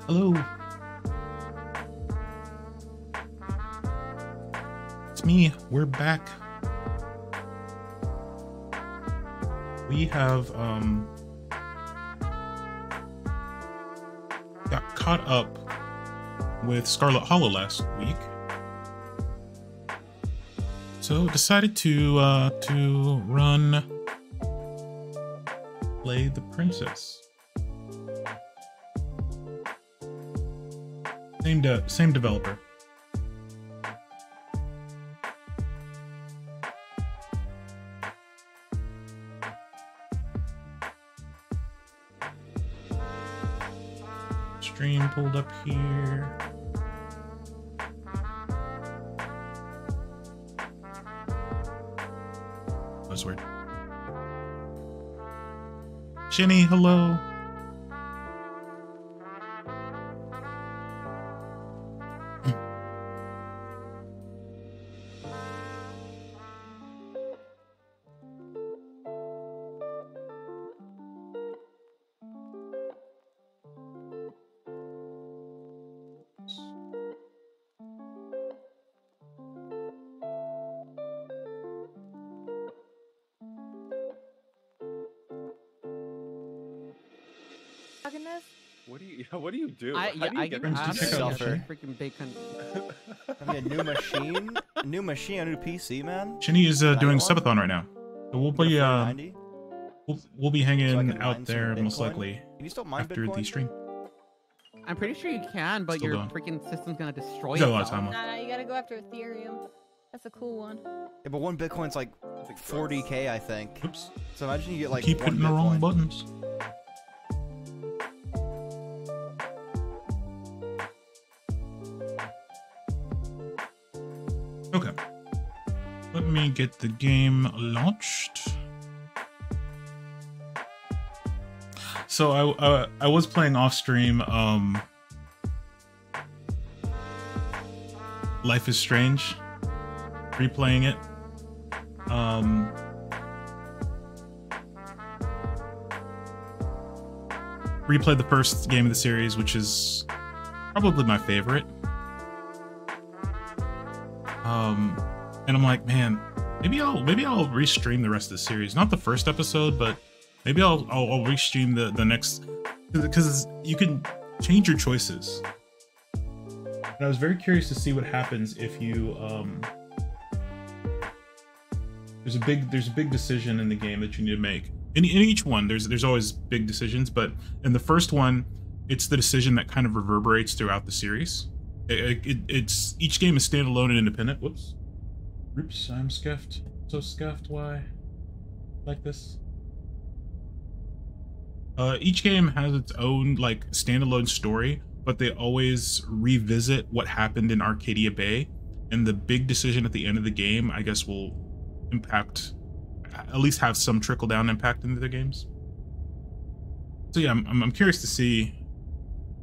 Hello. It's me. We're back. We have got caught up with Scarlet Hollow last week. So decided to play the princess. Same developer. Stream pulled up here. That's weird. Jenny, hello. What do you do? I get freaking bacon. I mean, a new machine, a new PC, man. Shinny is doing subathon right now, so we'll be hanging out there most likely after the stream. I'm pretty sure you can, but Still your going. freaking system's gonna destroy You got a lot itself. of time left. Nah, you gotta go after Ethereum. That's a cool one. Yeah, but one Bitcoin's like 40K, I think. Oops. So imagine you get like Keep one hitting the wrong Bitcoin. buttons. Okay. Let me get the game launched. So I was playing off stream Life is Strange, replaying it. Replayed the first game of the series, which is probably my favorite. And I'm like, man, maybe I'll restream the rest of the series. Not the first episode, but maybe I'll restream the next, because you can change your choices. And I was very curious to see what happens if you there's a big decision in the game that you need to make. In each one, there's always big decisions, but in the first one, it's the decision that kind of reverberates throughout the series. It's each game is standalone and independent. Whoops. Oops, I'm scuffed. So scuffed. Why? Like this. Each game has its own like standalone story, but they always revisit what happened in Arcadia Bay, and the big decision at the end of the game, I guess, will impact, at least have some trickle down impact into the games. So yeah, I'm curious to see.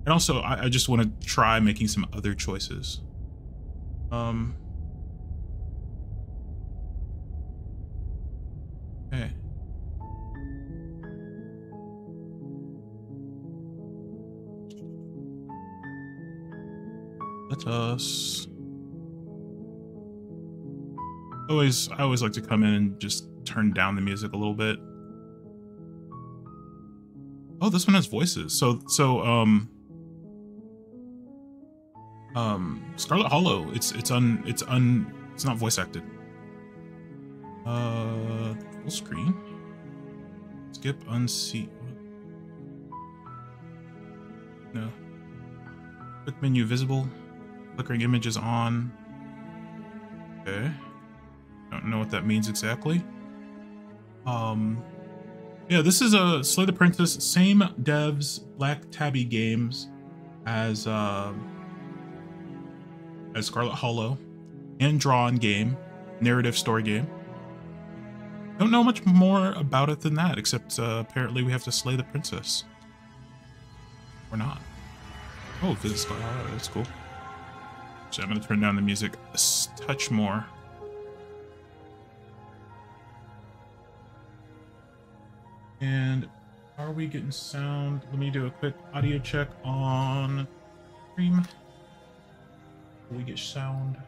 And also, I just want to try making some other choices. Okay. Let us... I always like to come in and just turn down the music a little bit. Oh, this one has voices. So Scarlet Hollow, it's not voice acted. Full screen. Skip, unseat. No. Quick menu visible. Flickering image is on. Okay. Don't know what that means exactly. Yeah, this is a Slay the Princess, same devs, Black Tabby Games, as Scarlet Hollow, hand-drawn game, narrative story game. Don't know much more about it than that, except apparently we have to slay the princess. Or not. Oh, this that's cool. So I'm gonna turn down the music a touch more. And How are we getting sound? Let me do a quick audio check on stream. Will we get sound?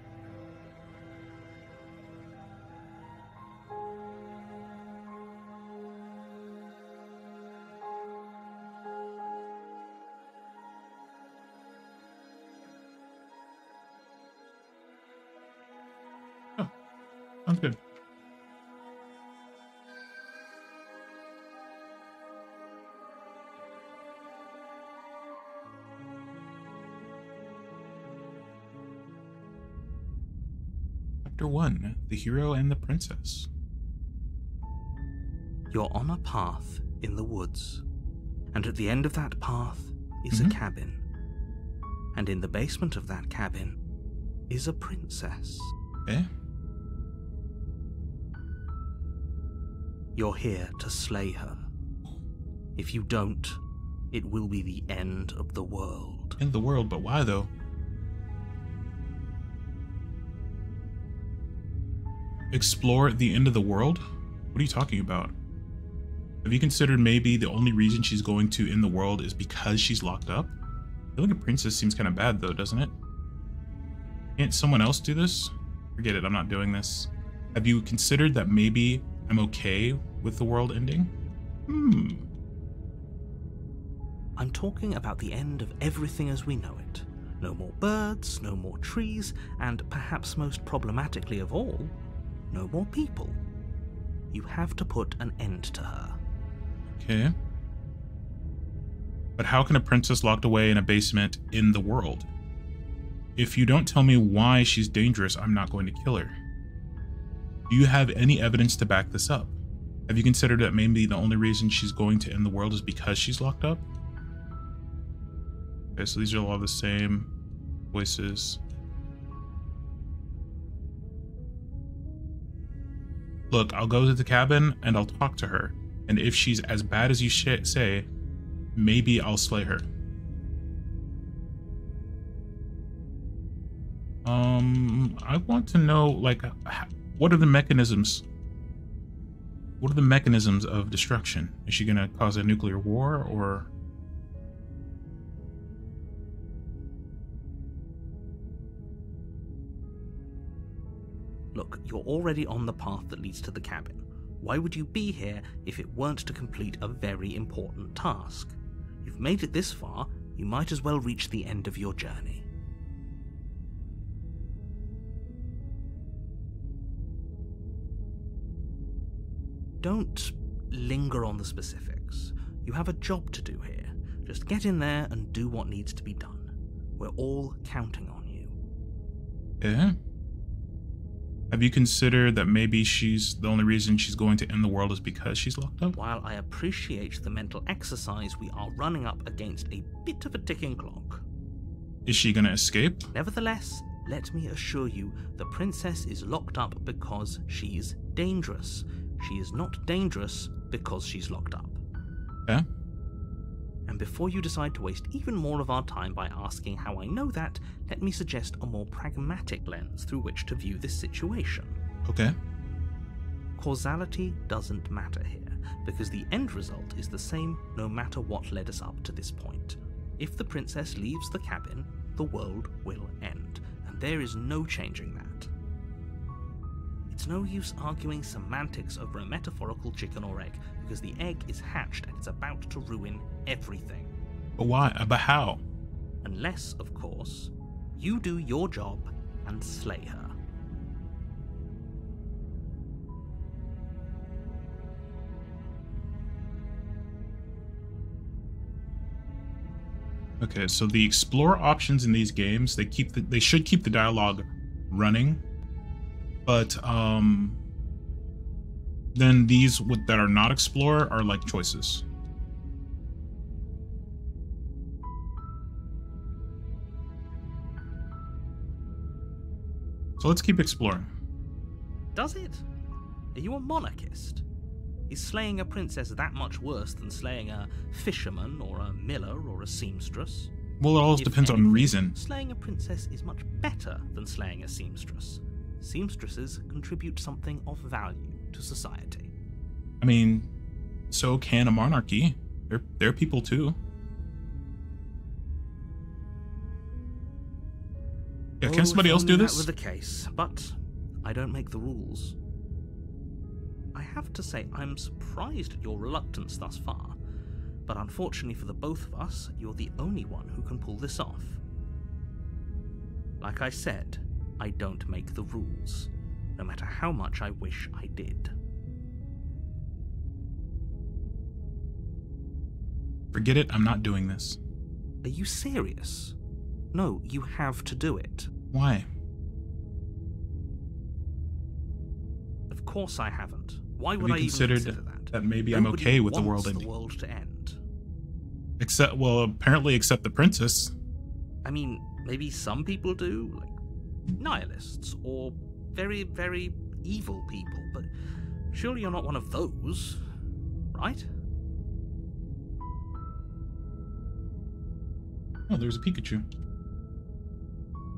Oh, sounds good. Chapter 1, The Hero and the Princess. You're on a path in the woods, and at the end of that path is a cabin. And in the basement of that cabin is a princess. Eh? You're here to slay her. If you don't, it will be the end of the world. End the world, but why though? Explore the end of the world? What are you talking about? Have you considered maybe the only reason she's going to end the world is because she's locked up? I feel like a princess seems kind of bad though, doesn't it? Can't someone else do this? Forget it, I'm not doing this. Have you considered that maybe I'm okay with the world ending? I'm talking about the end of everything as we know it. No more birds, no more trees, and perhaps most problematically of all, no more people. You have to put an end to her. Okay. But how can a princess locked away in a basement in the world? If you don't tell me why she's dangerous, I'm not going to kill her. Do you have any evidence to back this up? Have you considered that maybe the only reason she's going to end the world is because she's locked up? Okay, so these are all the same voices. Look, I'll go to the cabin and I'll talk to her. And if she's as bad as you say, maybe I'll slay her. I want to know, like, what are the mechanisms? What are the mechanisms of destruction? Is she gonna cause a nuclear war, or? Look, you're already on the path that leads to the cabin. Why would you be here if it weren't to complete a very important task? You've made it this far, you might as well reach the end of your journey. Don't linger on the specifics. You have a job to do here. Just get in there and do what needs to be done. We're all counting on you. Yeah? Have you considered that maybe she's the only reason she's going to end the world is because she's locked up? While I appreciate the mental exercise, we are running up against a bit of a ticking clock. Is she gonna escape? Nevertheless, let me assure you, the princess is locked up because she's dangerous. She is not dangerous because she's locked up. Yeah? And before you decide to waste even more of our time by asking how I know that, let me suggest a more pragmatic lens through which to view this situation. Okay. Causality doesn't matter here, because the end result is the same no matter what led us up to this point. If the princess leaves the cabin, the world will end, and there is no changing that. It's no use arguing semantics over a metaphorical chicken or egg, because the egg is hatched and it's about to ruin everything. But why? But how? Unless, of course, you do your job and slay her. Okay, so the explore options in these games, they should keep the dialogue running, but then these that are not explore are like choices. So let's keep exploring. Does it? Are you a monarchist? Is slaying a princess that much worse than slaying a fisherman or a miller or a seamstress? Well, it all If depends on anything, reason. Slaying a princess is much better than slaying a seamstress. Seamstresses contribute something of value to society. I mean, so can a monarchy. They're people too. Yeah, can somebody else do That this? was the case, but I don't make the rules. I have to say, I'm surprised at your reluctance thus far, but unfortunately for the both of us, you're the only one who can pull this off. Like I said, I don't make the rules, no matter how much I wish I did. Forget it, I'm not doing this. Are you serious? No, you have to do it. Why? Of course I haven't. Why Have would you I even considered consider that? that maybe I'm Nobody okay with the wants world ending? the world to end. Except, well, apparently except the princess. I mean, maybe some people do, like nihilists or very, very evil people, but surely you're not one of those, right? Oh, there's a Pikachu.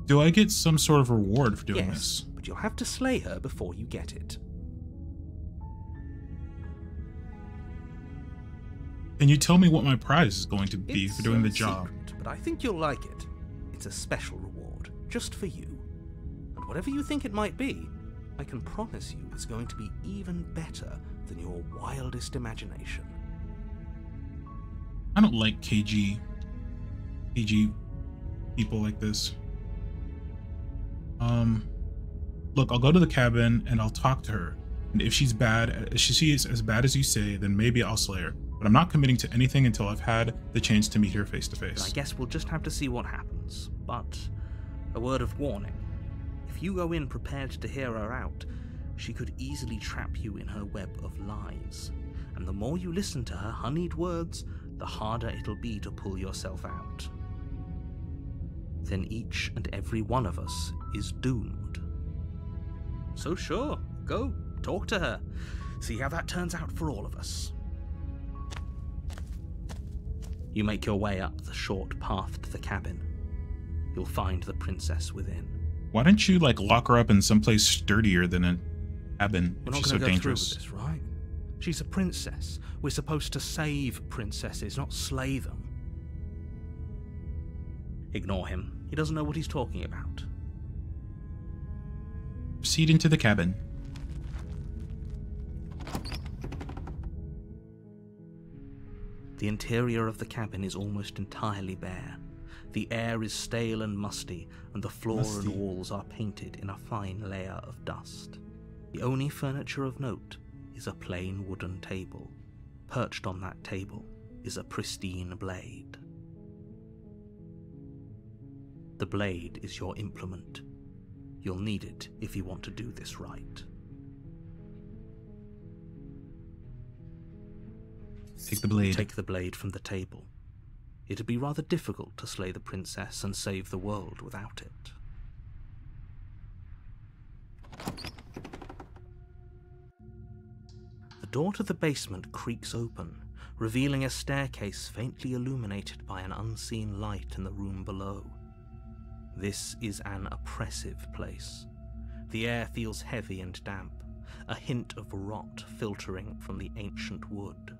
Do I get some sort of reward for doing Yes, this? but you'll have to slay her before you get it. Can you tell me what my prize is going to be It's for doing the a job? secret, but I think you'll like it. It's a special reward, just for you. And whatever you think it might be, I can promise you it's going to be even better than your wildest imagination. I don't like KG people like this. Look, I'll go to the cabin and I'll talk to her. And if she's bad, if she's as bad as you say, then maybe I'll slay her. But I'm not committing to anything until I've had the chance to meet her face to I face. guess we'll just have to see what happens. But a word of warning. If you go in prepared to hear her out, she could easily trap you in her web of lies. And the more you listen to her honeyed words, the harder it'll be to pull yourself out. Then each and every one of us is doomed. So sure, go, talk to her. See how that turns out for all of us. You make your way up the short path to the cabin. You'll find the princess within. Why don't you like lock her up in someplace sturdier than a cabin We're if not she's going so to go dangerous? through with this, right? She's a princess. We're supposed to save princesses, not slay them. Ignore him. He doesn't know what he's talking about. Proceed into the cabin. The interior of the cabin is almost entirely bare. The air is stale and musty, and the floor and walls are painted in a fine layer of dust. The only furniture of note is a plain wooden table. Perched on that table is a pristine blade. The blade is your implement. You'll need it if you want to do this right. Take the blade. Take the blade from the table. It'd be rather difficult to slay the princess and save the world without it. The door to the basement creaks open, revealing a staircase faintly illuminated by an unseen light in the room below. This is an oppressive place. The air feels heavy and damp, a hint of rot filtering from the ancient wood.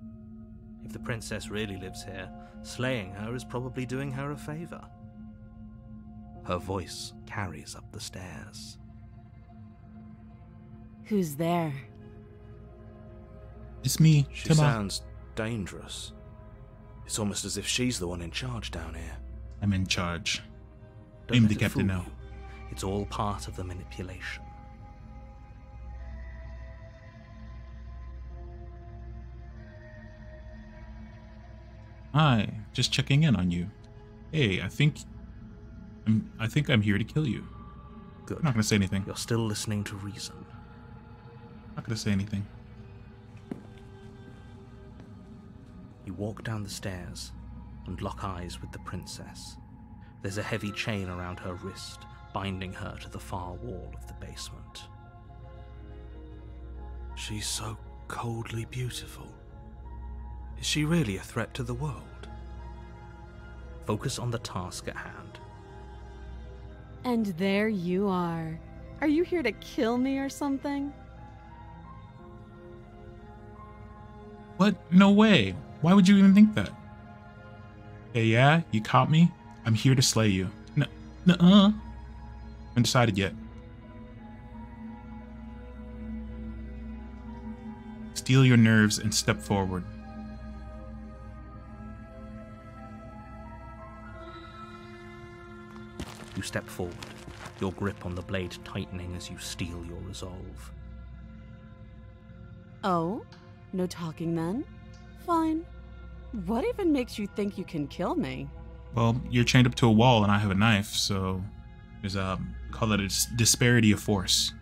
If the princess really lives here, slaying her is probably doing her a favor. Her voice carries up the stairs. Who's there? It's me, She Timma. sounds dangerous. It's almost as if she's the one in charge down here. I'm in charge. Don't I'm let the it captain fool now. you. It's all part of the manipulation. Hi, just checking in on you. Hey, I think I'm here to kill you. Good. I'm not gonna say anything. You're still listening to reason. Not gonna say anything. You walk down the stairs and lock eyes with the princess. There's a heavy chain around her wrist, binding her to the far wall of the basement. She's so coldly beautiful. Is she really a threat to the world? Focus on the task at hand. And there you are. Are you here to kill me or something? What? No way. Why would you even think that? Hey, yeah, you caught me. I'm here to slay you. Nuh-uh. Haven't decided yet. Steel your nerves and step forward. You step forward, your grip on the blade tightening as you steel your resolve. Oh? No talking then? Fine. What even makes you think you can kill me? Well, you're chained up to a wall and I have a knife, so there's call it a disparity of force.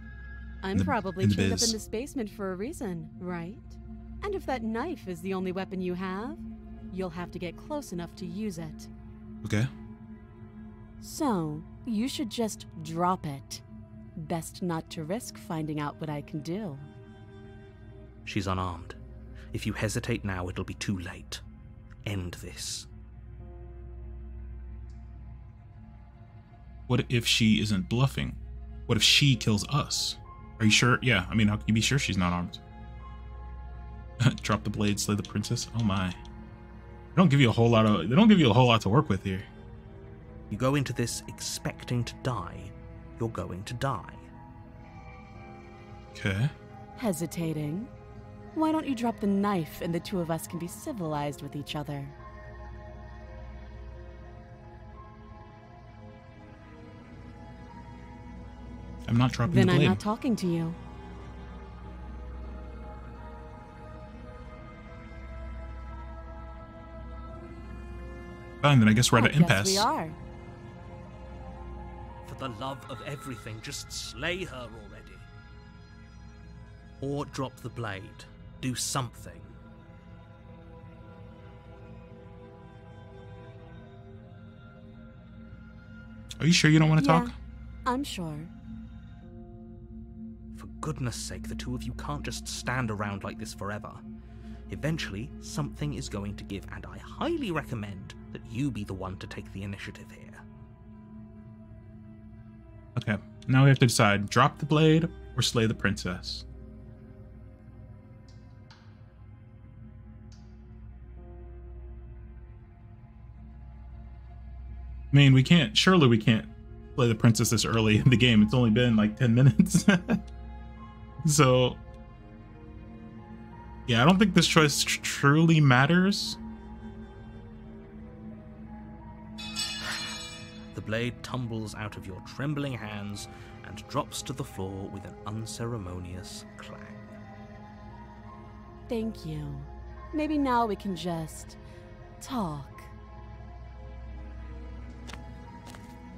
I'm probably in the chained up biz. in this basement for a reason, right? And if that knife is the only weapon you have, you'll have to get close enough to use it. Okay. So, you should just drop it. Best not to risk finding out what I can do. She's unarmed. If you hesitate now, it'll be too late. End this. What if she isn't bluffing? What if she kills us? Are you sure? Yeah, I mean, how can you be sure she's not armed? Drop the blade, slay the princess. Oh my. They don't give you a whole lot to work with here. You go into this expecting to die, you're going to die. Okay. Hesitating? Why don't you drop the knife and the two of us can be civilized with each other? I'm not dropping Then the I'm blade. not talking to you. Fine, then I guess we're at I an guess impasse. we are. For the love of everything, just slay her already. Or drop the blade. Do something. Are you sure you don't want to Yeah, talk? I'm sure. For goodness sake, the two of you can't just stand around like this forever. Eventually, something is going to give, and I highly recommend that you be the one to take the initiative here. Okay, now we have to decide, drop the blade or slay the princess. I mean, surely we can't play the princess this early in the game. It's only been like 10 minutes. So, yeah, I don't think this choice truly matters. The blade tumbles out of your trembling hands and drops to the floor with an unceremonious clang. Thank you. Maybe now we can just talk.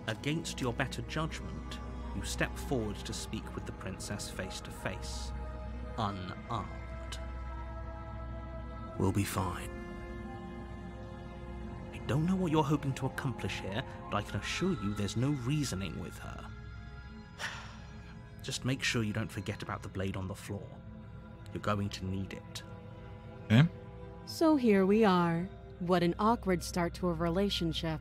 Against your better judgment, you step forward to speak with the princess face to face, unarmed. We'll be fine. I don't know what you're hoping to accomplish here, but I can assure you there's no reasoning with her. Just make sure you don't forget about the blade on the floor. You're going to need it. Okay. So here we are. What an awkward start to a relationship.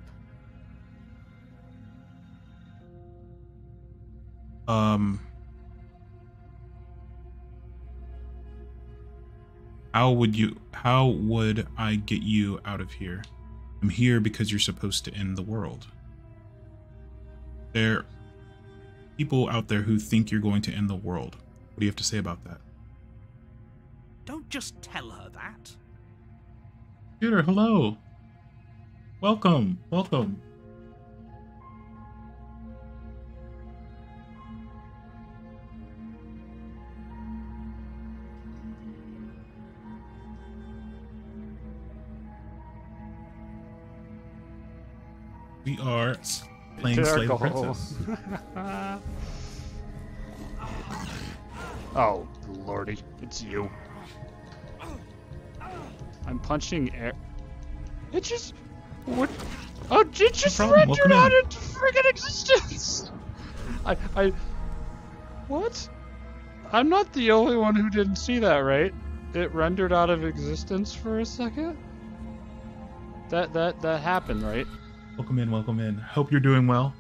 How would I get you out of here? I'm here because you're supposed to end the world. There are people out there who think you're going to end the world. What do you have to say about that? Don't just tell her that. Peter, hello. Welcome. Welcome. We are playing Slay the Princess. Oh, lordy, it's you. I'm punching air. It just... What? Oh, it just problem. rendered Welcome out in. into friggin' existence! What? I'm not the only one who didn't see that, right? It rendered out of existence for a second? That happened, right? Welcome in, welcome in. Hope you're doing well.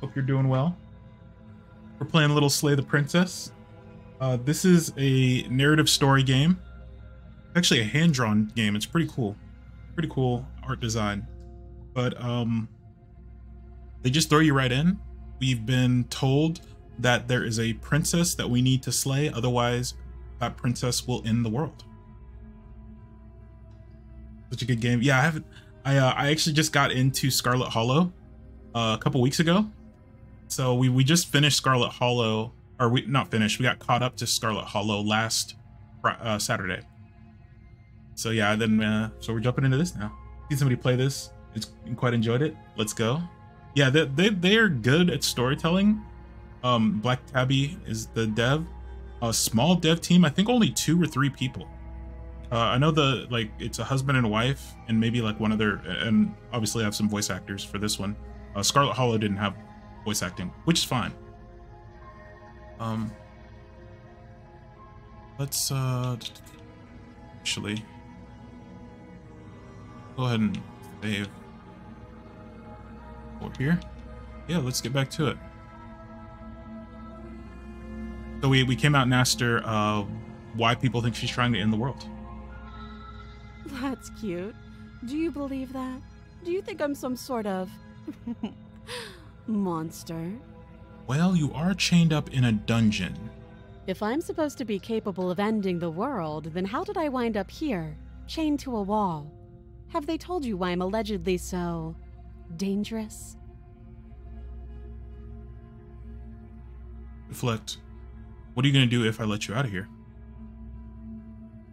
Hope you're doing well. We're playing a little Slay the Princess. This is a narrative story game. actually a hand-drawn game. It's pretty cool. Pretty cool art design. But they just throw you right in. We've been told that there is a princess that we need to slay, otherwise that princess will end the world. Such a good game. Yeah, I actually just got into Scarlet Hollow a couple weeks ago. So we just finished Scarlet Hollow, or we not finished, we got caught up to Scarlet Hollow last Saturday. So yeah, then so we're jumping into this now. See somebody play this. It's quite enjoyed it. Let's go. Yeah, they are good at storytelling. Black Tabby is the dev. A small dev team. I think only 2 or 3 people. I know it's a husband and a wife, and maybe like one other, and obviously I have some voice actors for this one. Scarlet Hollow didn't have voice acting, which is fine. Let's actually go ahead and save over here. Yeah, let's get back to it. So we came out and asked her why people think she's trying to end the world. That's cute. Do you believe that? Do you think I'm some sort of monster? Well, you are chained up in a dungeon. If I'm supposed to be capable of ending the world, then how did I wind up here, chained to a wall? Have they told you why I'm allegedly so dangerous? Reflect. What are you going to do if I let you out of here?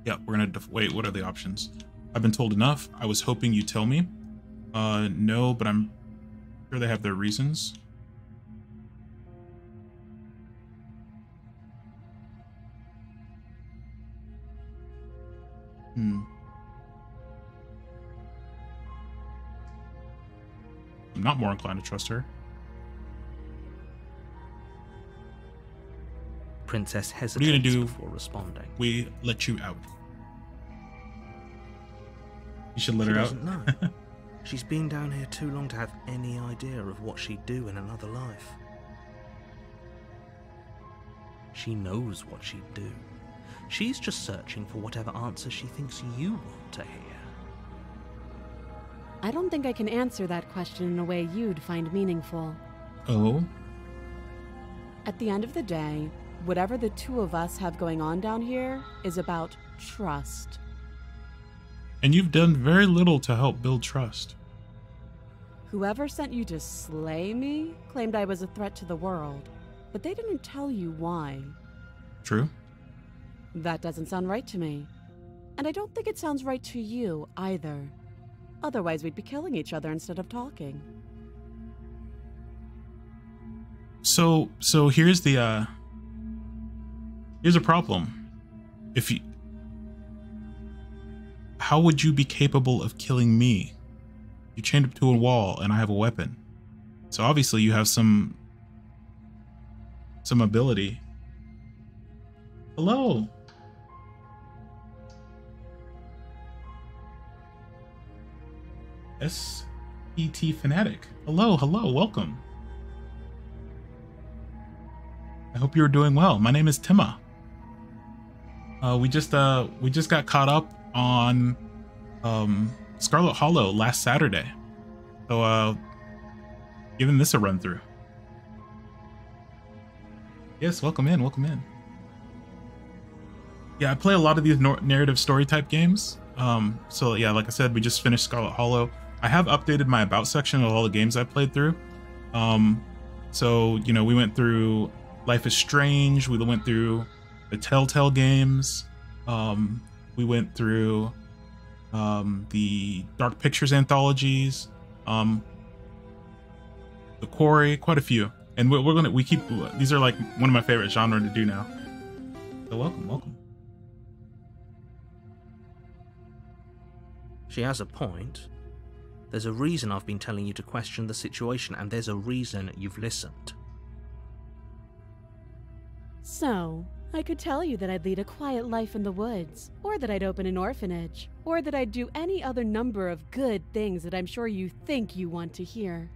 Yeah, we're going to wait. What are the options? I've been told enough. I was hoping you'd tell me. No, but I'm sure they have their reasons. I'm not more inclined to trust her. Princess What are you gonna hesitates do? before responding. We let you out. You should let She her out. doesn't know. She's been down here too long to have any idea of what she'd do in another life. She knows what she'd do. She's just searching for whatever answer she thinks you want to hear. I don't think I can answer that question in a way you'd find meaningful. Oh? At the end of the day, whatever the two of us have going on down here is about trust. And you've done very little to help build trust. Whoever sent you to slay me claimed I was a threat to the world, but they didn't tell you why. True. That doesn't sound right to me. And I don't think it sounds right to you either. Otherwise, we'd be killing each other instead of talking. So here's the here's a problem. How would you be capable of killing me? You chained up to a wall and I have a weapon. So obviously you have some ability. Hello. SPT Fanatic. Hello, welcome. I hope you're doing well. My name is Tima. We just got caught up on Scarlet Hollow last Saturday. So giving this a run through. Yes, welcome in. Yeah, I play a lot of these narrative story type games. So yeah, like I said, we just finished Scarlet Hollow. I have updated my about section of all the games I played through. So, you know, we went through Life is Strange, we went through the Telltale games, we went through the Dark Pictures anthologies, the Quarry, quite a few. And we keep, these are like one of my favorite genre to do now. So welcome. She has a point. There's a reason I've been telling you to question the situation, and there's a reason you've listened. So, I could tell you that I'd lead a quiet life in the woods, or that I'd open an orphanage, or that I'd do any other number of good things that I'm sure you think you want to hear.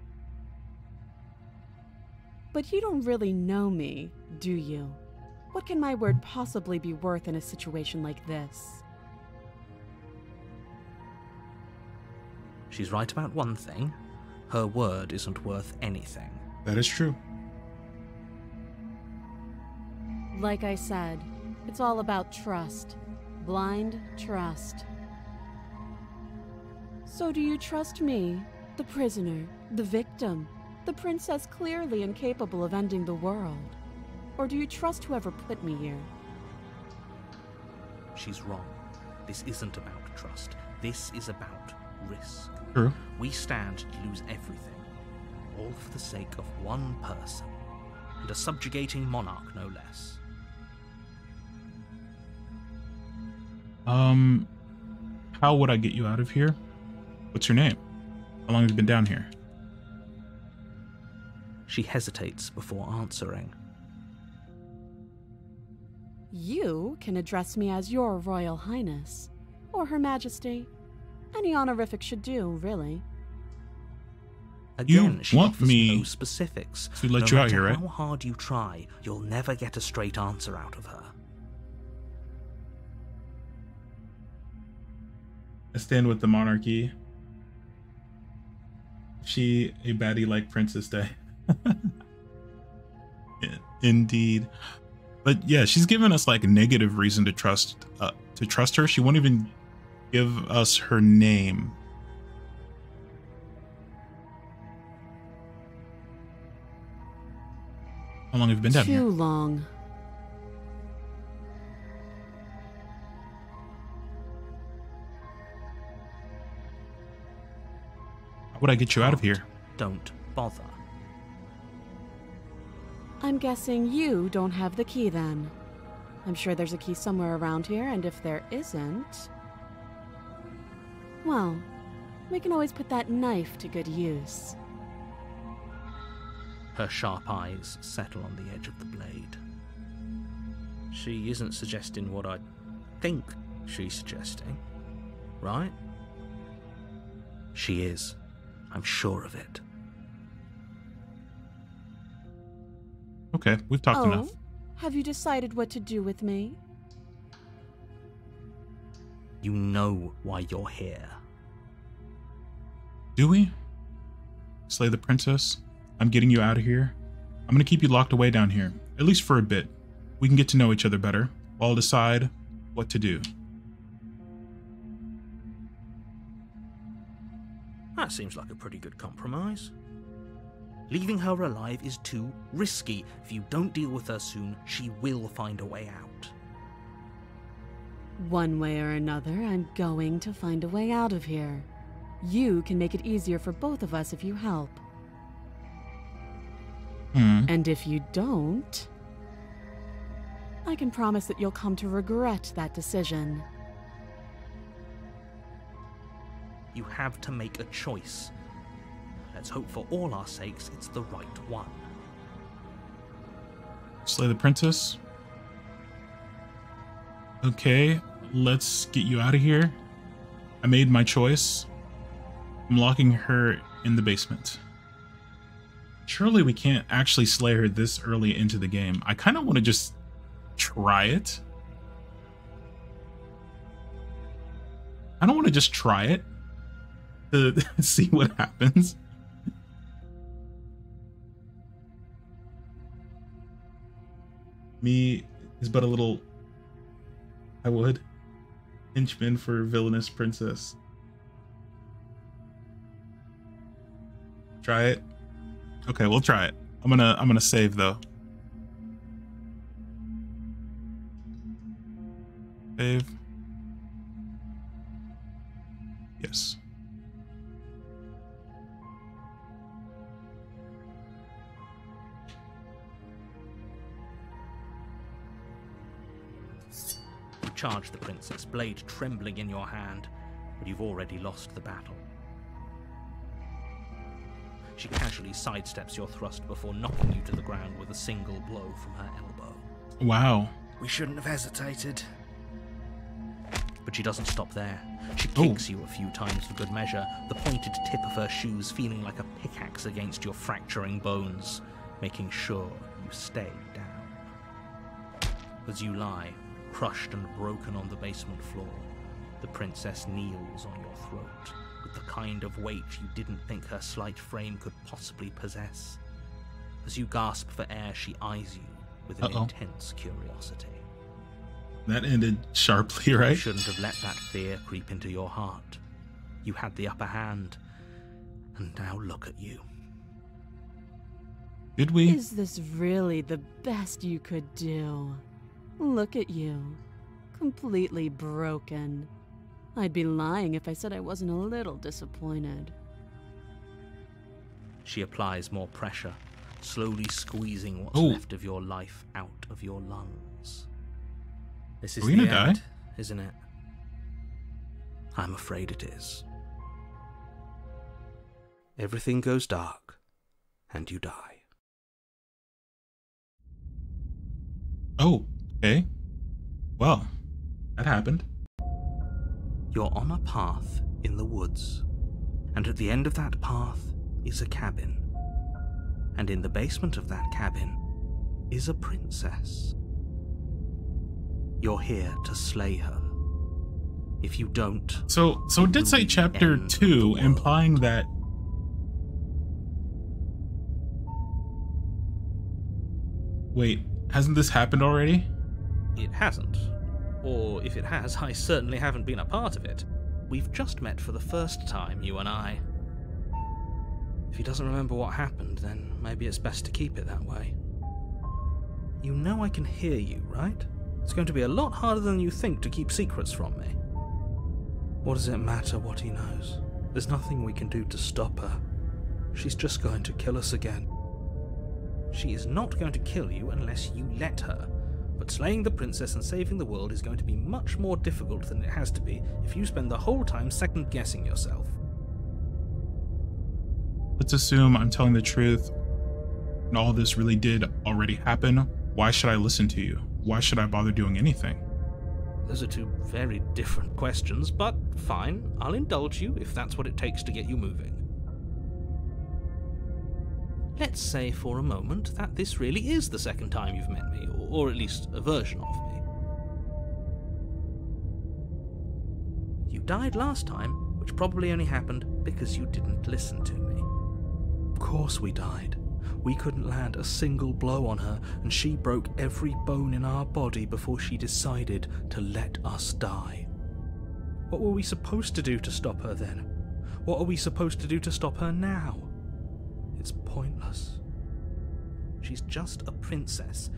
But you don't really know me, do you? What can my word possibly be worth in a situation like this? She's right about one thing. Her word isn't worth anything. That is true. Like I said, it's all about trust. Blind trust. So do you trust me, the prisoner, the victim, the princess clearly incapable of ending the world? Or do you trust whoever put me here? She's wrong. This isn't about trust. This is about risk. True. We stand to lose everything, all for the sake of one person, and a subjugating monarch no less. How would I get you out of here? What's your name? How long have you been down here? She hesitates before answering. You can address me as Your Royal Highness, or Her Majesty. Any honorific should do, really. Again, You she want offers me no specifics. to let No you out matter here, right? how hard you try, you'll never get a straight answer out of her. I stand with the monarchy. She a baddie like Princess Day. Indeed. But yeah, she's given us like a negative reason to trust her. She won't even give us her name. How long have you been down Too here? long. How would I get you out of here? Don't bother. I'm guessing you don't have the key then. I'm sure there's a key somewhere around here, and if there isn't... well, we can always put that knife to good use. Her sharp eyes settle on the edge of the blade. She isn't suggesting what I think she's suggesting, right? She is. I'm sure of it. Okay, we've talked Oh, enough. have you decided what to do with me? You know why you're here. Do we? Slay the princess? I'm getting you out of here. I'm gonna keep you locked away down here, at least for a bit. We can get to know each other better. I'll decide what to do. That seems like a pretty good compromise. Leaving her alive is too risky. If you don't deal with her soon, she will find a way out. One way or another, I'm going to find a way out of here. You can make it easier for both of us if you help. And if you don't, I can promise that you'll come to regret that decision. You have to make a choice. Let's hope for all our sakes it's the right one. Slay the princess? Okay, let's get you out of here. I made my choice. I'm locking her in the basement. Surely we can't actually slay her this early into the game. I kind of want to just try it. I don't want to just try it to see what happens. Me is but a little, I would, henchman for villainous princess. Try it. Okay, we'll try it. I'm gonna save though. Save. Yes. You charge the princess, blade trembling in your hand, but you've already lost the battle. She casually sidesteps your thrust before knocking you to the ground with a single blow from her elbow. Wow. We shouldn't have hesitated. But she doesn't stop there. She kicks you a few times for good measure, the pointed tip of her shoes feeling like a pickaxe against your fracturing bones, making sure you stay down. As you lie, crushed and broken on the basement floor, the princess kneels on your throat with the kind of weight you didn't think her slight frame could possibly possess. As you gasp for air, she eyes you with an intense curiosity. That ended sharply, You right? shouldn't have let that fear creep into your heart. You had the upper hand, and now look at you. Did we? Is this really the best you could do? Look at you. Completely broken. I'd be lying if I said I wasn't a little disappointed. She applies more pressure, slowly squeezing what's Oh. left of your life out of your lungs. This is Are we the gonna end, die? isn't it? I'm afraid it is. Everything goes dark, and you die. Oh, okay. Well, that happened. You're on a path in the woods, and at the end of that path is a cabin. And in the basement of that cabin is a princess. You're here to slay her. If you don't, So it did say chapter end of the 2, world. implying that. Wait, hasn't this happened already? it hasn't. Or if it has, I certainly haven't been a part of it. We've just met for the first time, you and I. If he doesn't remember what happened, then maybe it's best to keep it that way. You know I can hear you, right? It's going to be a lot harder than you think to keep secrets from me. What does it matter what he knows? There's nothing we can do to stop her. She's just going to kill us again. She is not going to kill you unless you let her. But slaying the princess and saving the world is going to be much more difficult than it has to be if you spend the whole time second-guessing yourself. Let's assume I'm telling the truth and all this really did already happen. Why should I listen to you? Why should I bother doing anything? Those are two very different questions, but fine, I'll indulge you if that's what it takes to get you moving. Let's say for a moment that this really is the second time you've met me, or at least a version of me. You died last time, which probably only happened because you didn't listen to me. Of course we died. We couldn't land a single blow on her, and she broke every bone in our body before she decided to let us die. What were we supposed to do to stop her then? What are we supposed to do to stop her now? It's pointless. She's just a princess.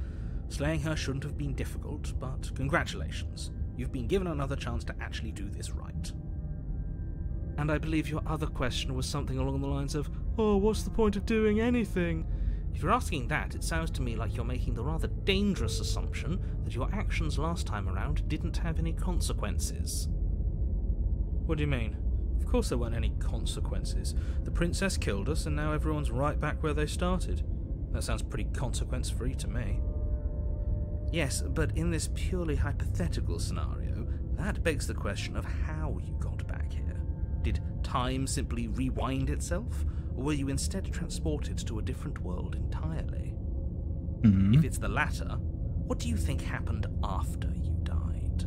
Slaying her shouldn't have been difficult, but congratulations. You've been given another chance to actually do this right. And I believe your other question was something along the lines of, oh, what's the point of doing anything? If you're asking that, it sounds to me like you're making the rather dangerous assumption that your actions last time around didn't have any consequences. What do you mean? Of course there weren't any consequences. The princess killed us, and now everyone's right back where they started. That sounds pretty consequence-free to me. Yes, but in this purely hypothetical scenario, that begs the question of how you got back here. Did time simply rewind itself, or were you instead transported to a different world entirely? If it's the latter, what do you think happened after you died?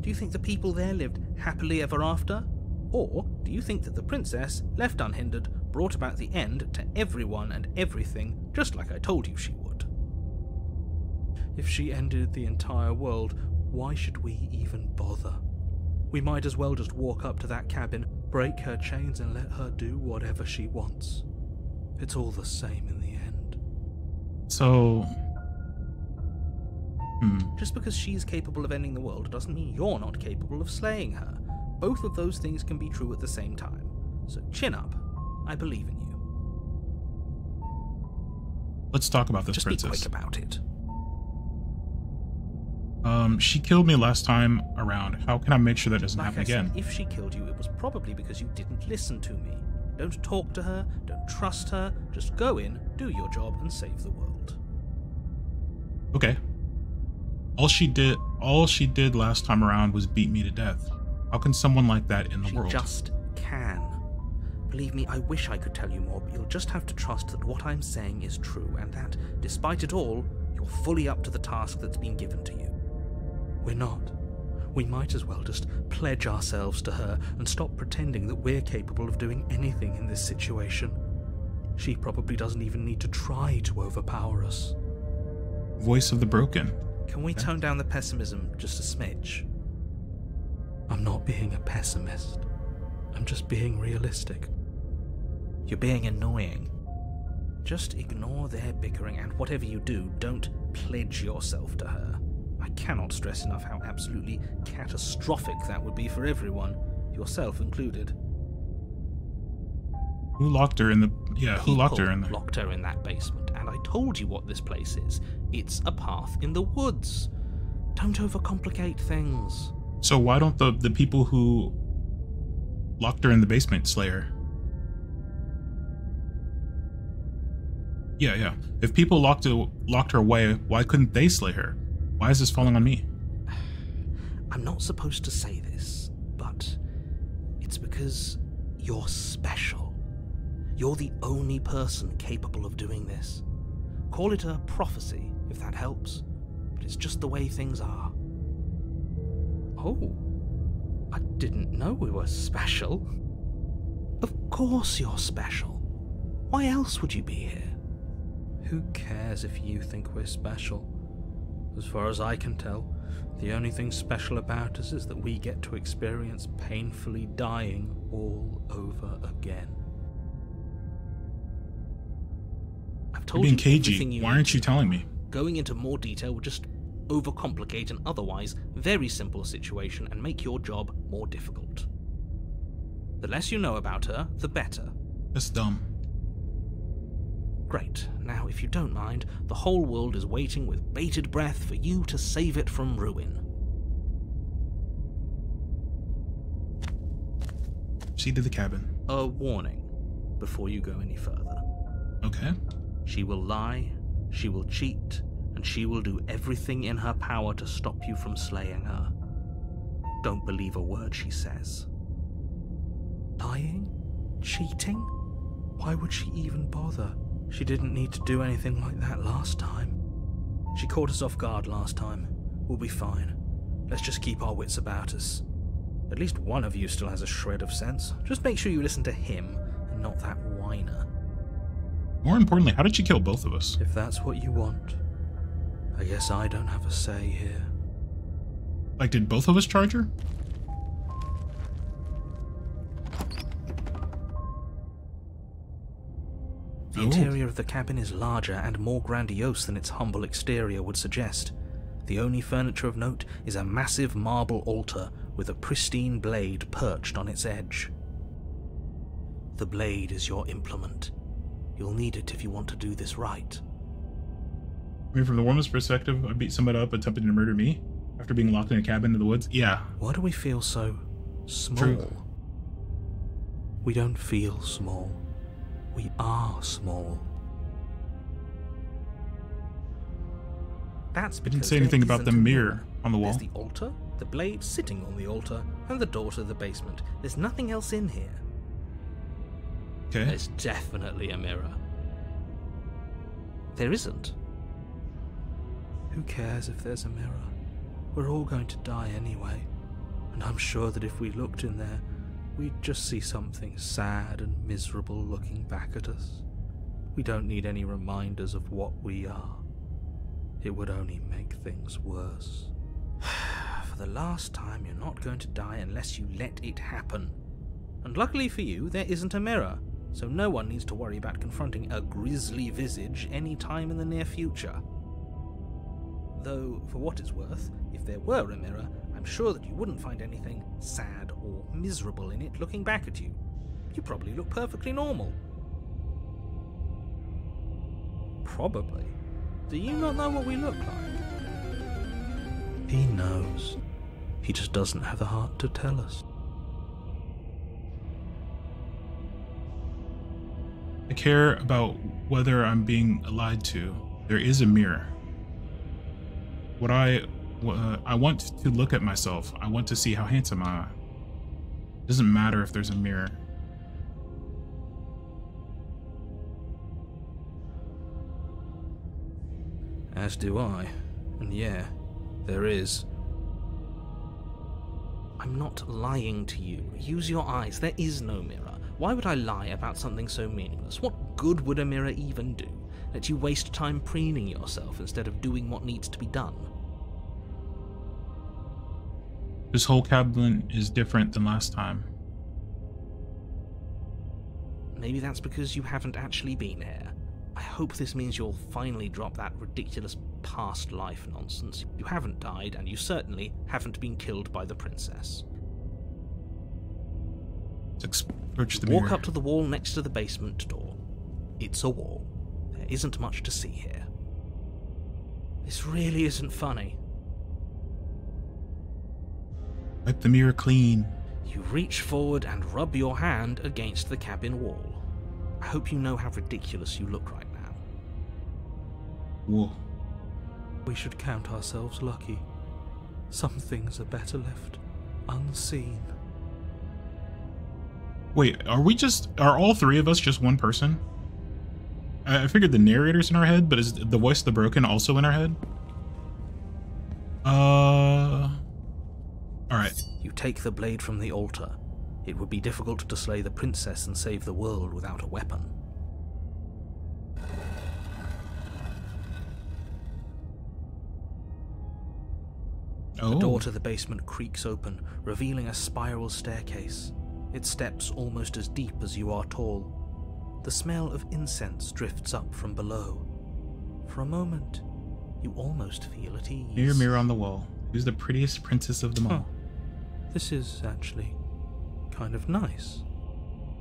Do you think the people there lived happily ever after? Or do you think that the princess, left unhindered, brought about the end to everyone and everything, just like I told you she would? If she ended the entire world, why should we even bother? We might as well just walk up to that cabin, break her chains, and let her do whatever she wants. It's all the same in the end. So, Just because she's capable of ending the world doesn't mean you're not capable of slaying her. Both of those things can be true at the same time. So chin up. I believe in you. let's talk about this Just princess. be quick about it. She killed me last time around. How can I make sure that doesn't Like happen I again? said, if she killed you, it was probably because you didn't listen to me. Don't talk to her, don't trust her, just go in, do your job, and save the world. Okay. All she did last time around was beat me to death. How can someone like that in the She world? just can. Believe me, I wish I could tell you more, but you'll just have to trust that what I'm saying is true, and that, despite it all, you're fully up to the task that's been given to you. We're not. We might as well just pledge ourselves to her and stop pretending that we're capable of doing anything in this situation. She probably doesn't even need to try to overpower us. Voice of the broken. Can we tone down the pessimism just a smidge? I'm not being a pessimist. I'm just being realistic. You're being annoying. Just ignore their bickering, and whatever you do, don't pledge yourself to her. I cannot stress enough how absolutely catastrophic that would be for everyone, yourself included. Who locked her in the... Yeah, who locked her in there? Locked her in that basement, and I told you what this place is. It's a path in the woods. Don't overcomplicate things. So why don't the people who locked her in the basement slay her? Yeah. If people locked her away, why couldn't they slay her? Why is this falling on me? I'm not supposed to say this, but it's because you're special. You're the only person capable of doing this. Call it a prophecy, if that helps, but it's just the way things are. Oh, I didn't know we were special. Of course you're special. Why else would you be here? Who cares if you think we're special? As far as I can tell, the only thing special about us is that we get to experience painfully dying all over again. I've told You're being you cagey. everything you Why need aren't to you know. telling me? Going into more detail would just overcomplicate an otherwise very simple situation and make your job more difficult. The less you know about her, the better. That's dumb. Great. Now, if you don't mind, the whole world is waiting with bated breath for you to save it from ruin. Proceed to the cabin. A warning before you go any further. Okay. She will lie, she will cheat, and she will do everything in her power to stop you from slaying her. Don't believe a word she says. Lying? Cheating? Why would she even bother? She didn't need to do anything like that last time. She caught us off guard last time. We'll be fine. Let's just keep our wits about us. At least one of you still has a shred of sense. Just make sure you listen to him and not that whiner. More importantly, how did she kill both of us? If that's what you want, I guess I don't have a say here. Like, did both of us charge her? The interior of the cabin is larger and more grandiose than its humble exterior would suggest. The only furniture of note is a massive marble altar with a pristine blade perched on its edge. The blade is your implement. You'll need it if you want to do this right. I mean, from the woman's perspective, I beat somebody up attempting to murder me after being locked in a cabin in the woods. Yeah. Why do we feel so small? True. We don't feel small. We are small. That's I because didn't say there anything about isn't the a mirror on the wall. There's the altar, the blade sitting on the altar, and the door to the basement. There's nothing else in here. Okay. There's definitely a mirror. There isn't. Who cares if there's a mirror? We're all going to die anyway. And I'm sure that if we looked in there, we'd just see something sad and miserable looking back at us. We don't need any reminders of what we are. It would only make things worse. For the last time, you're not going to die unless you let it happen. And luckily for you, there isn't a mirror, so no one needs to worry about confronting a grisly visage any time in the near future. Though, for what it's worth, if there were a mirror, I'm sure that you wouldn't find anything sad or miserable in it looking back at you. You probably look perfectly normal. Probably. Do you not know what we look like? He knows. He just doesn't have the heart to tell us. I care about whether I'm being lied to. There is a mirror. What I want to look at myself. I want to see how handsome I am. It doesn't matter if there's a mirror. As do I. And yeah, there is. I'm not lying to you. Use your eyes. There is no mirror. Why would I lie about something so meaningless? What good would a mirror even do? Let you waste time preening yourself instead of doing what needs to be done. This whole cabin is different than last time. Maybe that's because you haven't actually been here. I hope this means you'll finally drop that ridiculous past life nonsense. You haven't died, and you certainly haven't been killed by the princess. Let's approach the Walk mirror. up to the wall next to the basement door. It's a wall. There isn't much to see here. This really isn't funny. Wipe the mirror clean. You reach forward and rub your hand against the cabin wall. I hope you know how ridiculous you look right now. Whoa. We should count ourselves lucky. Some things are better left unseen. Wait, are all three of us just one person? I figured the narrator's in our head, but is the voice of the broken also in our head? Alright. You take the blade from the altar. It would be difficult to slay the princess and save the world without a weapon. Oh. The door to the basement creaks open, revealing a spiral staircase. Its steps almost as deep as you are tall. The smell of incense drifts up from below. For a moment, you almost feel at ease. Mirror, mirror on the wall. Who's the prettiest princess of them all? This is actually kind of nice.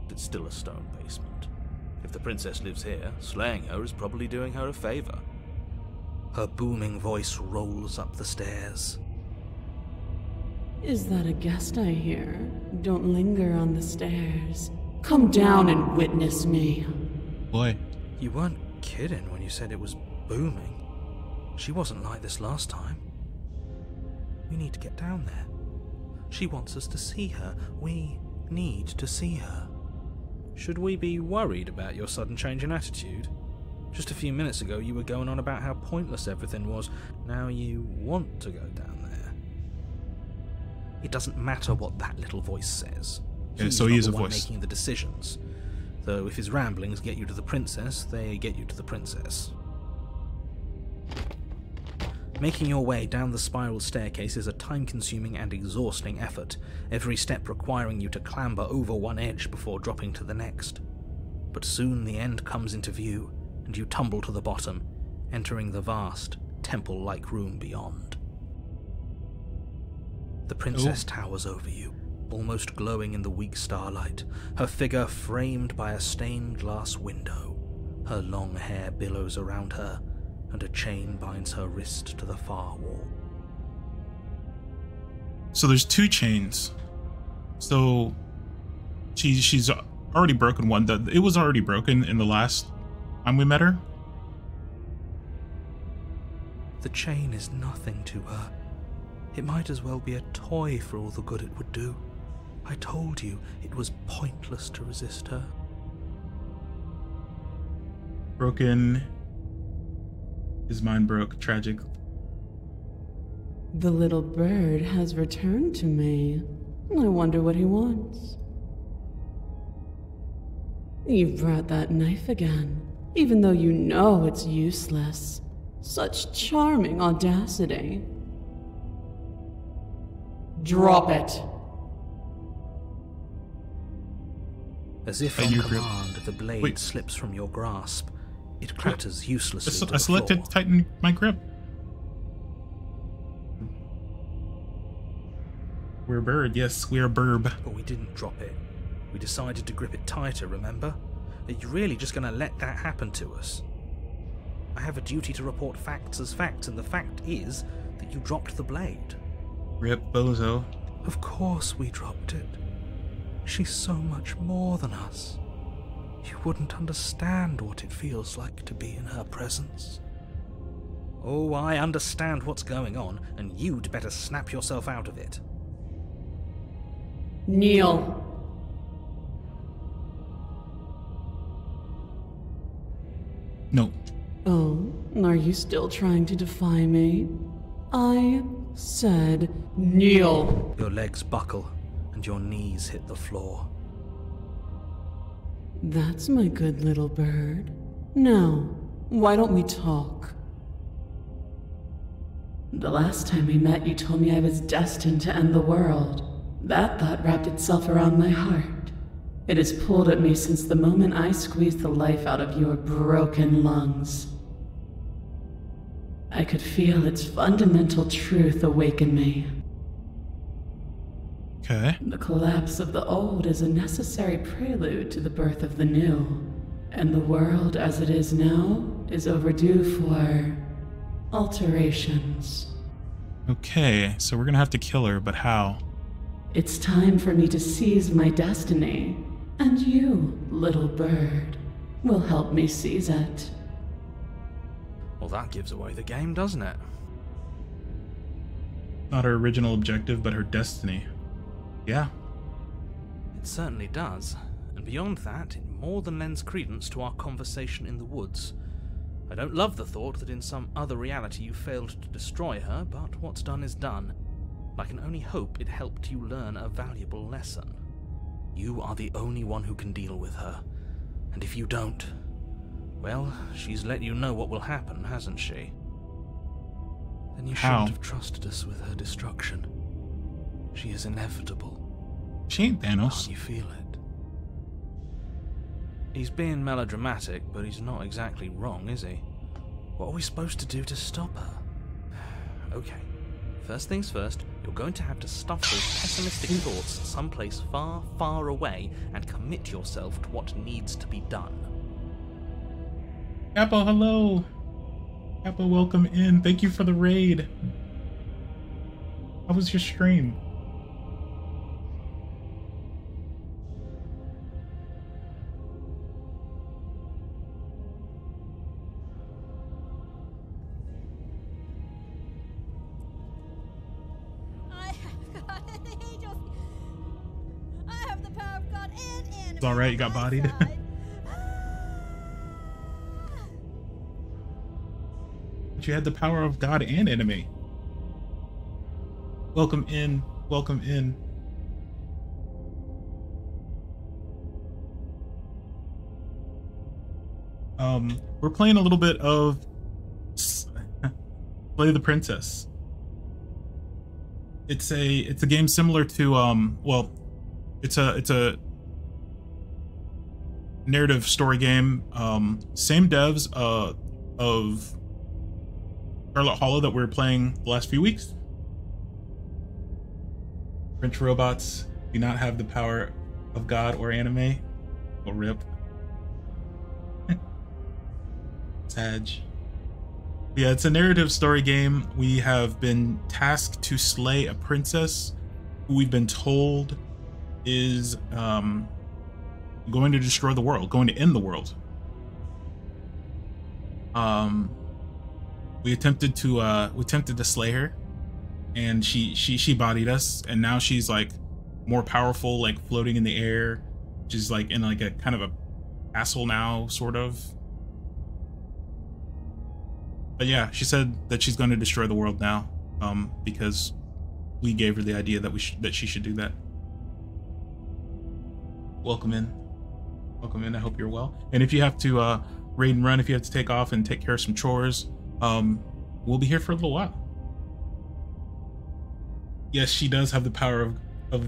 It's still a stone basement. If the princess lives here, slaying her is probably doing her a favor. Her booming voice rolls up the stairs. Is that a guest I hear? Don't linger on the stairs. Come down and witness me. Boy. You weren't kidding when you said it was booming. She wasn't like this last time. We need to get down there. She wants us to see her. We need to see her. Should we be worried about your sudden change in attitude? Just a few minutes ago you were going on about how pointless everything was. Now you want to go down there. It doesn't matter what that little voice says. Yeah, He's so he not is the a one voice. making the decisions. Though if his ramblings get you to the princess, they get you to the princess. Making your way down the spiral staircase is a time-consuming and exhausting effort, every step requiring you to clamber over one edge before dropping to the next. But soon the end comes into view, and you tumble to the bottom, entering the vast, temple-like room beyond. The princess towers over you, almost glowing in the weak starlight, her figure framed by a stained glass window. Her long hair billows around her, and a chain binds her wrist to the far wall. So there's two chains. So she's already broken one. It was already broken in the last time we met her. The chain is nothing to her. It might as well be a toy for all the good it would do. I told you it was pointless to resist her. Broken. His mind broke. Tragic. The little bird has returned to me. I wonder what he wants. You've brought that knife again, even though you know it's useless. Such charming audacity. Drop it. As if Are on you command, the blade Wait. slips from your grasp. It clatters uselessly to I the selected floor. tighten my grip. We're a bird. Yes, we're a burb. But we didn't drop it. We decided to grip it tighter, remember? Are you really just going to let that happen to us? I have a duty to report facts as facts, and the fact is that you dropped the blade. Rip bozo. Of course we dropped it. She's so much more than us. You wouldn't understand what it feels like to be in her presence. Oh, I understand what's going on, and you'd better snap yourself out of it. Kneel. No. Oh, are you still trying to defy me? I said, kneel. Your legs buckle and your knees hit the floor. That's my good little bird. Now, why don't we talk? The last time we met, you told me I was destined to end the world. That thought wrapped itself around my heart. It has pulled at me since the moment I squeezed the life out of your broken lungs. I could feel its fundamental truth awaken me. Okay. The collapse of the old is a necessary prelude to the birth of the new. And the world as it is now is overdue for alterations. Okay, so we're gonna have to kill her, but how? It's time for me to seize my destiny. And you, little bird, will help me seize it. Well, that gives away the game, doesn't it? Not her original objective, but her destiny. Yeah. It certainly does. And beyond that, it more than lends credence to our conversation in the woods. I don't love the thought that in some other reality you failed to destroy her, but what's done is done. I can only hope it helped you learn a valuable lesson. You are the only one who can deal with her. And if you don't, well, she's let you know what will happen, hasn't she? Then you shouldn't have trusted us with her destruction. She is inevitable. She ain't Thanos. Can't you feel it? He's being melodramatic, but he's not exactly wrong, is he? What are we supposed to do to stop her? Okay, first things first, you're going to have to stuff those pessimistic thoughts someplace far, far away and commit yourself to what needs to be done. Capo, hello. Capo, welcome in. Thank you for the raid. How was your stream? It's alright, you got bodied. But you had the power of God and enemy. Welcome in. Welcome in. We're playing a little bit of Slay the Princess. It's a game similar to well, it's a narrative story game. Same devs of Charlotte Hollow that we were playing the last few weeks. French robots do not have the power of God or anime. Or rip. Sag. Yeah, it's a narrative story game. We have been tasked to slay a princess who we've been told is going to destroy the world, going to end the world. We attempted to slay her, and she bodied us, and now she's like more powerful, like floating in the air. She's like in like a kind of a castle now, sort of. But yeah, she said that she's going to destroy the world now, because we gave her the idea that she should do that. Welcome in. Welcome in. I hope you're well. And if you have to raid and run, if you have to take off and take care of some chores, we'll be here for a little while. Yes, she does have the power of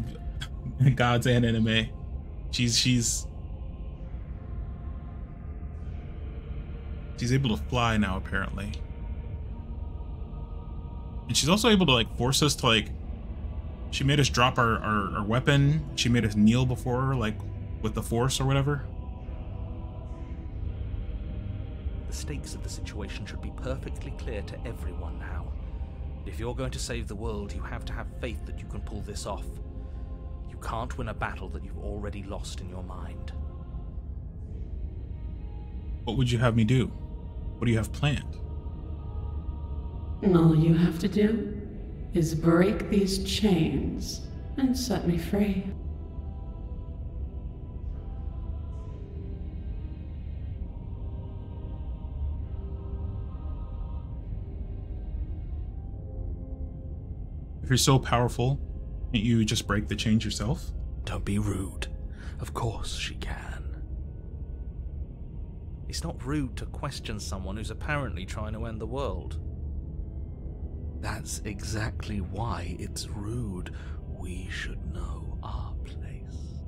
gods and anime. She's able to fly now, apparently. And she's also able to like force us to like, she made us drop our weapon. She made us kneel before her, like with the force or whatever. The stakes of the situation should be perfectly clear to everyone now. If you're going to save the world, you have to have faith that you can pull this off. You can't win a battle that you've already lost in your mind. What would you have me do? What do you have planned? All you have to do is break these chains and set me free. If you're so powerful, can't you just break the chains yourself? Don't be rude. Of course she can. It's not rude to question someone who's apparently trying to end the world. That's exactly why it's rude. We should know our place.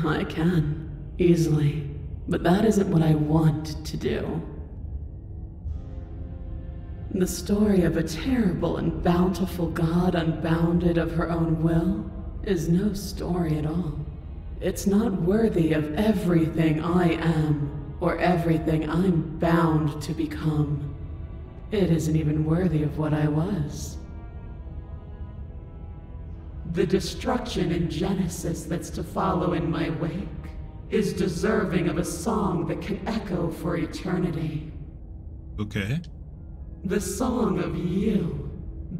I can, easily. But that isn't what I want to do. The story of a terrible and bountiful god unbounded of her own will is no story at all. It's not worthy of everything I am, or everything I'm bound to become. It isn't even worthy of what I was. The destruction in Genesis that's to follow in my wake is deserving of a song that can echo for eternity. Okay. The song of you,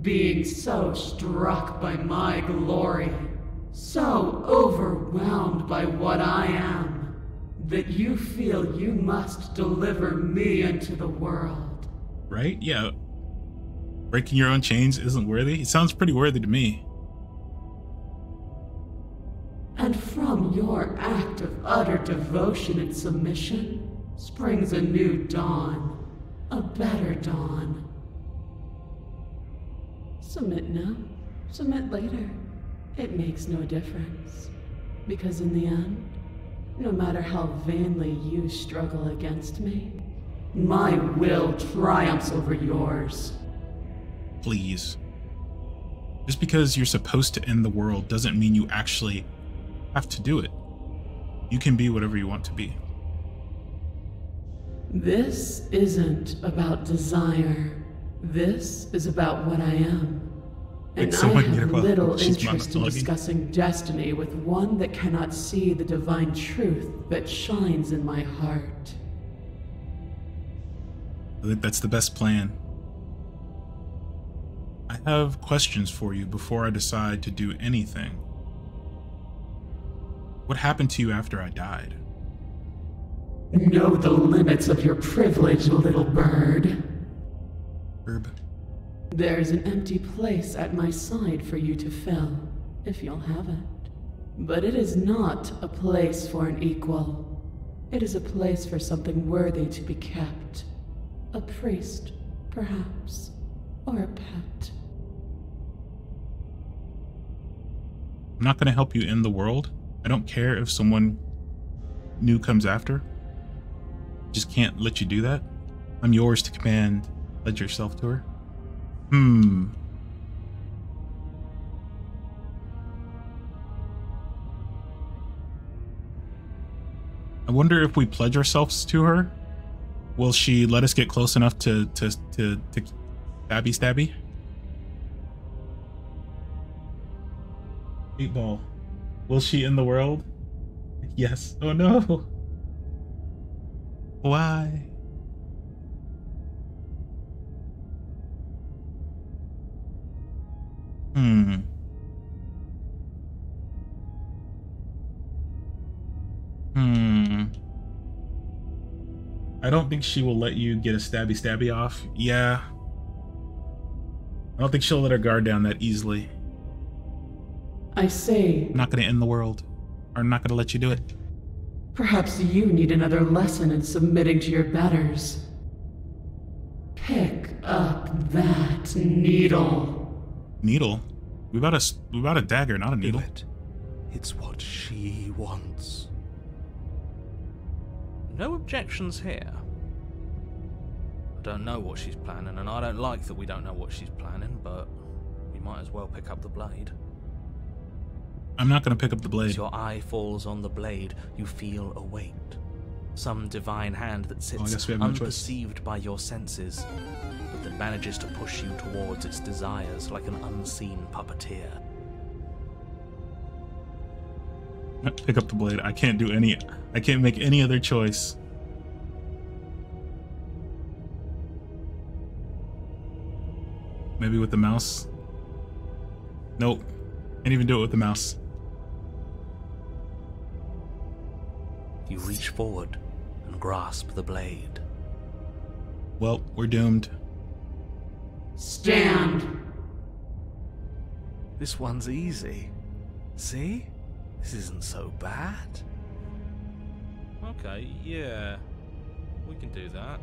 being so struck by my glory, so overwhelmed by what I am, that you feel you must deliver me into the world. Right? Yeah. Breaking your own chains isn't worthy? It sounds pretty worthy to me. And from your act of utter devotion and submission springs a new dawn, a better dawn. Submit now, submit later. It makes no difference. Because in the end, no matter how vainly you struggle against me, my will triumphs over yours. Please. Just because you're supposed to end the world doesn't mean you actually have to do it. You can be whatever you want to be. This isn't about desire. This is about what I am. And I have little interest in discussing destiny with one that cannot see the divine truth that shines in my heart. I think that's the best plan. I have questions for you before I decide to do anything. What happened to you after I died? Know the limits of your privilege, little bird. Herb. There's an empty place at my side for you to fill, if you'll have it. But it is not a place for an equal. It is a place for something worthy to be kept. A priest, perhaps, or a pet. I'm not going to help you end the world. I don't care if someone new comes after. Just can't let you do that. I'm yours to command. Pledge yourself to her. I wonder if we pledge ourselves to her, will she let us get close enough to stabby? 8-ball. Will she end the world? Yes. Oh no. Why? I don't think she will let you get a stabby off. Yeah. I don't think she'll let her guard down that easily. I say... I'm not going to end the world. Or I'm not going to let you do it. Perhaps you need another lesson in submitting to your betters. Pick up that needle. Needle? We bought a dagger, not a needle. It's what she wants. No objections here. I don't know what she's planning, and I don't like that we don't know what she's planning, but we might as well pick up the blade. I'm not going to pick up the blade. As your eye falls on the blade, you feel a weight. Some divine hand that sits unperceived by your senses, but that manages to push you towards its desires like an unseen puppeteer. Pick up the blade. I can't make any other choice. Maybe with the mouse? Nope. Can't even do it with the mouse. You reach forward and grasp the blade. Well, we're doomed. Stand! This one's easy. See? This isn't so bad. Okay, yeah. We can do that.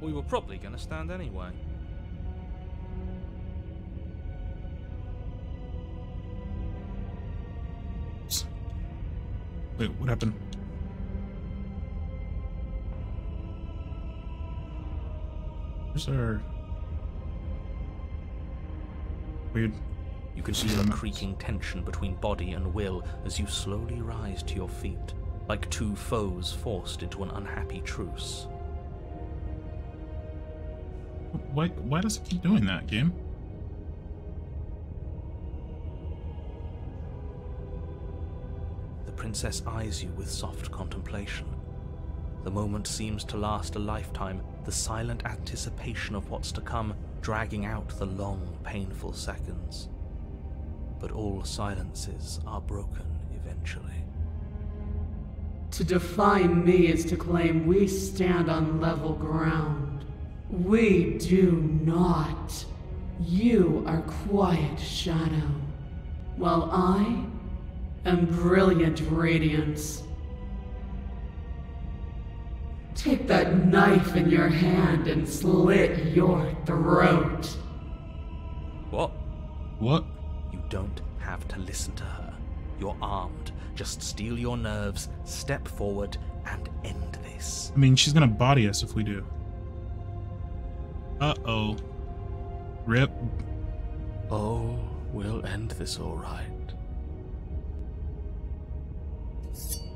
We were probably going to stand anyway. Wait, what happened? Where's our... Weird. You can feel a creaking tension between body and will as you slowly rise to your feet, like two foes forced into an unhappy truce. Why does it keep doing that, game? The princess eyes you with soft contemplation. The moment seems to last a lifetime, the silent anticipation of what's to come dragging out the long, painful seconds. But all silences are broken eventually. To defy me is to claim we stand on level ground. We do not. You are quiet shadow, while I am brilliant radiance. Take that knife in your hand and slit your throat. What? What? You don't have to listen to her. You're armed. Just steel your nerves, step forward, and end this. I mean, she's gonna body us if we do. Uh-oh. Rip. Oh, we'll end this all right.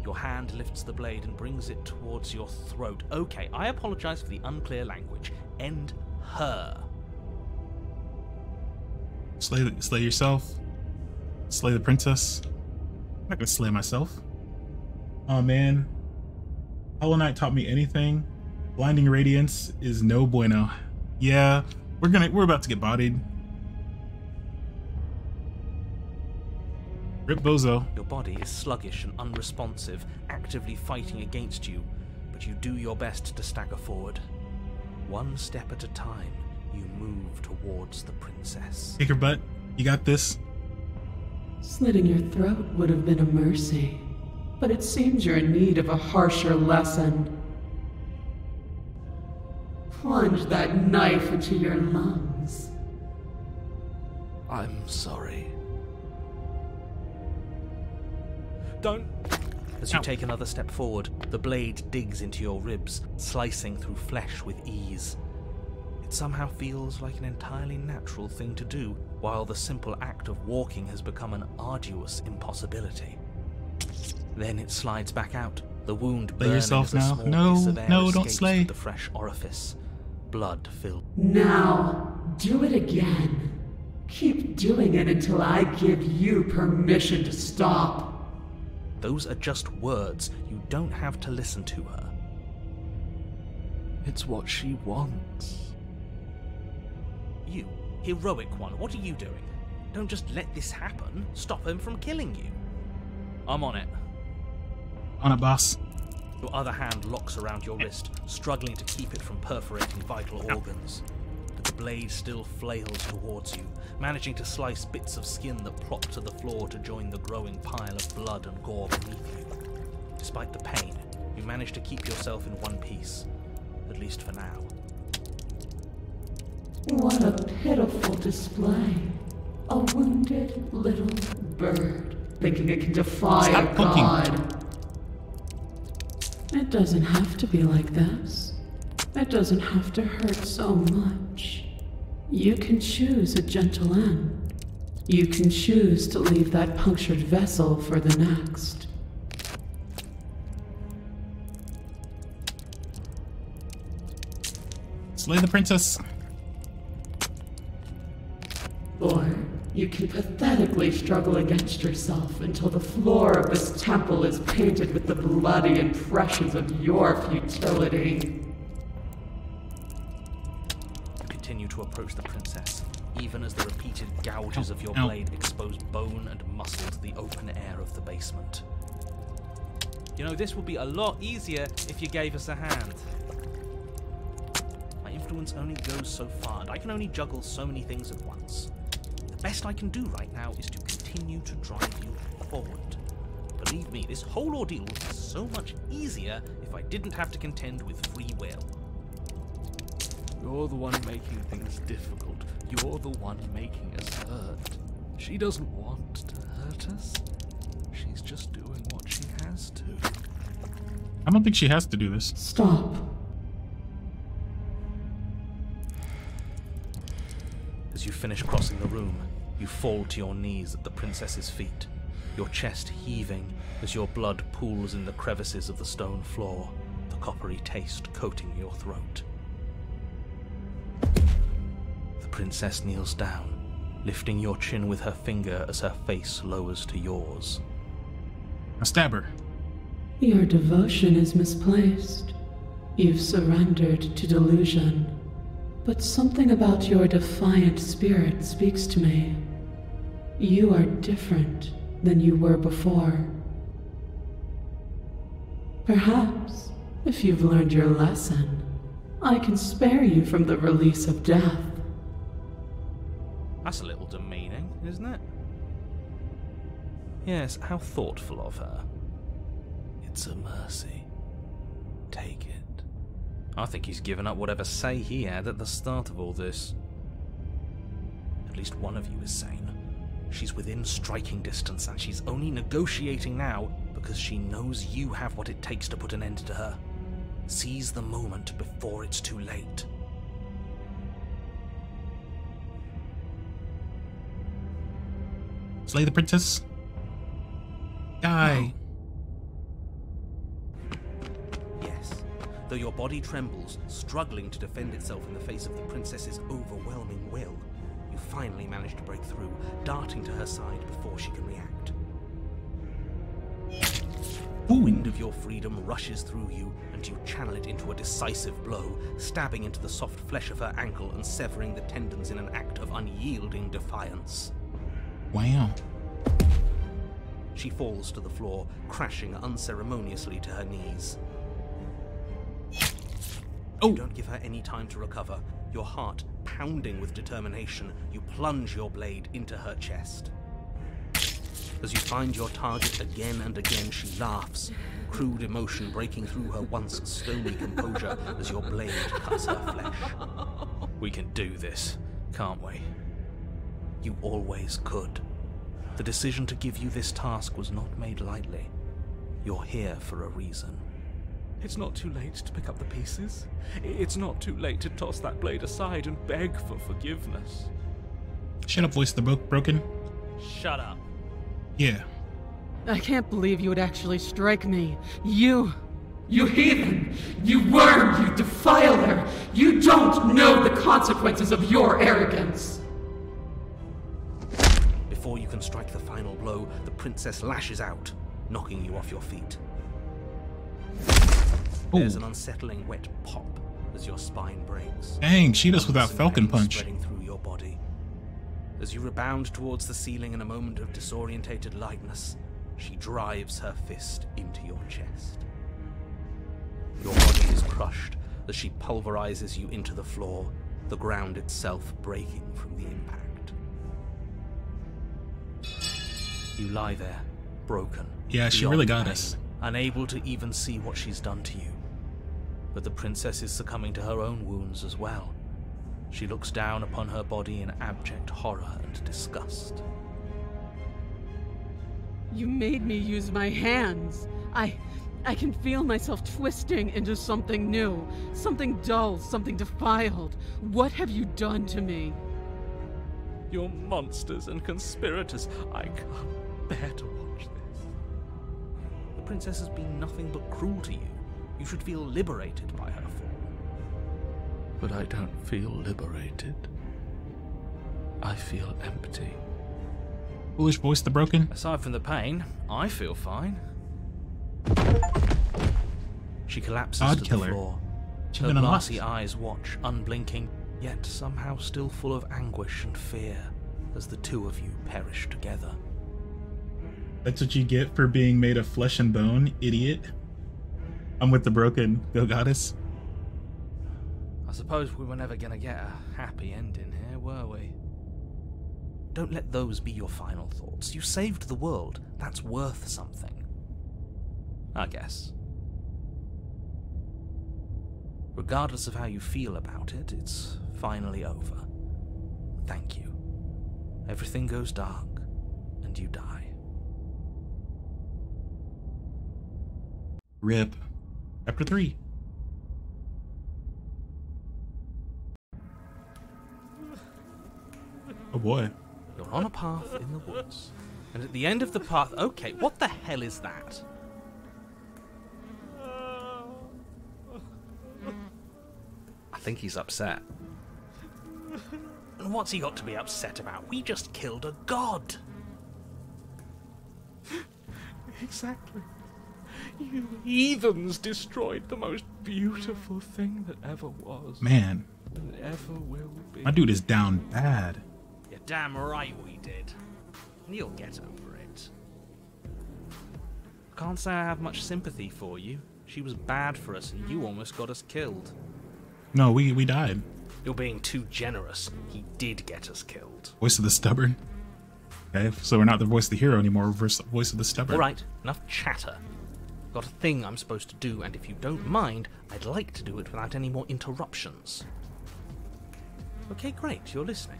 Your hand lifts the blade and brings it towards your throat. Okay, I apologize for the unclear language. End her. Slay yourself. Slay the princess. I'm not gonna slay myself. Oh man. Hollow Knight taught me anything. Blinding Radiance is no bueno. Yeah, we're about to get bodied. Rip Bozo. Your body is sluggish and unresponsive, actively fighting against you, but you do your best to stagger forward. One step at a time, you move towards the princess. Kick her butt. You got this. Slitting your throat would have been a mercy, but it seems you're in need of a harsher lesson. Plunge that knife into your lungs. I'm sorry. Don't! As you take another step forward, the blade digs into your ribs, slicing through flesh with ease. It somehow feels like an entirely natural thing to do, while the simple act of walking has become an arduous impossibility. Then it slides back out, the wound burning yourself as a now. small No, piece of air no, don't escapes slay. through the fresh orifice. Blood filled. Now, do it again. Keep doing it until I give you permission to stop. Those are just words. You don't have to listen to her. It's what she wants. You, heroic one, what are you doing? Don't just let this happen. Stop him from killing you. I'm on it. On it, boss. Your other hand locks around your wrist, struggling to keep it from perforating vital organs. But the blade still flails towards you, managing to slice bits of skin that plop to the floor to join the growing pile of blood and gore beneath you. Despite the pain, you manage to keep yourself in one piece, at least for now. What a pitiful display. A wounded little bird, thinking it can defy Stop a cooking. god. It doesn't have to be like this. It doesn't have to hurt so much. You can choose a gentle end. You can choose to leave that punctured vessel for the next. Slay the princess. Or you can pathetically struggle against yourself until the floor of this temple is painted with the bloody impressions of your futility. You continue to approach the princess, even as the repeated gouges of your Ow. blade expose bone and muscle to the open air of the basement. You know, this would be a lot easier if you gave us a hand. My influence only goes so far, and I can only juggle so many things at once. The best I can do right now is to continue to drive you forward. Believe me, this whole ordeal would be so much easier if I didn't have to contend with free will. You're the one making things difficult. You're the one making us hurt. She doesn't want to hurt us. She's just doing what she has to. I don't think she has to do this. Stop. As you finish crossing the room, you fall to your knees at the princess's feet, your chest heaving as your blood pools in the crevices of the stone floor, the coppery taste coating your throat. The princess kneels down, lifting your chin with her finger as her face lowers to yours. I stab her. Your devotion is misplaced. You've surrendered to delusion. But something about your defiant spirit speaks to me. You are different than you were before. Perhaps, if you've learned your lesson, I can spare you from the release of death. That's a little demeaning, isn't it? Yes, how thoughtful of her. It's a mercy. Take it. I think he's given up whatever say he had at the start of all this. At least one of you is sane. She's within striking distance, and she's only negotiating now because she knows you have what it takes to put an end to her. Seize the moment before it's too late. Slay the princess. Die. Yes, though your body trembles, struggling to defend itself in the face of the princess's overwhelming will, you finally manage to break through, darting to her side before she can react. The wind of your freedom rushes through you, and you channel it into a decisive blow, stabbing into the soft flesh of her ankle and severing the tendons in an act of unyielding defiance. Wow. She falls to the floor, crashing unceremoniously to her knees. Oh. You don't give her any time to recover. Your heart pounding with determination, you plunge your blade into her chest. As you find your target again and again, she laughs, crude emotion breaking through her once stony composure as your blade cuts her flesh. We can do this, can't we? You always could. The decision to give you this task was not made lightly. You're here for a reason. It's not too late to pick up the pieces. It's not too late to toss that blade aside and beg for forgiveness. Shut up, voice the broken. Shut up. Yeah. I can't believe you would actually strike me. You heathen! You worm! You defiler! You don't know the consequences of your arrogance! Before you can strike the final blow, the princess lashes out, knocking you off your feet. There's an unsettling wet pop as your spine breaks. Dang, she does without Numbness and Falcon pain Punch. spreading through your body. As you rebound towards the ceiling in a moment of disorientated lightness, she drives her fist into your chest. Your body is crushed as she pulverizes you into the floor, the ground itself breaking from the impact. You lie there, broken. Yeah, she beyond really got pain, us. unable to even see what she's done to you. But the princess is succumbing to her own wounds as well. She looks down upon her body in abject horror and disgust. You made me use my hands. I can feel myself twisting into something new, something dull, something defiled. What have you done to me? You're monsters and conspirators. I can't bear to watch this. The princess has been nothing but cruel to you. You should feel liberated by her fall. But I don't feel liberated. I feel empty. Foolish voice the broken. Aside from the pain, I feel fine. She collapses Odd to killer. the floor. She's Her been unlocked. glassy eyes watch, unblinking, yet somehow still full of anguish and fear, as the two of you perish together. That's what you get for being made of flesh and bone, idiot. I'm with the broken. Go goddess. I suppose we were never gonna get a happy ending here, were we? don't let those be your final thoughts. You saved the world. That's worth something. I guess. Regardless of how you feel about it, it's finally over. Thank you. Everything goes dark, and you die. RIP. Chapter 3. Oh boy. You're on a path in the woods, and at the end of the path... Okay, what the hell is that? I think he's upset. And what's he got to be upset about? We just killed a god! Exactly. You heathens destroyed the most beautiful thing that ever was. Man. And ever will be. My dude is down bad. You're damn right we did. And you'll get over it. Can't say I have much sympathy for you. She was bad for us and you almost got us killed. No, we died. You're being too generous. He did get us killed. Voice of the stubborn. Okay, so we're not the voice of the hero anymore, we're the voice of the stubborn. Alright, enough chatter. Got a thing I'm supposed to do, and if you don't mind, I'd like to do it without any more interruptions. Okay, great, you're listening.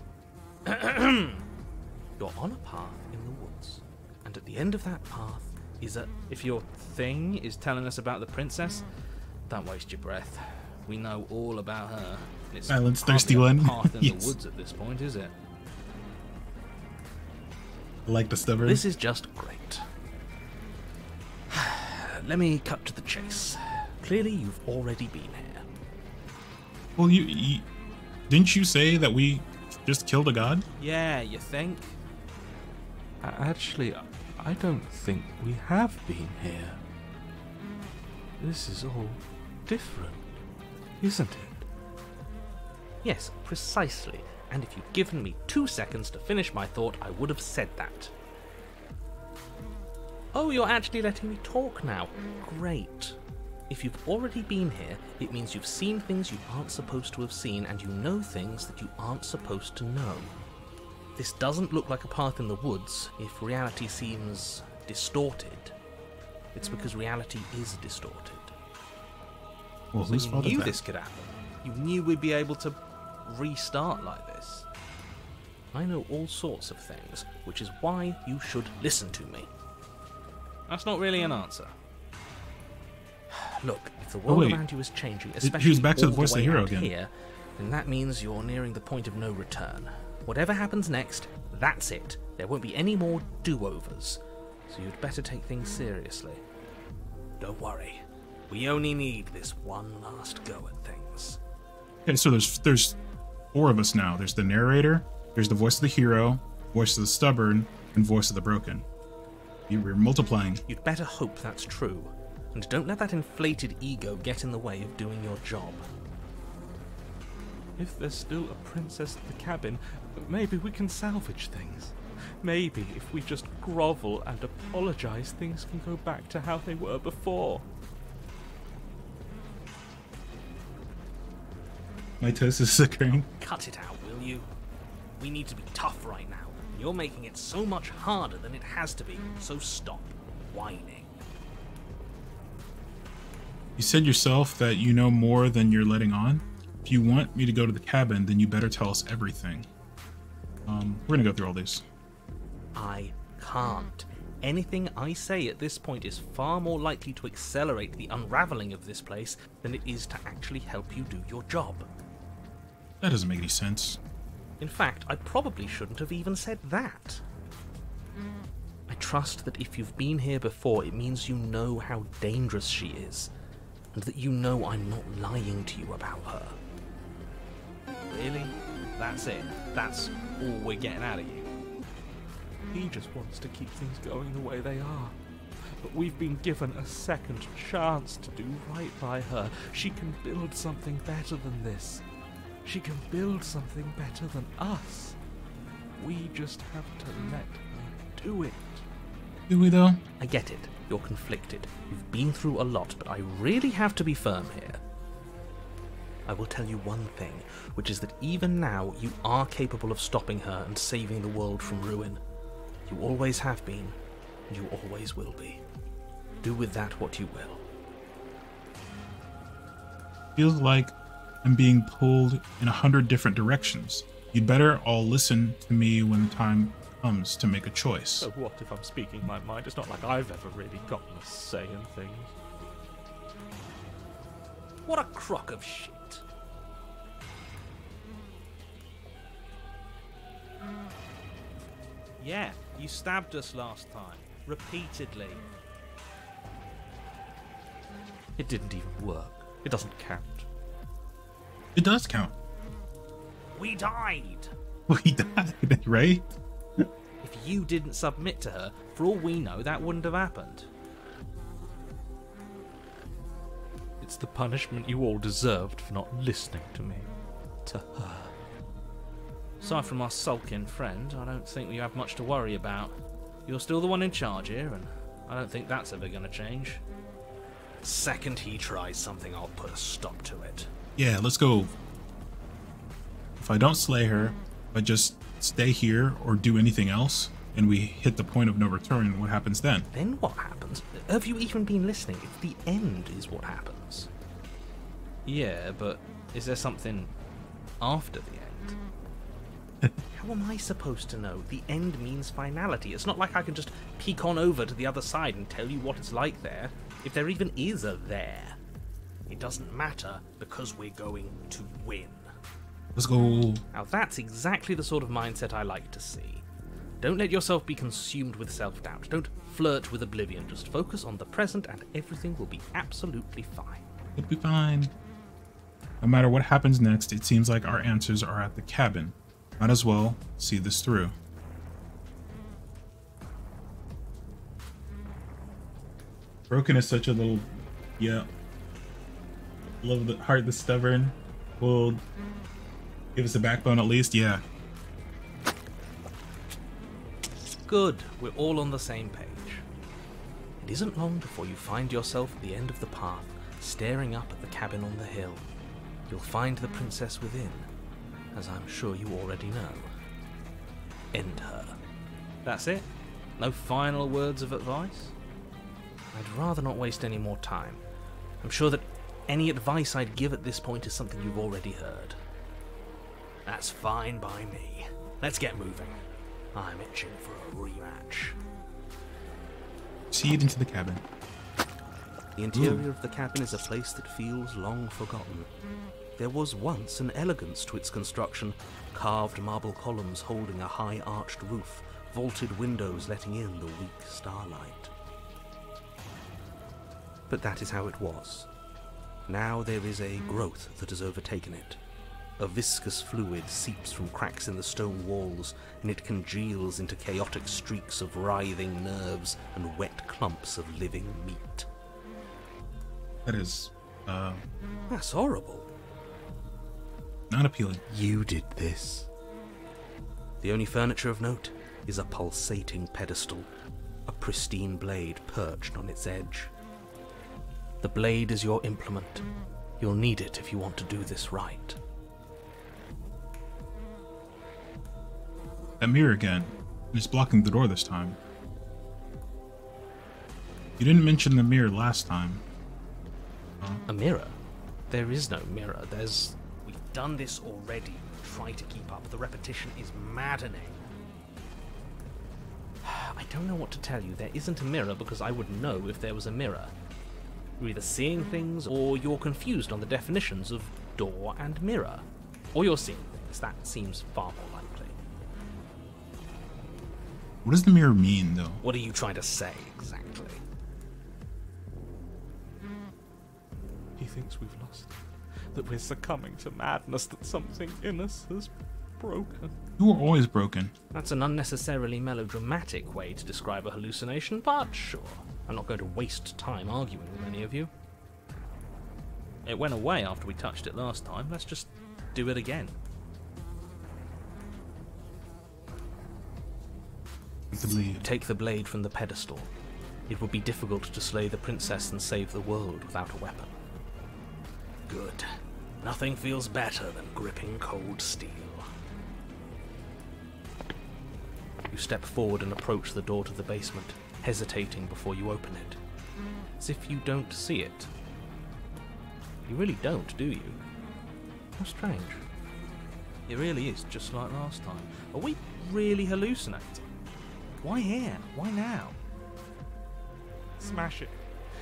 You're on a path in the woods, and at the end of that path is a... If your thing is telling us about the princess, don't waste your breath. We know all about her. It's Silence, hardly thirsty a one. path in Yes. the woods at this point, is it? I like the stubborn. This is just great. Let me cut to the chase. Clearly, you've already been here. Well, you didn't you say that we just killed a god? Yeah, you think? Actually, I don't think we have been here. This is all different, isn't it? Yes, precisely. And if you'd given me 2 seconds to finish my thought, I would have said that. Oh, you're actually letting me talk now. Great. If you've already been here, it means you've seen things you aren't supposed to have seen, and you know things that you aren't supposed to know. This doesn't look like a path in the woods. If reality seems distorted, it's because reality is distorted. Well, So whose you fault is knew that? this could happen. You knew we'd be able to restart like this. I know all sorts of things, which is why you should listen to me. That's not really an answer. Look, if the world wait. around you is changing, He especially was back to all the voice of the way hero out again. here, then that means you're nearing the point of no return. Whatever happens next, that's it. There won't be any more do-overs. So you'd better take things seriously. Don't worry. We only need this one last go at things. Okay, so there's 4 of us now. There's the narrator, there's the voice of the hero, voice of the stubborn, and voice of the broken. We're multiplying. You'd better hope that's true. And don't let that inflated ego get in the way of doing your job. If there's still a princess at the cabin, maybe we can salvage things. Maybe if we just grovel and apologize, things can go back to how they were before. Mitosis is occurring. Cut it out, will you? We need to be tough right now. And you're making it so much harder than it has to be. So stop whining. You said yourself that you know more than you're letting on. If you want me to go to the cabin, then you better tell us everything. We're gonna go through all these. I can't. Anything I say at this point is far more likely to accelerate the unraveling of this place than it is to actually help you do your job. That doesn't make any sense. In fact, I probably shouldn't have even said that. I trust that if you've been here before, it means you know how dangerous she is, and that you know I'm not lying to you about her. Really? That's it? That's all we're getting out of you? He just wants to keep things going the way they are. But we've been given a second chance to do right by her. She can build something better than this. She can build something better than us. We just have to let her do it. Do we though? I get it. You're conflicted. You've been through a lot, but I really have to be firm here. I will tell you one thing, which is that even now you are capable of stopping her and saving the world from ruin. You always have been, and you always will be. Do with that what you will. Feels like I'm being pulled in 100 different directions. You'd better all listen to me when the time comes to make a choice. So what if I'm speaking my mind? It's not like I've ever really gotten a say in things. What a crock of shit. Yeah, you stabbed us last time. Repeatedly. It didn't even work. It doesn't count. It does count. We died! We died, right? If you didn't submit to her, for all we know, that wouldn't have happened. It's the punishment you all deserved for not listening to me. To her. Aside from our sulking friend, I don't think we have much to worry about. You're still the one in charge here, and I don't think that's ever going to change. The second he tries something, I'll put a stop to it. Yeah, let's go. If I don't slay her, if I just stay here or do anything else, and we hit the point of no return, what happens then? Then what happens? Have you even been listening? It's the end is what happens. Yeah, but is there something after the end? How am I supposed to know? The end means finality. It's not like I can just peek on over to the other side and tell you what it's like there, if there even is a there. It doesn't matter because we're going to win. Let's go. Now that's exactly the sort of mindset I like to see. Don't let yourself be consumed with self-doubt. Don't flirt with oblivion. Just focus on the present and everything will be absolutely fine. It'll be fine. No matter what happens next, it seems like our answers are at the cabin. Might as well see this through. Broken is such a little... Yeah. Love the heart that's stubborn. Will give us a backbone at least. Yeah. Good. We're all on the same page. It isn't long before you find yourself at the end of the path, staring up at the cabin on the hill. You'll find the princess within, as I'm sure you already know. End her. That's it? No final words of advice? I'd rather not waste any more time. I'm sure that any advice I'd give at this point is something you've already heard. That's fine by me. Let's get moving. I'm itching for a rematch. Proceed into the cabin. The interior of the cabin is a place that feels long forgotten. There was once an elegance to its construction, carved marble columns holding a high arched roof, vaulted windows letting in the weak starlight. But that is how it was. Now there is a growth that has overtaken it. A viscous fluid seeps from cracks in the stone walls, and it congeals into chaotic streaks of writhing nerves and wet clumps of living meat. That is, That's horrible. not appealing. You did this. The only furniture of note is a pulsating pedestal, a pristine blade perched on its edge. The blade is your implement. You'll need it if you want to do this right. That mirror again. And it's blocking the door this time. You didn't mention the mirror last time. A mirror? There is no mirror. We've done this already. Try to keep up. The repetition is maddening. I don't know what to tell you. There isn't a mirror because I would know if there was a mirror. You're either seeing things or you're confused on the definitions of door and mirror. Or you're seeing things. That seems far more likely. What does the mirror mean, though? What are you trying to say, exactly? He thinks we've lost, that we're succumbing to madness, that something in us has broken. You were always broken. That's an unnecessarily melodramatic way to describe a hallucination, but sure. I'm not going to waste time arguing with any of you. It went away after we touched it last time. Let's just do it again. Take the blade from the pedestal. It would be difficult to slay the princess and save the world without a weapon. Good. Nothing feels better than gripping cold steel. You step forward and approach the door to the basement, hesitating before you open it. As if you don't see it. You really don't, do you? How strange. It really is just like last time. Are we really hallucinating? Why here? Why now? Smash it.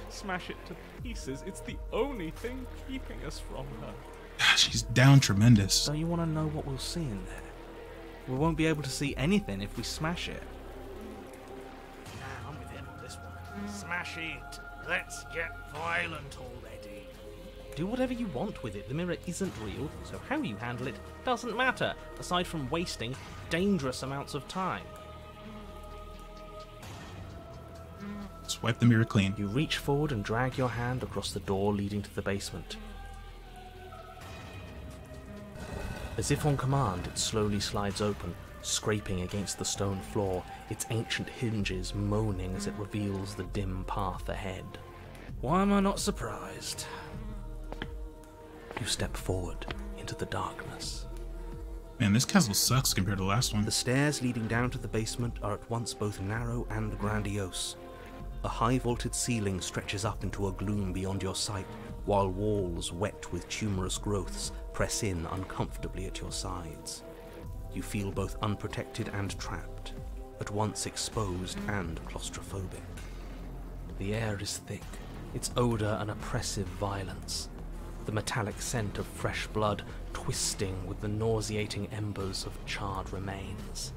Smash it to pieces. It's the only thing keeping us from her. She's down tremendous. Don't you want to know what we'll see in there? We won't be able to see anything if we smash it. Nah, I'm with him on this one. Smash it. Let's get violent already. Do whatever you want with it. The mirror isn't real, so how you handle it doesn't matter, aside from wasting dangerous amounts of time. Swipe the mirror clean. You reach forward and drag your hand across the door leading to the basement. As if on command, it slowly slides open, scraping against the stone floor, its ancient hinges moaning as it reveals the dim path ahead. Why am I not surprised? You step forward into the darkness. Man, this castle sucks compared to the last one. The stairs leading down to the basement are at once both narrow and grandiose. A high-vaulted ceiling stretches up into a gloom beyond your sight, while walls wet with tumorous growths press in uncomfortably at your sides. You feel both unprotected and trapped, at once exposed and claustrophobic. The air is thick, its odour an oppressive violence, the metallic scent of fresh blood twisting with the nauseating embers of charred remains.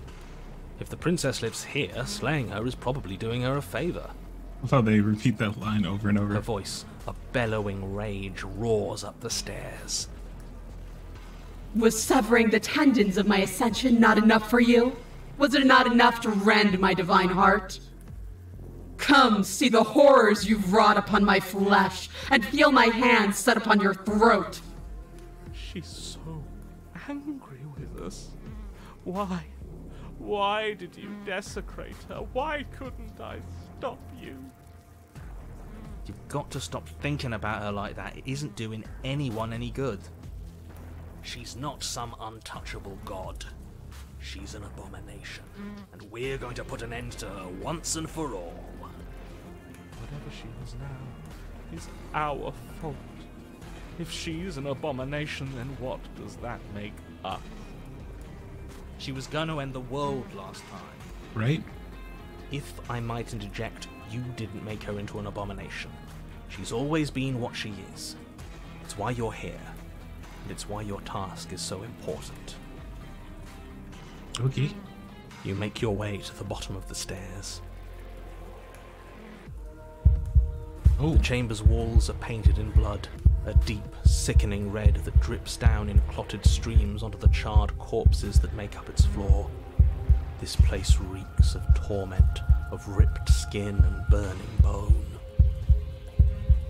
If the princess lives here, slaying her is probably doing her a favour. I thought they repeat that line over and over. Her voice, a bellowing rage, roars up the stairs. Was severing the tendons of my ascension not enough for you? Was it not enough to rend my divine heart? Come, see the horrors you've wrought upon my flesh, and feel my hands set upon your throat. She's so angry with us. Why? Why did you desecrate her? Why couldn't I stop you? You've got to stop thinking about her like that. It isn't doing anyone any good. She's not some untouchable god. She's an abomination, and we're going to put an end to her once and for all. Whatever she was now is our fault. If she's an abomination, then what does that make us? She was going to end the world last time. Right? If I might interject, you didn't make her into an abomination. She's always been what she is. It's why you're here, and it's why your task is so important. Okay. You make your way to the bottom of the stairs. Oh. The chamber's walls are painted in blood, a deep, sickening red that drips down in clotted streams onto the charred corpses that make up its floor. This place reeks of torment, of ripped skin and burning bone.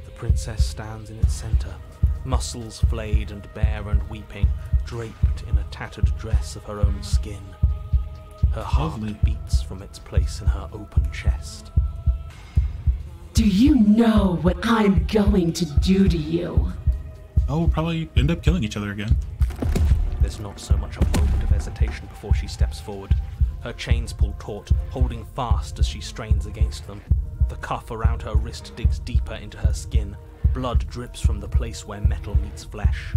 The princess stands in its centre, muscles flayed and bare and weeping, draped in a tattered dress of her own skin. Her heart beats from its place in her open chest. Do you know what I'm going to do to you? Oh, we'll probably end up killing each other again. There's not so much a moment of hesitation before she steps forward. Her chains pull taut, holding fast as she strains against them. The cuff around her wrist digs deeper into her skin. Blood drips from the place where metal meets flesh.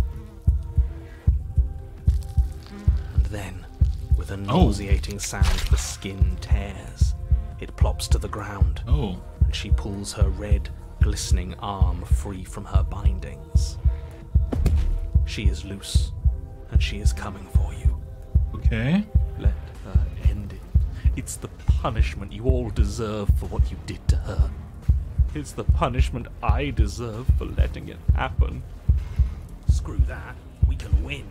And then, with a nauseating sound, the skin tears. It plops to the ground. Oh. And she pulls her red, glistening arm free from her bindings. She is loose, and she is coming for you. Okay. Let her end it. It's the punishment you all deserve for what you did to her. It's the punishment I deserve for letting it happen. Screw that. We can win.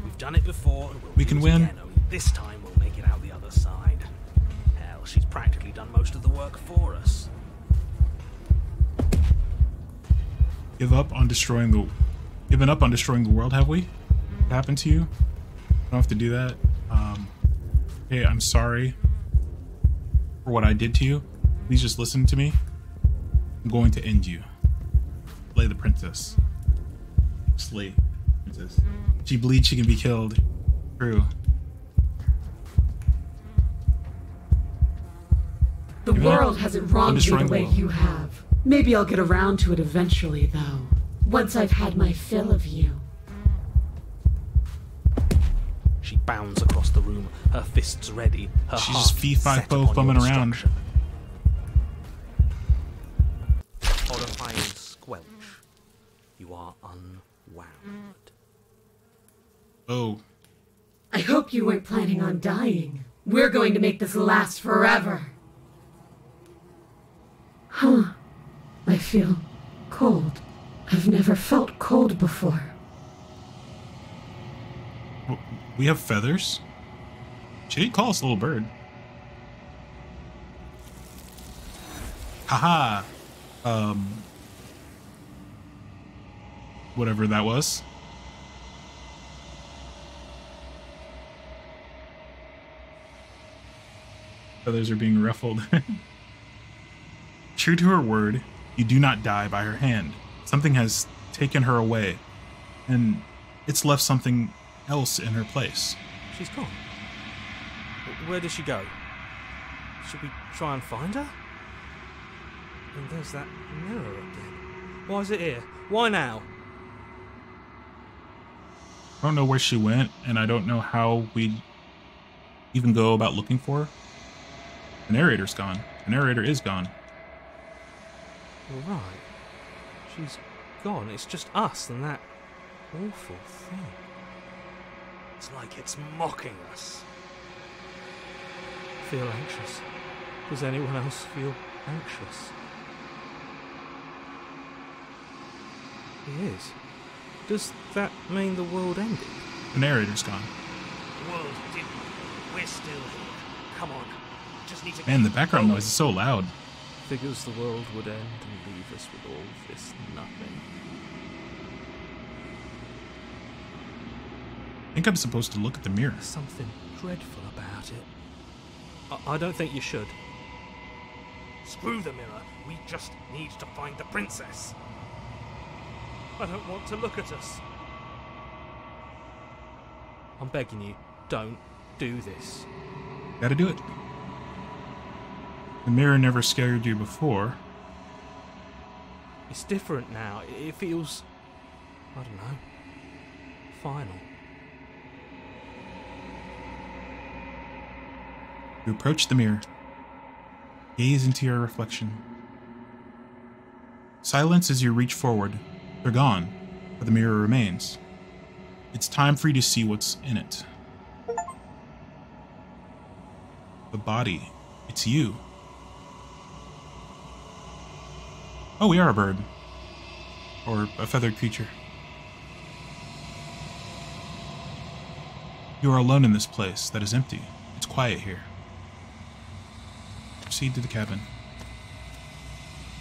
We've done it before, and We can win. Again. Only this time we'll make it out the other side. Hell, she's practically done most of the work for us. Given up on destroying the world, have we? What happened to you? I don't have to do that. Hey, I'm sorry for what I did to you. Please just listen to me. I'm going to end you. Slay the princess. Slay Princess. She bleeds, she can be killed. True. The world hasn't wronged you the way you have. Maybe I'll get around to it eventually, though. Once I've had my fill of you. She bounds across the room, her fists ready, her She's heart just fee-fi-fo set upon your bumming around. destruction. Horrifying squelch. You are unwound. Oh. I hope you weren't planning on dying. We're going to make this last forever. Huh. I feel cold. I've never felt cold before. We have feathers? She didn't call us a little bird. Haha. Whatever that was. Feathers are being ruffled. True to her word, you do not die by her hand. Something has taken her away, and it's left something else in her place. She's gone. Where did she go? Should we try and find her? And there's that mirror again. Why is it here? Why now? I don't know where she went, and I don't know how we'd even go about looking for her. The narrator's gone. The narrator is gone. Right. She's gone. It's just us and that awful thing. It's like it's mocking us. Feel anxious. Does anyone else feel anxious? He is. Does that mean the world ended? The narrator's gone. The world didn't. We're still here. Come on. Just need to Man, the keep background going. noise is so loud. Figures the world would end and leave us with all this nothing. I think I'm supposed to look at the mirror. There's something dreadful about it. I don't think you should. Screw the mirror. We just need to find the princess. I don't want to look at us. I'm begging you, don't do this. Gotta do it. The mirror never scared you before. It's different now. It feels, I don't know, final. You approach the mirror. Gaze into your reflection. Silence as you reach forward. They're gone, but the mirror remains. It's time for you to see what's in it. The body. It's you. Oh, we are a bird. Or a feathered creature. You are alone in this place that is empty. It's quiet here. Proceed to the cabin.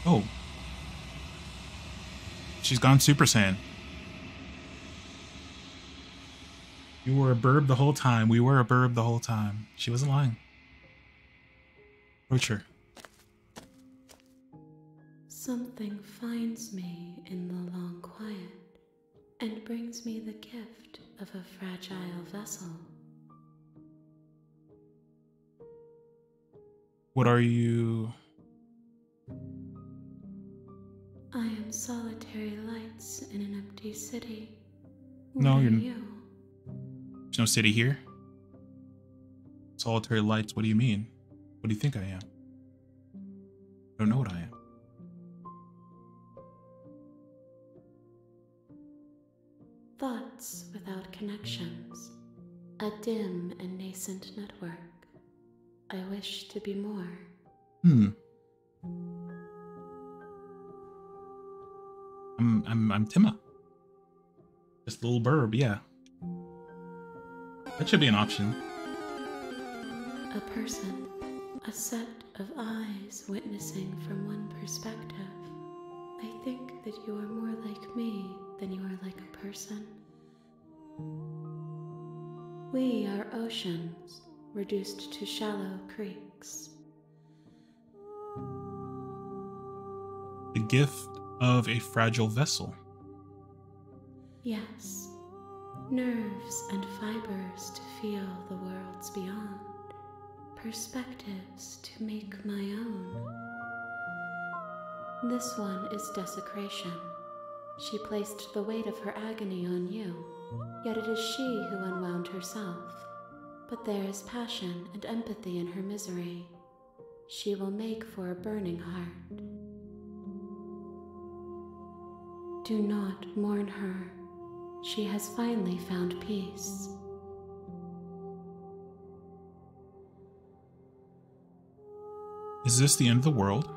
Oh. She's gone Super Saiyan. You were a burb the whole time. We were a burb the whole time. She wasn't lying. Approach her. Something finds me in the long quiet and brings me the gift of a fragile vessel. What are you? I am solitary lights in an empty city. No, What you're are n- you? There's no city here. Solitary lights, what do you mean? What do you think I am? I don't know what I am. Thoughts without connections. A dim and nascent network. I wish to be more. I'm Tima. Just a little burb, yeah. That should be an option. A person. A set of eyes witnessing from one perspective. I think that you are more like me than you are like a person. We are oceans, reduced to shallow creeks. The gift of a fragile vessel. Yes, Nerves and fibers to feel the worlds beyond, perspectives to make my own. This one is desecration. She placed the weight of her agony on you, yet it is she who unwound herself. But there is passion and empathy in her misery. She will make for a burning heart. Do not mourn her. She has finally found peace. Is this the end of the world?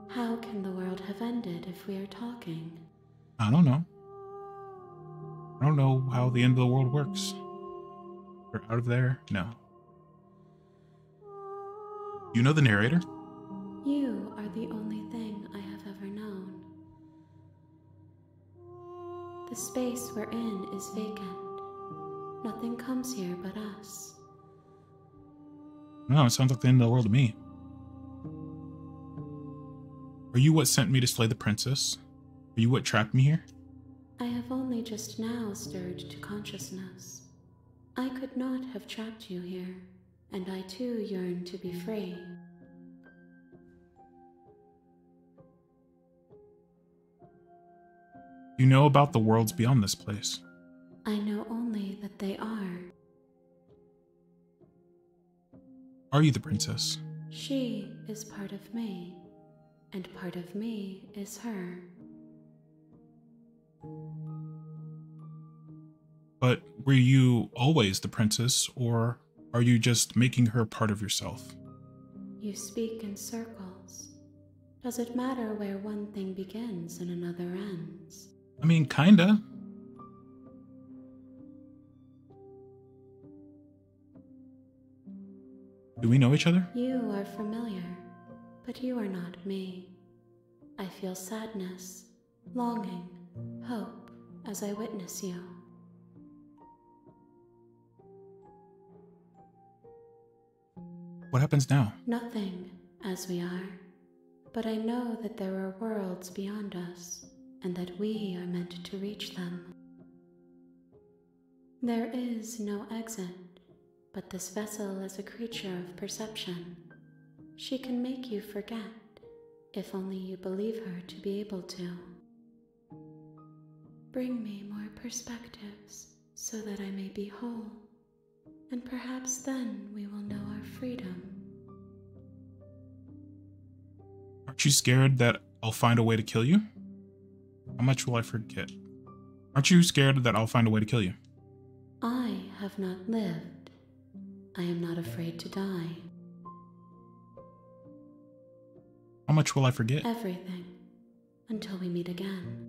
How can the world have ended if we are talking? I don't know. I don't know how the end of the world works. We're out of there? No. You know the narrator? You are the only thing I have ever known. The space we're in is vacant. Nothing comes here but us. No, it sounds like the end of the world to me. Are you what sent me to slay the princess? Are you what trapped me here? I have only just now stirred to consciousness. I could not have trapped you here, and I too yearn to be free. You know about the worlds beyond this place. I know only that they are. Are you the princess? She is part of me, and part of me is her. But were you always the princess, or are you just making her part of yourself? You speak in circles. Does it matter where one thing begins and another ends? I mean, kinda. Do we know each other? You are familiar, but you are not me. I feel sadness, longing, hope as I witness you. What happens now? Nothing, as we are. But I know that there are worlds beyond us, and that we are meant to reach them. There is no exit, but this vessel is a creature of perception. She can make you forget, if only you believe her to be able to. Bring me more perspectives, so that I may be whole, and perhaps then we will know our freedom. Aren't you scared that I'll find a way to kill you? How much will I forget? Aren't you scared that I'll find a way to kill you? I have not lived. I am not afraid to die. How much will I forget? Everything, until we meet again.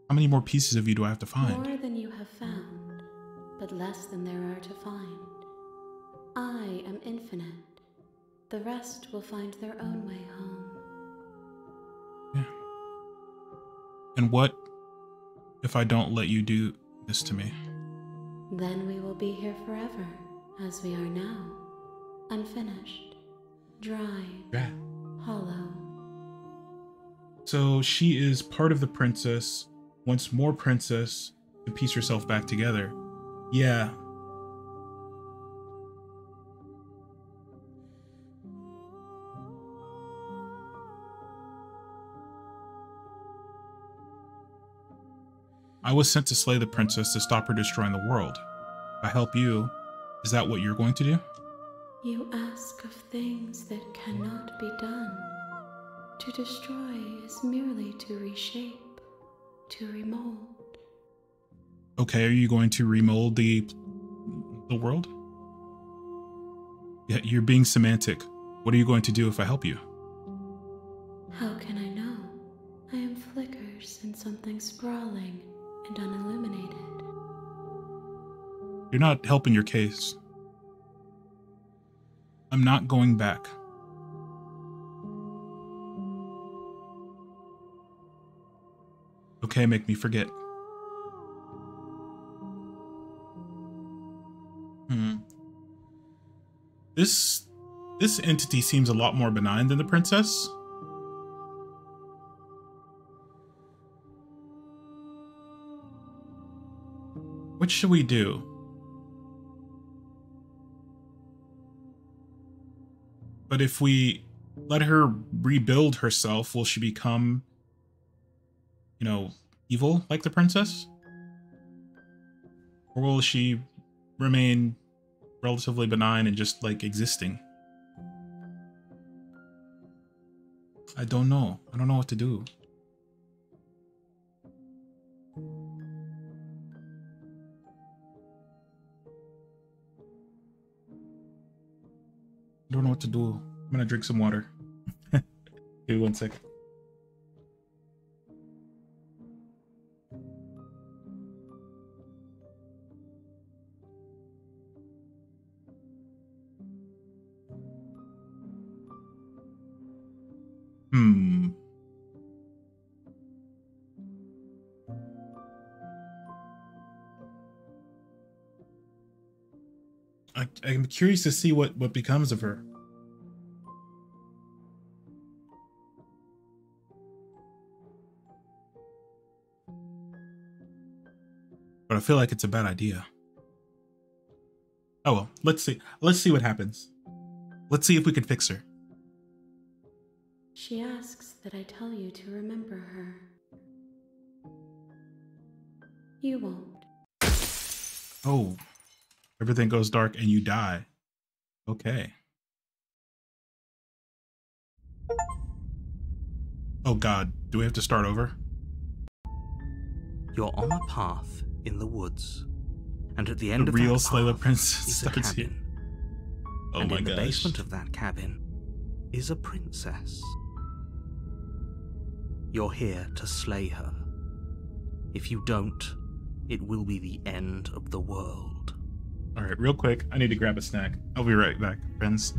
How many more pieces of you do I have to find? More than you have found, but less than there are to find. I am infinite. The rest will find their own way home. Yeah. And what if I don't let you do this to me? Then we will be here forever, as we are now. Unfinished, dry, hollow. So she is part of the princess, wants more princess to piece herself back together. Yeah. I was sent to slay the princess to stop her destroying the world. If I help you, is that what you're going to do? You ask of things that cannot be done. To destroy is merely to reshape, to remold. Okay, are you going to remold the world? Yeah, you're being semantic. What are you going to do if I help you? How can I know? I am flickers in something sprawling and unilluminated. You're not helping your case. I'm not going back. Okay, make me forget. This entity seems a lot more benign than the princess. should we do? But if we let her rebuild herself, will she become, you know, evil like the princess? Or will she remain relatively benign and just like existing? I don't know. I don't know what to do. I don't know what to do. I'm gonna drink some water. Give me 1 second. I'm curious to see what becomes of her. But I feel like it's a bad idea. Oh well, let's see. Let's see what happens. Let's see if we can fix her. She asks that I tell you to remember her. You won't. Oh, everything goes dark and you die. Okay. Oh God, do we have to start over? You're on a path in the woods, and at the end of real that Slay the path Princess is a starts cabin. here. Oh And my in the gosh. basement of that cabin is a princess. You're here to slay her. If you don't, it will be the end of the world. All right, real quick, I need to grab a snack. I'll be right back, friends.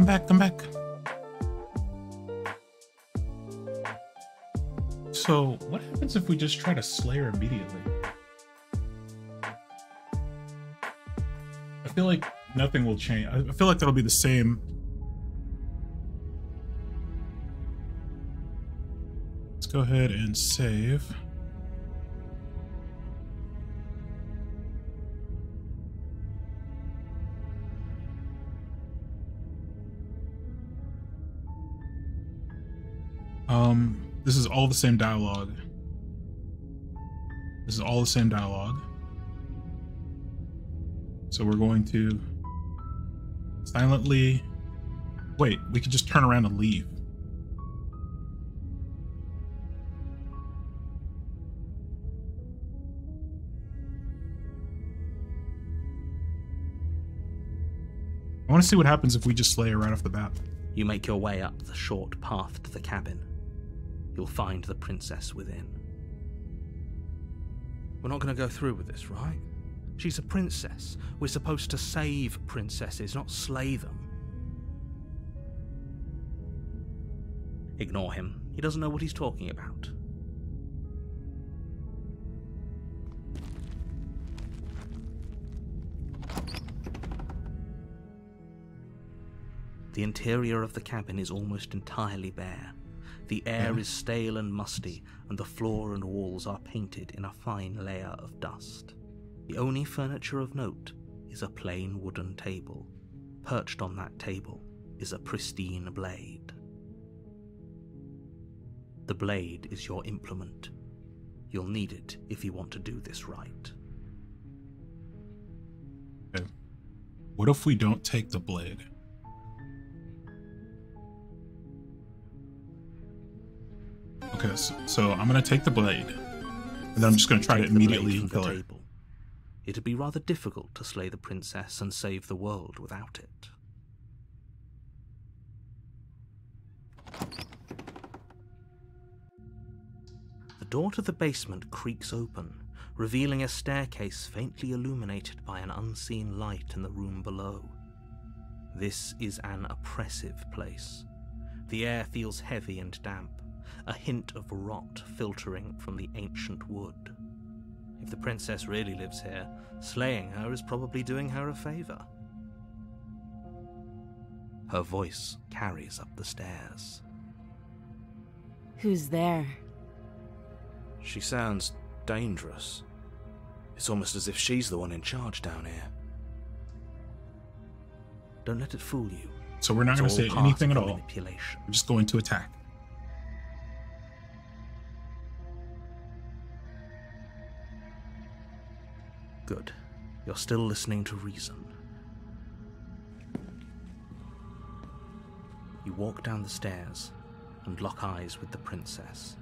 Come back, come back. So, what happens if we just try to slay her immediately? I feel like nothing will change. I feel like that'll be the same. Let's go ahead and save. This is all the same dialogue. This is all the same dialogue. So we're going to silently... Wait, we could just turn around and leave. I want to see what happens if we just slay her right off the bat. You make your way up the short path to the cabin. You'll find the princess within. We're not going to go through with this, right? She's a princess. We're supposed to save princesses, not slay them. Ignore him. He doesn't know what he's talking about. The interior of the cabin is almost entirely bare. The air is stale and musty, and the floor and walls are painted in a fine layer of dust. The only furniture of note is a plain wooden table. Perched on that table is a pristine blade. The blade is your implement. You'll need it if you want to do this right. Okay. What if we don't take the blade? Okay, so I'm gonna take the blade, and then I'm just gonna try to immediately kill her. It'd be rather difficult to slay the princess and save the world without it. The door to the basement creaks open, revealing a staircase faintly illuminated by an unseen light in the room below. This is an oppressive place. The air feels heavy and damp, a hint of rot filtering from the ancient wood. If the princess really lives here, slaying her is probably doing her a favor. Her voice carries up the stairs. Who's there? She sounds dangerous. It's almost as if she's the one in charge down here. Don't let it fool you. So we're not going to say anything at all. Manipulation. We're just going to attack. Good. You're still listening to reason. You walk down the stairs and lock eyes with the princess.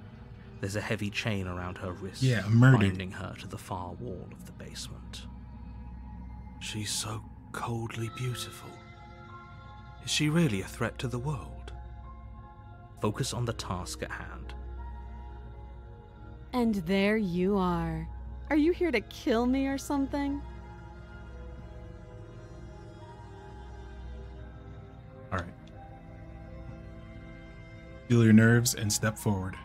There's a heavy chain around her wrist, binding her to the far wall of the basement. She's so coldly beautiful. Is she really a threat to the world? Focus on the task at hand. And there you are. Are you here to kill me or something? All right. Feel your nerves and step forward.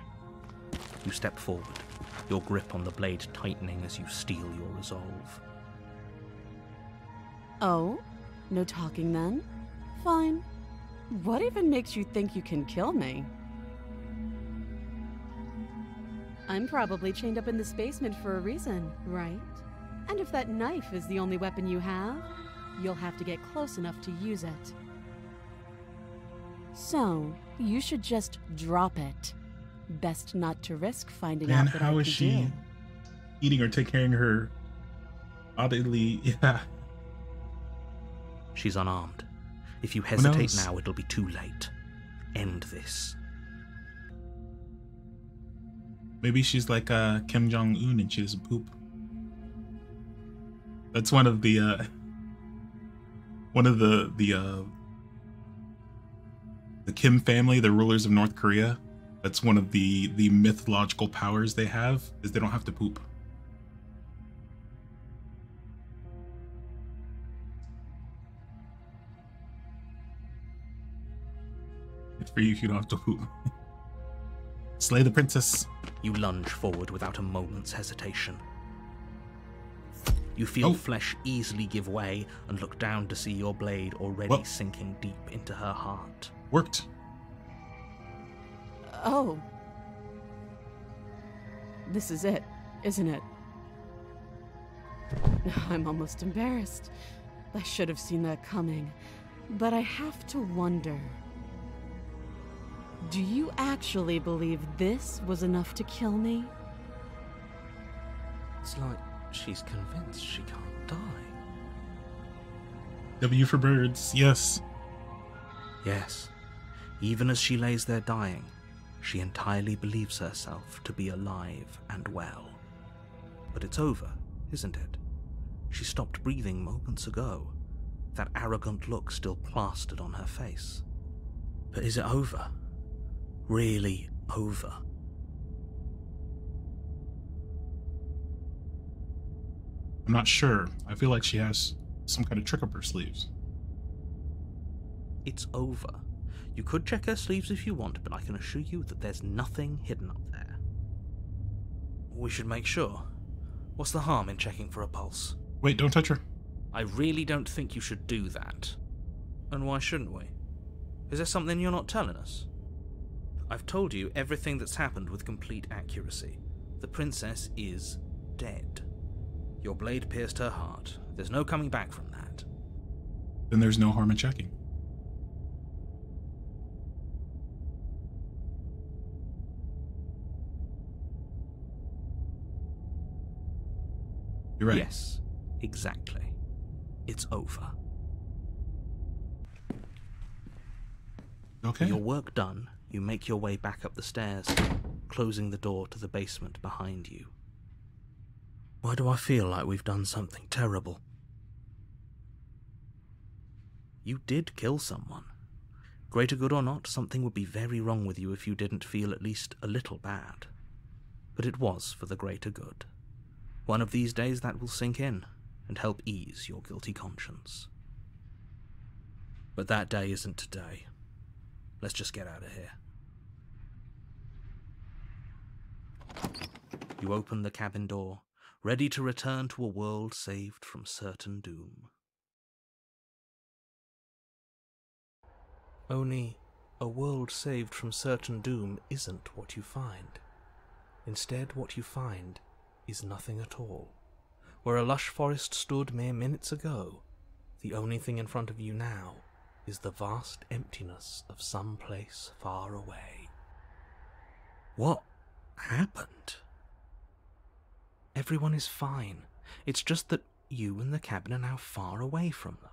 You step forward, your grip on the blade tightening as you steel your resolve. Oh? No talking then? Fine. What even makes you think you can kill me? I'm probably chained up in this basement for a reason, right? And if that knife is the only weapon you have, you'll have to get close enough to use it. So, you should just drop it. Best not to risk finding out that how is she eating or taking care of her bodily? Yeah. She's unarmed. If you hesitate now, it'll be too late. End this. Maybe she's like Kim Jong-un and she doesn't poop. That's one of the Kim family, the rulers of North Korea. That's one of the mythological powers they have, is they don't have to poop. It's for you. You don't have to hoot. Slay the princess. You lunge forward without a moment's hesitation. You feel flesh easily give way and look down to see your blade already sinking deep into her heart. Worked. Oh. This is it, isn't it? I'm almost embarrassed. I should have seen that coming. But I have to wonder. Do you actually believe this was enough to kill me? It's like she's convinced she can't die. W for birds, yes. Yes. Even as she lays there dying, she entirely believes herself to be alive and well. But it's over, isn't it? She stopped breathing moments ago, that arrogant look still plastered on her face. But is it over? Really over? I'm not sure. I feel like she has some kind of trick up her sleeves. It's over. You could check her sleeves if you want, but I can assure you that there's nothing hidden up there. We should make sure. What's the harm in checking for a pulse? Wait, don't touch her. I really don't think you should do that. And why shouldn't we? Is there something you're not telling us? I've told you everything that's happened with complete accuracy. The princess is dead. Your blade pierced her heart. There's no coming back from that. Then there's no harm in checking. You're right. Yes, exactly. It's over. Okay. Your work done, you make your way back up the stairs, closing the door to the basement behind you. Why do I feel like we've done something terrible? You did kill someone. Greater good or not, something would be very wrong with you if you didn't feel at least a little bad. But it was for the greater good. One of these days that will sink in and help ease your guilty conscience. But that day isn't today. Let's just get out of here. You open the cabin door, ready to return to a world saved from certain doom. Only, a world saved from certain doom isn't what you find. Instead, what you find is nothing at all. Where a lush forest stood mere minutes ago, the only thing in front of you now is the vast emptiness of some place far away. What happened? Everyone is fine. It's just that you and the cabin are now far away from them.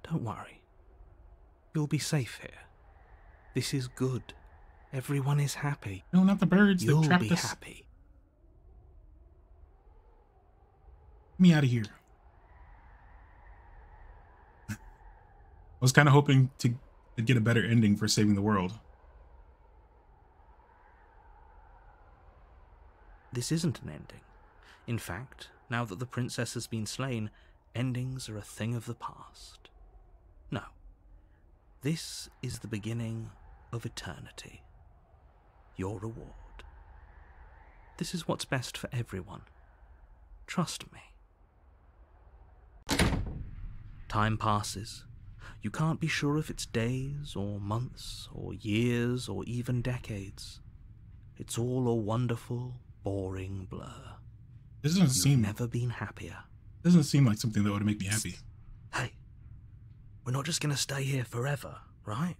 Don't worry. You'll be safe here. This is good. Everyone is happy. No, not the birds. You'll They trapped be us. happy. Get me out of here. I was kind of hoping to get a better ending for saving the world. This isn't an ending. In fact, now that the princess has been slain, endings are a thing of the past. No. This is the beginning of eternity. Your reward. This is what's best for everyone. Trust me. Time passes. You can't be sure if it's days, or months, or years, or even decades. It's all a wonderful, boring blur. This doesn't seem. Never been happier. Doesn't seem like something that would make me happy. Hey, we're not just gonna stay here forever, right?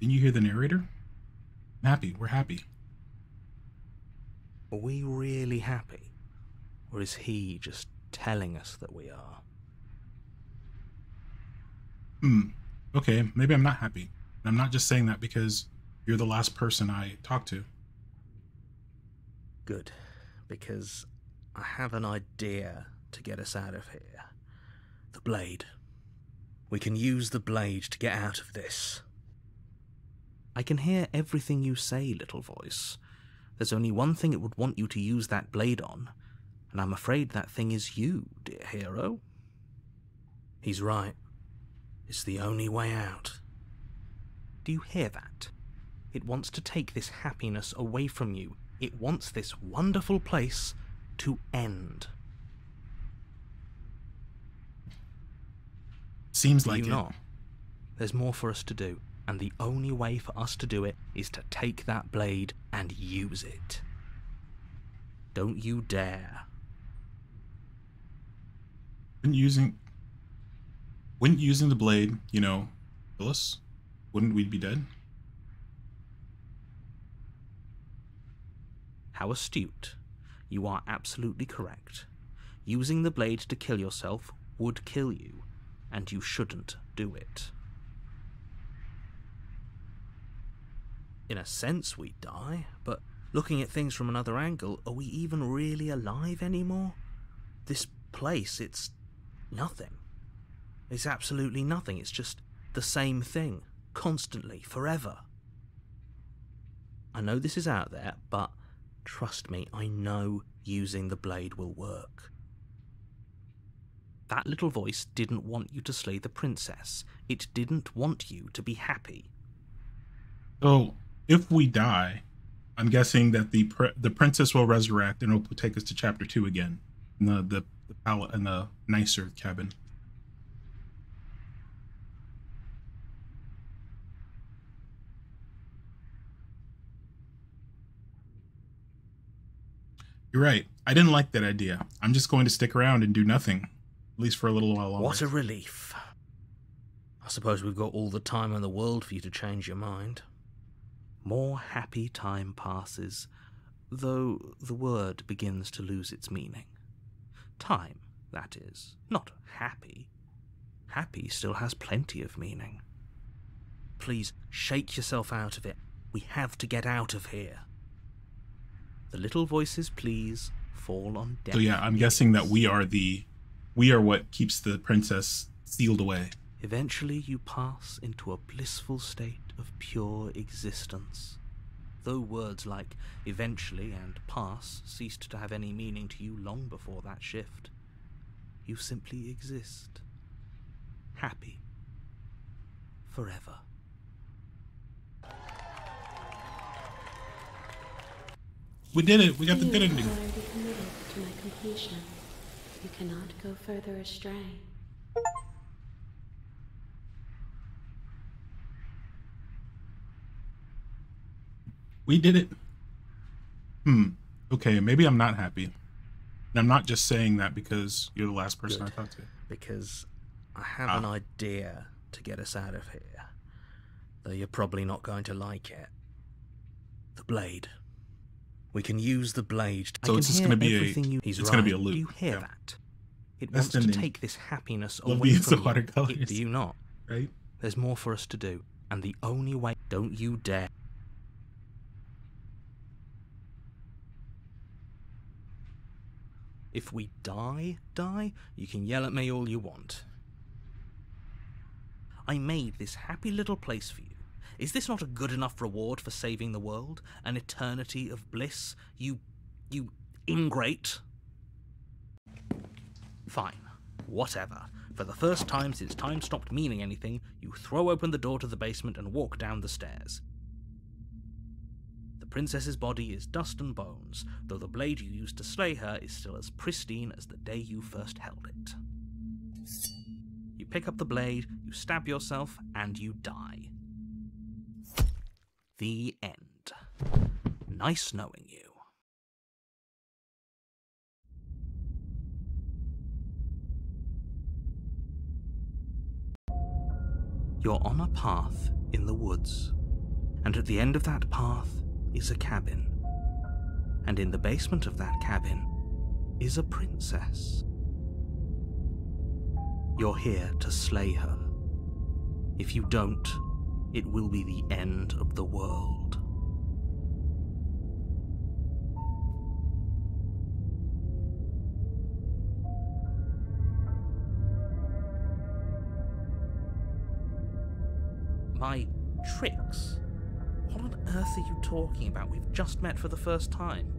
Didn't you hear the narrator? I'm happy. We're happy. Are we really happy? Or is he just telling us that we are? Okay, maybe I'm not happy. I'm not just saying that because you're the last person I talked to. Good, because I have an idea to get us out of here. The blade. We can use the blade to get out of this. I can hear everything you say, little voice. There's only one thing it would want you to use that blade on, and I'm afraid that thing is you, dear hero. He's right. It's the only way out. Do you hear that? It wants to take this happiness away from you. It wants this wonderful place to end. Seems Do like you it. not? There's more for us to do, and the only way for us to do it is to take that blade and use it. Don't you dare. Wouldn't using the blade, you know, kill us? Wouldn't we be dead? How astute. You are absolutely correct. Using the blade to kill yourself would kill you, and you shouldn't do it. In a sense, we die, but looking at things from another angle, are we even really alive anymore? This place, it's nothing. It's absolutely nothing. It's just the same thing, constantly, forever. I know this is out there, but trust me, I know using the blade will work. That little voice didn't want you to slay the princess. It didn't want you to be happy. So, if we die, I'm guessing that the princess will resurrect and it'll take us to chapter 2 again, in the palette and the nicer cabin. You're right. I didn't like that idea. I'm just going to stick around and do nothing, at least for a little while longer. What a relief. I suppose we've got all the time in the world for you to change your mind. More happy time passes, though the word begins to lose its meaning. Time, that is, not happy. Happy still has plenty of meaning. Please, shake yourself out of it. We have to get out of here. The little voices, please, fall on deaf So yeah, I'm guessing that we are what keeps the princess sealed away. Eventually you pass into a blissful state of pure existence. Though words like eventually and pass ceased to have any meaning to you long before that shift, you simply exist. Happy. Forever. We did it. We got the good ending. You are already committed to my completion. You cannot go further astray. We did it. Okay, maybe I'm not happy. And I'm not just saying that because you're the last person I talked to. Because I have an idea to get us out of here. Though you're probably not going to like it. The blade. We can use the blade. So it's just going to be He's it's right. going to be a loop. Do you hear that? It That's wants to ending. take this happiness Love away me as the from watercolors. you. Do you not? Right? There's more for us to do, and the only way. Don't you dare. If we die, you can yell at me all you want. I made this happy little place for you. Is this not a good enough reward for saving the world? An eternity of bliss? You ingrate? Fine. Whatever. For the first time since time stopped meaning anything, you throw open the door to the basement and walk down the stairs. The princess's body is dust and bones, though the blade you used to slay her is still as pristine as the day you first held it. You pick up the blade, you stab yourself, and you die. The end. Nice knowing you. You're on a path in the woods, and at the end of that path is a cabin. And in the basement of that cabin is a princess. You're here to slay her. If you don't, it will be the end of the world. My tricks? What on earth are you talking about? We've just met for the first time.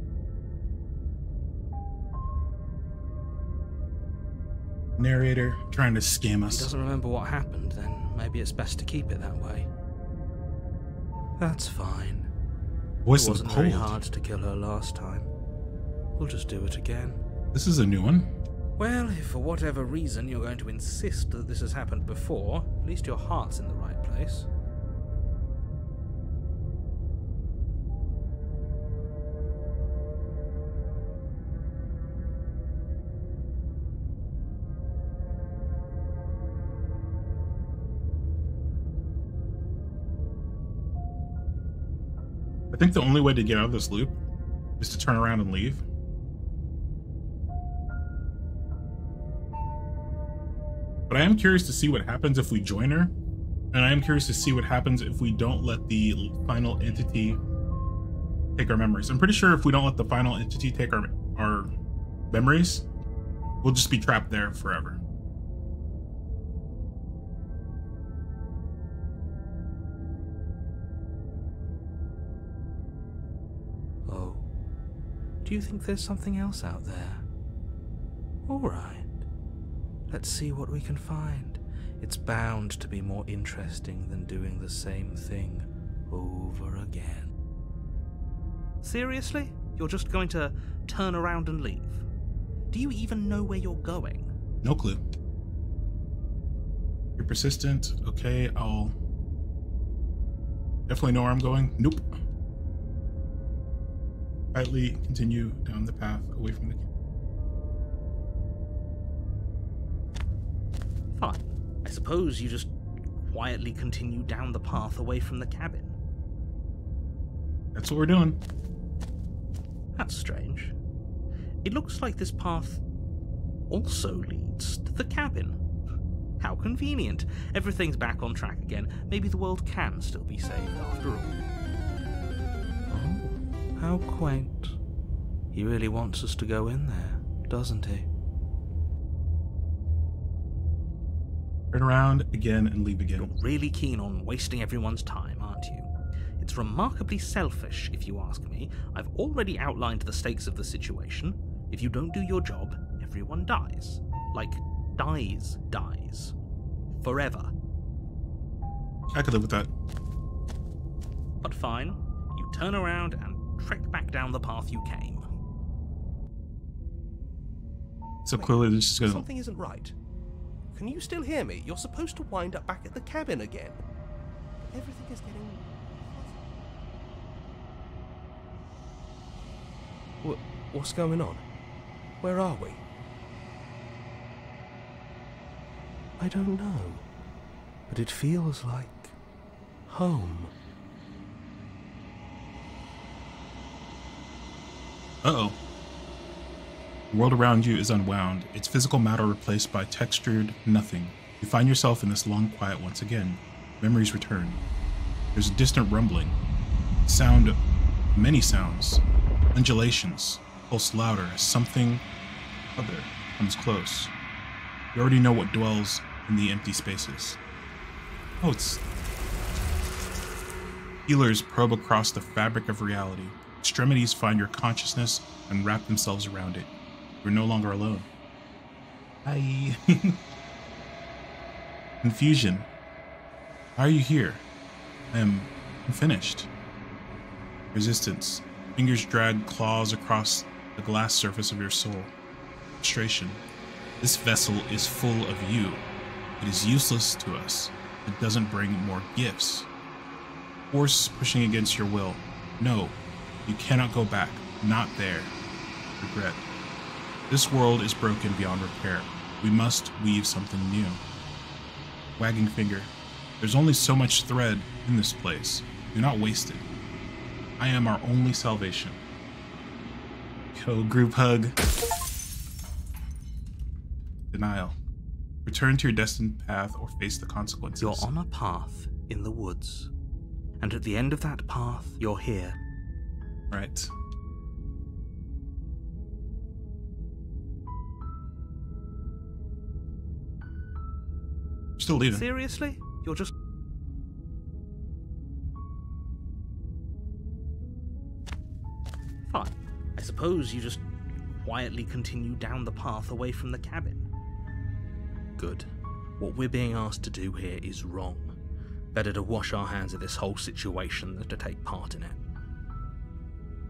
Narrator trying to scam If he us. doesn't remember what happened, then maybe it's best to keep it that way. That's fine. Voice It of the wasn't very Cold. hard to kill her last time. We'll just do it again. This is a new one. Well, if for whatever reason you're going to insist that this has happened before, at least your heart's in the right place. I think the only way to get out of this loop is to turn around and leave. But I am curious to see what happens if we join her, and I am curious to see what happens if we don't let the final entity take our memories. I'm pretty sure if we don't let the final entity take our memories, we'll just be trapped there forever. Oh, do you think there's something else out there? All right. Let's see what we can find. It's bound to be more interesting than doing the same thing over again. Seriously? You're just going to turn around and leave? Do you even know where you're going? No clue. You're persistent. Okay, I'll definitely know where I'm going. Nope. Quietly continue down the path away from the camp. Fine. I suppose you just quietly continue down the path away from the cabin. That's what we're doing. That's strange. It looks like this path also leads to the cabin. How convenient. Everything's back on track again. Maybe the world can still be saved after all. Oh, how quaint. He really wants us to go in there, doesn't he? Turn around again and leave again. You're really keen on wasting everyone's time, aren't you? It's remarkably selfish, if you ask me. I've already outlined the stakes of the situation. If you don't do your job, everyone dies. Like, dies. Forever. I could live with that. But fine, you turn around and trek back down the path you came. So clearly this is gonna... Something isn't right. Can you still hear me? You're supposed to wind up back at the cabin again. Everything is getting... What's going on? Where are we? I don't know, but it feels like home. Uh-oh. The world around you is unwound, its physical matter replaced by textured nothing. You find yourself in this long quiet once again. Memories return. There's a distant rumbling. Sound, many sounds. Undulations. Pulse louder as something other comes close. You already know what dwells in the empty spaces. Oh, it's... Healers probe across the fabric of reality. Extremities find your consciousness and wrap themselves around it. You're no longer alone. Hi. Confusion. Why are you here? I'm finished. Resistance. Fingers drag claws across the glass surface of your soul. Frustration. This vessel is full of you. It is useless to us. It doesn't bring more gifts. Force pushing against your will. No, you cannot go back. Not there. Regret. This world is broken beyond repair. We must weave something new. Wagging finger. There's only so much thread in this place. Do not waste it. I am our only salvation. Yo, group hug. Denial. Return to your destined path or face the consequences. You're on a path in the woods. And at the end of that path, you're here. Right. Still leaving. Seriously? You're just... Fine. I suppose you just quietly continue down the path away from the cabin. Good. What we're being asked to do here is wrong. Better to wash our hands of this whole situation than to take part in it.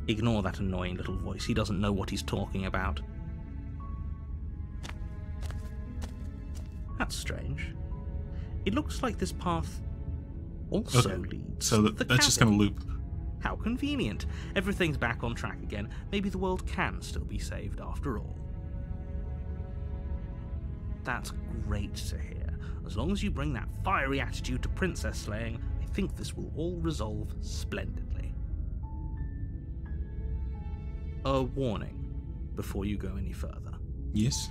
Ignore that annoying little voice. He doesn't know what he's talking about. That's strange. It looks like this path also leads so to the that's just cabin. gonna loop. How convenient. Everything's back on track again. Maybe the world can still be saved after all. That's great to hear. As long as you bring that fiery attitude to princess slaying, I think this will all resolve splendidly. A warning before you go any further. Yes?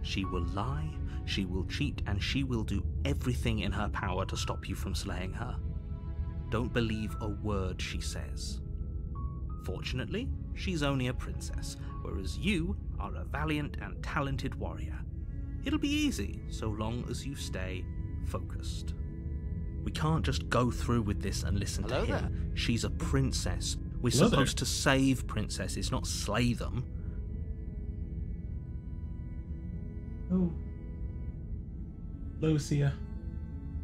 She will lie, she will cheat, and she will do everything in her power to stop you from slaying her. Don't believe a word she says. Fortunately, she's only a princess, whereas you are a valiant and talented warrior. It'll be easy, so long as you stay focused. We can't just go through with this and listen to him. She's a princess. We're supposed to save princesses, not slay them. Oh. Lucia,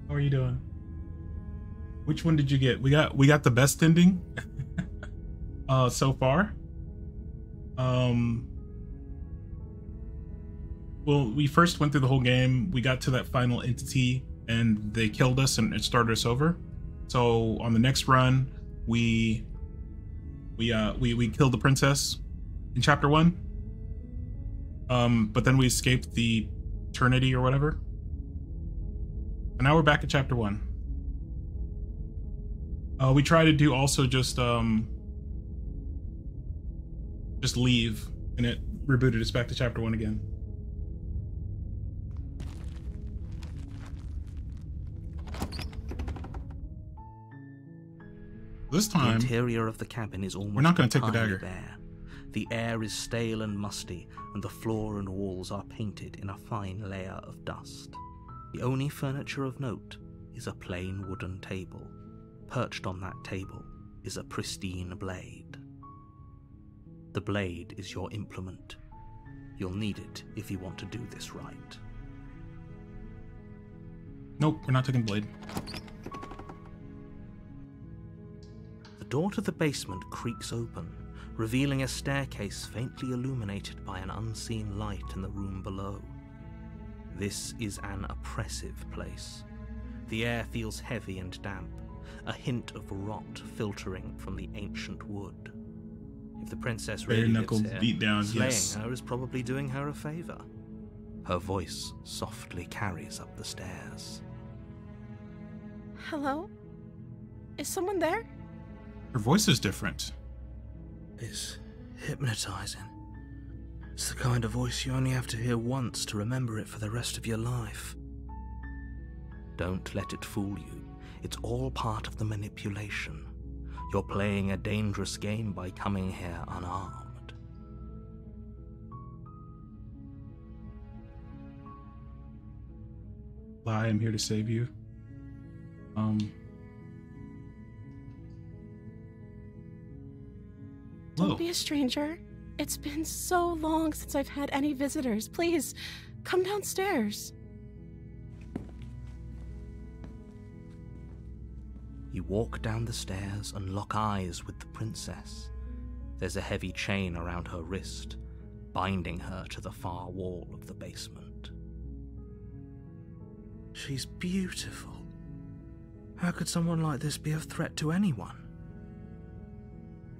how are you doing? Which one did you get? We got the best ending so far. Well, we first went through the whole game. We got to that final entity, and they killed us, and it started us over. So on the next run, we killed the princess in chapter 1. But then we escaped the eternity or whatever. And now we're back at chapter 1. We try to do also just leave, and it rebooted us back to chapter 1 again. This time, the interior of the cabin is almost we're not going to take the entirely dagger. bare. The air is stale and musty, and the floor and walls are painted in a fine layer of dust. The only furniture of note is a plain wooden table. Perched on that table is a pristine blade. The blade is your implement. You'll need it if you want to do this right. Nope, we're not taking the blade. The door to the basement creaks open, revealing a staircase faintly illuminated by an unseen light in the room below. This is an oppressive place. The air feels heavy and damp, a hint of rot filtering from the ancient wood. If the princess really lives here, beat down, slaying yes. her is probably doing her a favor. Her voice softly carries up the stairs. Hello? Is someone there? Her voice is different. It's hypnotizing. It's the kind of voice you only have to hear once to remember it for the rest of your life. Don't let it fool you. It's all part of the manipulation. You're playing a dangerous game by coming here unarmed. Lie, I'm here to save you. Don't be a stranger. It's been so long since I've had any visitors. Please, come downstairs. You walk down the stairs and lock eyes with the princess. There's a heavy chain around her wrist, binding her to the far wall of the basement. She's beautiful. How could someone like this be a threat to anyone?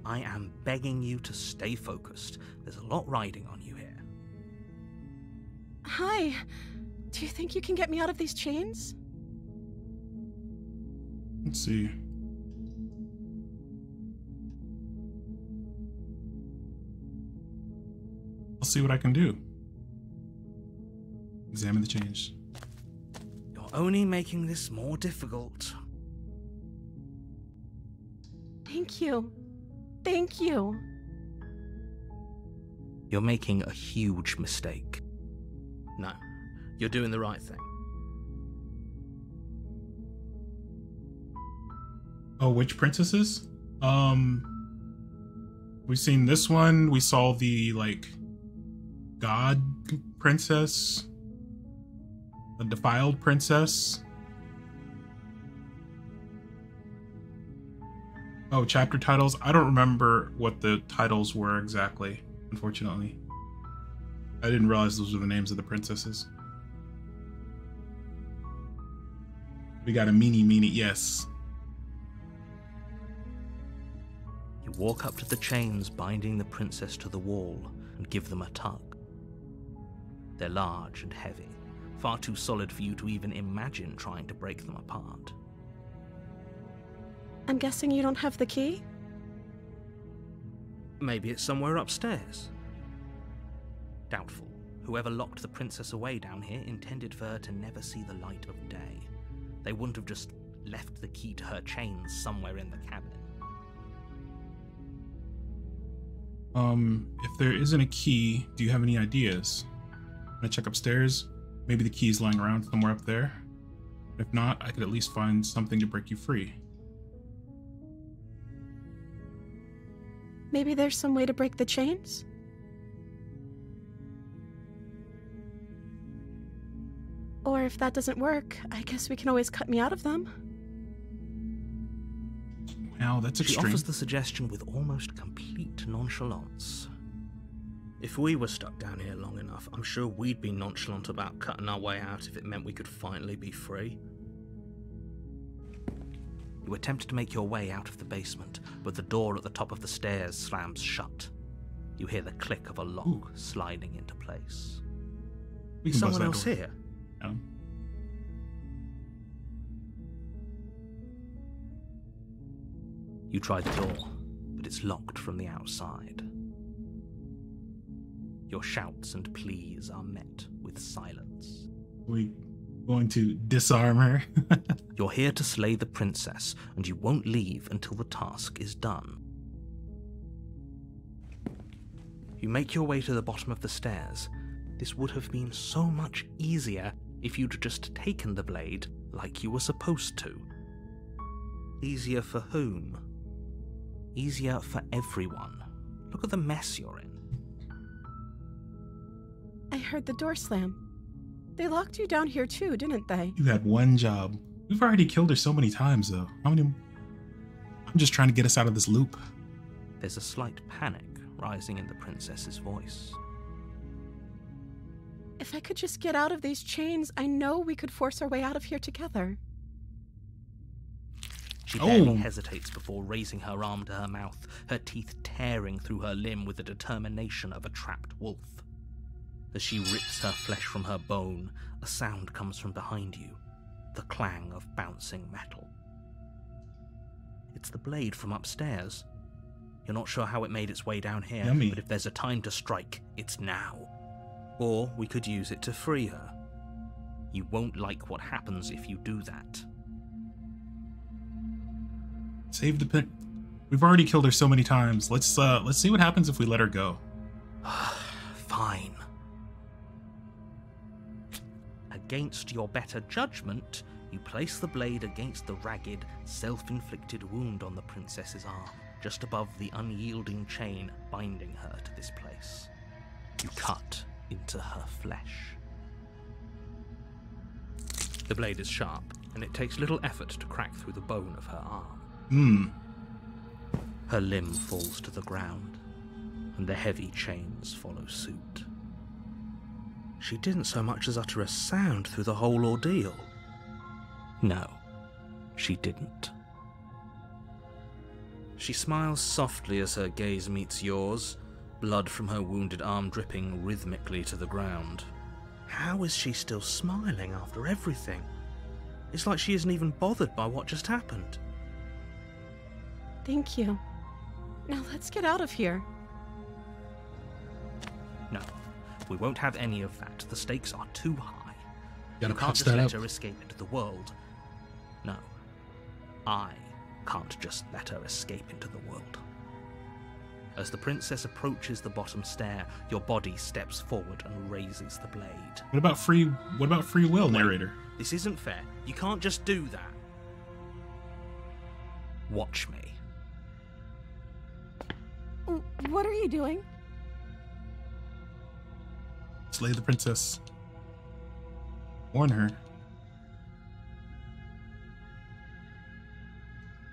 I am begging you to stay focused. There's a lot riding on you here. Hi. Do you think you can get me out of these chains? Let's see. I'll see what I can do. Examine the chains. You're only making this more difficult. Thank you. Thank you. You're making a huge mistake. No, you're doing the right thing. Oh, which princesses? We've seen this one. We saw the, like, god princess. The Defiled Princess. Oh, chapter titles. I don't remember what the titles were exactly, unfortunately. I didn't realize those were the names of the princesses. We got a meanie, yes. You walk up to the chains binding the princess to the wall and give them a tug. They're large and heavy, far too solid for you to even imagine trying to break them apart. I'm guessing you don't have the key? Maybe it's somewhere upstairs. Doubtful. Whoever locked the princess away down here intended for her to never see the light of day. They wouldn't have just left the key to her chains somewhere in the cabin. If there isn't a key, do you have any ideas? I'm gonna check upstairs. Maybe the key's lying around somewhere up there. If not, I could at least find something to break you free. Maybe there's some way to break the chains? Or if that doesn't work, I guess we can always cut me out of them. Wow, that's extreme. She offers the suggestion with almost complete nonchalance. If we were stuck down here long enough, I'm sure we'd be nonchalant about cutting our way out if it meant we could finally be free. You attempt to make your way out of the basement, but the door at the top of the stairs slams shut. You hear the click of a lock sliding into place. Is someone else here? No. You try the door, but it's locked from the outside. Your shouts and pleas are met with silence. We going to disarm her? You're here to slay the princess, and you won't leave until the task is done. You make your way to the bottom of the stairs. This would have been so much easier if you'd just taken the blade like you were supposed to. Easier for whom? Easier for everyone. Look at the mess you're in. I heard the door slam. They locked you down here too, didn't they? You had one job. We've already killed her so many times, though. I'm just trying to get us out of this loop. There's a slight panic rising in the princess's voice. If I could just get out of these chains, I know we could force our way out of here together. She barely hesitates before raising her arm to her mouth, her teeth tearing through her limb with the determination of a trapped wolf. As she rips her flesh from her bone, a sound comes from behind you, the clang of bouncing metal. It's the blade from upstairs. You're not sure how it made its way down here, Yummy. but if there's a time to strike, it's now. Or we could use it to free her. You won't like what happens if you do that. Save the pin. We've already killed her so many times. Let's see what happens if we let her go. Fine. Against your better judgment, you place the blade against the ragged, self-inflicted wound on the princess's arm, just above the unyielding chain binding her to this place. You cut into her flesh. The blade is sharp, and it takes little effort to crack through the bone of her arm. Her limb falls to the ground, and the heavy chains follow suit. She didn't so much as utter a sound through the whole ordeal. No, she didn't. She smiles softly as her gaze meets yours, blood from her wounded arm dripping rhythmically to the ground. How is she still smiling after everything? It's like she isn't even bothered by what just happened. Thank you. Now let's get out of here. No, we won't have any of that. The stakes are too high. Gotta You can't patch just that let up. her escape into the world. No, I can't just let her escape into the world. As the princess approaches the bottom stair, your body steps forward and raises the blade. What about free will, narrator? This isn't fair. You can't just do that. Watch me. What are you doing? Slay the princess. Warn her.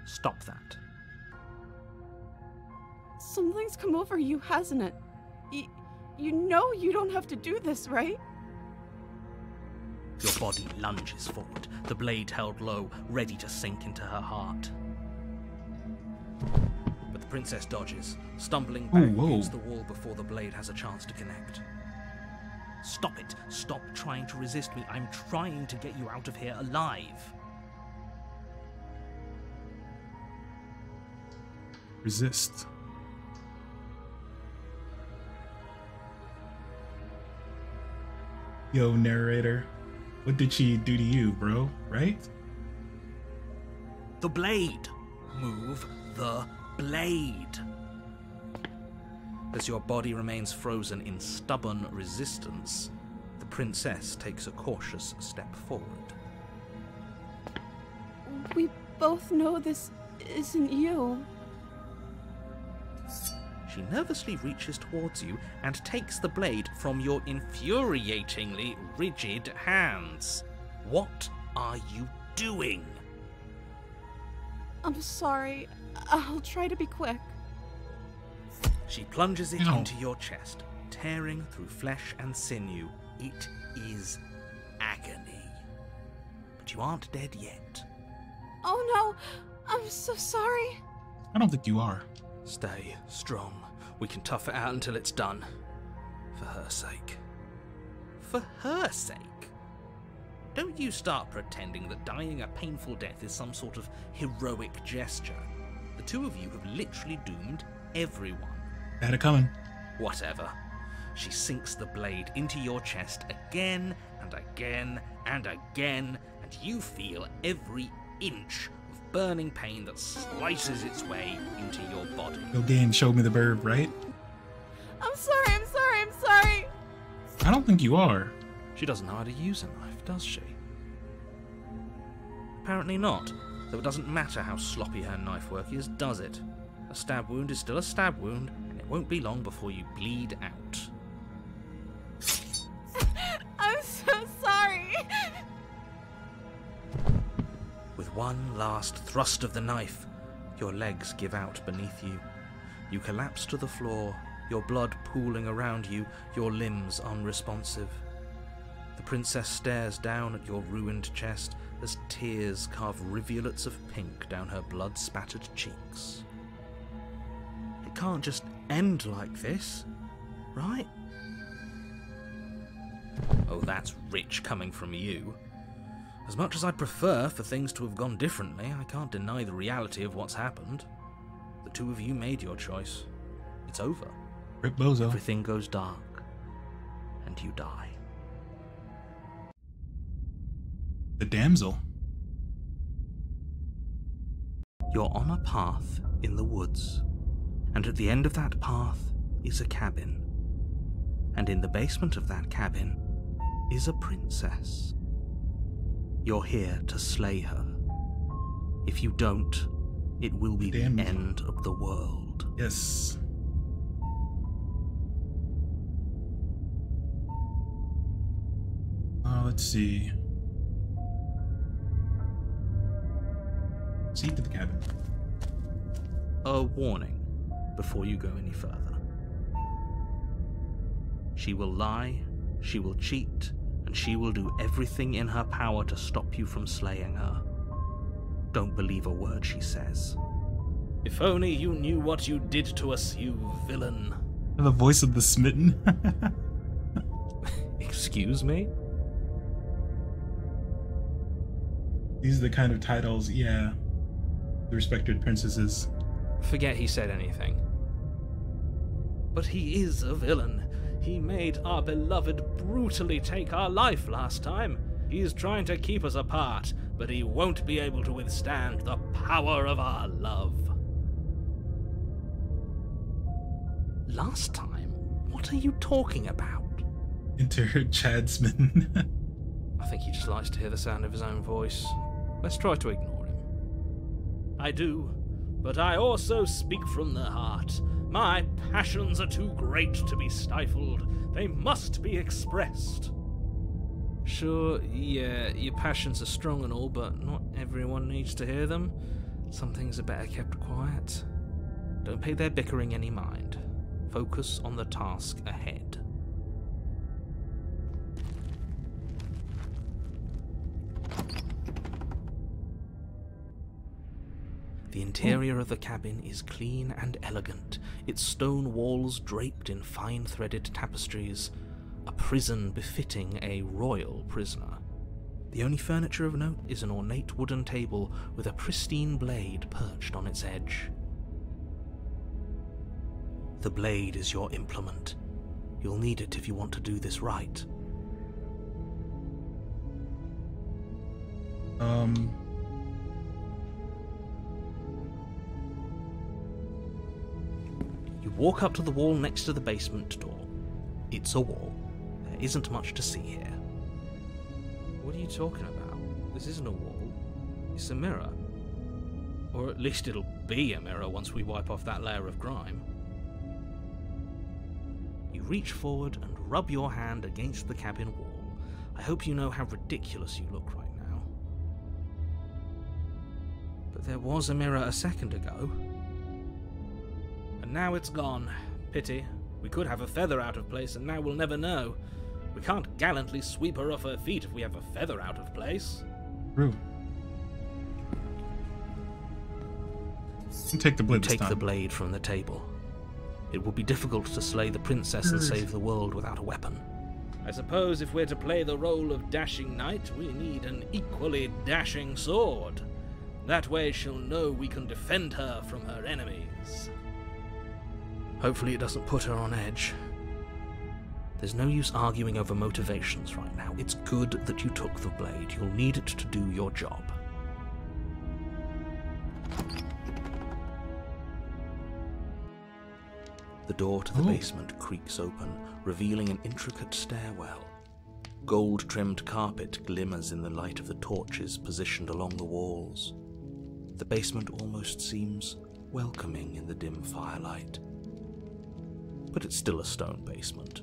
Stop that. Something's come over you, hasn't it? You know you don't have to do this, right? Your body lunges forward, the blade held low, ready to sink into her heart. But the princess dodges, stumbling back against the wall before the blade has a chance to connect. Stop it! Stop trying to resist me. I'm trying to get you out of here alive. Resist. Yo, narrator. What did she do to you, bro? Right? The blade! Move the blade! As your body remains frozen in stubborn resistance, the princess takes a cautious step forward. We both know this isn't you. She nervously reaches towards you and takes the blade from your infuriatingly rigid hands. What are you doing? I'm sorry. I'll try to be quick. She plunges it into your chest, tearing through flesh and sinew. It is agony. But you aren't dead yet. Oh no! I'm so sorry. I don't think you are. Stay strong. We can tough it out until it's done. For her sake. For her sake? Don't you start pretending that dying a painful death is some sort of heroic gesture. The two of you have literally doomed everyone. Had it coming. Whatever. She sinks the blade into your chest again and again and again, and you feel every inch of burning pain that slices its way into your body. Yo, game showed me the verb, right? I'm sorry, I'm sorry, I'm sorry! I don't think you are. She doesn't know how to use a knife, does she? Apparently not, though it doesn't matter how sloppy her knife work is, does it? A stab wound is still a stab wound, and it won't be long before you bleed out. I'm so sorry! With one last thrust of the knife, your legs give out beneath you. You collapse to the floor, your blood pooling around you, your limbs unresponsive. The princess stares down at your ruined chest as tears carve rivulets of pink down her blood-spattered cheeks. It can't just end like this, right? Oh, that's rich coming from you. As much as I'd prefer for things to have gone differently, I can't deny the reality of what's happened. The two of you made your choice. It's over. Rip Bozo. Everything goes dark, and you die. The damsel. You're on a path in the woods, and at the end of that path is a cabin. And in the basement of that cabin is a princess. You're here to slay her. If you don't, it will be the end of the world. Yes. Let's see. Seat to the cabin. A warning before you go any further. She will lie, she will cheat, and she will do everything in her power to stop you from slaying her. Don't believe a word she says. If only you knew what you did to us, you villain. The voice of the smitten. Excuse me? These are the kind of titles, yeah, the respected princesses. Forget he said anything. But he is a villain. He made our beloved brutally take our life last time. He's trying to keep us apart, but he won't be able to withstand the power of our love. Last time? What are you talking about? Enter Chadsman. I think he just likes to hear the sound of his own voice. Let's try to ignore him. I do, but I also speak from the heart. My passions are too great to be stifled. They must be expressed. Sure, yeah, your passions are strong and all, but not everyone needs to hear them. Some things are better kept quiet. Don't pay their bickering any mind. Focus on the task ahead. The interior of the cabin is clean and elegant, its stone walls draped in fine-threaded tapestries, a prison befitting a royal prisoner. The only furniture of note is an ornate wooden table with a pristine blade perched on its edge. The blade is your implement. You'll need it if you want to do this right. You walk up to the wall next to the basement door. It's a wall. There isn't much to see here. What are you talking about? This isn't a wall. It's a mirror. Or at least it'll be a mirror once we wipe off that layer of grime. You reach forward and rub your hand against the cabin wall. I hope you know how ridiculous you look right now. But there was a mirror a second ago. And now it's gone. Pity. We could have a feather out of place, and now we'll never know. We can't gallantly sweep her off her feet if we have a feather out of place. True. Take the blade this time. Take the blade from the table. It will be difficult to slay the princess and save the world without a weapon. I suppose if we're to play the role of dashing knight, we need an equally dashing sword. That way she'll know we can defend her from her enemies. Hopefully it doesn't put her on edge. There's no use arguing over motivations right now. It's good that you took the blade. You'll need it to do your job. The door to the basement creaks open, revealing an intricate stairwell. Gold-trimmed carpet glimmers in the light of the torches positioned along the walls. The basement almost seems welcoming in the dim firelight. But it's still a stone basement.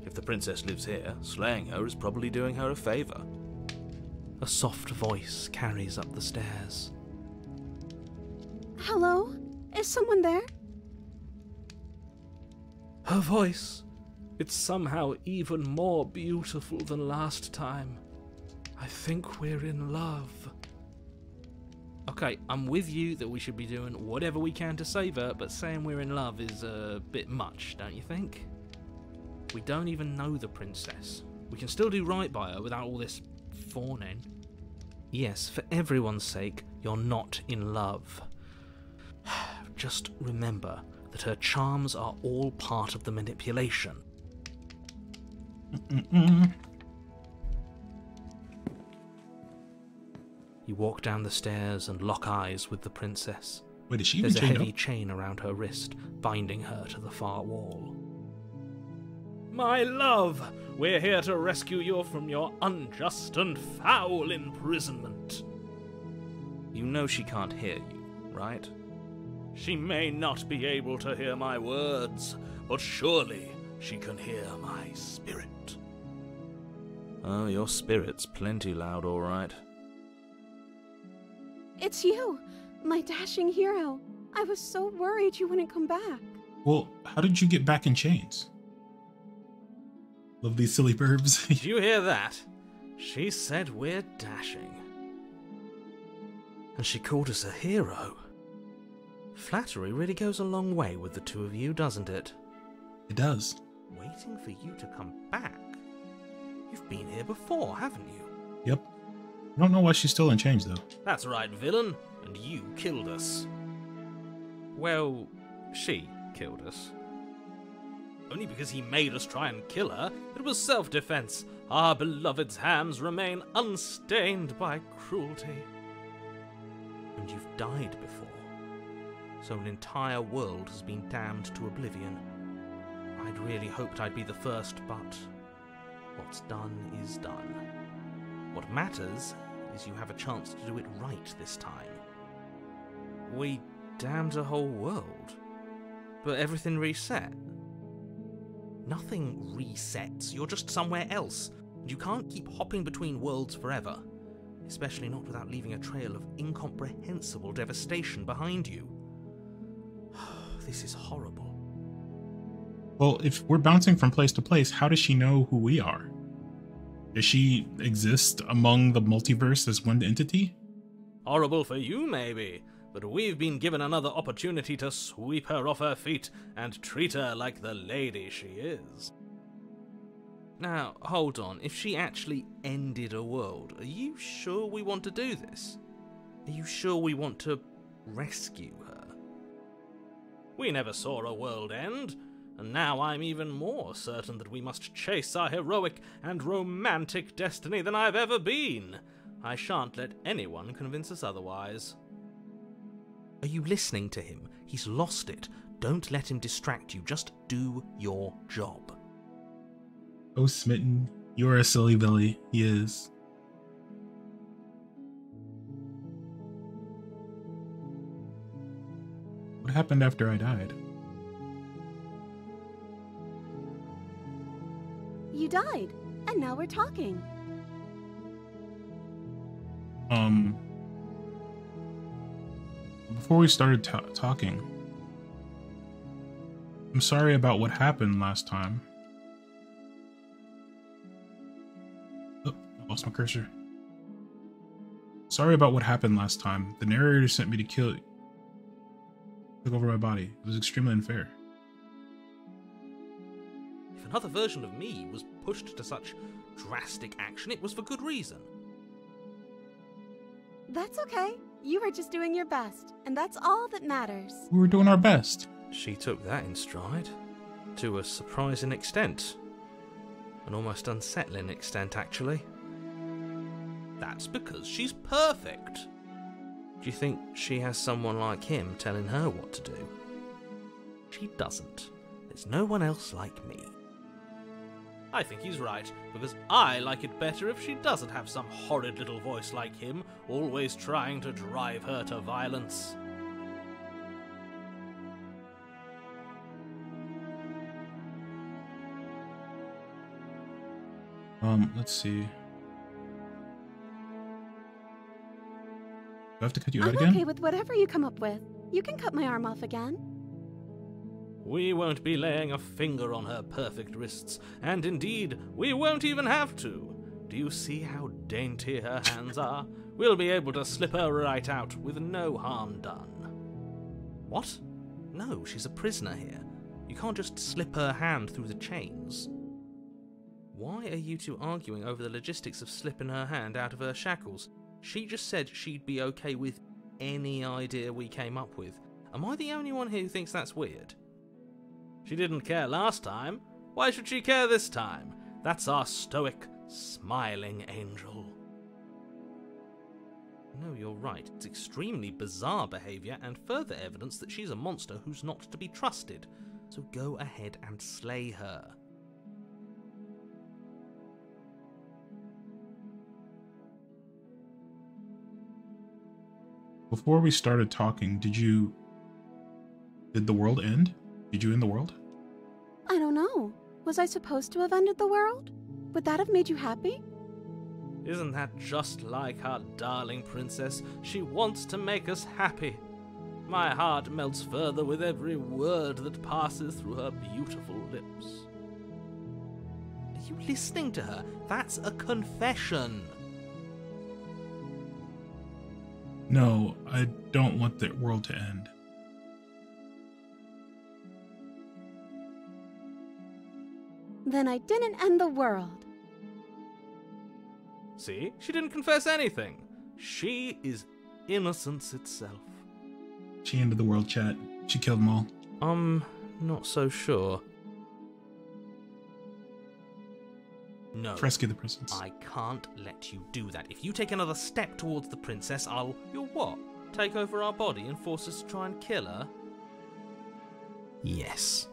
If the princess lives here, slaying her is probably doing her a favor. A soft voice carries up the stairs. Hello? Is someone there? Her voice. It's somehow even more beautiful than last time. I think we're in love. Okay, I'm with you that we should be doing whatever we can to save her, but saying we're in love is a bit much, don't you think? We don't even know the princess. We can still do right by her without all this fawning. Yes, for everyone's sake, you're not in love. Just remember that her charms are all part of the manipulation. You walk down the stairs and lock eyes with the princess. Wait, is she There's even a chained heavy up? chain around her wrist, binding her to the far wall. My love, we're here to rescue you from your unjust and foul imprisonment. You know she can't hear you, right? She may not be able to hear my words, but surely she can hear my spirit. Oh, your spirit's plenty loud, all right. It's you, my dashing hero. I was so worried you wouldn't come back. Well, how did you get back in chains? Love these silly burbs. Did you hear that? She said we're dashing. And she called us a hero. Flattery really goes a long way with the two of you, doesn't it? It does. Waiting for you to come back? You've been here before, haven't you? Yep. I don't know why she's still in chains, though. That's right, villain. And you killed us. Well, she killed us. Only because he made us try and kill her. It was self-defense. Our beloved's hands remain unstained by cruelty. And you've died before. So an entire world has been damned to oblivion. I'd really hoped I'd be the first, but what's done is done. What matters is you have a chance to do it right this time. We damned a whole world, but everything reset. Nothing resets, you're just somewhere else. You can't keep hopping between worlds forever, especially not without leaving a trail of incomprehensible devastation behind you. This is horrible. Well, if we're bouncing from place to place, how does she know who we are? Does she exist among the multiverse as one entity? Horrible for you, maybe, but we've been given another opportunity to sweep her off her feet and treat her like the lady she is. Now, hold on. If she actually ended a world, are you sure we want to do this? Are you sure we want to rescue her? We never saw a world end, and now I'm even more certain that we must chase our heroic and romantic destiny than I've ever been. I shan't let anyone convince us otherwise. Are you listening to him? He's lost it. Don't let him distract you. Just do your job. Oh, Smitten, you're a silly Billy. He is. What happened after I died? You died, and now we're talking. Before we started talking, I'm sorry about what happened last time. Oh, I lost my cursor. Sorry about what happened last time. The narrator sent me to kill you. Took over my body. It was extremely unfair. If another version of me was pushed to such drastic action, it was for good reason. That's okay. You were just doing your best, and that's all that matters. We were doing our best. She took that in stride. To a surprising extent. An almost unsettling extent, actually. That's because she's perfect. Do you think she has someone like him telling her what to do? She doesn't. There's no one else like me. I think he's right, because I like it better if she doesn't have some horrid little voice like him, always trying to drive her to violence. Let's see. Do I have to cut you out again? I'm okay with whatever you come up with. You can cut my arm off again. We won't be laying a finger on her perfect wrists, and indeed, we won't even have to. Do you see how dainty her hands are? We'll be able to slip her right out with no harm done. What? No, she's a prisoner here. You can't just slip her hand through the chains. Why are you two arguing over the logistics of slipping her hand out of her shackles? She just said she'd be okay with any idea we came up with. Am I the only one here who thinks that's weird? She didn't care last time. Why should she care this time? That's our stoic, smiling angel. No, you're right. It's extremely bizarre behaviour and further evidence that she's a monster who's not to be trusted. So go ahead and slay her. Before we started talking, did the world end? Did you end the world? I don't know. Was I supposed to have ended the world? Would that have made you happy? Isn't that just like our darling princess? She wants to make us happy. My heart melts further with every word that passes through her beautiful lips. Are you listening to her? That's a confession. No, I don't want the world to end. Then I didn't end the world. See? She didn't confess anything. She is innocence itself. She ended the world, chat. She killed them all. I'm not so sure. No. Rescue the princess. I can't let you do that. If you take another step towards the princess, I'll... You'll what? Take over our body and force us to try and kill her? Yes.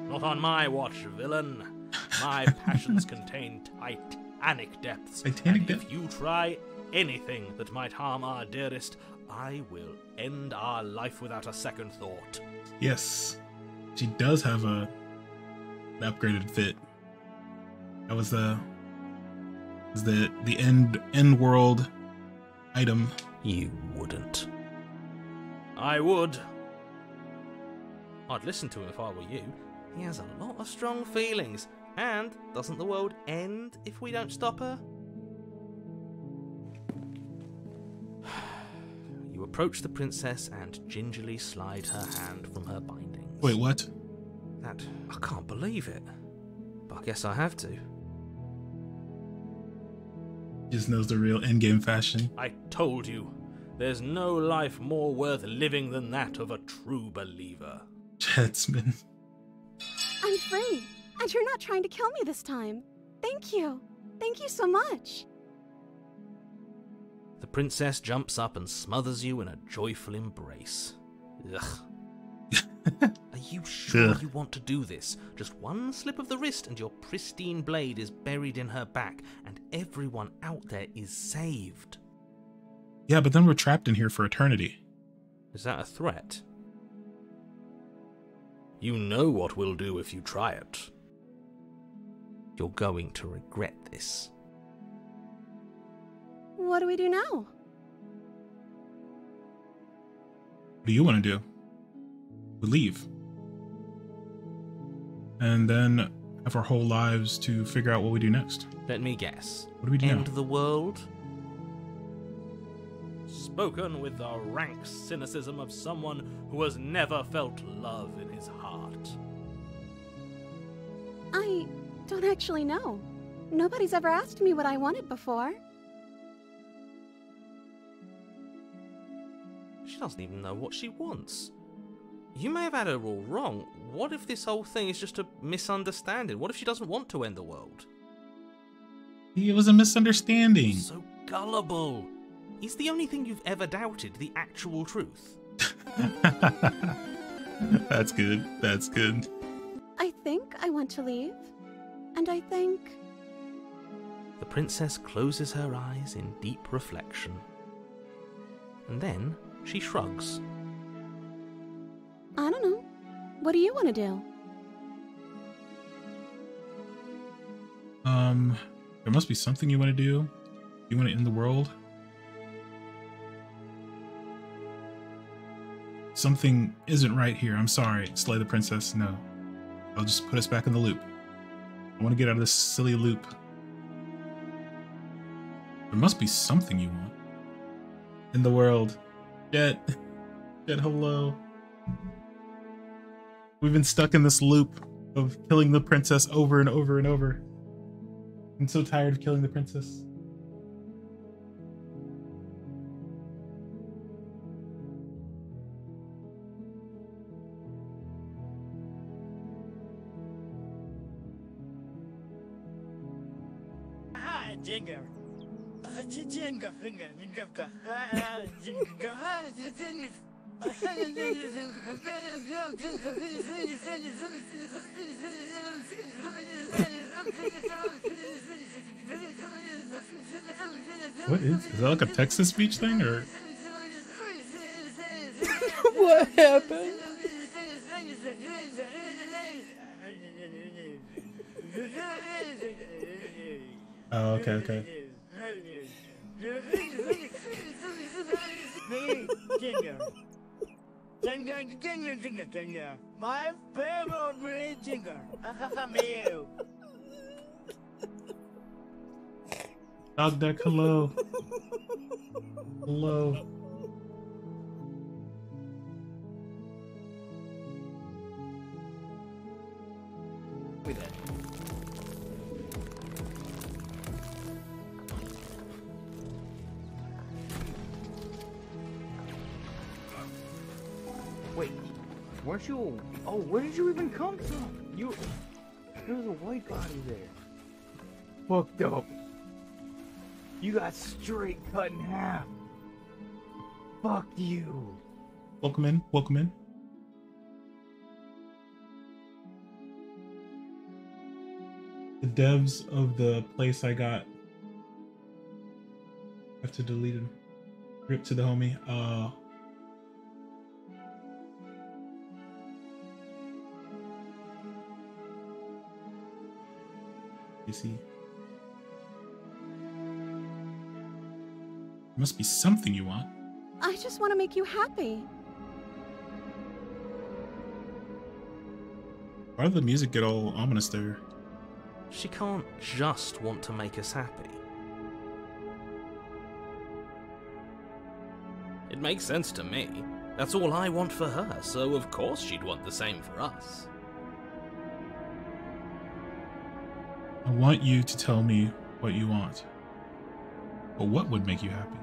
Not on my watch, villain. My passions contain titanic depths. Titanic depths? If you try anything that might harm our dearest, I will end our life without a second thought. Yes. She does have an upgraded fit. That was the Is the end world item. You wouldn't. I would. I'd listen to him if I were you. He has a lot of strong feelings. And doesn't the world end if we don't stop her? You approach the princess and gingerly slide her hand from her bindings. Wait, what? That... I can't believe it. But I guess I have to. Just knows the real endgame fashion. I told you. There's no life more worth living than that of a true believer. Jetsman. I'm free, and you're not trying to kill me this time. Thank you. Thank you so much. The princess jumps up and smothers you in a joyful embrace. Ugh. Are you sure you want to do this? Just one slip of the wrist and your pristine blade is buried in her back, and everyone out there is saved. Yeah, but then we're trapped in here for eternity. Is that a threat? You know what we'll do if you try it. You're going to regret this. What do we do now? What do you want to do? We leave. And then have our whole lives to figure out what we do next. Let me guess. What do we do End now? the world? Spoken with the rank cynicism of someone who has never felt love in his heart. I don't actually know. Nobody's ever asked me what I wanted before. She doesn't even know what she wants. You may have had her all wrong. What if this whole thing is just a misunderstanding? What if she doesn't want to end the world? It was a misunderstanding. So gullible. Is the only thing you've ever doubted the actual truth? That's good. That's good. I think I want to leave. And I think... The princess closes her eyes in deep reflection. And then she shrugs. I don't know. What do you want to do? There must be something you want to do. You want to end the world? Something isn't right here. I'm sorry. Slay the princess. No. I'll just put us back in the loop. I want to get out of this silly loop. There must be something you want. In the world. Jet. Jet, hello. We've been stuck in this loop of killing the princess over and over and over. I'm so tired of killing the princess. Jingle. What is that, like a Texas speech thing, or? What happened? Oh, okay, okay. My favorite jingle. Dog deck, hello. Hello. Wait, weren't you? Oh, where did you even come from? There's a white body there. Fucked up. You got straight cut in half. Fuck you. Welcome in. Welcome in. The devs of the place I got have to delete him. Rip to the homie. You see. must be something you want. I just want to make you happy. Why did the music get all ominous there? She can't just want to make us happy. It makes sense to me. That's all I want for her, so of course she'd want the same for us. I want you to tell me what you want. But what would make you happy?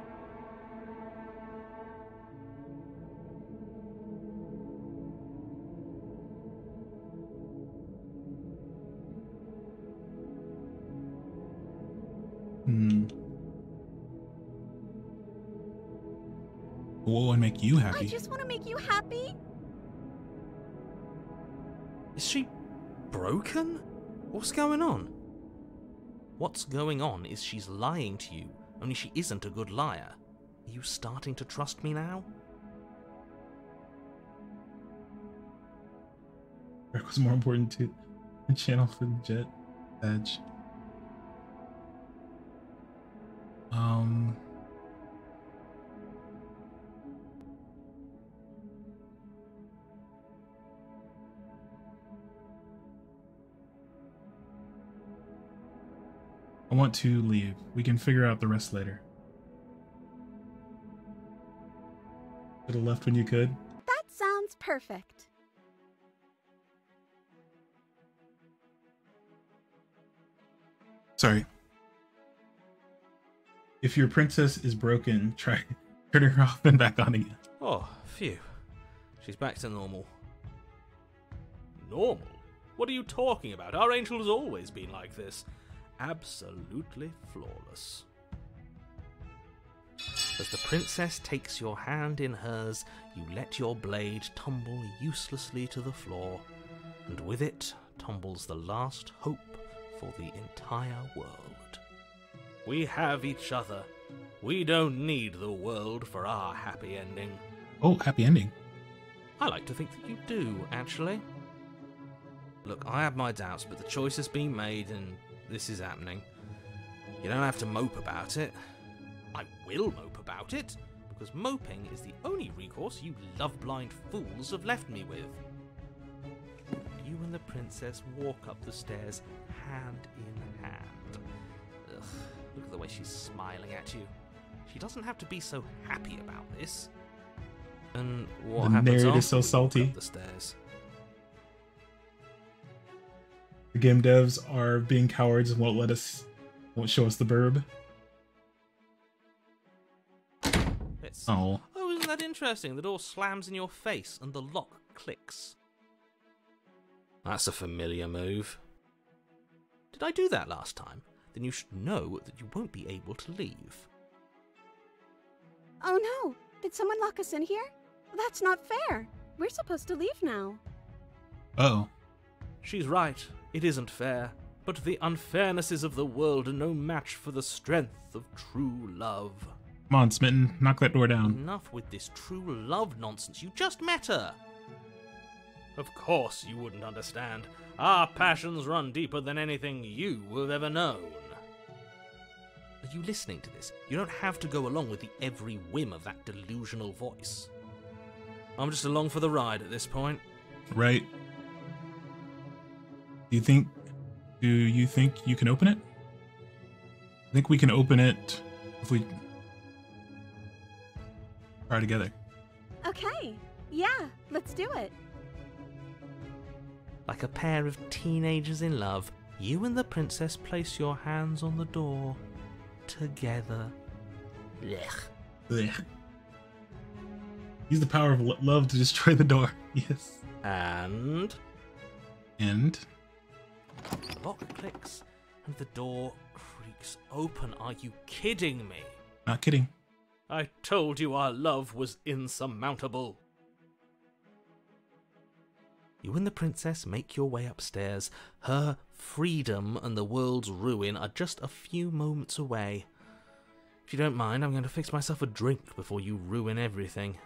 What would make you happy? I just want to make you happy. Is she broken? What's going on? What's going on is she's lying to you, only she isn't a good liar. Are you starting to trust me now? Eric was more important to the channel for the jet edge. I want to leave. We can figure out the rest later. Should have left when you could. That sounds perfect. Sorry. If your princess is broken, try turning her off and back on again. Oh, phew. She's back to normal. Normal? What are you talking about? Our angel has always been like this. Absolutely flawless. As the princess takes your hand in hers, you let your blade tumble uselessly to the floor, and with it tumbles the last hope for the entire world. We have each other. We don't need the world for our happy ending. Oh, happy ending. I like to think that you do, actually. Look, I have my doubts, but the choice has been made and this is happening. You don't have to mope about it. I will mope about it, because moping is the only recourse you love-blind fools have left me with. You and the princess walk up the stairs hand in hand. Ugh, look at the way she's smiling at you. She doesn't have to be so happy about this. And what The happens narrative after is so you walk salty. up the stairs? The game devs are being cowards and won't show us the burb. Oh. Oh, isn't that interesting? The door slams in your face and the lock clicks. That's a familiar move. Did I do that last time? Then you should know that you won't be able to leave. Oh no! Did someone lock us in here? That's not fair. We're supposed to leave now. Oh. She's right. It isn't fair. But the unfairnesses of the world are no match for the strength of true love. Come on, Smitten, knock that door down. Enough with this true love nonsense. You just met her. Of course you wouldn't understand. Our passions run deeper than anything you have ever known. Are you listening to this? You don't have to go along with the every whim of that delusional voice. I'm just along for the ride at this point. Right. Do you think you can open it? I think we can open it if we try together. Okay. Yeah, let's do it. Like a pair of teenagers in love, you and the princess place your hands on the door together. Blech. Blech. Use the power of love to destroy the door. Yes. And the lock clicks and the door creaks open. Are you kidding me? Not kidding. I told you our love was insurmountable. You and the princess make your way upstairs. Her freedom and the world's ruin are just a few moments away. If you don't mind, I'm going to fix myself a drink before you ruin everything.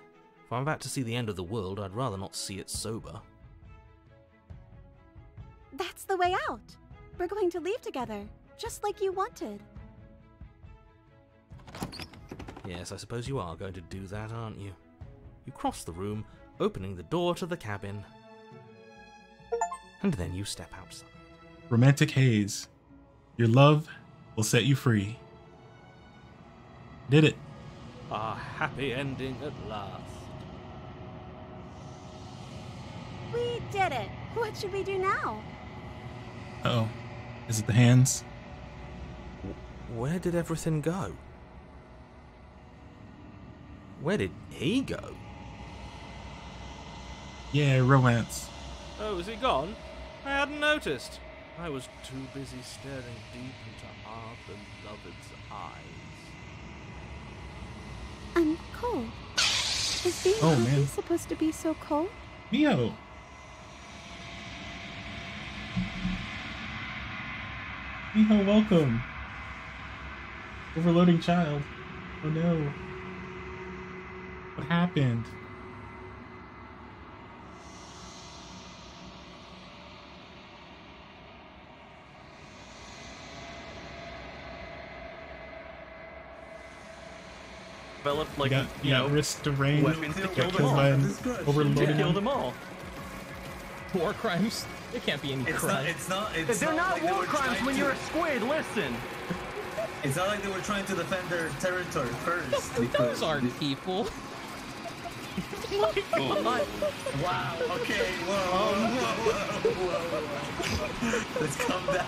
If I'm about to see the end of the world, I'd rather not see it sober. That's the way out. We're going to leave together, just like you wanted. Yes, I suppose you are going to do that, aren't you? You cross the room, opening the door to the cabin, and then you step outside. Romantic haze. Your love will set you free. Did it. A happy ending at last. We did it. What should we do now? Uh-oh. Is it the hands? Where did everything go? Where did he go? Yeah, romance. Oh, is he gone? I hadn't noticed. I was too busy staring deep into our beloved's eyes. I'm cold. Is being Oh, happy man. supposed to be so cold? Mio. Miho, welcome. Overloading child. Oh no. What happened? Developed like you got risk to rain. weapons to Got kill them killed all. by an This is good. overloading To kill one. them all. War crimes? There can't be any It's crimes. not. It's not. It's They're not like they war were crimes trying when to- you're a squid. Listen. It's not like they were trying to defend their territory first. Those aren't people. Wow. Okay. Whoa. Let's calm down.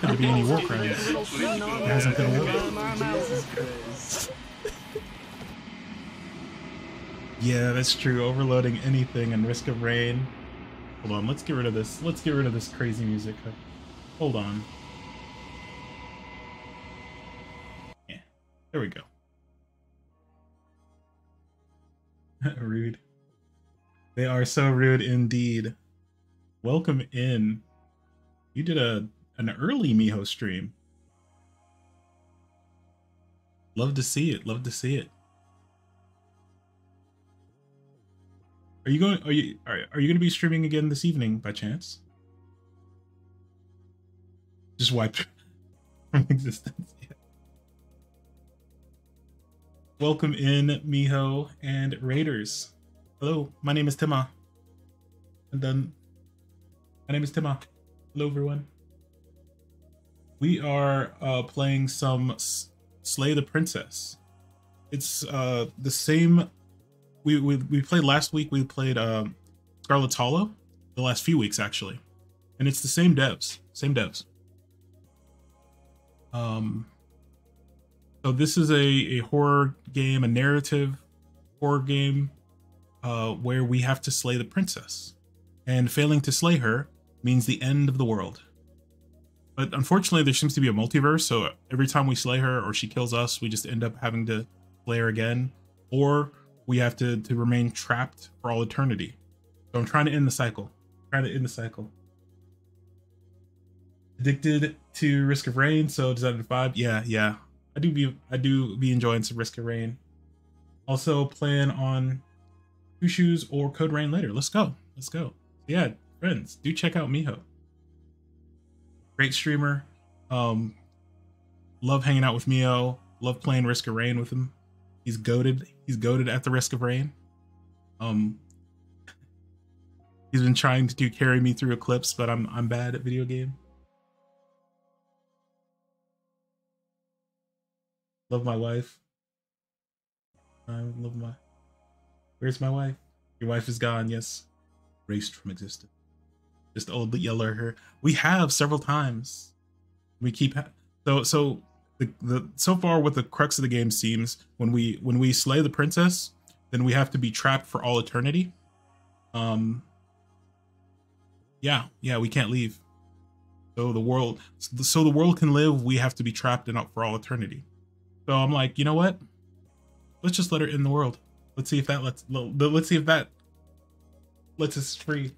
Could be any war crimes. There hasn't been a war. Jesus Christ. Yeah, that's true. Overloading anything and risk of rain. Hold on, let's get rid of this. Let's get rid of this crazy music. Hold on. Yeah, there we go. Rude. They are so rude indeed. Welcome in. You did an early Miho stream. Love to see it. Love to see it. Are you going? Are you going to be streaming again this evening by chance? Just wiped from existence. Yeah. Welcome in, Miho and Raiders. Hello, my name is Tima. And then, my name is Tima. Hello, everyone. We are playing some Slay the Princess. It's the same. We played last week. We played Scarlet's Hollow, the last few weeks actually, and it's the same devs. So this is a horror game, a narrative horror game, where we have to slay the princess, and failing to slay her means the end of the world. But unfortunately, there seems to be a multiverse, so every time we slay her or she kills us, we just end up having to slay her again, or we have to remain trapped for all eternity. So I'm trying to end the cycle. Addicted to Risk of Rain, so does that in 5? Yeah. I do be enjoying some Risk of Rain. Also plan on Two Shoes or Code Rain later. Let's go. Yeah, friends, do check out Miho. Great streamer. Love hanging out with Mio. Love playing Risk of Rain with him. He's goated. He's goated at the Risk of Rain. He's been trying to carry me through Eclipse, but I'm bad at video game. Love my wife. Where's my wife? Your wife is gone. Yes, erased from existence. Just old yeller her. We have several times. We keep so far what the crux of the game seems, when we slay the princess, then we have to be trapped for all eternity. Yeah, we can't leave. So the world can live, we have to be trapped for all eternity. So I'm like, you know what? Let's just let her in the world. Let's see if that lets us free.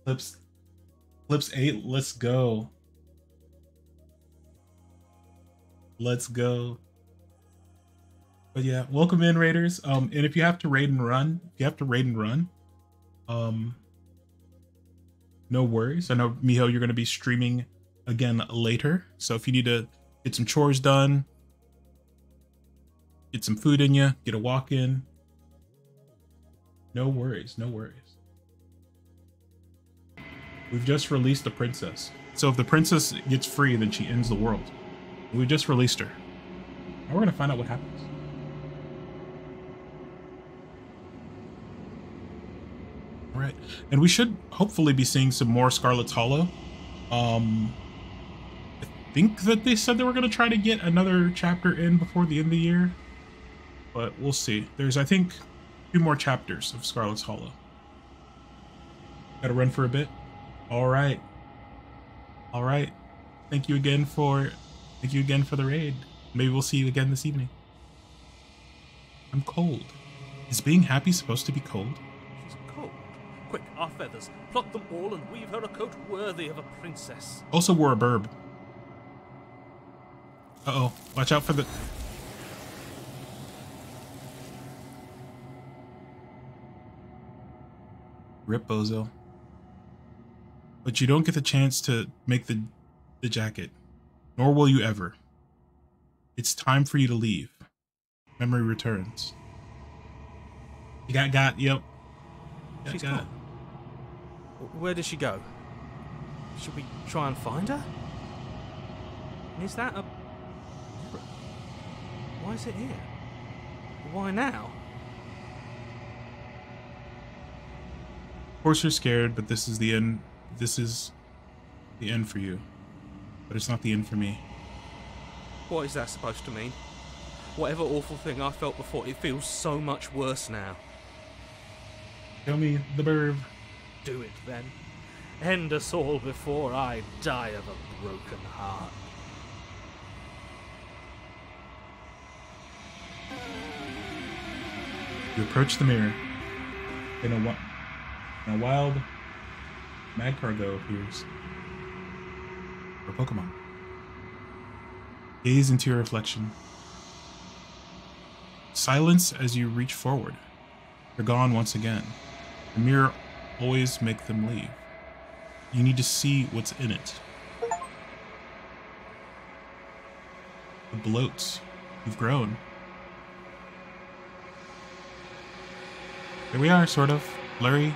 Eclipse 8, let's go. But yeah, welcome in, Raiders. And if you have to raid and run, no worries. I know, Miho, you're going to be streaming again later. So if you need to get some chores done, get some food in you, get a walk in, no worries, no worries. We've just released the princess. So if the princess gets free, then she ends the world. We just released her. Now we're gonna find out what happens. All right, and we should hopefully be seeing some more Scarlet's Hollow. I think that they said they were gonna try to get another chapter in before the end of the year, but we'll see. There's, I think, 2 more chapters of Scarlet's Hollow. Gotta run for a bit. All right. All right. Thank you again for the raid. Maybe we'll see you again this evening. I'm cold. Is being happy supposed to be cold? She's cold. Quick, our feathers. Pluck them all and weave her a coat worthy of a princess. Also wore a burb. Uh-oh. Watch out for the... Rip Bozo. But you don't get the chance to make the jacket. Nor will you ever. It's time for you to leave. Memory returns. You got, yep. She's gone. Where did she go? Should we try and find her? Is that a... Why is it here? Why now? Of course you're scared, but this is the end. This is the end for you. But it's not the end for me. What is that supposed to mean? Whatever awful thing I felt before, it feels so much worse now. Tell me the burb. Do it then. End us all before I die of a broken heart. You approach the mirror. In a wild Magcargo appears. Or Pokemon. Gaze into your reflection. Silence as you reach forward. They're gone once again. The mirror always makes them leave. You need to see what's in it. The bloats. You've grown. Here we are, sort of. Blurry.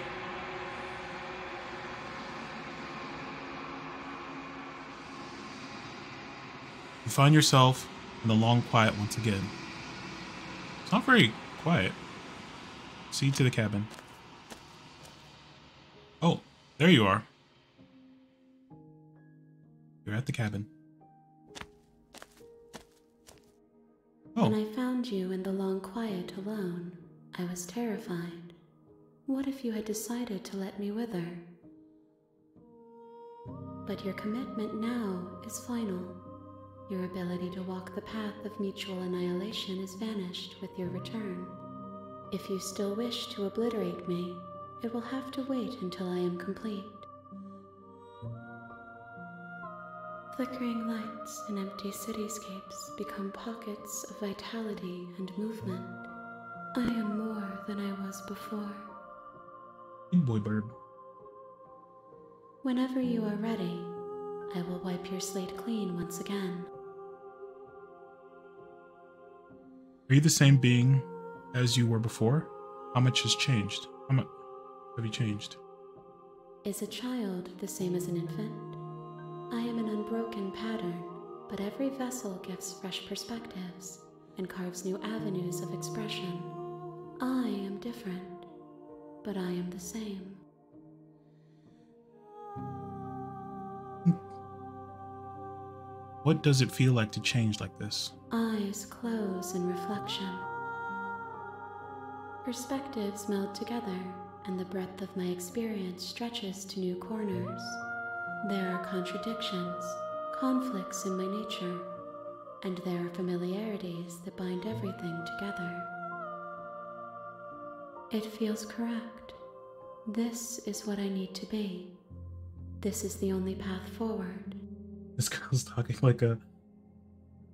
You find yourself in the long quiet once again. It's not very quiet. See to the cabin. Oh, there you are. You're at the cabin. When I found you in the long quiet alone, I was terrified. What if you had decided to let me wither? But your commitment now is final. Your ability to walk the path of mutual annihilation is vanished with your return. If you still wish to obliterate me, it will have to wait until I am complete. Flickering lights and empty cityscapes become pockets of vitality and movement. I am more than I was before. Boy bird. Whenever you are ready, I will wipe your slate clean once again. Are you the same being as you were before? How much has changed? How much have you changed? Is a child the same as an infant? I am an unbroken pattern, but every vessel gives fresh perspectives and carves new avenues of expression. I am different, but I am the same. What does it feel like to change like this? Eyes close in reflection. Perspectives meld together, and the breadth of my experience stretches to new corners. There are contradictions, conflicts in my nature, and there are familiarities that bind everything together. It feels correct. This is what I need to be. This is the only path forward. This girl's talking like a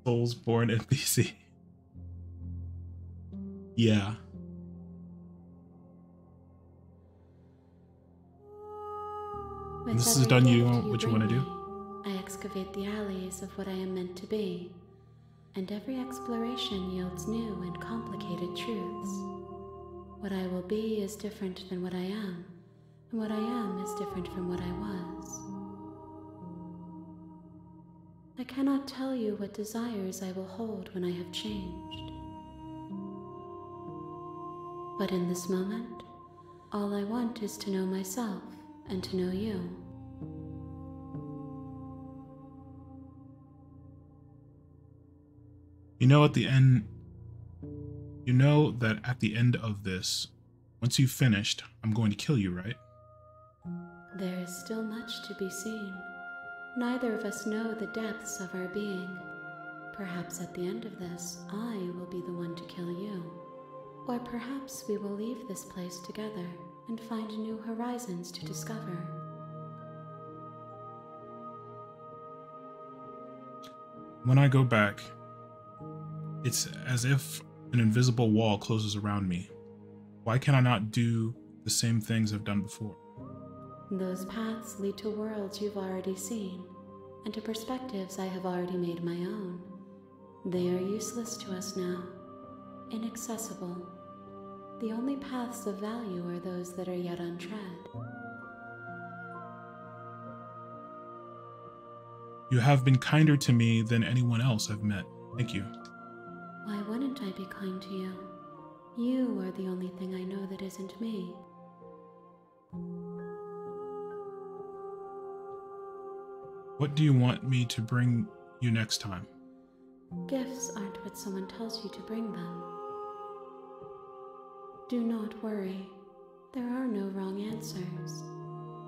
Soulsborne NPC. Yeah. With This is every done. gift What you want to bring do? me, I excavate the alleys of what I am meant to be, and every exploration yields new and complicated truths. What I will be is different than what I am, and what I am is different from what I was. I cannot tell you what desires I will hold when I have changed. But in this moment, all I want is to know myself and to know you. You know that at the end of this, once you've finished, I'm going to kill you, right? There is still much to be seen. Neither of us know the depths of our being. Perhaps at the end of this, I will be the one to kill you. Or perhaps we will leave this place together and find new horizons to discover. When I go back, it's as if an invisible wall closes around me. Why can I not do the same things I've done before? Those paths lead to worlds you've already seen, and to perspectives I have already made my own. They are useless to us now, inaccessible. The only paths of value are those that are yet untread. You have been kinder to me than anyone else I've met. Thank you. Why wouldn't I be kind to you? You are the only thing I know that isn't me. What do you want me to bring you next time? Gifts aren't what someone tells you to bring them. Do not worry. There are no wrong answers,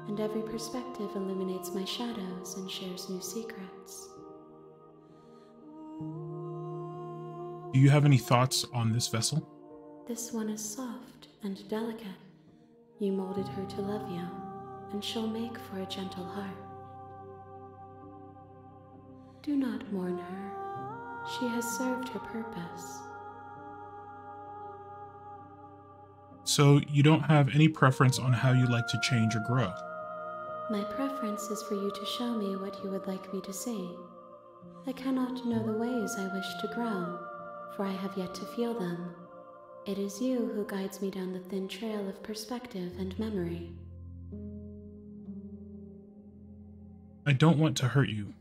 and every perspective illuminates my shadows and shares new secrets. Do you have any thoughts on this vessel? This one is soft and delicate. You molded her to love you, and she'll make for a gentle heart. Do not mourn her. She has served her purpose. So you don't have any preference on how you like to change or grow? My preference is for you to show me what you would like me to see. I cannot know the ways I wish to grow, for I have yet to feel them. It is you who guides me down the thin trail of perspective and memory. I don't want to hurt you,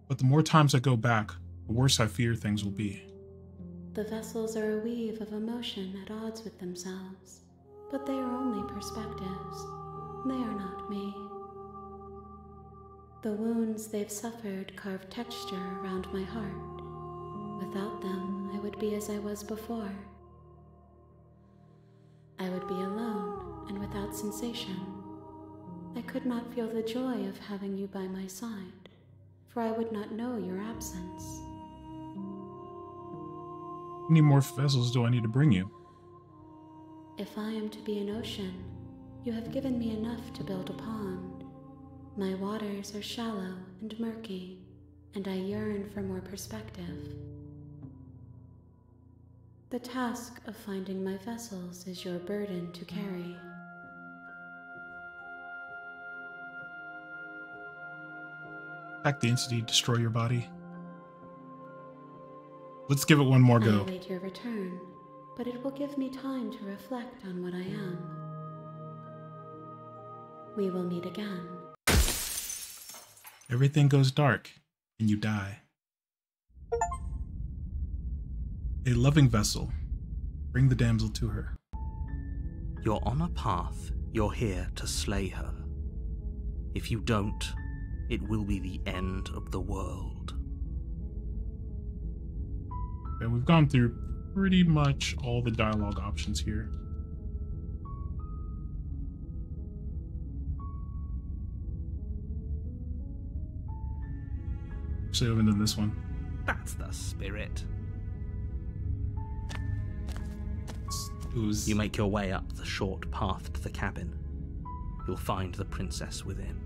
but the more times I go back, the worse I fear things will be. The vessels are a weave of emotion at odds with themselves, but they are only perspectives. They are not me. The wounds they've suffered carve texture around my heart. Without them, I would be as I was before. I would be alone and without sensation. I could not feel the joy of having you by my side, for I would not know your absence. How many more vessels do I need to bring you? If I am to be an ocean, you have given me enough to build a pond. My waters are shallow and murky, and I yearn for more perspective. The task of finding my vessels is your burden to carry. Attack the entity, destroy your body. Let's give it one more go. I await your return, but it will give me time to reflect on what I am. We will meet again. Everything goes dark, and you die. A loving vessel. Bring the damsel to her. You're on a path. You're here to slay her. If you don't, it will be the end of the world. And we've gone through pretty much all the dialogue options here. Actually, I haven't done this one. That's the spirit. Was... You make your way up the short path to the cabin. You'll find the princess within.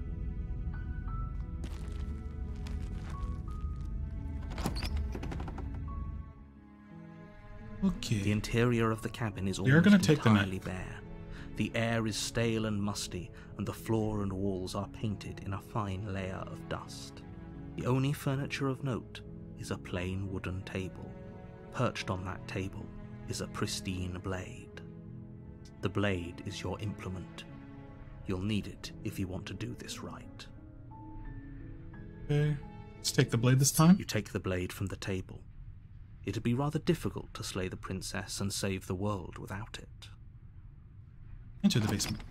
Okay. The interior of the cabin is You're almost gonna take entirely bare. The air is stale and musty, and the floor and walls are painted in a fine layer of dust. The only furniture of note is a plain wooden table. Perched on that table is a pristine blade. The blade is your implement. You'll need it if you want to do this right. Okay, let's take the blade this time. You take the blade from the table. It'd be rather difficult to slay the princess and save the world without it. Enter the basement.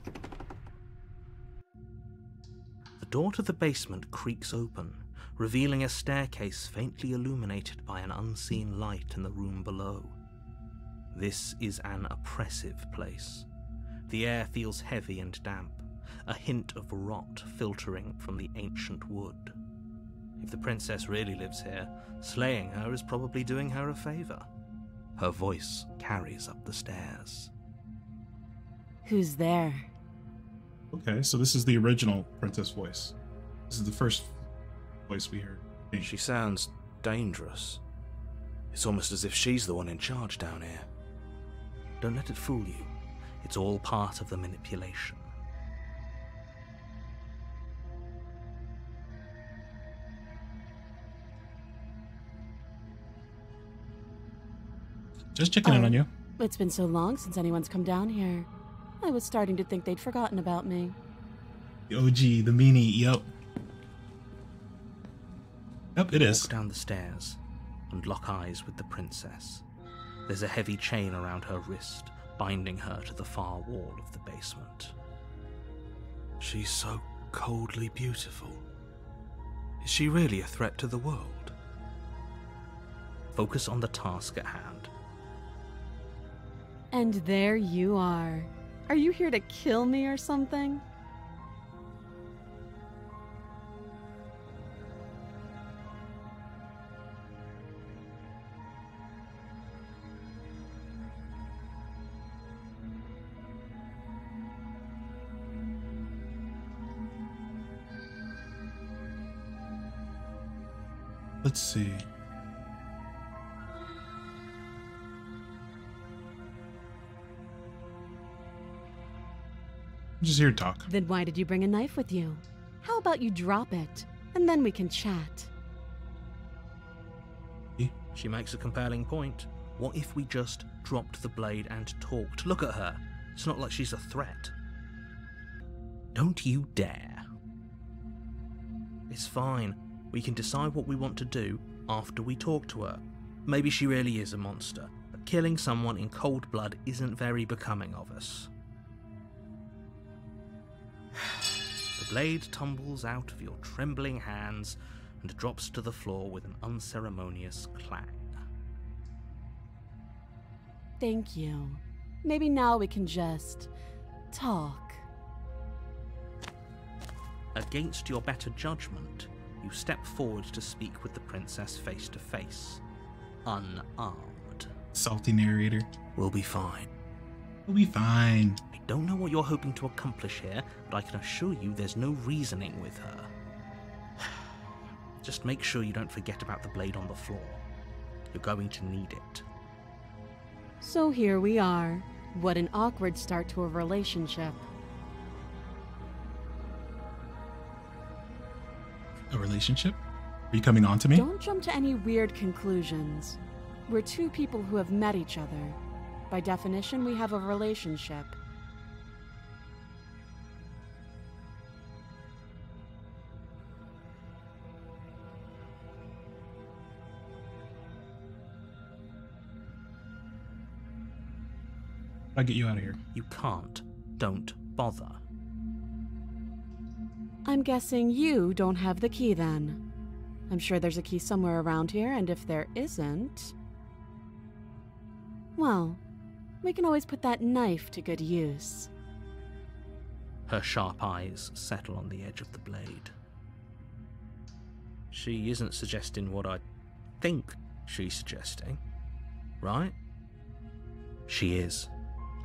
The door to the basement creaks open, revealing a staircase faintly illuminated by an unseen light in the room below. This is an oppressive place. The air feels heavy and damp, a hint of rot filtering from the ancient wood. If the princess really lives here, slaying her is probably doing her a favor. Her voice carries up the stairs. Who's there? Okay, so this is the original princess voice. This is the first voice we heard. She sounds dangerous. It's almost as if she's the one in charge down here. Don't let it fool you. It's all part of the manipulation. Just checking in on you. It's been so long since anyone's come down here. I was starting to think they'd forgotten about me. The OG, the meanie, yep. Yep, it is. Walk down the stairs and lock eyes with the princess. There's a heavy chain around her wrist, binding her to the far wall of the basement. She's so coldly beautiful. Is she really a threat to the world? Focus on the task at hand. And there you are. Are you here to kill me or something? Let's see. I'm just here to talk. Then why did you bring a knife with you? How about you drop it, and then we can chat? She makes a compelling point. What if we just dropped the blade and talked? Look at her. It's not like she's a threat. Don't you dare. It's fine. We can decide what we want to do after we talk to her. Maybe she really is a monster, but killing someone in cold blood isn't very becoming of us. The blade tumbles out of your trembling hands and drops to the floor with an unceremonious clang. Thank you. Maybe now we can just talk. Against your better judgment, you step forward to speak with the princess face to face, unarmed. Salty narrator. We'll be fine. We'll be fine. I don't know what you're hoping to accomplish here, but I can assure you there's no reasoning with her. Just make sure you don't forget about the blade on the floor. You're going to need it. So here we are. What an awkward start to a relationship. A relationship? Are you coming on to me? Don't jump to any weird conclusions. We're two people who have met each other. By definition, we have a relationship. I'll get you out of here. You can't. Don't bother. I'm guessing you don't have the key then. I'm sure there's a key somewhere around here, and if there isn't... well, we can always put that knife to good use. Her sharp eyes settle on the edge of the blade. She isn't suggesting what I think she's suggesting, right? She is.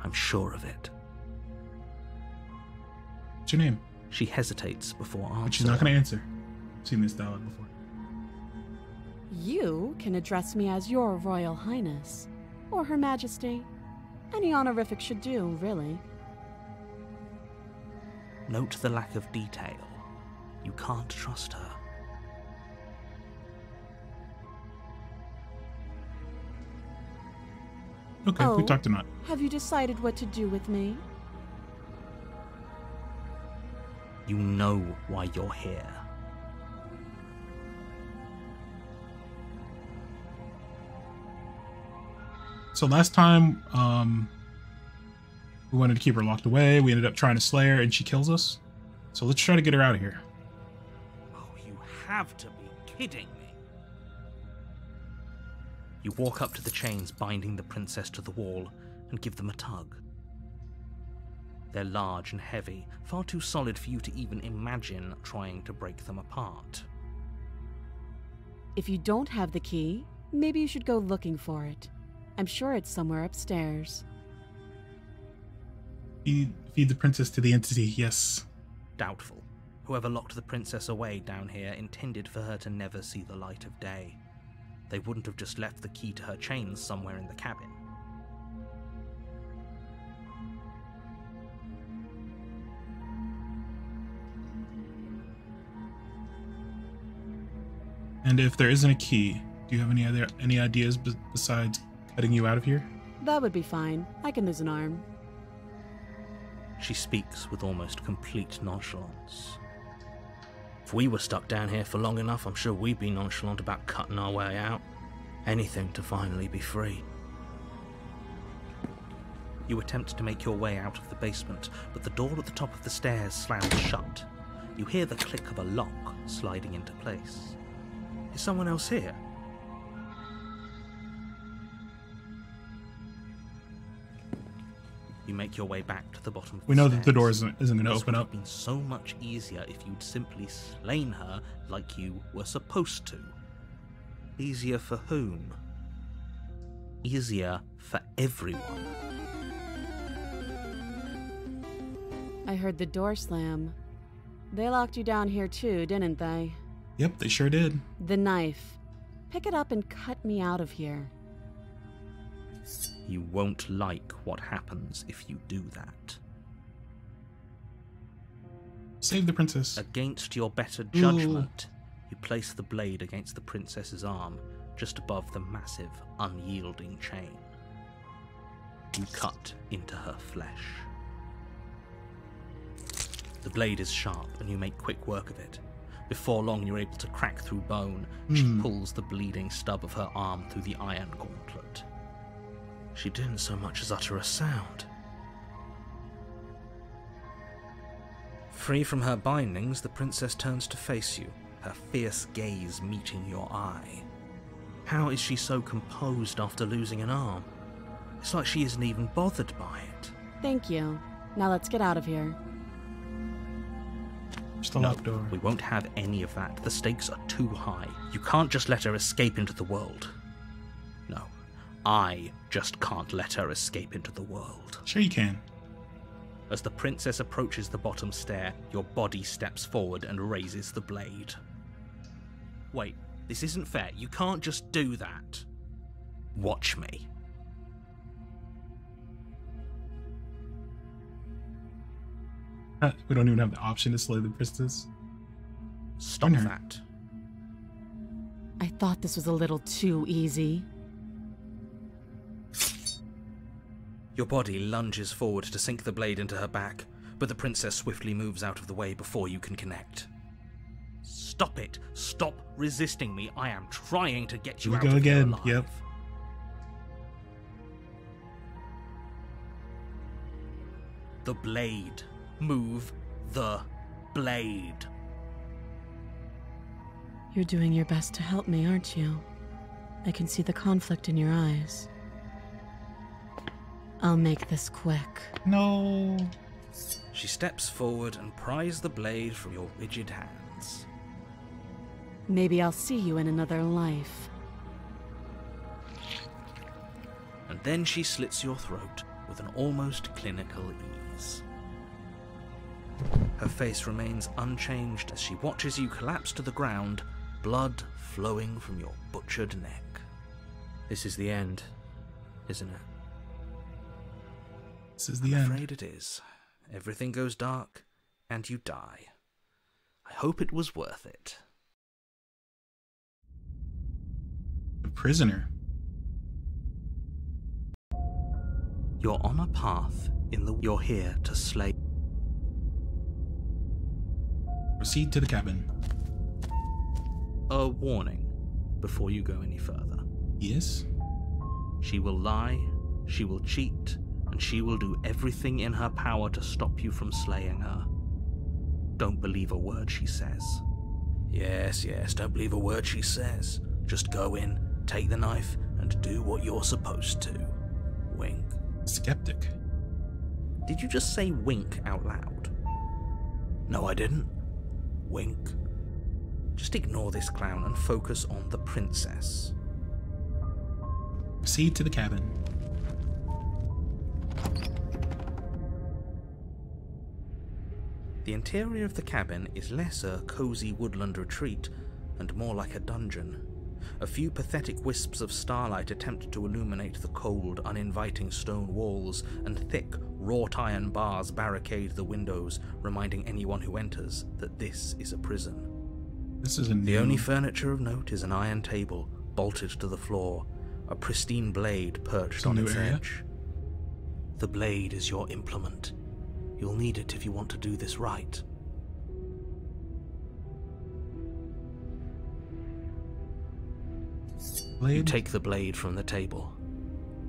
I'm sure of it. What's your name? She hesitates before answering. But she's not going to answer. I've seen this dialogue before. You can address me as Your Royal Highness, or Her Majesty. Any honorific should do, really. Note the lack of detail. You can't trust her. Okay, Oh, we talked tonight. have you decided what to do with me? You know why you're here. So last time, we wanted to keep her locked away. We ended up trying to slay her, and she kills us. So let's try to get her out of here. Oh, you have to be kidding me. You walk up to the chains binding the princess to the wall and give them a tug. They're large and heavy, far too solid for you to even imagine trying to break them apart. If you don't have the key, maybe you should go looking for it. I'm sure it's somewhere upstairs. Feed the princess to the entity, yes. Doubtful. Whoever locked the princess away down here intended for her to never see the light of day. They wouldn't have just left the key to her chains somewhere in the cabin. And if there isn't a key, do you have any ideas besides cutting you out of here? That would be fine. I can lose an arm. She speaks with almost complete nonchalance. If we were stuck down here for long enough, I'm sure we'd be nonchalant about cutting our way out. Anything to finally be free. You attempt to make your way out of the basement, but the door at the top of the stairs slams shut. You hear the click of a lock sliding into place. Is someone else here? You make your way back to the bottom of the We know stairs. that the door isn't going to This open would up. have been so much easier if you'd simply slain her like you were supposed to. Easier for whom? Easier for everyone. I heard the door slam. They locked you down here too, didn't they? Yep, they sure did. The knife. Pick it up and cut me out of here. You won't like what happens if you do that. Save the princess. Against your better judgment, you place the blade against the princess's arm, just above the massive, unyielding chain. You cut into her flesh. The blade is sharp, and you make quick work of it. Before long, you're able to crack through bone. She pulls the bleeding stub of her arm through the iron gauntlet. She didn't so much as utter a sound. Free from her bindings, the princess turns to face you, her fierce gaze meeting your eye. How is she so composed after losing an arm? It's like she isn't even bothered by it. Thank you. Now let's get out of here. Just a No, locked door. we won't have any of that. The stakes are too high. You can't just let her escape into the world. No, I just can't let her escape into the world. Sure you can. As the princess approaches the bottom stair, your body steps forward and raises the blade. Wait, this isn't fair. You can't just do that. Watch me. We don't even have the option to slay the princess. Stop that. I thought this was a little too easy. Your body lunges forward to sink the blade into her back, but the princess swiftly moves out of the way before you can connect. Stop it! Stop resisting me! I am trying to get you Here out we go of here again. alive. Yep. The blade. Move the blade. You're doing your best to help me, aren't you? I can see the conflict in your eyes. I'll make this quick. No. She steps forward and pries the blade from your rigid hands. Maybe I'll see you in another life. And then she slits your throat with an almost clinical ease. Her face remains unchanged as she watches you collapse to the ground, blood flowing from your butchered neck. This is the end, isn't it? This is the I'm end. afraid it is. Everything goes dark, and you die. I hope it was worth it. A prisoner. You're on a path you're here to slay. Proceed to the cabin. A warning before you go any further. Yes? She will lie, she will cheat, and she will do everything in her power to stop you from slaying her. Don't believe a word she says. Yes, don't believe a word she says. Just go in, take the knife, and do what you're supposed to. Wink. Skeptic. Did you just say wink out loud? No, I didn't. Wink. Just ignore this clown and focus on the princess. Proceed to the cabin. The interior of the cabin is less a cozy woodland retreat and more like a dungeon. A few pathetic wisps of starlight attempt to illuminate the cold, uninviting stone walls, and thick, wrought iron bars barricade the windows, reminding anyone who enters that this is a prison. The only furniture of note is an iron table, bolted to the floor, a pristine blade perched on its edge. The blade is your implement. You'll need it if you want to do this right. You take the blade from the table.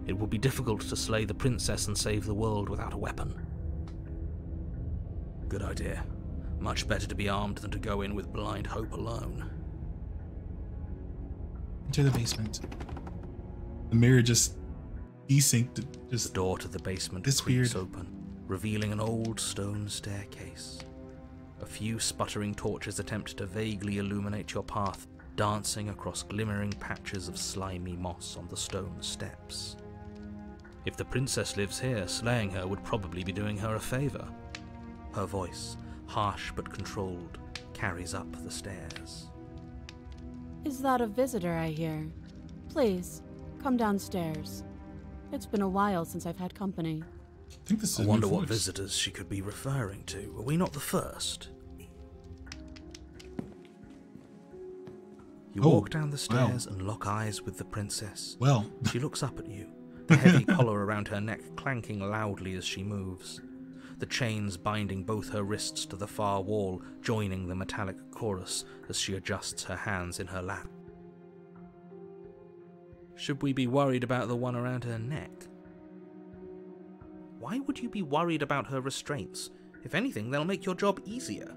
It will be difficult to slay the princess and save the world without a weapon. Good idea. Much better to be armed than to go in with blind hope alone. Enter the basement. The mirror just desynced. The door to the basement creaks open, revealing an old stone staircase. A few sputtering torches attempt to vaguely illuminate your path, dancing across glimmering patches of slimy moss on the stone steps. If the princess lives here, slaying her would probably be doing her a favor. Her voice, harsh but controlled, carries up the stairs. Is that a visitor I hear? Please, come downstairs. It's been a while since I've had company. I think this is I wonder what visitors she could be referring to. Are we not the first? You walk down the stairs and lock eyes with the princess. Well, she looks up at you, the heavy collar around her neck clanking loudly as she moves, the chains binding both her wrists to the far wall, joining the metallic chorus as she adjusts her hands in her lap. Should we be worried about the one around her neck? Why would you be worried about her restraints? If anything, they'll make your job easier.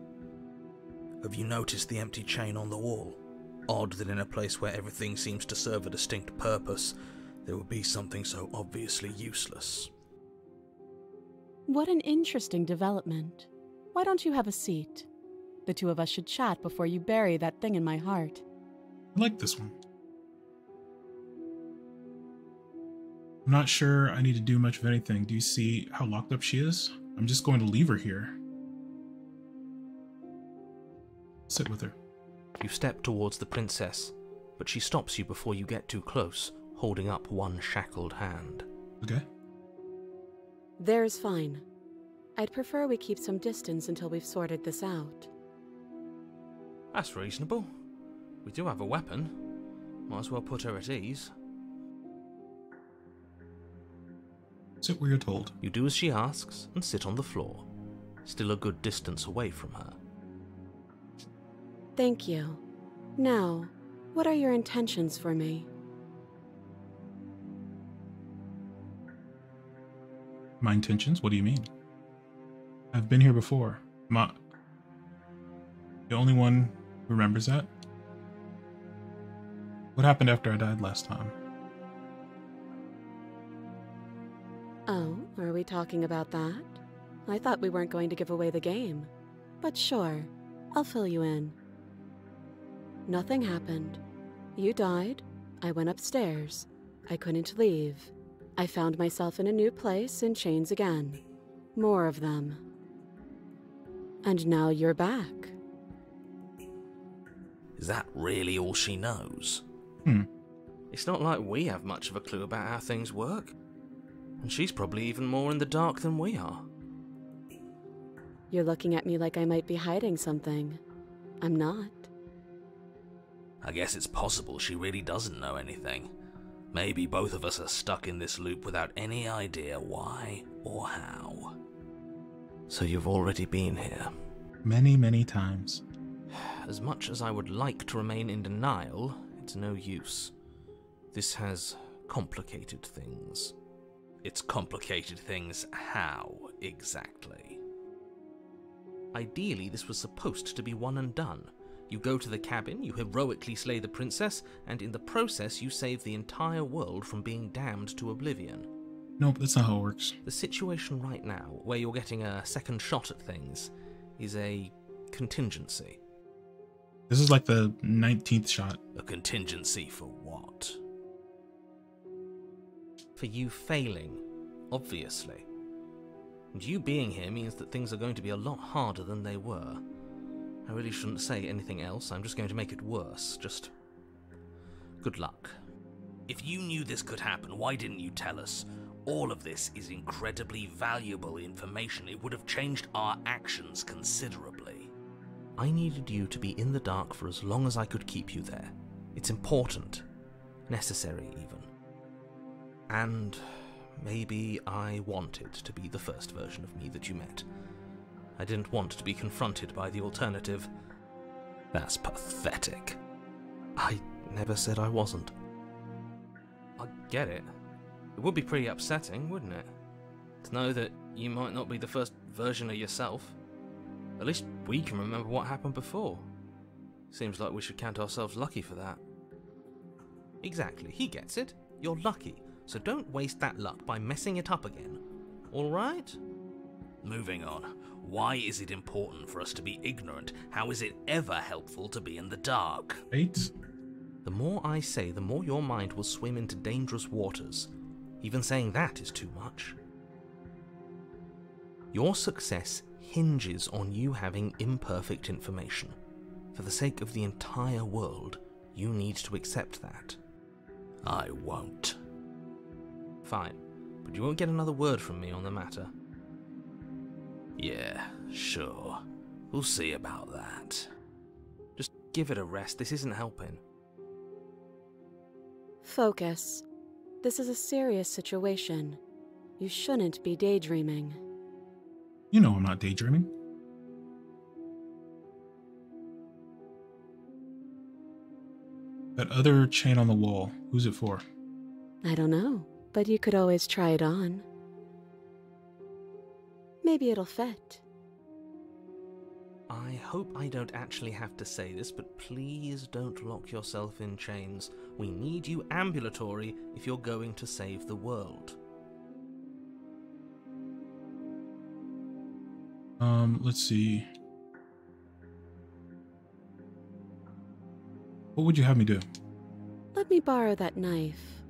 Have you noticed the empty chain on the wall? Odd that in a place where everything seems to serve a distinct purpose, there would be something so obviously useless. What an interesting development. Why don't you have a seat? The two of us should chat before you bury that thing in my heart. I like this one. I'm not sure I need to do much of anything. Do you see how locked up she is? I'm just going to leave her here. Sit with her. You step towards the princess, but she stops you before you get too close, holding up one shackled hand. Okay. There's fine. I'd prefer we keep some distance until we've sorted this out. That's reasonable. We do have a weapon. Might as well put her at ease. Sit where you're told. You do as she asks and sit on the floor, still a good distance away from her. Thank you. Now, what are your intentions for me? My intentions? What do you mean? I've been here before. The only one who remembers that? What happened after I died last time? Oh, are we talking about that? I thought we weren't going to give away the game. But sure, I'll fill you in. Nothing happened. You died. I went upstairs. I couldn't leave. I found myself in a new place in chains again. More of them. And now you're back. Is that really all she knows? It's not like we have much of a clue about how things work. And she's probably even more in the dark than we are. You're looking at me like I might be hiding something. I'm not. I guess it's possible she really doesn't know anything. Maybe both of us are stuck in this loop without any idea why or how. So you've already been here. Many, many times. As much as I would like to remain in denial, it's no use. This has complicated things. It's complicated things how, exactly? Ideally, this was supposed to be one and done. You go to the cabin, you heroically slay the princess, and in the process you save the entire world from being damned to oblivion. Nope, that's not how it works. The situation right now, where you're getting a second shot at things, is a contingency. This is like the 19th shot. A contingency for what? For you failing, obviously. And you being here means that things are going to be a lot harder than they were. I really shouldn't say anything else, I'm just going to make it worse. Just good luck. If you knew this could happen, why didn't you tell us? All of this is incredibly valuable information. It would have changed our actions considerably. I needed you to be in the dark for as long as I could keep you there. It's important. Necessary, even. And maybe I wanted to be the first version of me that you met. I didn't want to be confronted by the alternative. That's pathetic. I never said I wasn't. I get it. It would be pretty upsetting, wouldn't it? To know that you might not be the first version of yourself. At least we can remember what happened before. Seems like we should count ourselves lucky for that. Exactly, he gets it. You're lucky, so don't waste that luck by messing it up again. Alright? Moving on. Why is it important for us to be ignorant? How is it ever helpful to be in the dark? Right? The more I say, the more your mind will swim into dangerous waters. Even saying that is too much. Your success hinges on you having imperfect information. For the sake of the entire world, you need to accept that. I won't. Fine, but you won't get another word from me on the matter. Yeah, sure. We'll see about that. Just give it a rest, this isn't helping. Focus. This is a serious situation. You shouldn't be daydreaming. You know I'm not daydreaming. That other chain on the wall, who's it for? I don't know, but you could always try it on. Maybe it'll fit. I hope I don't actually have to say this, but please don't lock yourself in chains. We need you ambulatory if you're going to save the world. Let's see. What would you have me do? Let me borrow that knife.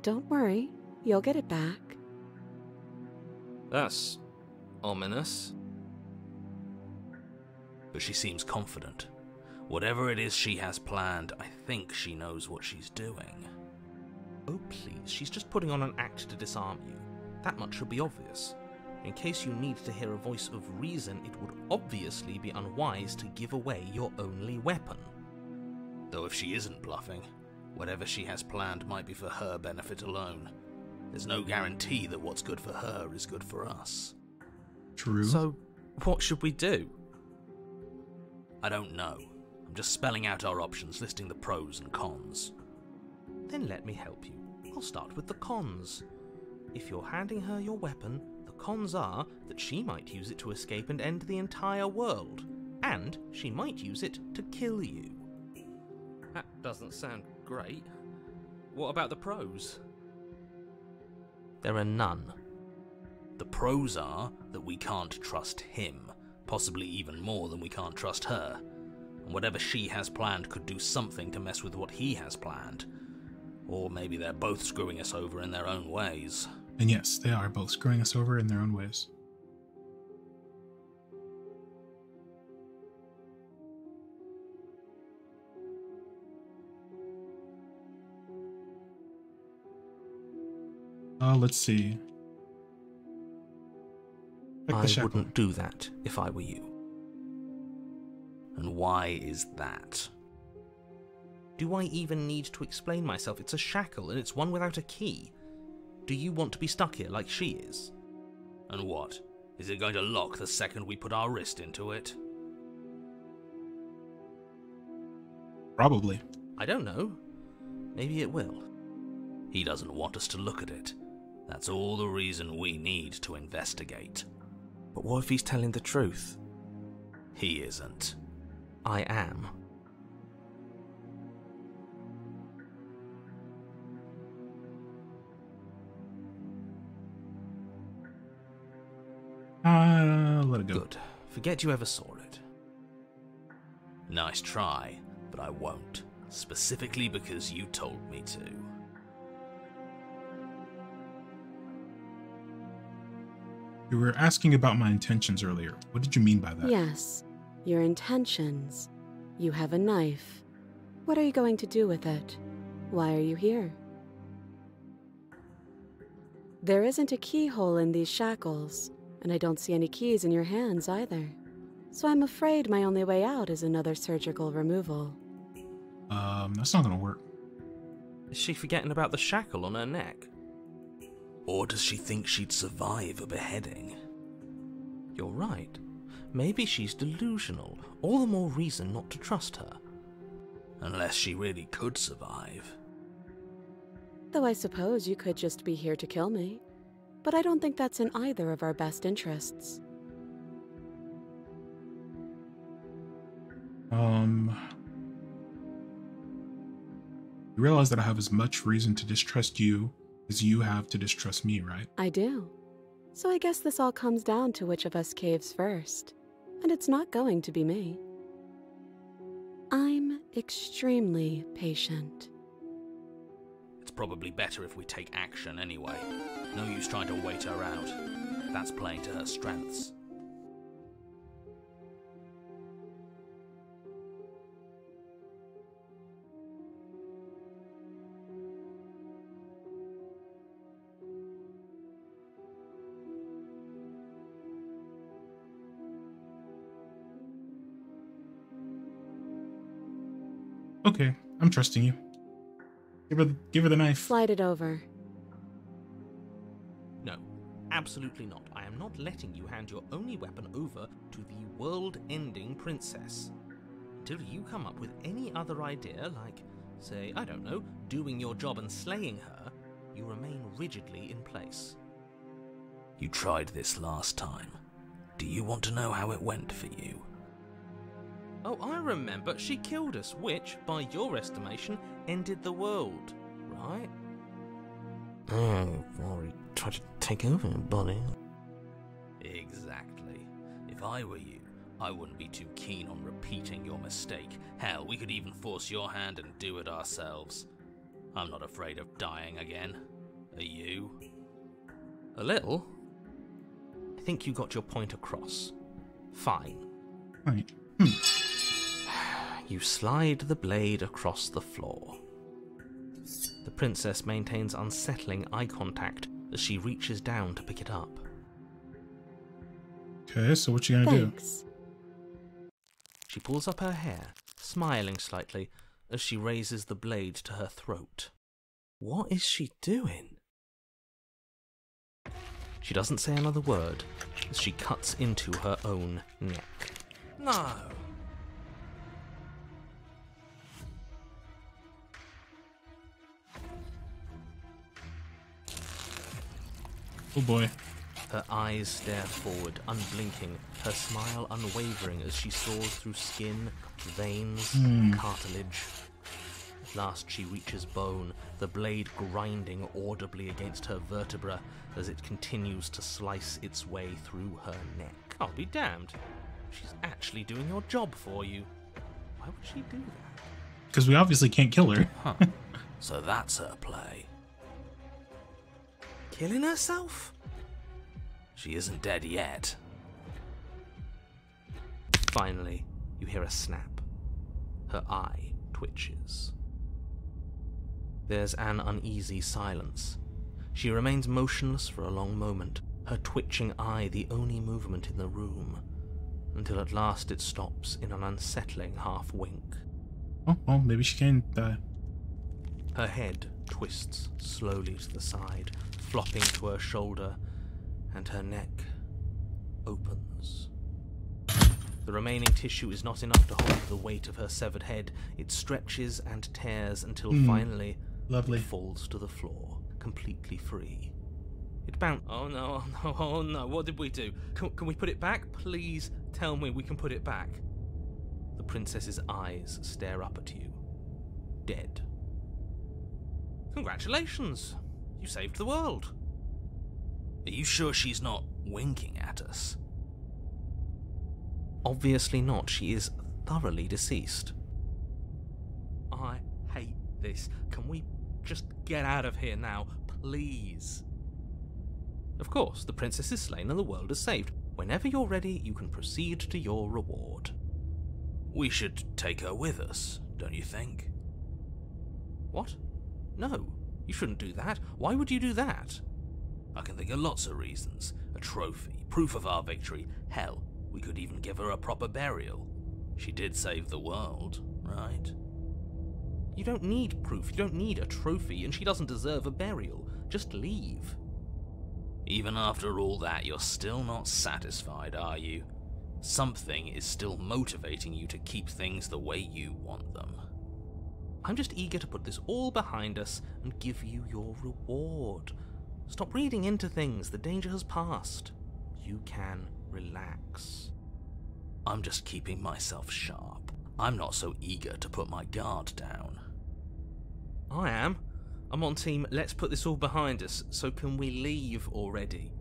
Don't worry, you'll get it back. That's ominous. But she seems confident. Whatever it is she has planned, I think she knows what she's doing. Oh please, she's just putting on an act to disarm you. That much should be obvious. In case you need to hear a voice of reason, it would obviously be unwise to give away your only weapon. Though if she isn't bluffing, whatever she has planned might be for her benefit alone. There's no guarantee that what's good for her is good for us. True. So, what should we do? I don't know. I'm just spelling out our options, listing the pros and cons. Then let me help you. I'll start with the cons. If you're handing her your weapon, the cons are that she might use it to escape and end the entire world. And she might use it to kill you. That doesn't sound great. What about the pros? There are none. The pros are that we can't trust him, possibly even more than we can't trust her. And whatever she has planned could do something to mess with what he has planned. Or maybe they're both screwing us over in their own ways. And yes, they are both screwing us over in their own ways. Let's see. I wouldn't do that if I were you. And why is that? Do I even need to explain myself? It's a shackle, and it's one without a key. Do you want to be stuck here like she is? And what? Is it going to lock the second we put our wrist into it? Probably. I don't know. Maybe it will. He doesn't want us to look at it. That's all the reason we need to investigate. But what if he's telling the truth? He isn't. I am. Let it go. Good. Forget you ever saw it. Nice try, but I won't. Specifically because you told me to. You were asking about my intentions earlier. What did you mean by that? Yes, your intentions. You have a knife. What are you going to do with it? Why are you here? There isn't a keyhole in these shackles, and I don't see any keys in your hands either. So I'm afraid my only way out is another surgical removal. That's not gonna work. Is she forgetting about the shackle on her neck? Or does she think she'd survive a beheading? You're right. Maybe she's delusional. All the more reason not to trust her. Unless she really could survive. Though I suppose you could just be here to kill me. But I don't think that's in either of our best interests. You realize that I have as much reason to distrust you as you have to distrust me, right? I do. So I guess this all comes down to which of us caves first. And it's not going to be me. I'm extremely patient. It's probably better if we take action anyway. No use trying to wait her out. That's playing to her strengths. Okay, I'm trusting you. Give her the knife. Slide it over. No, absolutely not. I am not letting you hand your only weapon over to the world-ending princess. Until you come up with any other idea, like, say, I don't know, doing your job and slaying her, you remain rigidly in place. You tried this last time. Do you want to know how it went for you? Oh, I remember. She killed us, which, by your estimation, ended the world, right? Oh, or he tried to take over, buddy. Exactly. If I were you, I wouldn't be too keen on repeating your mistake. Hell, we could even force your hand and do it ourselves. I'm not afraid of dying again. Are you? A little. I think you got your point across. Fine. Right. You slide the blade across the floor. The princess maintains unsettling eye contact as she reaches down to pick it up. Okay, so what you gonna Thanks. do? She pulls up her hair, smiling slightly, as she raises the blade to her throat. What is she doing? She doesn't say another word as she cuts into her own neck. No! Oh boy. Her eyes stare forward, unblinking, her smile unwavering as she soars through skin, veins, cartilage. At last she reaches bone, the blade grinding audibly against her vertebra as it continues to slice its way through her neck. I'll be damned. She's actually doing your job for you. Why would she do that? Because we obviously can't kill her. Huh. So that's her play. Killing herself? She isn't dead yet. Finally, you hear a snap. Her eye twitches. There's an uneasy silence. She remains motionless for a long moment, her twitching eye the only movement in the room, until at last it stops in an unsettling half-wink. Oh, well, maybe she can die. Her head twists slowly to the side, flopping to her shoulder, and her neck opens. The remaining tissue is not enough to hold the weight of her severed head. It stretches and tears until finally lovely. It falls to the floor, completely free. It bounced. Oh no, oh no, oh no, what did we do? Can we put it back? Please tell me we can put it back. The princess's eyes stare up at you. Dead. Congratulations! You saved the world. Are you sure she's not winking at us? Obviously not. She is thoroughly deceased. I hate this. Can we just get out of here now, please? Of course, the princess is slain and the world is saved. Whenever you're ready, you can proceed to your reward. We should take her with us, don't you think? What? No, you shouldn't do that. Why would you do that? I can think of lots of reasons. A trophy, proof of our victory. Hell, we could even give her a proper burial. She did save the world, right? You don't need proof, you don't need a trophy, and she doesn't deserve a burial. Just leave. Even after all that, you're still not satisfied, are you? Something is still motivating you to keep things the way you want them. I'm just eager to put this all behind us and give you your reward. Stop reading into things, the danger has passed. You can relax. I'm just keeping myself sharp. I'm not so eager to put my guard down. I am. I'm on team, let's put this all behind us, so can we leave already?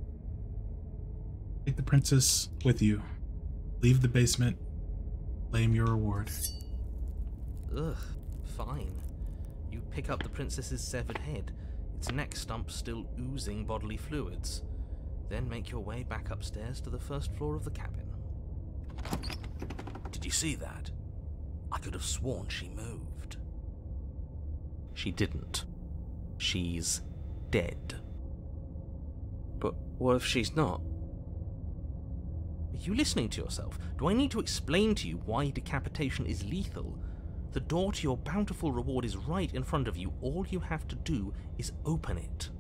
Take the princess with you. Leave the basement. Claim your reward. Ugh, fine. You pick up the princess's severed head, its neck stump still oozing bodily fluids. Then make your way back upstairs to the first floor of the cabin. Did you see that? I could have sworn she moved. She didn't. She's dead. But what if she's not? Are you listening to yourself? Do I need to explain to you why decapitation is lethal? The door to your bountiful reward is right in front of you. All you have to do is open it.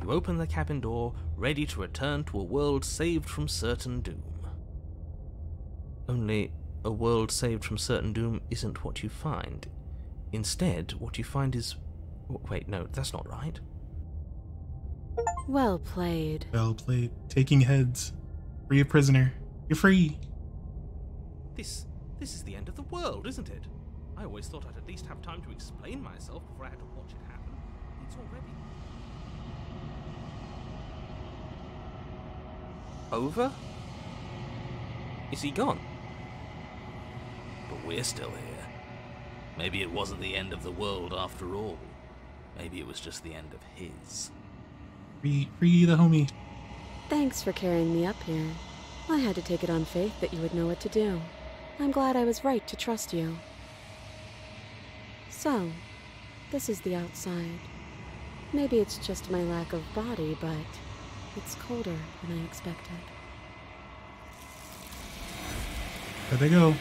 You open the cabin door, ready to return to a world saved from certain doom. Only, a world saved from certain doom isn't what you find. Instead, what you find is... Wait, no, that's not right. Well played. Well played. Taking heads. Free a prisoner. You're free. This is the end of the world, isn't it? I always thought I'd at least have time to explain myself before I had to watch it happen. It's already... Over? Is he gone? But we're still here. Maybe it wasn't the end of the world after all. Maybe it was just the end of his. Free the homie. Thanks for carrying me up here. I had to take it on faith that you would know what to do. I'm glad I was right to trust you. So, this is the outside. Maybe it's just my lack of body, but it's colder than I expected. There they go.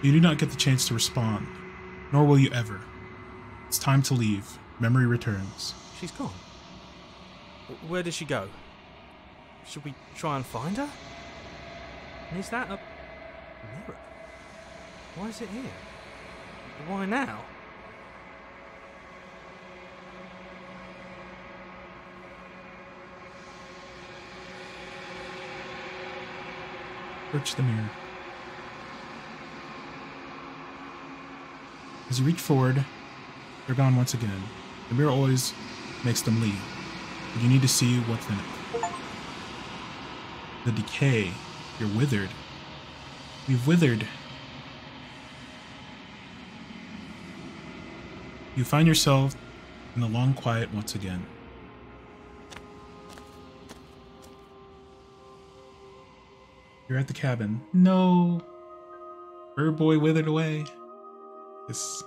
You do not get the chance to respond, nor will you ever. It's time to leave. Memory returns. She's gone. Where did she go? Should we try and find her? And is that a mirror? Why is it here? Why now? Approach the mirror. As you reach forward, they're gone once again. The mirror always makes them leave, but you need to see what's in it. The decay. You're withered. You've withered. You find yourself in the long quiet once again. You're at the cabin. No! Bird boy withered away. This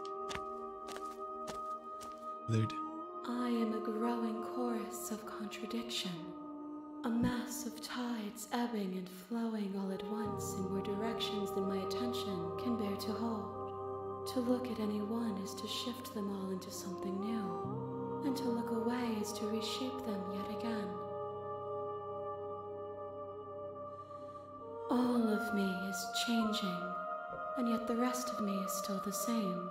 withered. I am a growing chorus of contradiction. A mass of tides ebbing and flowing all at once in more directions than my attention can bear to hold. To look at any one is to shift them all into something new, and to look away is to reshape them yet again. All of me is changing, and yet the rest of me is still the same.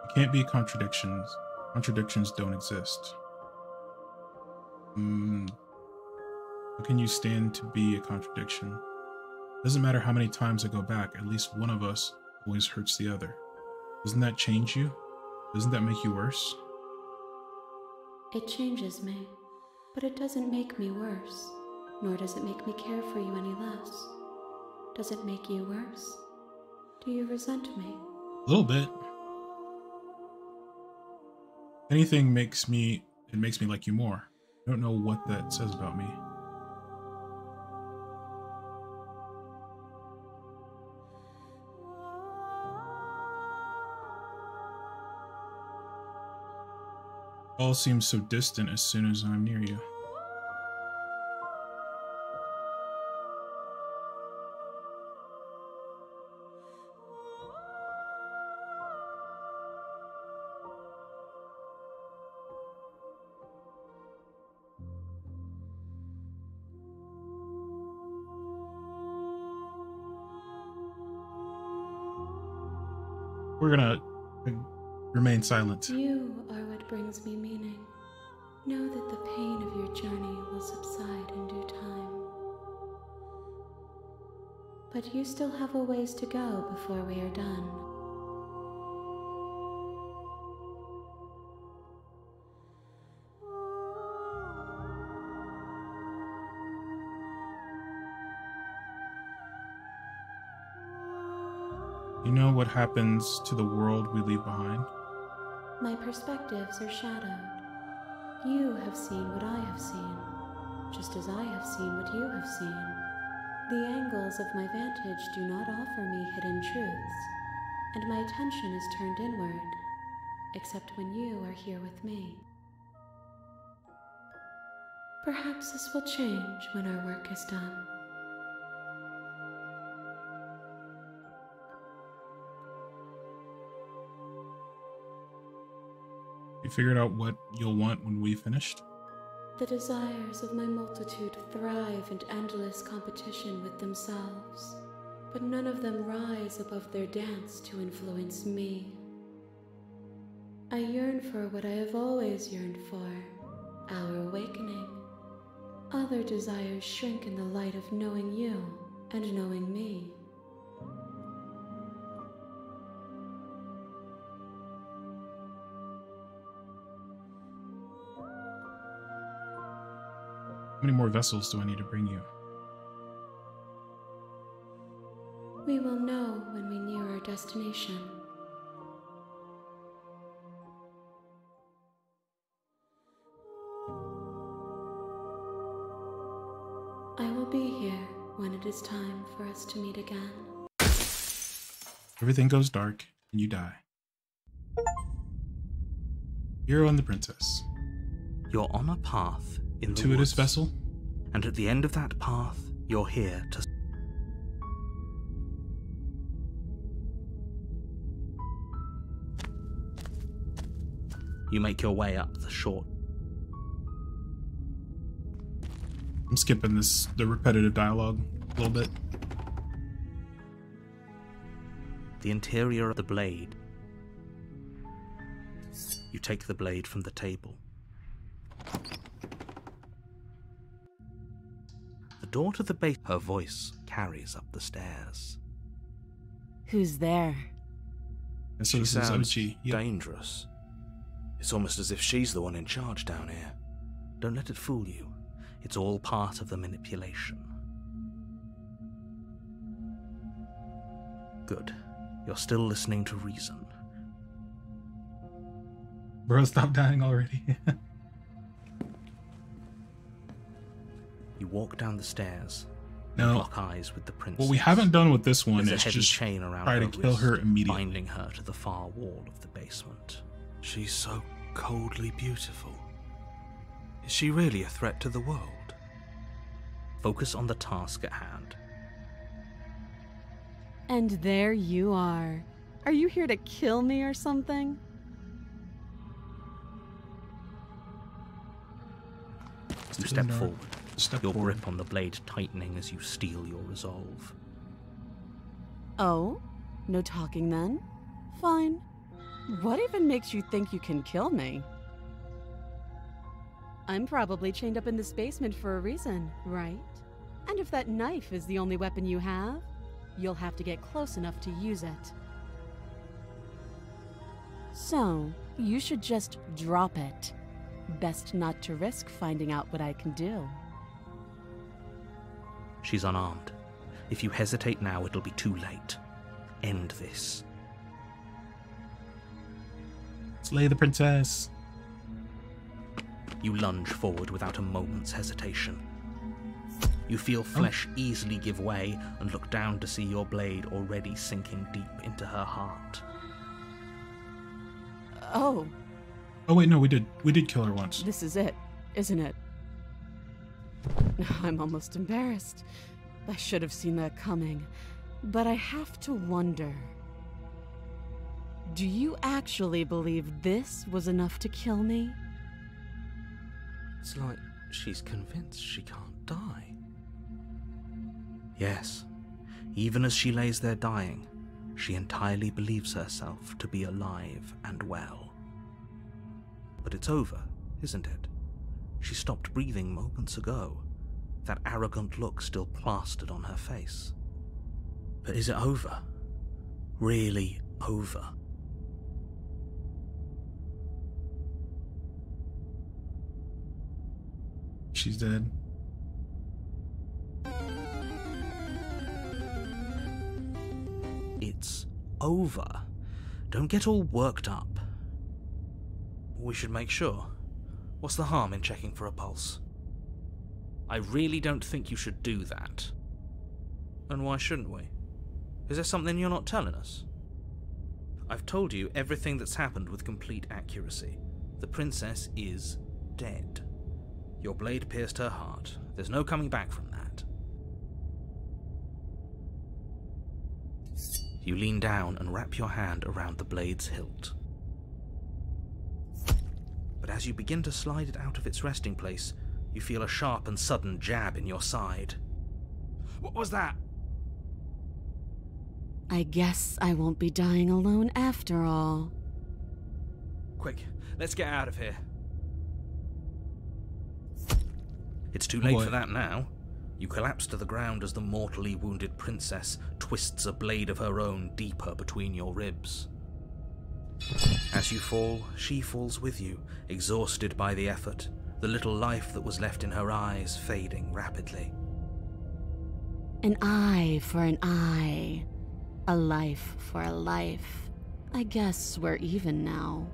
It can't be contradictions. Contradictions don't exist. How can you stand to be a contradiction? Doesn't matter how many times I go back, at least one of us always hurts the other. Doesn't that change you? Doesn't that make you worse? It changes me, but it doesn't make me worse, nor does it make me care for you any less. Does it make you worse? Do you resent me? A little bit. Anything makes me like you more. I don't know what that says about me. All seems so distant as soon as I'm near you. We're gonna remain silent. You are what brings me meaning. Know that the pain of your journey will subside in due time. But you still have a ways to go before we are done. You know what happens to the world we leave behind? My perspectives are shadowed. You have seen what I have seen, just as I have seen what you have seen. The angles of my vantage do not offer me hidden truths, and my attention is turned inward, except when you are here with me. Perhaps this will change when our work is done. You figured out what you'll want when we finished? The desires of my multitude thrive in endless competition with themselves, but none of them rise above their dance to influence me. I yearn for what I have always yearned for, our awakening. Other desires shrink in the light of knowing you and knowing me. How many more vessels do I need to bring you? We will know when we near our destination. I will be here when it is time for us to meet again. Everything goes dark and you die. Hero and the princess. You're on a path in the Intuitus woods, vessel? and at the end of that path, you're here to... You make your way up the short... I'm skipping the repetitive dialogue a little bit. The interior of the blade. You take the blade from the table. The door to the base, her voice carries up the stairs. Who's there? And so She this is sounds Ochi. Yep. dangerous. It's almost as if she's the one in charge down here. Don't let it fool you. It's all part of the manipulation. Good. You're still listening to reason. Bro, stop dying already. You walk down the stairs. No. And lock eyes with the princess. What we haven't done with this one There's is a heavy just chain around try to her kill wrist, her immediately. binding her to the far wall of the basement. She's so coldly beautiful. Is she really a threat to the world? Focus on the task at hand. And there you are. Are you here to kill me or something? You step forward, your grip on the blade tightening as you steel your resolve. Oh? No talking then? Fine. What even makes you think you can kill me? I'm probably chained up in this basement for a reason, right? And if that knife is the only weapon you have, you'll have to get close enough to use it. So, you should just drop it. Best not to risk finding out what I can do. She's unarmed. If you hesitate now, it'll be too late. End this. Slay the princess. You lunge forward without a moment's hesitation. You feel flesh easily give way and look down to see your blade already sinking deep into her heart. Oh. Oh wait, no, we did kill her once. This is it, isn't it? I'm almost embarrassed. I should have seen that coming. But I have to wonder. Do you actually believe this was enough to kill me? It's like she's convinced she can't die. Yes, even as she lays there dying, she entirely believes herself to be alive and well. But it's over, isn't it? She stopped breathing moments ago, that arrogant look still plastered on her face. But is it over? Really over? She's dead. It's over. Don't get all worked up. We should make sure. What's the harm in checking for a pulse? I really don't think you should do that. And why shouldn't we? Is there something you're not telling us? I've told you everything that's happened with complete accuracy. The princess is dead. Your blade pierced her heart. There's no coming back from that. You lean down and wrap your hand around the blade's hilt. But as you begin to slide it out of its resting place, you feel a sharp and sudden jab in your side. What was that? I guess I won't be dying alone after all. Quick, let's get out of here. It's too late for that now. You collapse to the ground as the mortally wounded princess twists a blade of her own deeper between your ribs. As you fall, she falls with you, exhausted by the effort, the little life that was left in her eyes fading rapidly. An eye for an eye. A life for a life. I guess we're even now.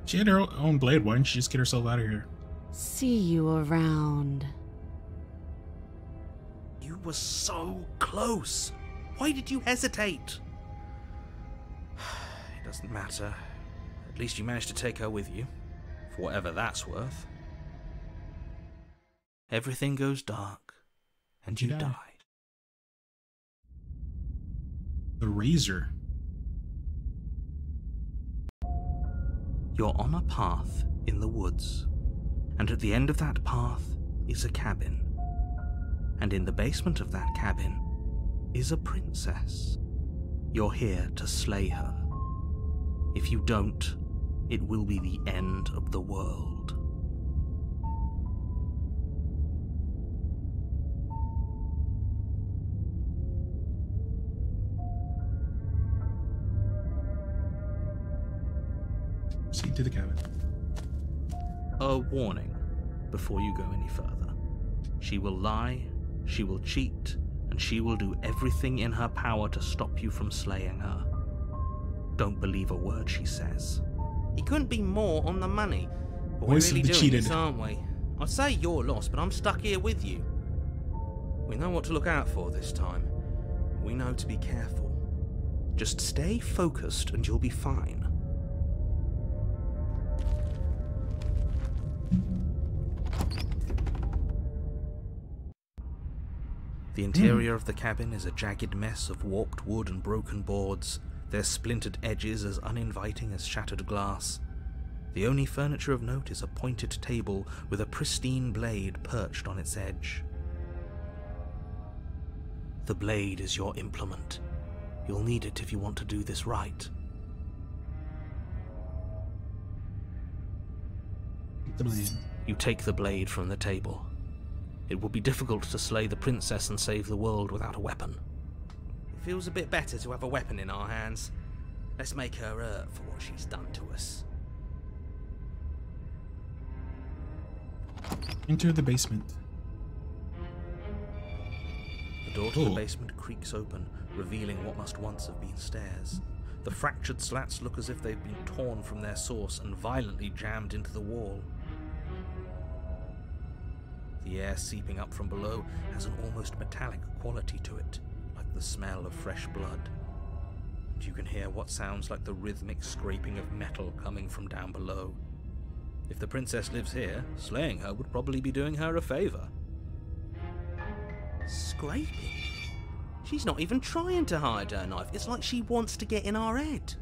She had her own blade. Why didn't she just get herself out of here? See you around. You were so close. Why did you hesitate? It doesn't matter. At least you managed to take her with you, for whatever that's worth. Everything goes dark, and you die. The razor. You're on a path in the woods, and at the end of that path is a cabin. And in the basement of that cabin is a princess. You're here to slay her. If you don't, it will be the end of the world. Proceed to the cabin. A warning before you go any further. She will lie, she will cheat, and she will do everything in her power to stop you from slaying her. Don't believe a word she says. He couldn't be more on the money. But we're Voice of really the doing cheated. this, aren't we? I'd say you're lost, but I'm stuck here with you. We know what to look out for this time. We know to be careful. Just stay focused and you'll be fine. The interior of the cabin is a jagged mess of warped wood and broken boards, their splintered edges as uninviting as shattered glass. The only furniture of note is a pointed table with a pristine blade perched on its edge. The blade is your implement. You'll need it if you want to do this right. The blade. You take the blade from the table. It will be difficult to slay the princess and save the world without a weapon. It feels a bit better to have a weapon in our hands. Let's make her hurt for what she's done to us. Enter the basement. The door to the basement creaks open, revealing what must once have been stairs. The fractured slats look as if they've been torn from their source and violently jammed into the wall. The air seeping up from below has an almost metallic quality to it, like the smell of fresh blood. And you can hear what sounds like the rhythmic scraping of metal coming from down below. If the princess lives here, slaying her would probably be doing her a favour. Scraping? She's not even trying to hide her knife. It's like she wants to get in our head.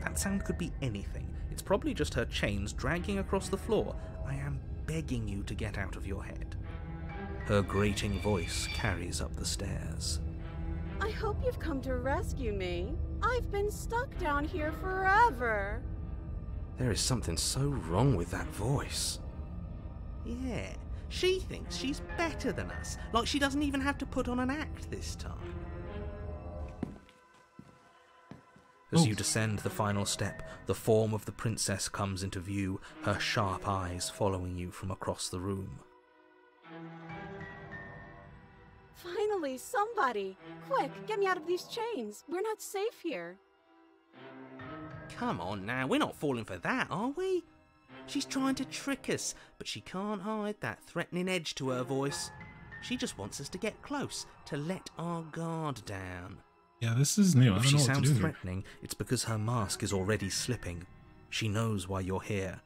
That sound could be anything. It's probably just her chains dragging across the floor. I am begging you to get out of your head. Her grating voice carries up the stairs. I hope you've come to rescue me. I've been stuck down here forever. There is something so wrong with that voice. Yeah, she thinks she's better than us, like she doesn't even have to put on an act this time. As you descend the final step, the form of the princess comes into view, her sharp eyes following you from across the room. Finally, somebody! Quick, get me out of these chains. We're not safe here. Come on now, we're not falling for that, are we? She's trying to trick us, but she can't hide that threatening edge to her voice. She just wants us to get close, to let our guard down. Yeah, this is new. I If don't she know what to sounds do here. threatening, it's because her mask is already slipping. She knows why you're here.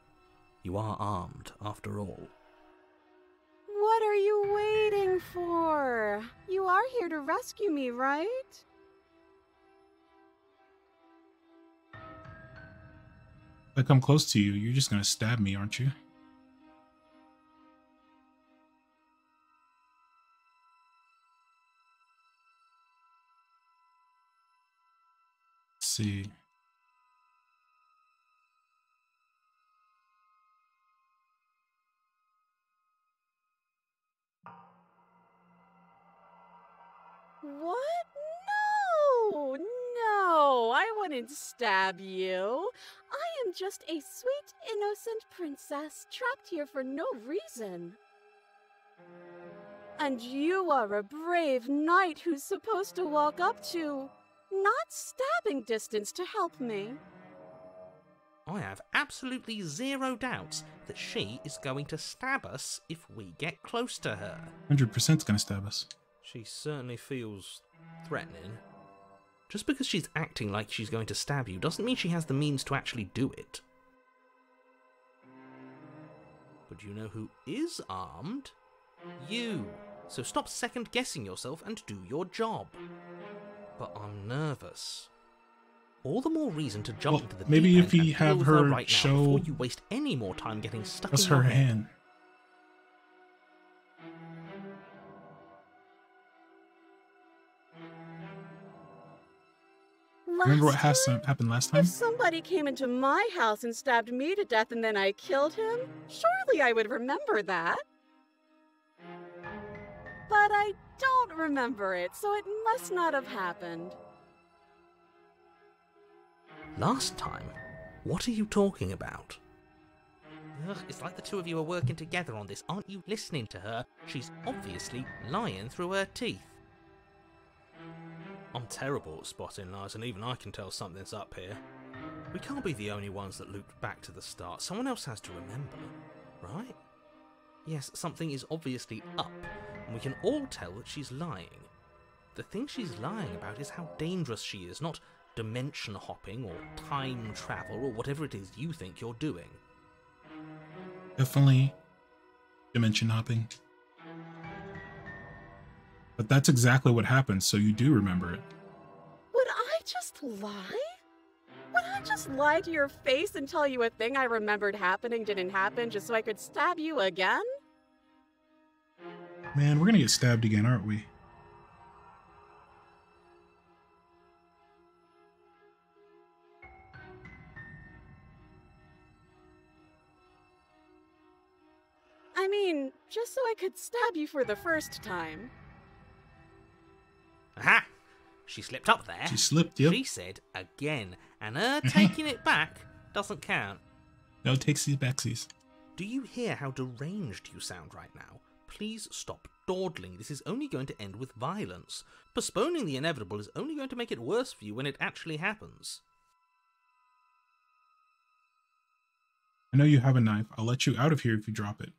You are armed, after all. What are you waiting for? You are here to rescue me, right? If I come close to you, you're just gonna stab me, aren't you? Let's see. What? No! No! I wouldn't stab you. I am just a sweet, innocent princess trapped here for no reason. And you are a brave knight who's supposed to walk up to, not stabbing distance to help me. I have absolutely zero doubts that she is going to stab us if we get close to her. 100% gonna stab us. She certainly feels threatening. Just because she's acting like she's going to stab you doesn't mean she has the means to actually do it. But you know who is armed? You. So stop second-guessing yourself and do your job. But I'm nervous. All the more reason to jump into the maybe deep if end we and deal have with her right now show before you waste any more time getting stuck us in your her head. hand. Remember what happened last time? If somebody came into my house and stabbed me to death and then I killed him, surely I would remember that. But I don't remember it, so it must not have happened. Last time? What are you talking about? Ugh, it's like the two of you are working together on this. Aren't you listening to her? She's obviously lying through her teeth. I'm terrible at spotting lies, and even I can tell something's up here. We can't be the only ones that looped back to the start. Someone else has to remember, right? Yes, something is obviously up, and we can all tell that she's lying. The thing she's lying about is how dangerous she is, not dimension hopping or time travel or whatever it is you think you're doing. Definitely dimension hopping. But that's exactly what happened, so you do remember it. Would I just lie? Would I just lie to your face and tell you a thing I remembered happening didn't happen just so I could stab you again? Man, we're gonna get stabbed again, aren't we? I mean, just so I could stab you for the first time. Aha! She slipped up there. She slipped, yep. She said again, and her taking it back doesn't count. No takesies backsies. Do you hear how deranged you sound right now? Please stop dawdling. This is only going to end with violence. Postponing the inevitable is only going to make it worse for you when it actually happens. I know you have a knife. I'll let you out of here if you drop it.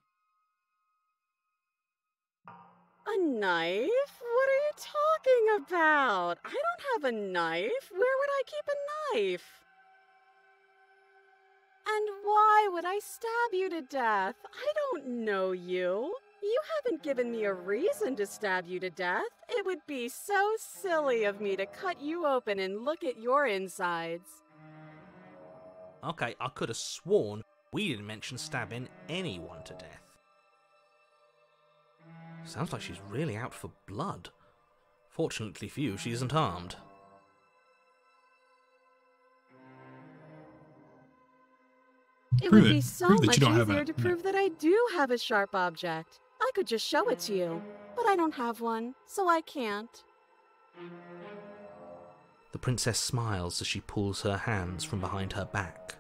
A knife? What are you talking about? I don't have a knife. Where would I keep a knife? And why would I stab you to death? I don't know you. You haven't given me a reason to stab you to death. It would be so silly of me to cut you open and look at your insides. Okay, I could have sworn we didn't mention stabbing anyone to death. Sounds like she's really out for blood. Fortunately for you, she isn't armed. It would be so much easier to prove that I do have a sharp object. I could just show it to you, but I don't have one, so I can't. The princess smiles as she pulls her hands from behind her back.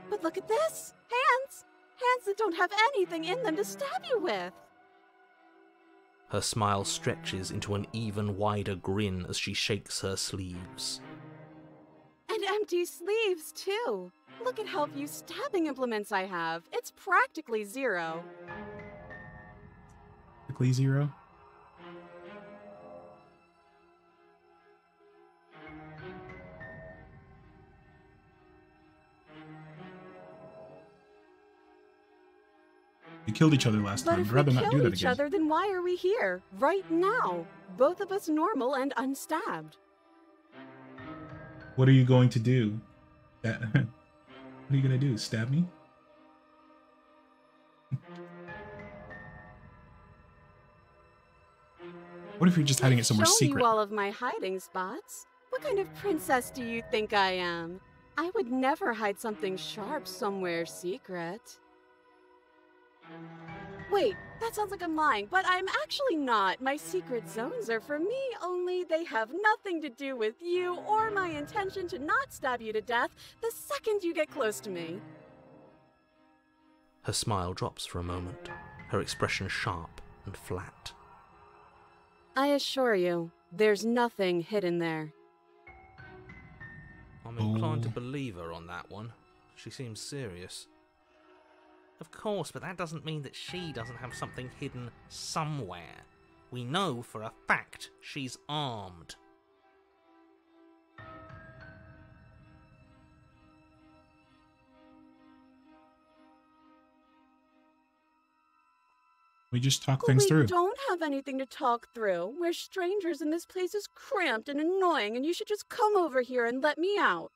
But look at this! Hands! Hands that don't have anything in them to stab you with! Her smile stretches into an even wider grin as she shakes her sleeves. And empty sleeves, too! Look at how few stabbing implements I have. It's practically zero. Practically zero? We killed each other last time. I'd rather not do that again. But if we killed each other, then why are we here? Right now. Both of us normal and unstabbed. What are you going to do? What are you going to do? Stab me? What if you're just hiding it somewhere secret? Show you all of my hiding spots. What kind of princess do you think I am? I would never hide something sharp somewhere secret. Wait, that sounds like I'm lying, but I'm actually not. My secret zones are for me, only they have nothing to do with you or my intention to not stab you to death the second you get close to me. Her smile drops for a moment, her expression sharp and flat. I assure you, there's nothing hidden there. I'm inclined to believe her on that one. She seems serious. Of course, but that doesn't mean that she doesn't have something hidden somewhere. We know for a fact she's armed. We just talk things through. We don't have anything to talk through. We're strangers and this place is cramped and annoying and you should just come over here and let me out.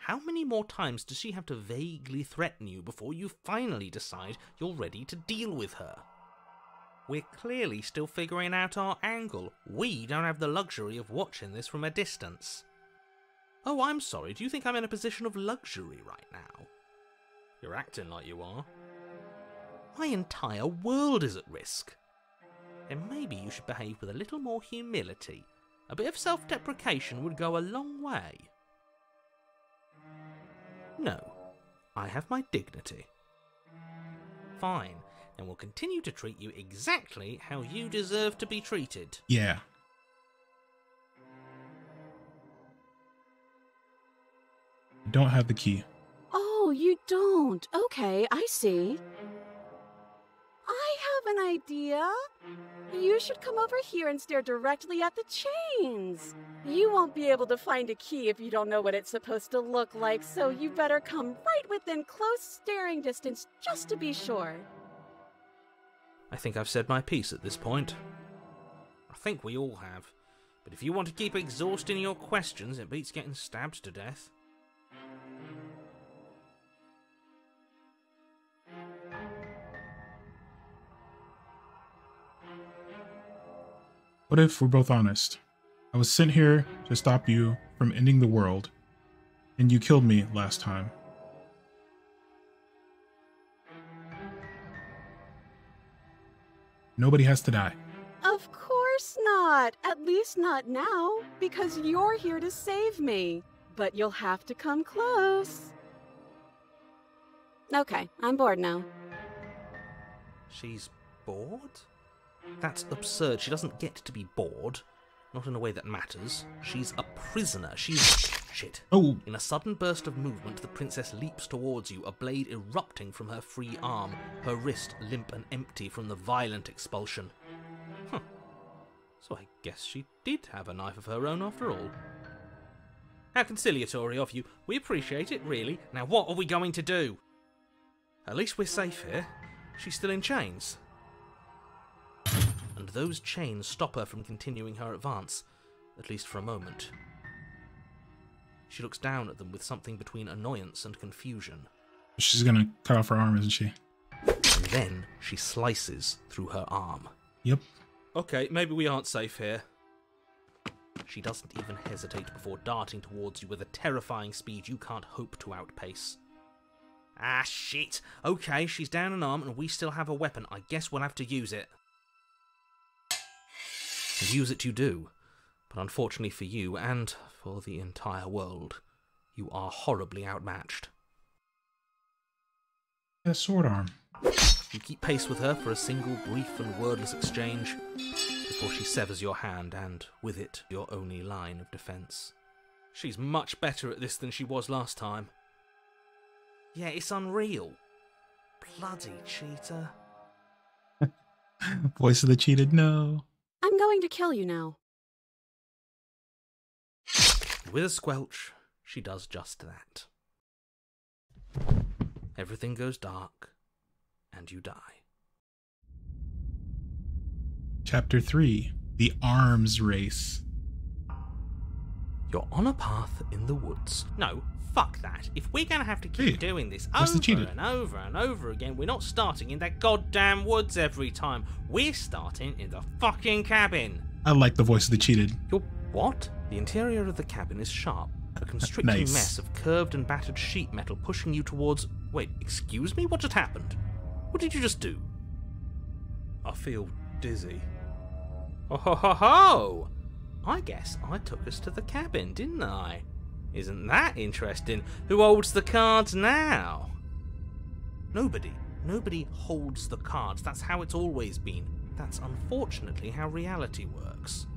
How many more times does she have to vaguely threaten you before you finally decide you're ready to deal with her? We're clearly still figuring out our angle. We don't have the luxury of watching this from a distance. Oh, I'm sorry, do you think I'm in a position of luxury right now? You're acting like you are. My entire world is at risk. Then maybe you should behave with a little more humility. A bit of self-deprecation would go a long way. No, I have my dignity. Fine, and we'll continue to treat you exactly how you deserve to be treated. Yeah. Don't have the key. Oh, you don't? Okay, I see. I have an idea. You should come over here and stare directly at the chains. You won't be able to find a key if you don't know what it's supposed to look like, so you better come right within close staring distance just to be sure. I think I've said my piece at this point. I think we all have. But if you want to keep exhausting your questions, it beats getting stabbed to death. What if we're both honest? I was sent here to stop you from ending the world, and you killed me last time. Nobody has to die. Of course not. At least not now, because you're here to save me. But you'll have to come close. Okay, I'm bored now. She's bored? That's absurd. She doesn't get to be bored. Not in a way that matters. She's a prisoner. She's... Shit. Oh. In a sudden burst of movement, the princess leaps towards you, a blade erupting from her free arm, her wrist limp and empty from the violent expulsion. Huh. So I guess she did have a knife of her own after all. How conciliatory of you. We appreciate it, really. Now what are we going to do? At least we're safe here. She's still in chains. And those chains stop her from continuing her advance, at least for a moment. She looks down at them with something between annoyance and confusion. She's gonna cut off her arm, isn't she? And then she slices through her arm. Yep. Okay, maybe we aren't safe here. She doesn't even hesitate before darting towards you with a terrifying speed you can't hope to outpace. Ah, shit. Okay, she's down an arm and we still have a weapon. I guess we'll have to use it. And use it you do. But unfortunately for you, and for the entire world, you are horribly outmatched. A sword arm. You keep pace with her for a single brief and wordless exchange, before she severs your hand and, with it, your only line of defence. She's much better at this than she was last time. Yeah, it's unreal. Bloody cheater. Voice of the cheated, no. I'm going to kill you now. With a squelch, she does just that. Everything goes dark, and you die. Chapter 3. The Arms Race. You're on a path in the woods. No, fuck that. If we're gonna have to keep doing this over and over and over again, we're not starting in that goddamn woods every time. We're starting in the fucking cabin. I like the voice of the cheated. You're what? The interior of the cabin is sharp. A constricting Nice. mess of curved and battered sheet metal pushing you towards... Wait, excuse me? What just happened? What did you just do? I feel dizzy. Oh ho ho ho! I guess I took us to the cabin, didn't I? Isn't that interesting? Who holds the cards now? Nobody. Nobody holds the cards. That's how it's always been. That's unfortunately how reality works.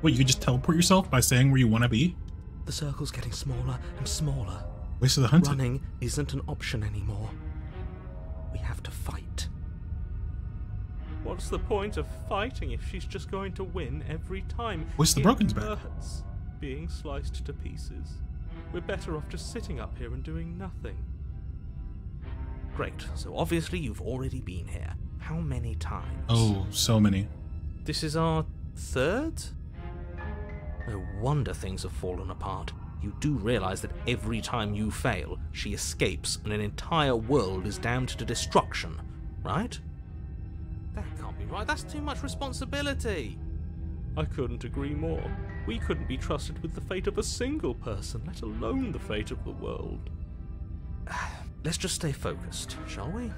What, you could just teleport yourself by saying where you want to be? The circle's getting smaller and smaller. Waste of the hunted. Running isn't an option anymore. We have to fight. What's the point of fighting if she's just going to win every time? What's the broken's back? Hurts being sliced to pieces. We're better off just sitting up here and doing nothing. Great, so obviously you've already been here. How many times? Oh, so many. This is our third? No wonder things have fallen apart. You do realise that every time you fail, she escapes and an entire world is damned to destruction, right? That can't be right. That's too much responsibility. I couldn't agree more. We couldn't be trusted with the fate of a single person, let alone the fate of the world. Let's just stay focused, shall we?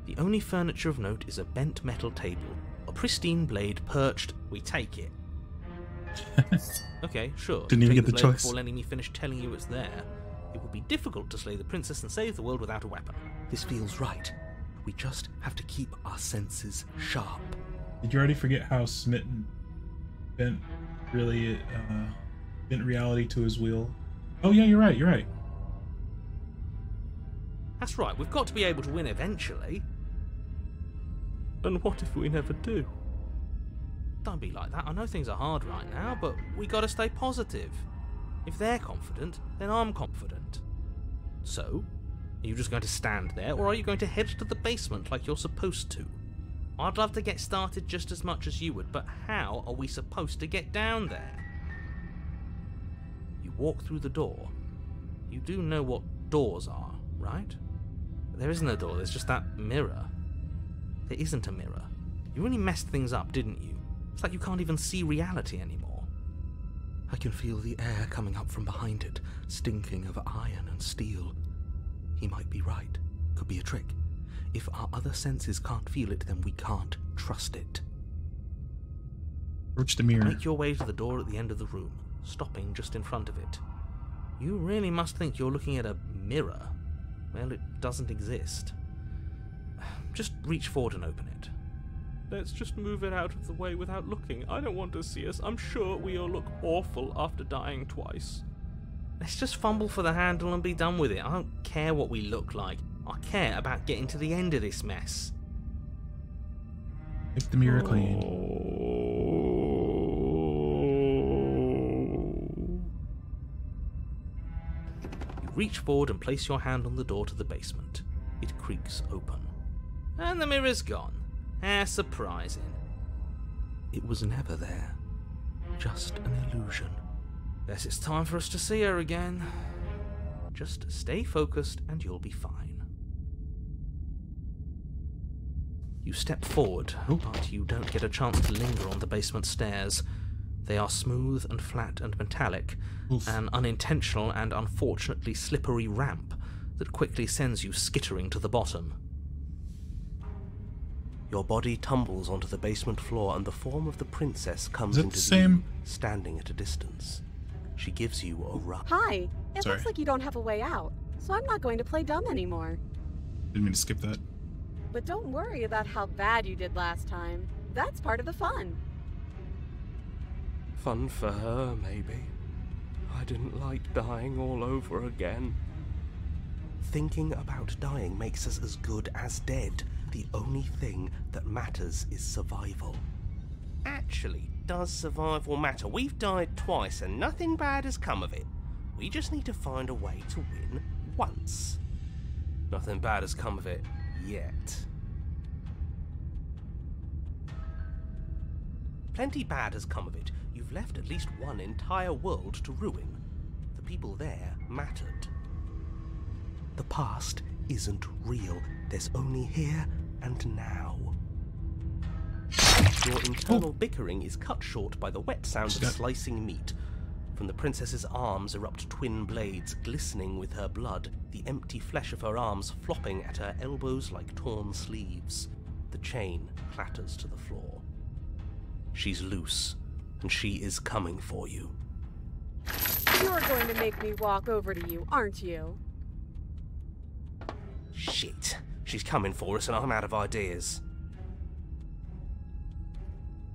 The only furniture of note is a bent metal table, a pristine blade perched. We take it. Okay, sure. Didn't even Take get the blade choice. Before letting me finish telling you it's there. It would be difficult to slay the princess and save the world without a weapon. This feels right. We just have to keep our senses sharp. Did you already forget how Smitten bent reality to his wheel? Oh yeah, you're right, you're right. That's right, we've got to be able to win eventually. And what if we never do? Don't be like that. I know things are hard right now, but we gotta stay positive. If they're confident, then I'm confident. So, are you just going to stand there, or are you going to head to the basement like you're supposed to? I'd love to get started just as much as you would, but how are we supposed to get down there? You walk through the door. You do know what doors are, right? There isn't a door, there's just that mirror. There isn't a mirror. You really messed things up, didn't you? It's like you can't even see reality anymore. I can feel the air coming up from behind it, stinking of iron and steel. He might be right. Could be a trick. If our other senses can't feel it, then we can't trust it. Approach the mirror. Make your way to the door at the end of the room, stopping just in front of it. You really must think you're looking at a mirror. Well, it doesn't exist. Just reach forward and open it. Let's just move it out of the way without looking. I don't want to see us. I'm sure we'll look awful after dying twice. Let's just fumble for the handle and be done with it. I don't care what we look like. I care about getting to the end of this mess. Keep the mirror clean. You reach forward and place your hand on the door to the basement. It creaks open. And the mirror's gone. How surprising. It was never there. Just an illusion. Guess it's time for us to see her again. Just stay focused and you'll be fine. You step forward, but you don't get a chance to linger on the basement stairs. They are smooth and flat and metallic, an unintentional and unfortunately slippery ramp that quickly sends you skittering to the bottom. Your body tumbles onto the basement floor and the form of the princess comes into view, standing at a distance. She gives you a rub. Hi, it looks like you don't have a way out, so I'm not going to play dumb anymore. Didn't mean to skip that. But don't worry about how bad you did last time. That's part of the fun. Fun for her, maybe. I didn't like dying all over again. Thinking about dying makes us as good as dead. The only thing that matters is survival. Actually, does survival matter? We've died twice and nothing bad has come of it. We just need to find a way to win once. Nothing bad has come of it yet. Plenty bad has come of it. You've left at least one entire world to ruin. The people there mattered. The past isn't real. There's only here and now. Your internal bickering is cut short by the wet sound of slicing meat. From the princess's arms erupt twin blades, glistening with her blood, the empty flesh of her arms flopping at her elbows like torn sleeves. The chain clatters to the floor. She's loose, and she is coming for you. You're going to make me walk over to you, aren't you? Shit. She's coming for us and I'm out of ideas.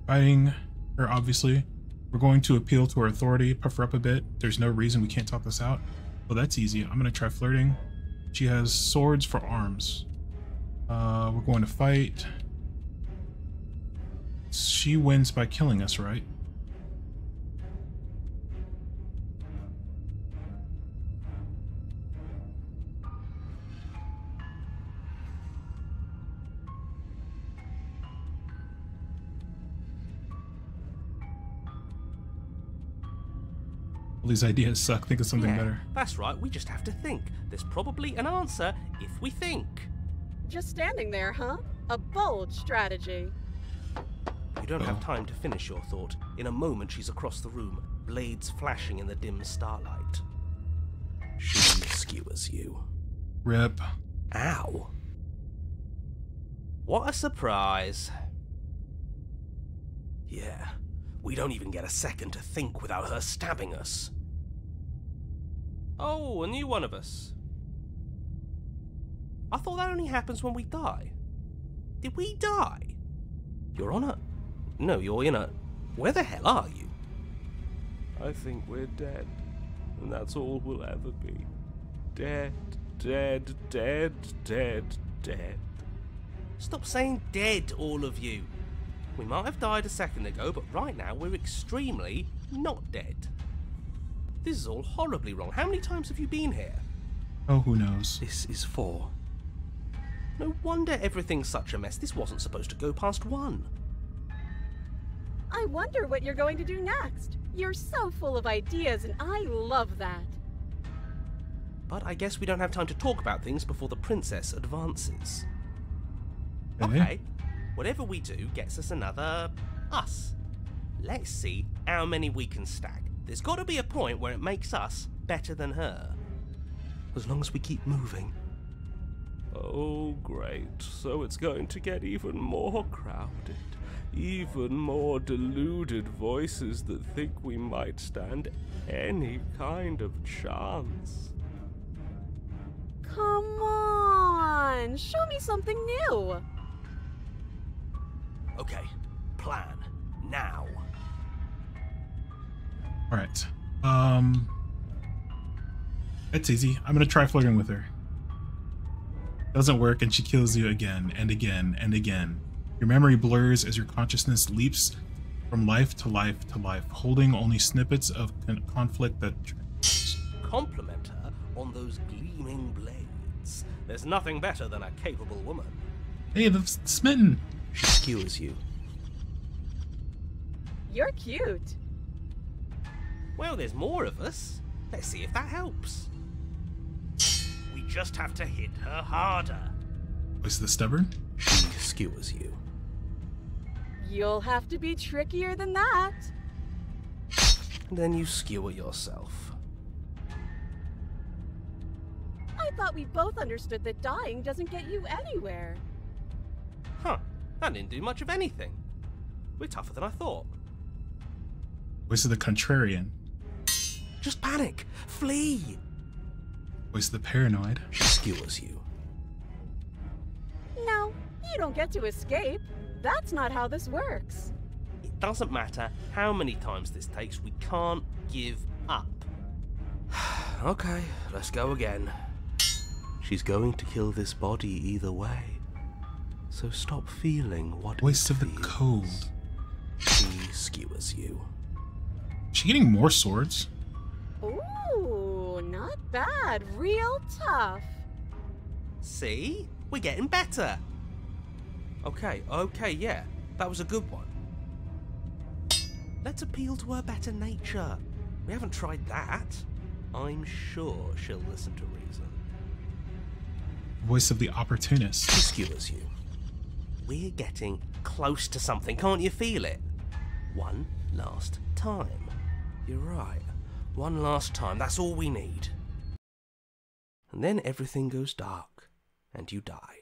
Fighting her, obviously. We're going to appeal to her authority, puff her up a bit. There's no reason we can't talk this out. Well, that's easy. I'm going to try flirting. She has swords for arms. We're going to fight. She wins by killing us, right? All these ideas suck. Think of something better. That's right, we just have to think. There's probably an answer if we think. Just standing there, huh? A bold strategy. You don't have time to finish your thought. In a moment, she's across the room, blades flashing in the dim starlight. She skewers you. Rip. Ow. What a surprise. Yeah, we don't even get a second to think without her stabbing us. Oh, a new one of us. I thought that only happens when we die. Did we die? You're on a... No, you're in a... Where the hell are you? I think we're dead, and that's all we'll ever be. Dead, dead, dead, dead, dead. Stop saying dead, all of you. We might have died a second ago, but right now we're extremely not dead. This is all horribly wrong. How many times have you been here? Oh, who knows? This is 4. No wonder everything's such a mess. This wasn't supposed to go past 1. I wonder what you're going to do next. You're so full of ideas, and I love that. But I guess we don't have time to talk about things before the princess advances. Okay. Okay, whatever we do gets us another us. Let's see how many we can stack. There's got to be a point where it makes us better than her. As long as we keep moving. Oh, great. So it's going to get even more crowded. Even more deluded voices that think we might stand any kind of chance. Come on, show me something new. Okay, plan now. All right. It's easy. I'm gonna try flirting with her. Doesn't work, and she kills you again and again and again. Your memory blurs as your consciousness leaps from life to life to life, holding only snippets of conflict that... Compliment her on those gleaming blades. There's nothing better than a capable woman. Hey, the smitten! She skewers you. You're cute. Well, there's more of us. Let's see if that helps. We just have to hit her harder. Was the stubborn? She skewers you. You'll have to be trickier than that. Then you skewer yourself. I thought we both understood that dying doesn't get you anywhere. Huh, that didn't do much of anything. We're tougher than I thought. Voice of the contrarian. Just panic! Flee! Voice of the paranoid. She skewers you. No, you don't get to escape. That's not how this works. It doesn't matter how many times this takes, we can't give up. Okay, let's go again. She's going to kill this body either way. So stop feeling what Voice of the feels. cold. She skewers you. Is she getting more swords? Ooh, not bad. Real tough. See? We're getting better. Okay, yeah. That was a good one. Let's appeal to her better nature. We haven't tried that. I'm sure she'll listen to reason. Voice of the opportunist. She skewers you. We're getting close to something, can't you feel it? One last time. You're right. One last time, that's all we need. And then everything goes dark, and you die.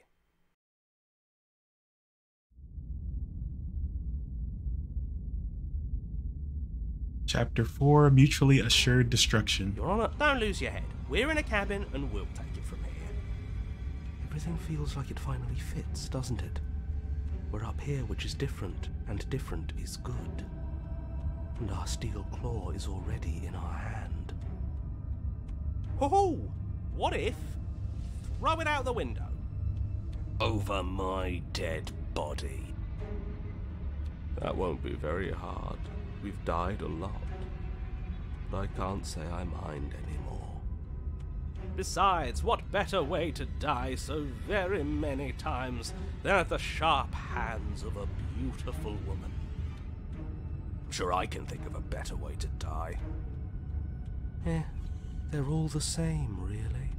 Chapter 4, Mutually Assured Destruction. Your Honor, don't lose your head. We're in a cabin, and we'll take it from here. Everything feels like it finally fits, doesn't it? We're up here, which is different, and different is good. And our steel claw is already in our hand. Ho-ho! What if? Throw it out the window. Over my dead body. That won't be very hard. We've died a lot. But I can't say I mind anymore. Besides, what better way to die so very many times than at the sharp hands of a beautiful woman? I'm sure I can think of a better way to die. They're all the same, really.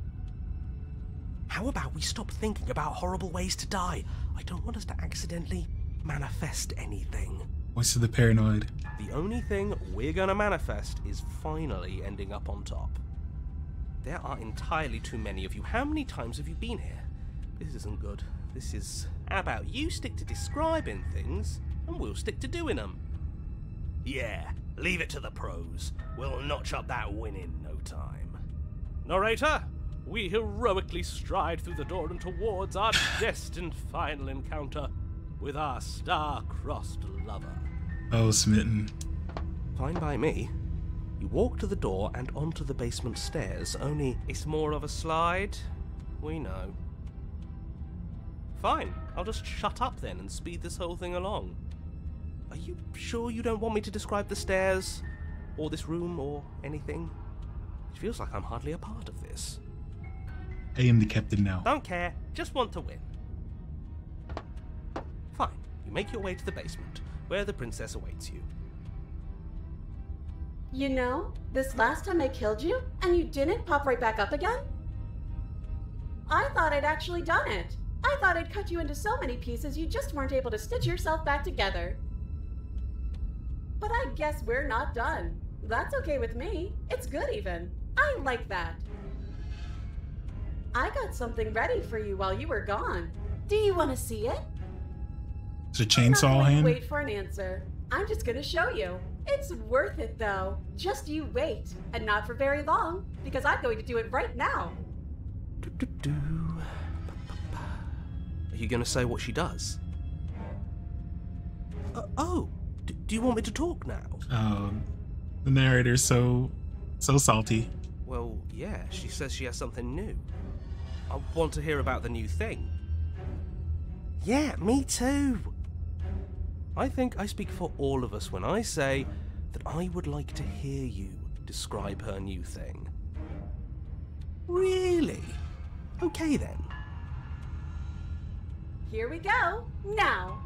How about we stop thinking about horrible ways to die? I don't want us to accidentally manifest anything. Voice of the paranoid. The only thing we're gonna manifest is finally ending up on top. There are entirely too many of you. How many times have you been here? This isn't good. This is... How about you stick to describing things, and we'll stick to doing them? Yeah, leave it to the pros. We'll notch up that win in no time. Narrator, we heroically stride through the door and towards our destined final encounter with our star-crossed lover. Oh, smitten. Fine by me. You walk to the door and onto the basement stairs, only it's more of a slide. We know. Fine, I'll just shut up then and speed this whole thing along. Are you sure you don't want me to describe the stairs, or this room, or anything? It feels like I'm hardly a part of this. I am the captain now. Don't care, just want to win. You make your way to the basement, where the princess awaits you. You know, this last time I killed you, and you didn't pop right back up again? I thought I'd actually done it. I thought I'd cut you into so many pieces you just weren't able to stitch yourself back together. But I guess we're not done. That's okay with me. It's good even. I like that. I got something ready for you while you were gone. Do you want to see it? It's a chainsaw hand? Wait for an answer. I'm just gonna show you. It's worth it though. Just you wait. And not for very long, because I'm going to do it right now. Are you going to say what she does? Do you want me to talk now? Oh, the narrator's so salty. Well, yeah, she says she has something new. I want to hear about the new thing. Yeah, me too. I think I speak for all of us when I say that I would like to hear you describe her new thing. Really? Okay then. Here we go, now.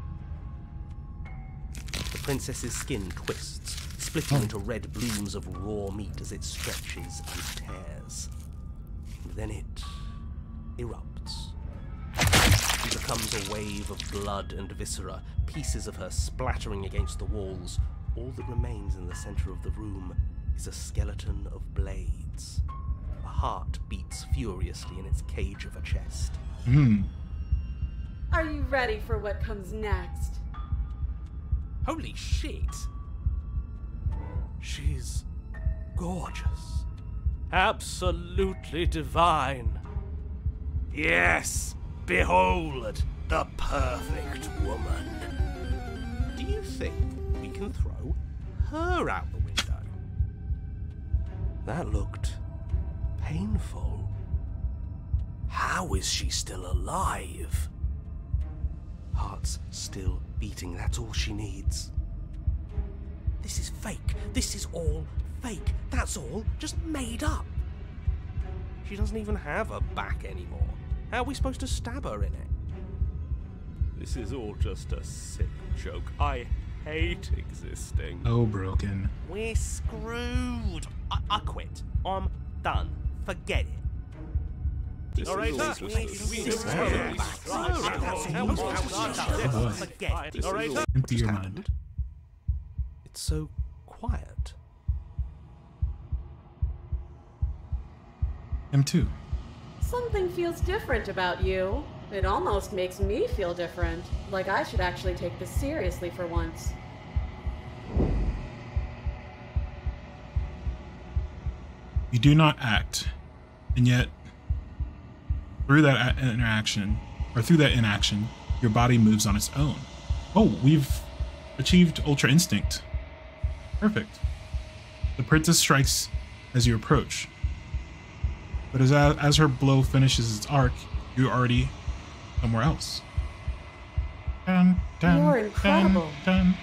The princess's skin twists, splitting into red blooms of raw meat as it stretches and tears. And then it erupts. It becomes a wave of blood and viscera, pieces of her splattering against the walls. All that remains in the center of the room is a skeleton of blades. A heart beats furiously in its cage of a chest. Are you ready for what comes next? Holy shit! She's gorgeous. Absolutely divine. Yes, behold the perfect woman. Do you think we can throw her out the window? That looked painful. How is she still alive? Heart's still beating, that's all she needs. This is fake. This is all fake. That's all just made up. She doesn't even have a back anymore. How are we supposed to stab her in it? This is all just a sick joke. I hate existing. Oh, broken. We're screwed. I quit. I'm done. Forget it. Empty your mind. It's so quiet. M2. Something feels different about you. It almost makes me feel different. Like I should actually take this seriously for once. You do not act, and yet through that interaction, or through that inaction, your body moves on its own. Oh, we've achieved Ultra Instinct. Perfect. The princess strikes as you approach, but as her blow finishes its arc, you're already somewhere else. Dun, dun, You're incredible. Dun, dun.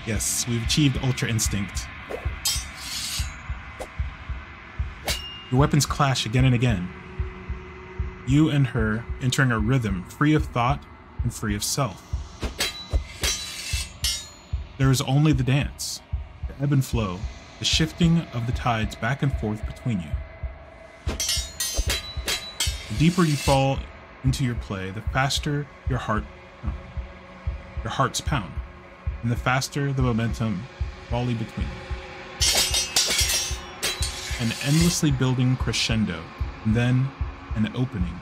Yes, we've achieved Ultra Instinct. Your weapons clash again and again. You and her entering a rhythm free of thought and free of self. There is only the dance, the ebb and flow, the shifting of the tides back and forth between you. The deeper you fall into your play, the faster your hearts pound, and the faster the momentum volley between you. An endlessly building crescendo, and then an opening.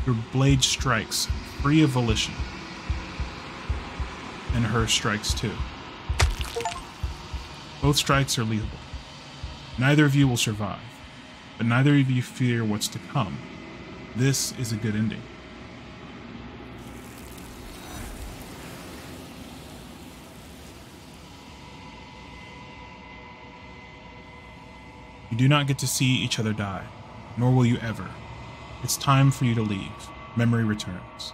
Your blade strikes, free of volition. And her strikes too. Both strikes are lethal. Neither of you will survive, but neither of you fear what's to come. This is a good ending. You do not get to see each other die, nor will you ever. It's time for you to leave. Memory returns.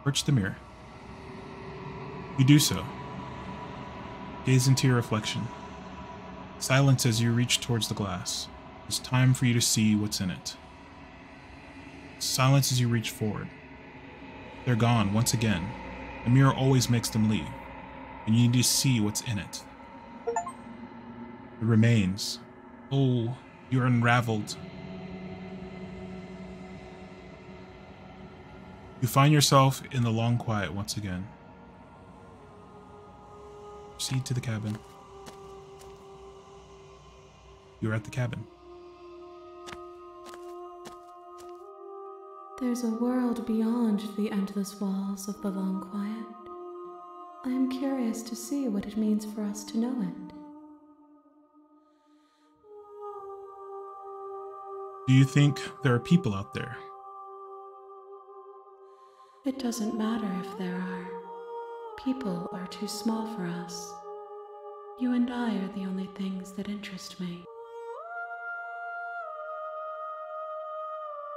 Approach the mirror. You do so. Gaze into your reflection. Silence as you reach towards the glass. It's time for you to see what's in it. Silence as you reach forward. They're gone once again. The mirror always makes them leave, and you need to see what's in it. It remains. Oh, you're unraveled. You find yourself in the long quiet once again. Proceed to the cabin. You're at the cabin. There's a world beyond the endless walls of the long quiet. I am curious to see what it means for us to know it. Do you think there are people out there? It doesn't matter if there are. People are too small for us. You and I are the only things that interest me.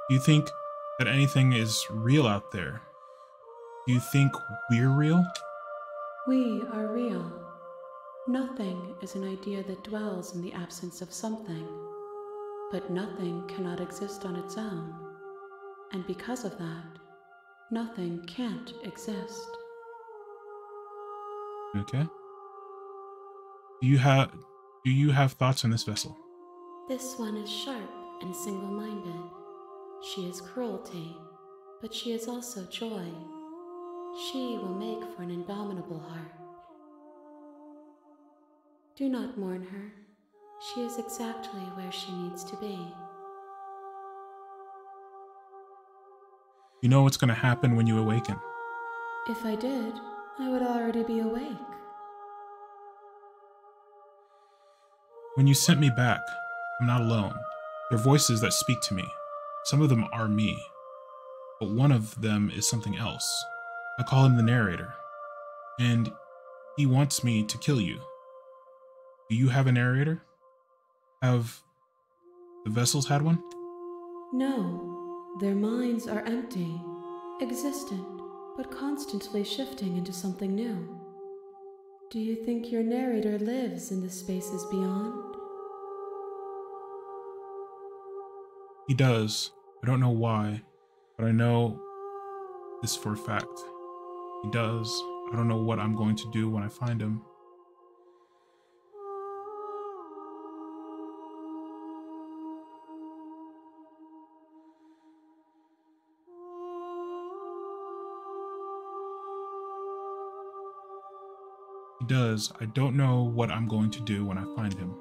Do you think that anything is real out there? Do you think we're real? We are real. Nothing is an idea that dwells in the absence of something. But nothing cannot exist on its own. And because of that, nothing can't exist. Okay. Do you have thoughts on this vessel? This one is sharp and single-minded. She is cruelty, but she is also joy. She will make for an indomitable heart. Do not mourn her. She is exactly where she needs to be. You know what's going to happen when you awaken. If I did, I would already be awake. When you sent me back, I'm not alone. There are voices that speak to me. Some of them are me, but one of them is something else. I call him the narrator, and he wants me to kill you. Do you have a narrator? Have the vessels had one? No, their minds are empty, existent, but constantly shifting into something new. Do you think your narrator lives in the spaces beyond? He does. I don't know why, but I know this for a fact. He does. I don't know what I'm going to do when I find him. He does. I don't know what I'm going to do when I find him.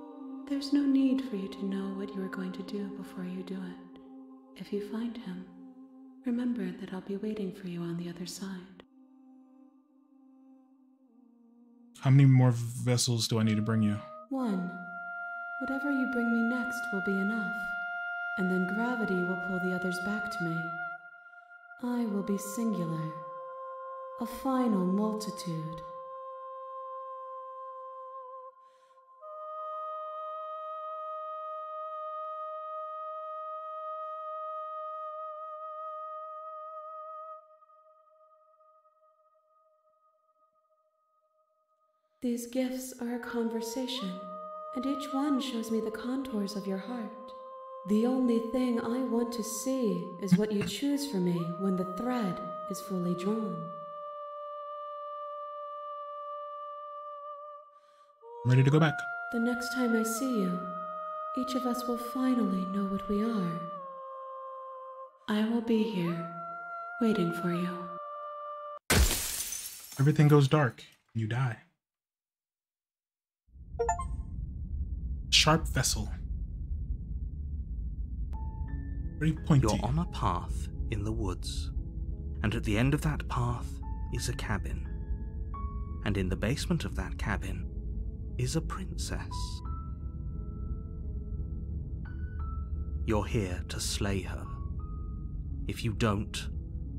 There's no need for you to know what you are going to do before you do it. If you find him, remember that I'll be waiting for you on the other side. How many more vessels do I need to bring you? One. Whatever you bring me next will be enough, and then gravity will pull the others back to me. I will be singular, a final multitude. These gifts are a conversation, and each one shows me the contours of your heart. The only thing I want to see is what you choose for me when the thread is fully drawn. I'm ready to go back. The next time I see you, each of us will finally know what we are. I will be here, waiting for you. Everything goes dark, and you die. Sharp vessel. Very pointy. You're on a path in the woods, and at the end of that path is a cabin. And in the basement of that cabin is a princess. You're here to slay her. If you don't,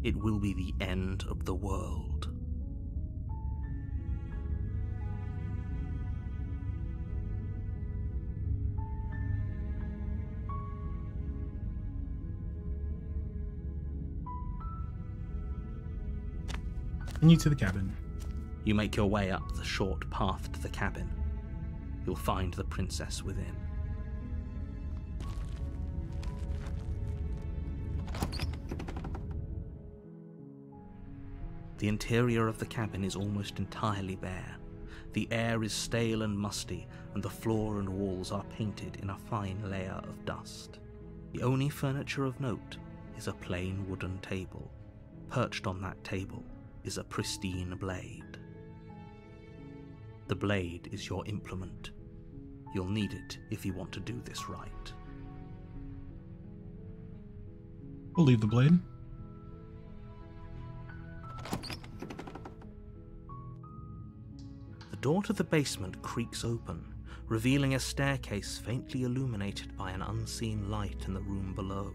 it will be the end of the world. Continue to the cabin. You make your way up the short path to the cabin. You'll find the princess within. The interior of the cabin is almost entirely bare. The air is stale and musty, and the floor and walls are painted in a fine layer of dust. The only furniture of note is a plain wooden table. Perched on that table is a pristine blade. The blade is your implement. You'll need it if you want to do this right. We'll leave the blade. The door to the basement creaks open, revealing a staircase faintly illuminated by an unseen light in the room below.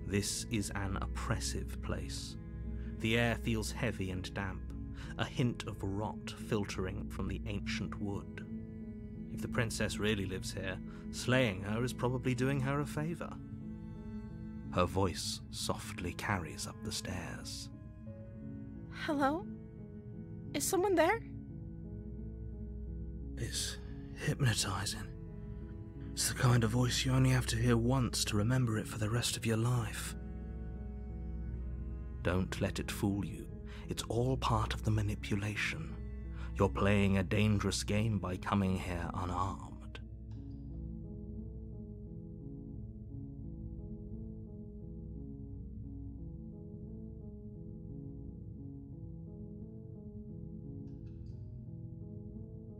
This is an oppressive place. The air feels heavy and damp, a hint of rot filtering from the ancient wood. If the princess really lives here, slaying her is probably doing her a favor. Her voice softly carries up the stairs. Hello? Is someone there? It's hypnotizing. It's the kind of voice you only have to hear once to remember it for the rest of your life. Don't let it fool you. It's all part of the manipulation. You're playing a dangerous game by coming here unarmed.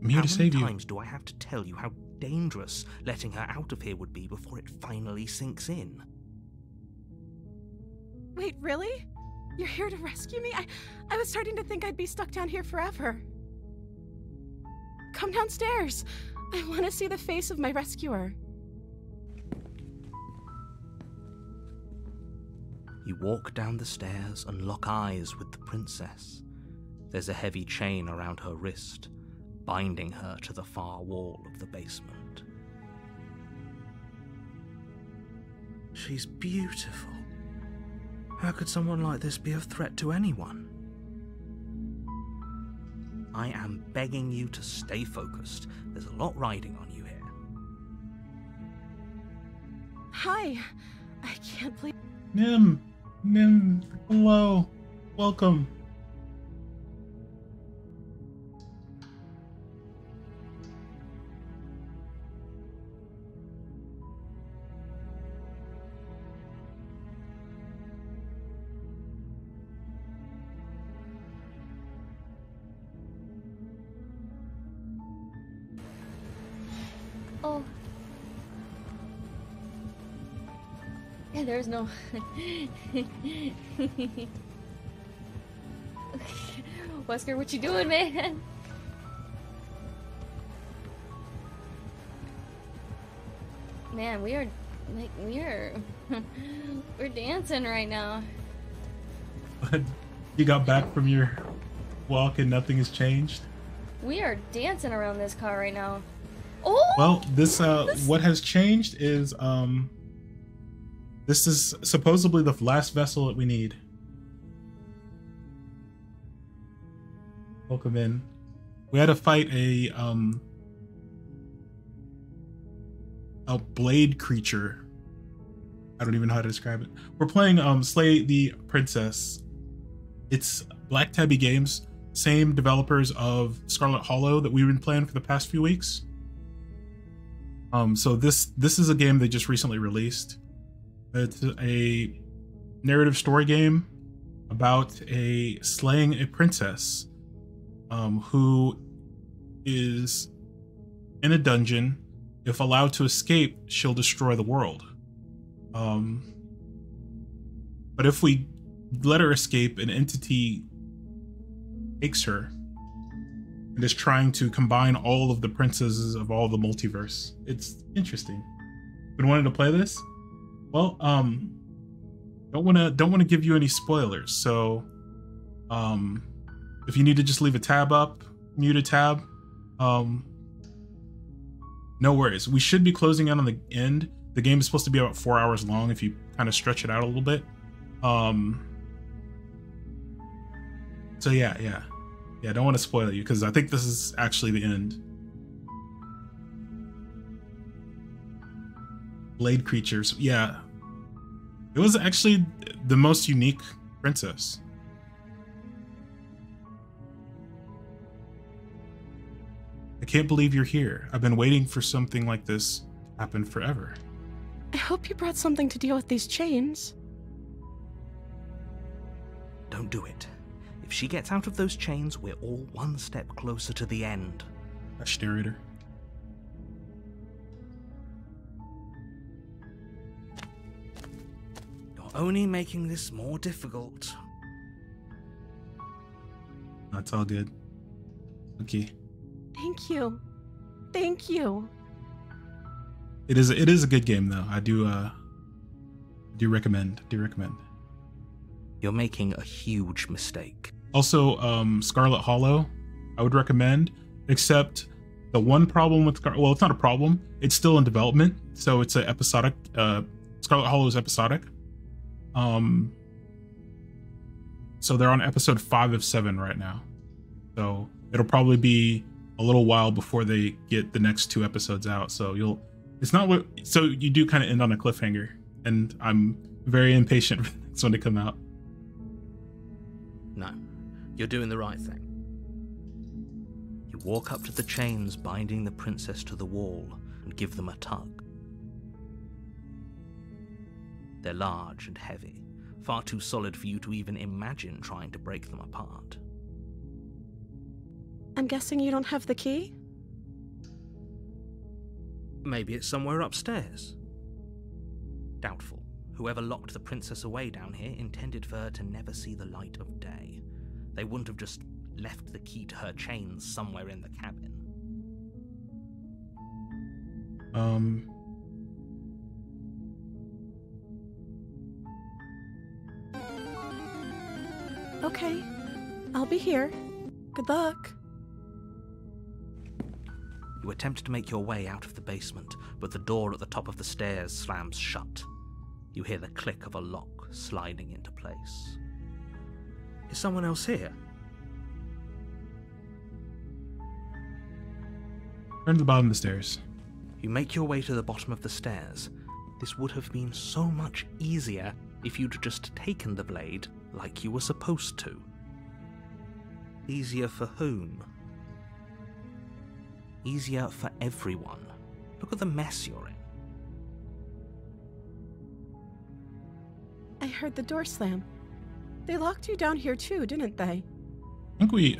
I'm here to save you. How many times do I have to tell you how dangerous letting her out of here would be before it finally sinks in? Wait, really? You're here to rescue me? I was starting to think I'd be stuck down here forever. Come downstairs. I want to see the face of my rescuer. You walk down the stairs and lock eyes with the princess. There's a heavy chain around her wrist, binding her to the far wall of the basement. She's beautiful. How could someone like this be a threat to anyone? I am begging you to stay focused. There's a lot riding on you here. Hi. I can't believe... Nim, hello. Welcome. Oh. Yeah, there's no... Wesker, what you doing, man? Man, we're dancing right now. You got back from your walk and nothing has changed? We are dancing around this car right now. Oh! Well, this what has changed is this is supposedly the last vessel that we need. Welcome in. We had to fight a blade creature. I don't even know how to describe it. We're playing Slay the Princess. It's Black Tabby Games, same developers of Scarlet Hollow that we've been playing for the past few weeks. So this is a game they just recently released. It's a narrative story game about slaying a princess who is in a dungeon. If allowed to escape, she'll destroy the world. But if we let her escape, an entity takes her and is trying to combine all of the princesses of all the multiverse. It's interesting. Been wanting to play this? Well, don't want to give you any spoilers. So, if you need to just leave a tab up, mute a tab, no worries. We should be closing out on the end. The game is supposed to be about 4 hours long if you kind of stretch it out a little bit. So yeah, I don't want to spoil you because I think this is actually the end. Blade creatures, yeah. It was actually the most unique princess. can't believe you're here. I've been waiting for something like this to happen forever. I hope you brought something to deal with these chains. Don't do it. If she gets out of those chains, we're all one step closer to the end. Hush, narrator. You're only making this more difficult. That's all good. Okay. Thank you. Thank you. It is a good game though. I do recommend. You're making a huge mistake. Also, Scarlet Hollow, I would recommend, except the one problem with well, it's not a problem. It's still in development, so it's an episodic. Scarlet Hollow is episodic. So they're on episode 5 of 7 right now. So it'll probably be a little while before they get the next 2 episodes out. So so you do kind of end on a cliffhanger, and I'm very impatient for this one to come out. No, you're doing the right thing. You walk up to the chains binding the princess to the wall and give them a tug. They're large and heavy, far too solid for you to even imagine trying to break them apart. I'm guessing you don't have the key? Maybe it's somewhere upstairs. Doubtful. Whoever locked the princess away down here intended for her to never see the light of day. They wouldn't have just left the key to her chains somewhere in the cabin. Okay, I'll be here. Good luck. You attempt to make your way out of the basement, but the door at the top of the stairs slams shut. You hear the click of a lock sliding into place. Is someone else here? Turn to the bottom of the stairs. You make your way to the bottom of the stairs. This would have been so much easier if you'd just taken the blade like you were supposed to. Easier for whom? Easier for everyone. Look at the mess you're in. I heard the door slam. They locked you down here too, didn't they? I think we...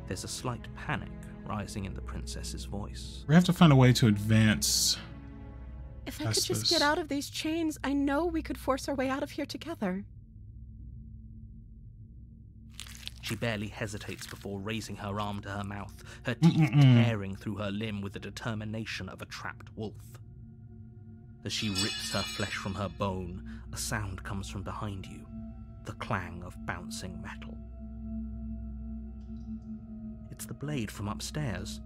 There's a slight panic rising in the princess's voice. We have to find a way to advance. If I could just get out of these chains, I know we could force our way out of here together. She barely hesitates before raising her arm to her mouth, her teeth tearing through her limb with the determination of a trapped wolf. As she rips her flesh from her bone, a sound comes from behind you, the clang of bouncing metal. It's the blade from upstairs.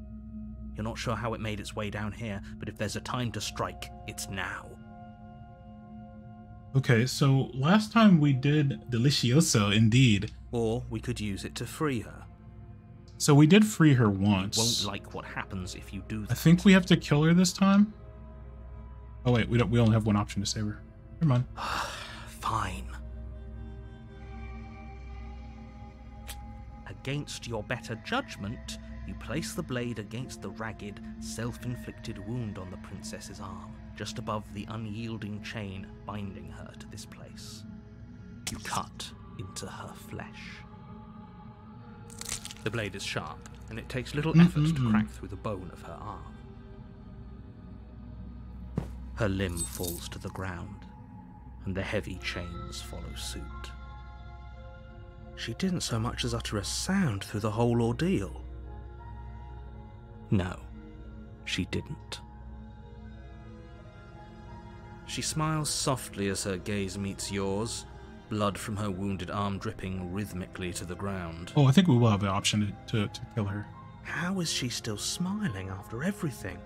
You're not sure how it made its way down here, but if there's a time to strike, it's now. Okay, so last time we did Delicioso, indeed. Or we could use it to free her. So we did free her once. Won't like what happens if you do that. I think we have to kill her this time. Oh wait, we only have one option to save her. Never mind. Fine. Against your better judgment, you place the blade against the ragged, self-inflicted wound on the princess's arm, just above the unyielding chain binding her to this place. You cut into her flesh. The blade is sharp, and it takes little effort to crack through the bone of her arm. Her limb falls to the ground, and the heavy chains follow suit. She didn't so much as utter a sound through the whole ordeal. No, she didn't. She smiles softly as her gaze meets yours, blood from her wounded arm dripping rhythmically to the ground. Oh, I think we will have the option to kill her. How is she still smiling after everything?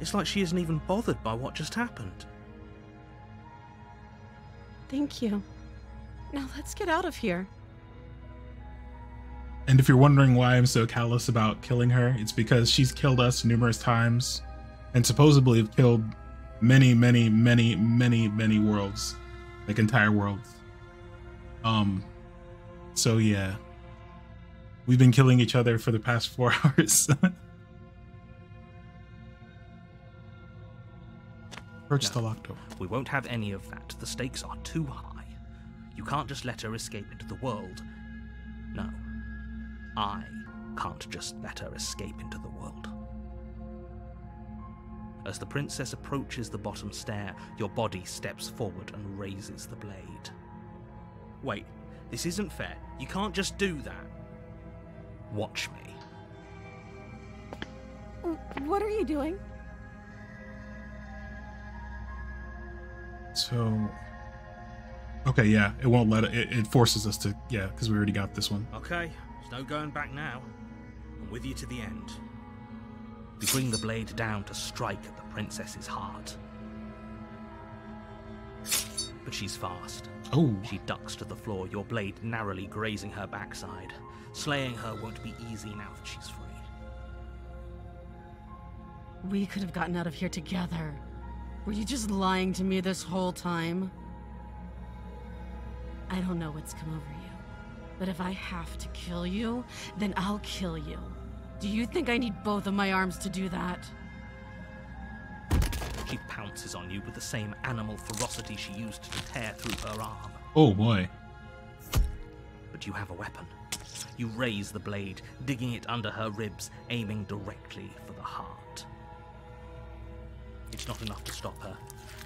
It's like she isn't even bothered by what just happened. Thank you. Now let's get out of here. And if you're wondering why I'm so callous about killing her, it's because she's killed us numerous times and supposedly have killed many, many, many, many, many worlds, like entire worlds. So yeah, We've been killing each other for the past 4 hours. Approach the locked door. We won't have any of that. The stakes are too high. You can't just let her escape into the world. No. I can't just let her escape into the world. As the princess approaches the bottom stair, your body steps forward and raises the blade. Wait, this isn't fair. You can't just do that. Watch me. What are you doing? So, okay, yeah, it won't let it forces us to, yeah, because we already got this one. Okay, there's no going back now. I'm with you to the end. We bring the blade down to strike at the princess's heart. But she's fast. Oh. She ducks to the floor, your blade narrowly grazing her backside. Slaying her won't be easy now that she's free. We could have gotten out of here together. Were you just lying to me this whole time? I don't know what's come over you, but if I have to kill you, then I'll kill you. Do you think I need both of my arms to do that? She pounces on you with the same animal ferocity she used to tear through her arm. Oh boy. But you have a weapon. You raise the blade, digging it under her ribs, aiming directly for the heart. It's not enough to stop her.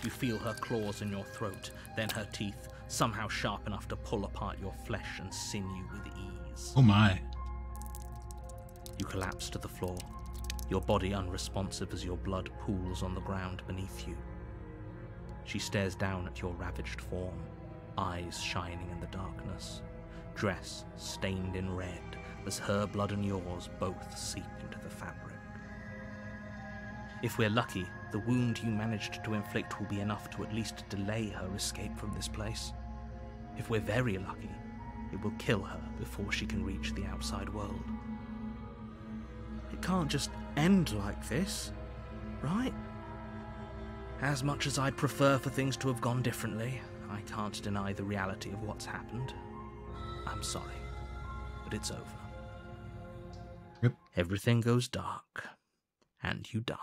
You feel her claws in your throat, then her teeth, somehow sharp enough to pull apart your flesh and sinew with ease. Oh my. You collapse to the floor, your body unresponsive as your blood pools on the ground beneath you. She stares down at your ravaged form, eyes shining in the darkness, dress stained in red as her blood and yours both seep into the fabric. If we're lucky, the wound you managed to inflict will be enough to at least delay her escape from this place. If we're very lucky, it will kill her before she can reach the outside world. It can't just end like this, right? As much as I'd prefer for things to have gone differently, I can't deny the reality of what's happened. I'm sorry, but it's over. Yep. Everything goes dark, and you die.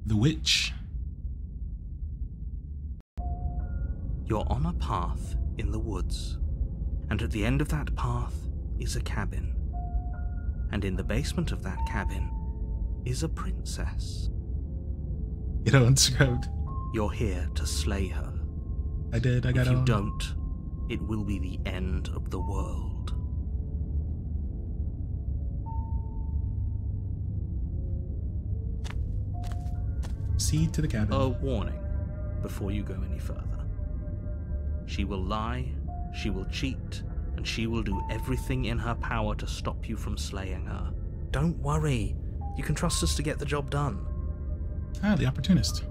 The witch. You're on a path in the woods, and at the end of that path is a cabin. And in the basement of that cabin is a princess. Get on, Scrubbed. You're here to slay her. I did, I got on. If you on. don't, it will be the end of the world. Proceed to the cabin. A warning before you go any further. She will lie, she will cheat, and she will do everything in her power to stop you from slaying her. Don't worry, you can trust us to get the job done. Ah, the opportunist.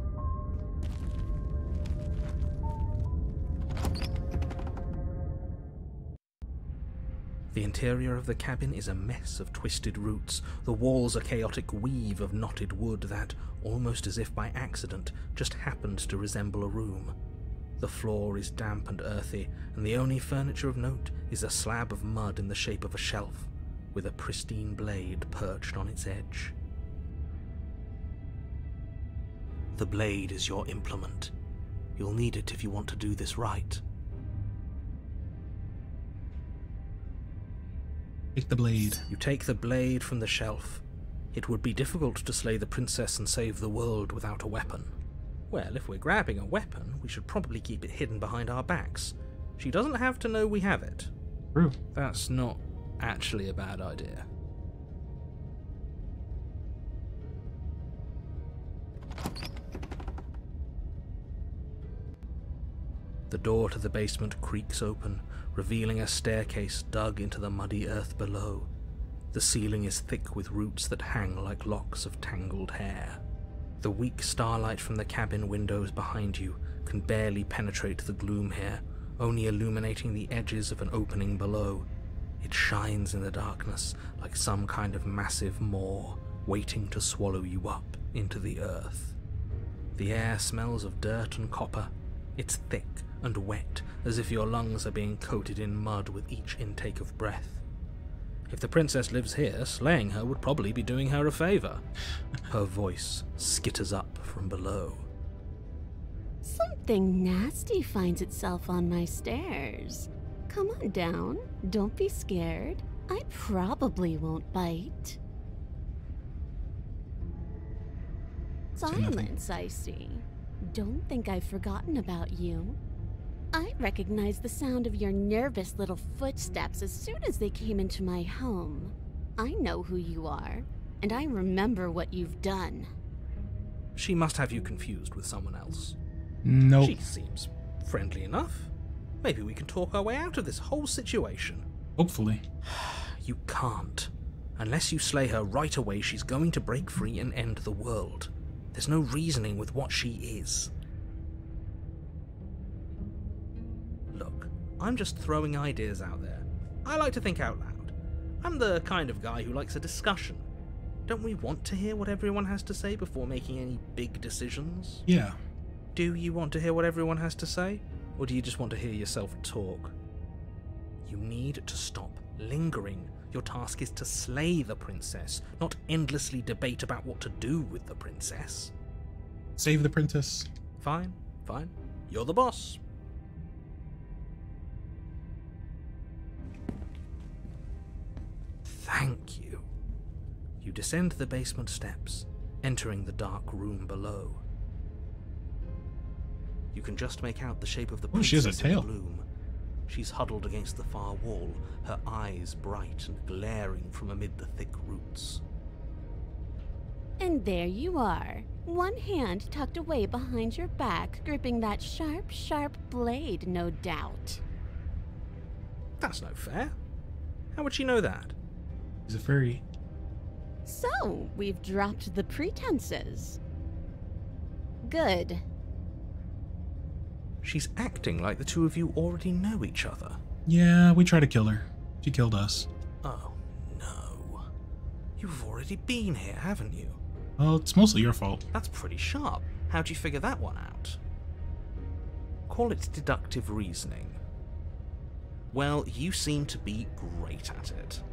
The interior of the cabin is a mess of twisted roots. The walls a chaotic weave of knotted wood that, almost as if by accident, just happens to resemble a room. The floor is damp and earthy, and the only furniture of note is a slab of mud in the shape of a shelf, with a pristine blade perched on its edge. The blade is your implement. You'll need it if you want to do this right. Take the blade. You take the blade from the shelf. It would be difficult to slay the princess and save the world without a weapon. Well, if we're grabbing a weapon, we should probably keep it hidden behind our backs. She doesn't have to know we have it. True. That's not actually a bad idea. The door to the basement creaks open, revealing a staircase dug into the muddy earth below. The ceiling is thick with roots that hang like locks of tangled hair. The weak starlight from the cabin windows behind you can barely penetrate the gloom here, only illuminating the edges of an opening below. It shines in the darkness like some kind of massive maw, waiting to swallow you up into the earth. The air smells of dirt and copper. It's thick, and wet, as if your lungs are being coated in mud with each intake of breath. If the princess lives here, slaying her would probably be doing her a favor. Her voice skitters up from below. Something nasty finds itself on my stairs. Come on down. Don't be scared. I probably won't bite. Silence, I see. Don't think I've forgotten about you. I recognized the sound of your nervous little footsteps as soon as they came into my home. I know who you are, and I remember what you've done. She must have you confused with someone else. Nope. She seems friendly enough. Maybe we can talk our way out of this whole situation. Hopefully. You can't. Unless you slay her right away, she's going to break free and end the world. There's no reasoning with what she is. Look, I'm just throwing ideas out there. I like to think out loud. I'm the kind of guy who likes a discussion. Don't we want to hear what everyone has to say before making any big decisions? Yeah. Do you want to hear what everyone has to say? Or do you just want to hear yourself talk? You need to stop lingering. Your task is to slay the princess, not endlessly debate about what to do with the princess. Save the princess. Fine, fine. You're the boss. Thank you. You descend the basement steps, entering the dark room below. You can just make out the shape of the princess she has a tail. in gloom. She's huddled against the far wall, her eyes bright and glaring from amid the thick roots. And there you are, one hand tucked away behind your back, gripping that sharp, sharp blade, no doubt. That's no fair. How would she know that? He's a fairy. So, we've dropped the pretenses. Good. She's acting like the two of you already know each other. Yeah, we tried to kill her. She killed us. Oh, no. You've already been here, haven't you? Well, it's mostly your fault. That's pretty sharp. How'd you figure that one out? Call it deductive reasoning. Well, you seem to be great at it.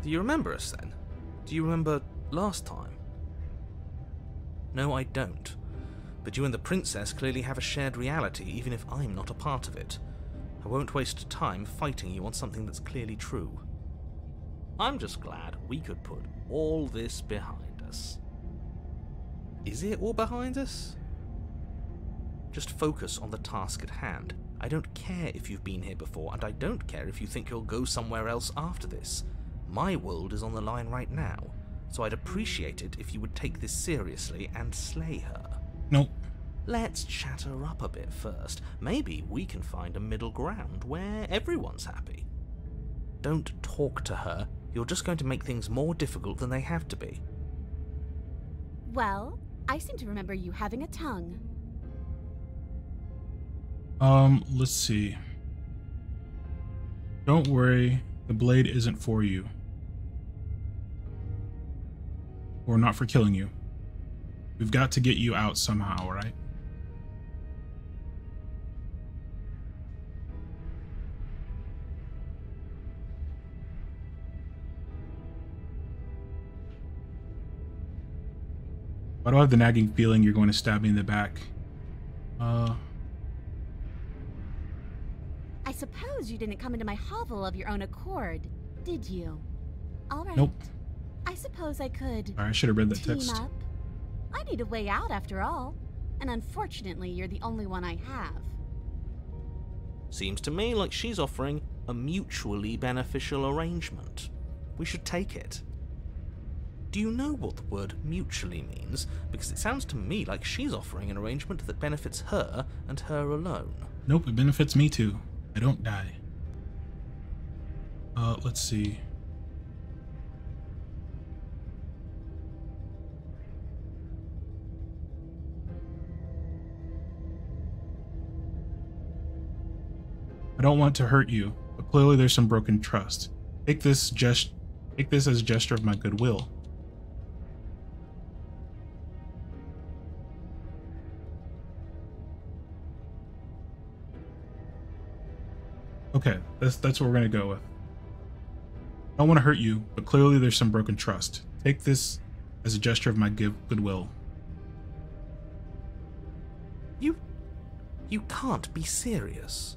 Do you remember us then? Do you remember last time? No, I don't. But you and the princess clearly have a shared reality, even if I'm not a part of it. I won't waste time fighting you on something that's clearly true. I'm just glad we could put all this behind us. Is it all behind us? Just focus on the task at hand. I don't care if you've been here before, and I don't care if you think you'll go somewhere else after this. My world is on the line right now, so I'd appreciate it if you would take this seriously and slay her. Nope. Let's chat her up a bit first. Maybe we can find a middle ground where everyone's happy. Don't talk to her. You're just going to make things more difficult than they have to be. Well, I seem to remember you having a tongue. Let's see. Don't worry, the blade isn't for you. Or not for killing you. We've got to get you out somehow, right? Why do I have the nagging feeling you're going to stab me in the back? I suppose you didn't come into my hovel of your own accord, did you? All right. Nope. I suppose I could. Sorry, I should have read that team text. up. I need a way out after all, and unfortunately, you're the only one I have. Seems to me like she's offering a mutually beneficial arrangement. We should take it. Do you know what the word mutually means? Because it sounds to me like she's offering an arrangement that benefits her and her alone. Nope, it benefits me too. I don't die. Let's see. I don't want to hurt you, but clearly there's some broken trust. Take this as a gesture of my goodwill. Okay, that's what we're gonna go with. I don't want to hurt you, but clearly there's some broken trust. Take this as a gesture of my goodwill. You can't be serious.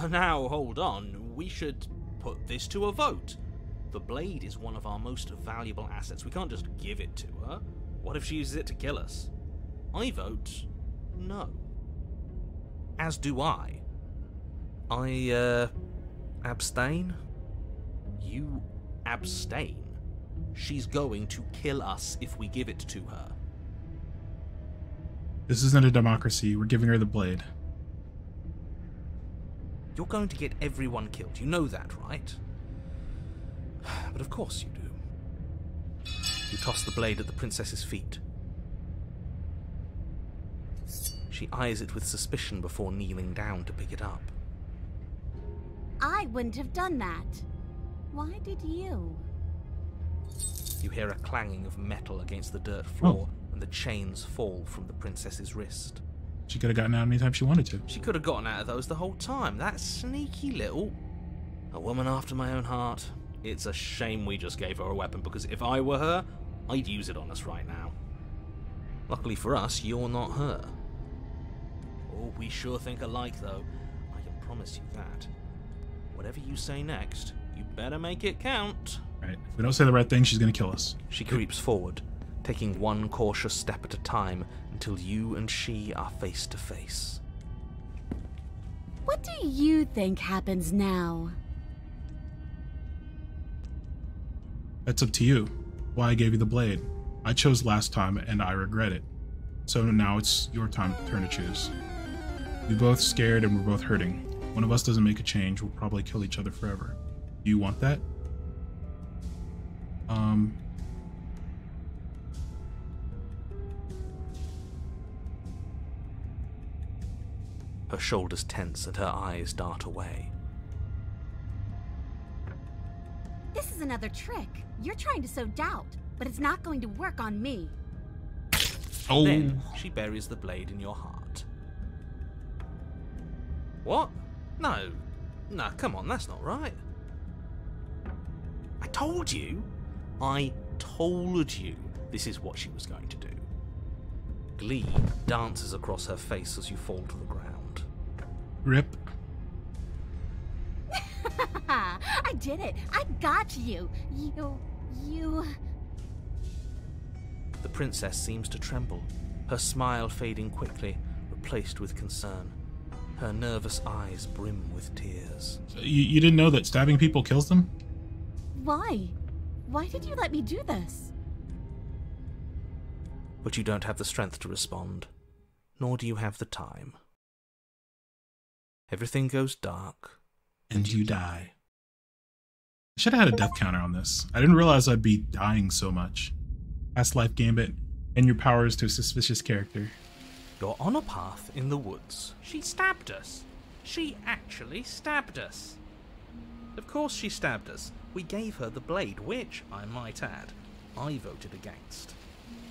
Now, hold on. We should put this to a vote. The blade is one of our most valuable assets. We can't just give it to her. What if she uses it to kill us? I vote no. As do I. I, abstain? You abstain? She's going to kill us if we give it to her. This isn't a democracy. We're giving her the blade. You're going to get everyone killed. You know that, right? But of course you do. You toss the blade at the princess's feet. She eyes it with suspicion before kneeling down to pick it up. I wouldn't have done that. Why did you? You hear a clanging of metal against the dirt floor, and the chains fall from the princess's wrist. She could have gotten out anytime she wanted to. She could have gotten out of those the whole time. That sneaky little... A woman after my own heart. It's a shame we just gave her a weapon, because if I were her, I'd use it on us right now. Luckily for us, you're not her. Oh, we sure think alike, though. I can promise you that. Whatever you say next, you better make it count. Right. If we don't say the right thing, she's gonna kill us. She creeps forward, taking one cautious step at a time until you and she are face to face. What do you think happens now? That's up to you. Why I gave you the blade. I chose last time and I regret it. So now it's your turn to choose. We're both scared and we're both hurting. One of us doesn't make a change, we'll probably kill each other forever. Do you want that? Her shoulders tense and her eyes dart away. This is another trick. You're trying to sow doubt, but it's not going to work on me. Oh. Then she buries the blade in your heart. What? No. No, come on, that's not right. I told you. I told you this is what she was going to do. Glee dances across her face as you fall to the ground. Rip. I did it. I got you. You... The princess seems to tremble, her smile fading quickly, replaced with concern. Her nervous eyes brim with tears. So you didn't know that stabbing people kills them? Why? Why did you let me do this? But you don't have the strength to respond, nor do you have the time. Everything goes dark. And you die. I should have had a death counter on this. I didn't realize I'd be dying so much. Past life gambit, and your powers to a suspicious character. You're on a path in the woods. She stabbed us. She actually stabbed us. Of course she stabbed us. We gave her the blade, which, I might add, I voted against.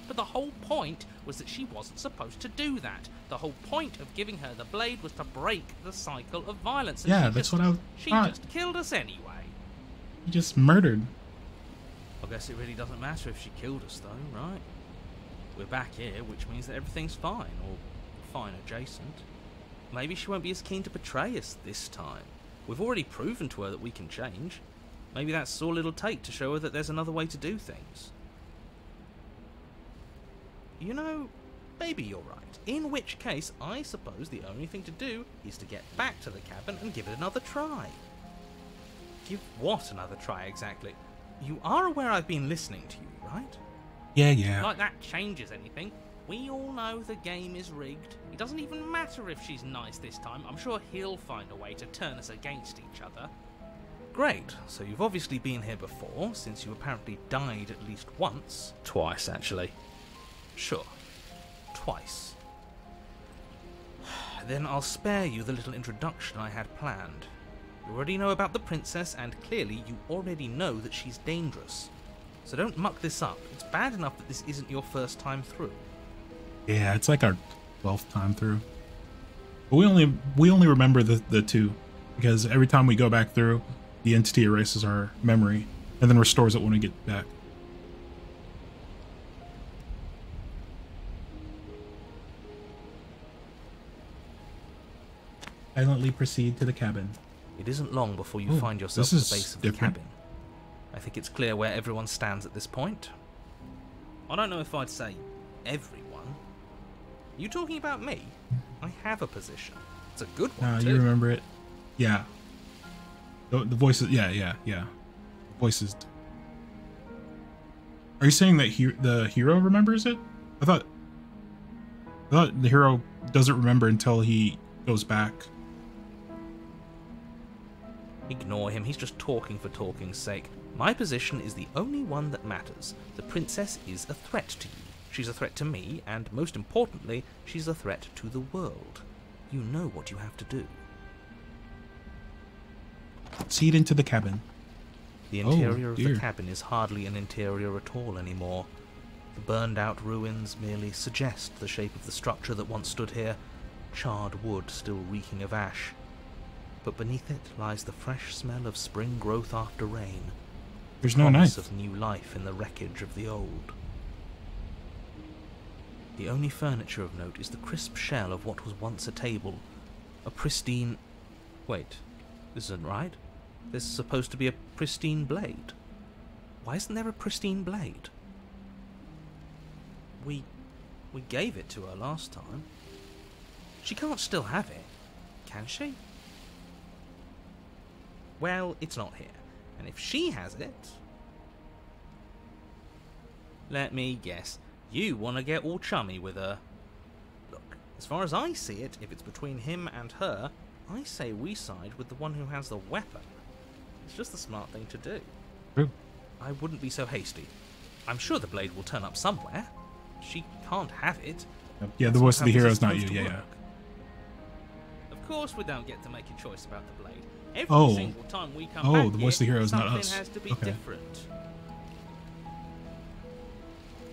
But the whole point was that she wasn't supposed to do that. The whole point of giving her the blade was to break the cycle of violence. And yeah, that's what I thought. She just killed us anyway. You just murdered. I guess it really doesn't matter if she killed us, though, right? We're back here, which means that everything's fine, or fine adjacent. Maybe she won't be as keen to betray us this time. We've already proven to her that we can change. Maybe that's all it'll take to show her that there's another way to do things. You know, maybe you're right. In which case, I suppose the only thing to do is to get back to the cabin and give it another try. Give what another try, exactly? You are aware I've been listening to you, right? Yeah. Like that changes anything. We all know the game is rigged. It doesn't even matter if she's nice this time. I'm sure he'll find a way to turn us against each other. Great, so you've obviously been here before, since you apparently died at least once. Twice, actually. Sure. Twice. Then I'll spare you the little introduction I had planned. You already know about the princess, and clearly you already know that she's dangerous. So don't muck this up. It's bad enough that this isn't your first time through. Yeah, it's like our 12th time through. But we only remember the two. because every time we go back through, the entity erases our memory and then restores it when we get back. Silently proceed to the cabin. It isn't long before you Ooh, find yourself this at the is base of different. the cabin. I think it's clear where everyone stands at this point. I don't know if I'd say everyone. You talking about me? I have a position. It's a good one, too. You remember it? Yeah. The voices, yeah. Voices. Are you saying that the hero remembers it? I thought the hero doesn't remember until he goes back. Ignore him, he's just talking for talking's sake. My position is the only one that matters. The princess is a threat to you. She's a threat to me, and most importantly, she's a threat to the world. You know what you have to do. Proceed into the cabin. The interior of the cabin is hardly an interior at all anymore. The burned out ruins merely suggest the shape of the structure that once stood here, charred wood still reeking of ash. But beneath it lies the fresh smell of spring growth after rain. There's no promise knife. Of new life in the wreckage of the old. The only furniture of note is the crisp shell of what was once a table. A pristine... Wait, this isn't right. This is supposed to be a pristine blade. Why isn't there a pristine blade? We gave it to her last time. She can't still have it, can she? Well, it's not here. And if she has it... Let me guess. You want to get all chummy with her. Look, as far as I see it, if it's between him and her, I say we side with the one who has the weapon. It's just the smart thing to do. True. I wouldn't be so hasty. I'm sure the blade will turn up somewhere. She can't have it. Yeah, the voice of the hero is not you. Yeah. Of course we don't get to make a choice about the blade. Every single time we come back the voice of the hero is not us. Something has to be different.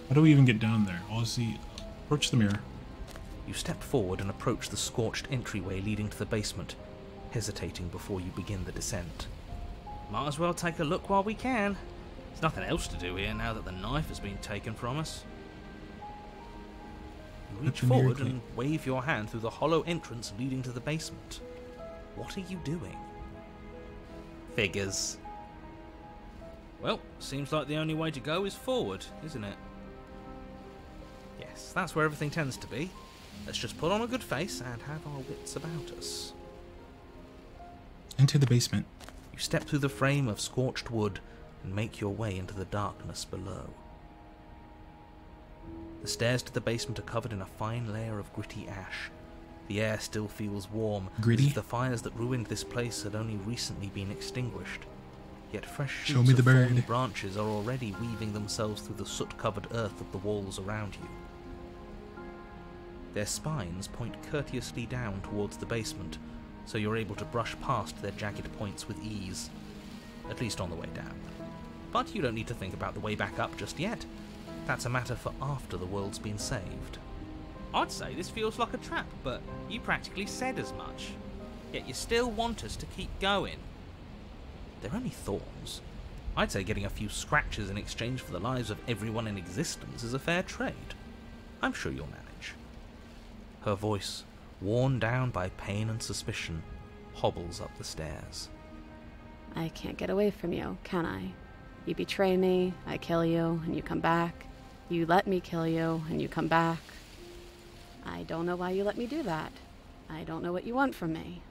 How do we even get down there? Oh, see. Approach the mirror. You step forward and approach the scorched entryway leading to the basement, hesitating before you begin the descent. Might as well take a look while we can. There's nothing else to do here now that the knife has been taken from us. You reach forward and wave your hand through the hollow entrance leading to the basement. What are you doing? Figures. Well, seems like the only way to go is forward, isn't it? Yes, that's where everything tends to be. Let's just put on a good face and have our wits about us. Into the basement. You step through the frame of scorched wood and make your way into the darkness below. The stairs to the basement are covered in a fine layer of gritty ash. The air still feels warm, Gritty? as if the fires that ruined this place had only recently been extinguished. Yet fresh Show shoots me the of fallen bird. branches are already weaving themselves through the soot-covered earth of the walls around you. Their spines point courteously down towards the basement, so you're able to brush past their jagged points with ease, at least on the way down. But you don't need to think about the way back up just yet. That's a matter for after the world's been saved. I'd say this feels like a trap, but you practically said as much. Yet you still want us to keep going. They're only thorns. I'd say getting a few scratches in exchange for the lives of everyone in existence is a fair trade. I'm sure you'll manage. Her voice, worn down by pain and suspicion, hobbles up the stairs. I can't get away from you, can I? You betray me, I kill you, and you come back. You let me kill you, and you come back. I don't know why you let me do that. I don't know what you want from me.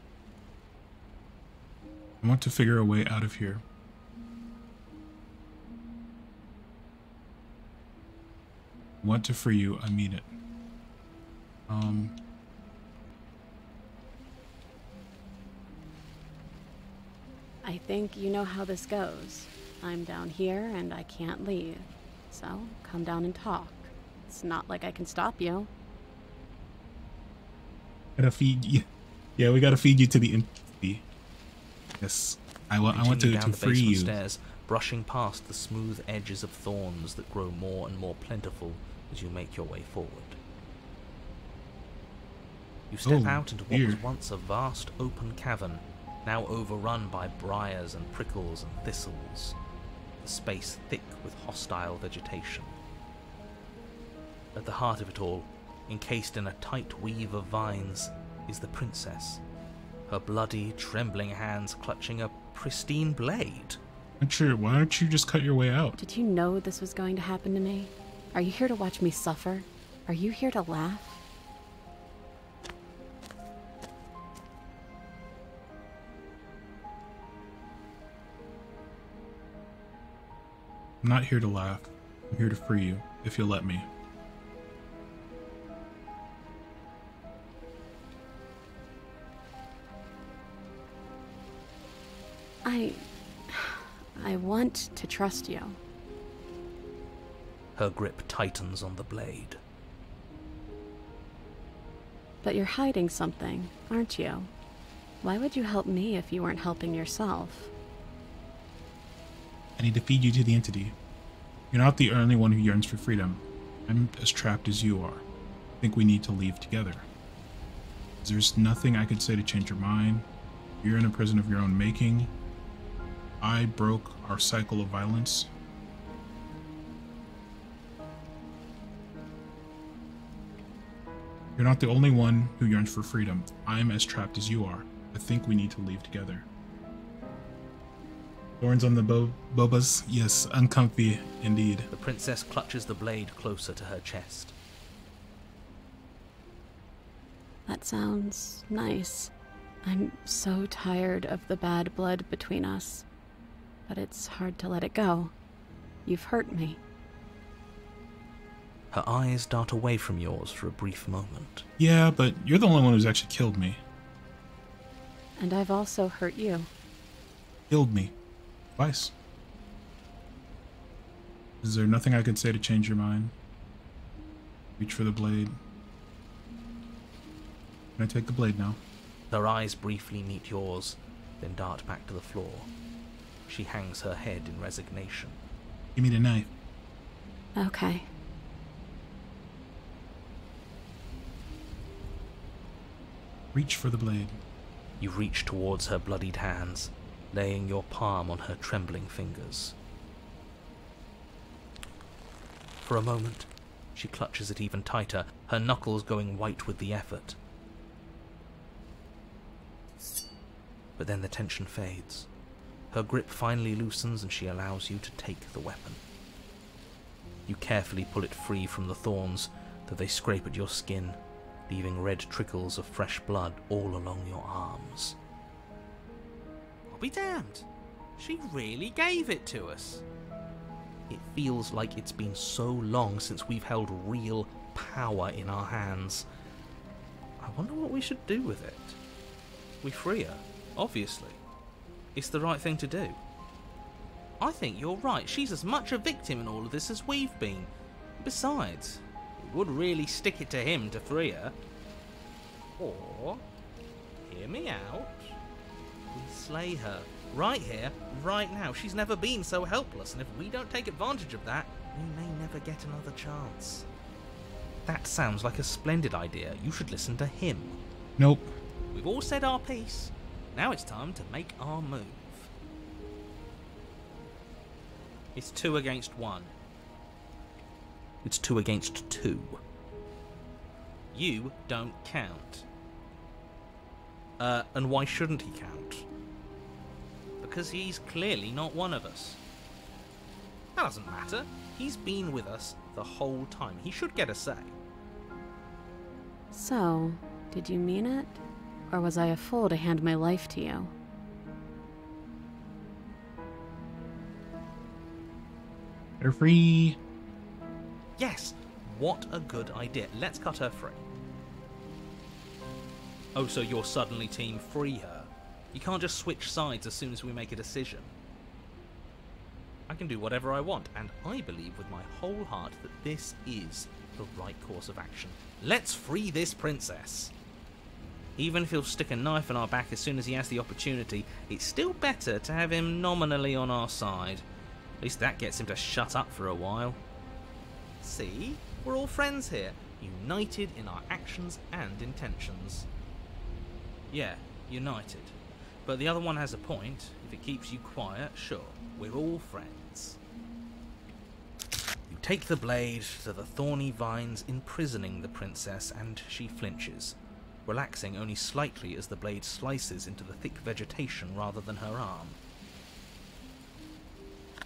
I want to figure a way out of here. I want to free you, I mean it. I think you know how this goes. I'm down here and I can't leave. So, come down and talk. It's not like I can stop you. Gotta feed you. Yeah, we gotta feed you to the entity. Yes. I want to free you. Stairs, brushing past the smooth edges of thorns that grow more and more plentiful as you make your way forward. You step out into what was once a vast open cavern, now overrun by briars and prickles and thistles, the space thick with hostile vegetation. At the heart of it all, encased in a tight weave of vines, is the princess, her bloody, trembling hands clutching a pristine blade. Why don't you just cut your way out? Did you know this was going to happen to me? Are you here to watch me suffer? Are you here to laugh? I'm not here to laugh. I'm here to free you, if you'll let me. I want to trust you. Her grip tightens on the blade. But you're hiding something, aren't you? Why would you help me if you weren't helping yourself? I need to feed you to the entity. You're not the only one who yearns for freedom. I'm as trapped as you are. I think we need to leave together. There's nothing I could say to change your mind. You're in a prison of your own making. I broke our cycle of violence. You're not the only one who yearns for freedom. I'm as trapped as you are. I think we need to leave together. Thorns on the bobas? Yes, uncomfy indeed. The princess clutches the blade closer to her chest. That sounds nice. I'm so tired of the bad blood between us. But it's hard to let it go. You've hurt me. Her eyes dart away from yours for a brief moment. Yeah, but you're the only one who's actually killed me. And I've also hurt you. Killed me. Twice. Is there nothing I could say to change your mind? Reach for the blade. Can I take the blade now? Her eyes briefly meet yours, then dart back to the floor. She hangs her head in resignation. Give me the knife. Okay. Reach for the blade. You reach towards her bloodied hands, laying your palm on her trembling fingers. For a moment, she clutches it even tighter, her knuckles going white with the effort. But then the tension fades. Her grip finally loosens and she allows you to take the weapon. You carefully pull it free from the thorns, though they scrape at your skin, leaving red trickles of fresh blood all along your arms. I'll be damned. She really gave it to us. It feels like it's been so long since we've held real power in our hands. I wonder what we should do with it. We free her, obviously. It's the right thing to do. I think you're right. She's as much a victim in all of this as we've been. Besides, it would really stick it to him to free her. Or, hear me out, we slay her. Right here, right now. She's never been so helpless, and if we don't take advantage of that, we may never get another chance. That sounds like a splendid idea. You should listen to him. Nope. We've all said our piece. Now it's time to make our move. It's 2 against 1. It's 2 against 2. You don't count. And why shouldn't he count? Because he's clearly not one of us. That doesn't matter. He's been with us the whole time. He should get a say. So, did you mean it? Or was I a fool to hand my life to you? They're free. Yes, what a good idea. Let's cut her free. Oh, so you're suddenly team free her? You can't just switch sides as soon as we make a decision. I can do whatever I want, and I believe with my whole heart that this is the right course of action. Let's free this princess. Even if he'll stick a knife in our back as soon as he has the opportunity, it's still better to have him nominally on our side. At least that gets him to shut up for a while. See? We're all friends here, united in our actions and intentions. Yeah, united. But the other one has a point. If it keeps you quiet, sure, we're all friends. You take the blade to the thorny vines imprisoning the princess, and she flinches, relaxing only slightly as the blade slices into the thick vegetation rather than her arm.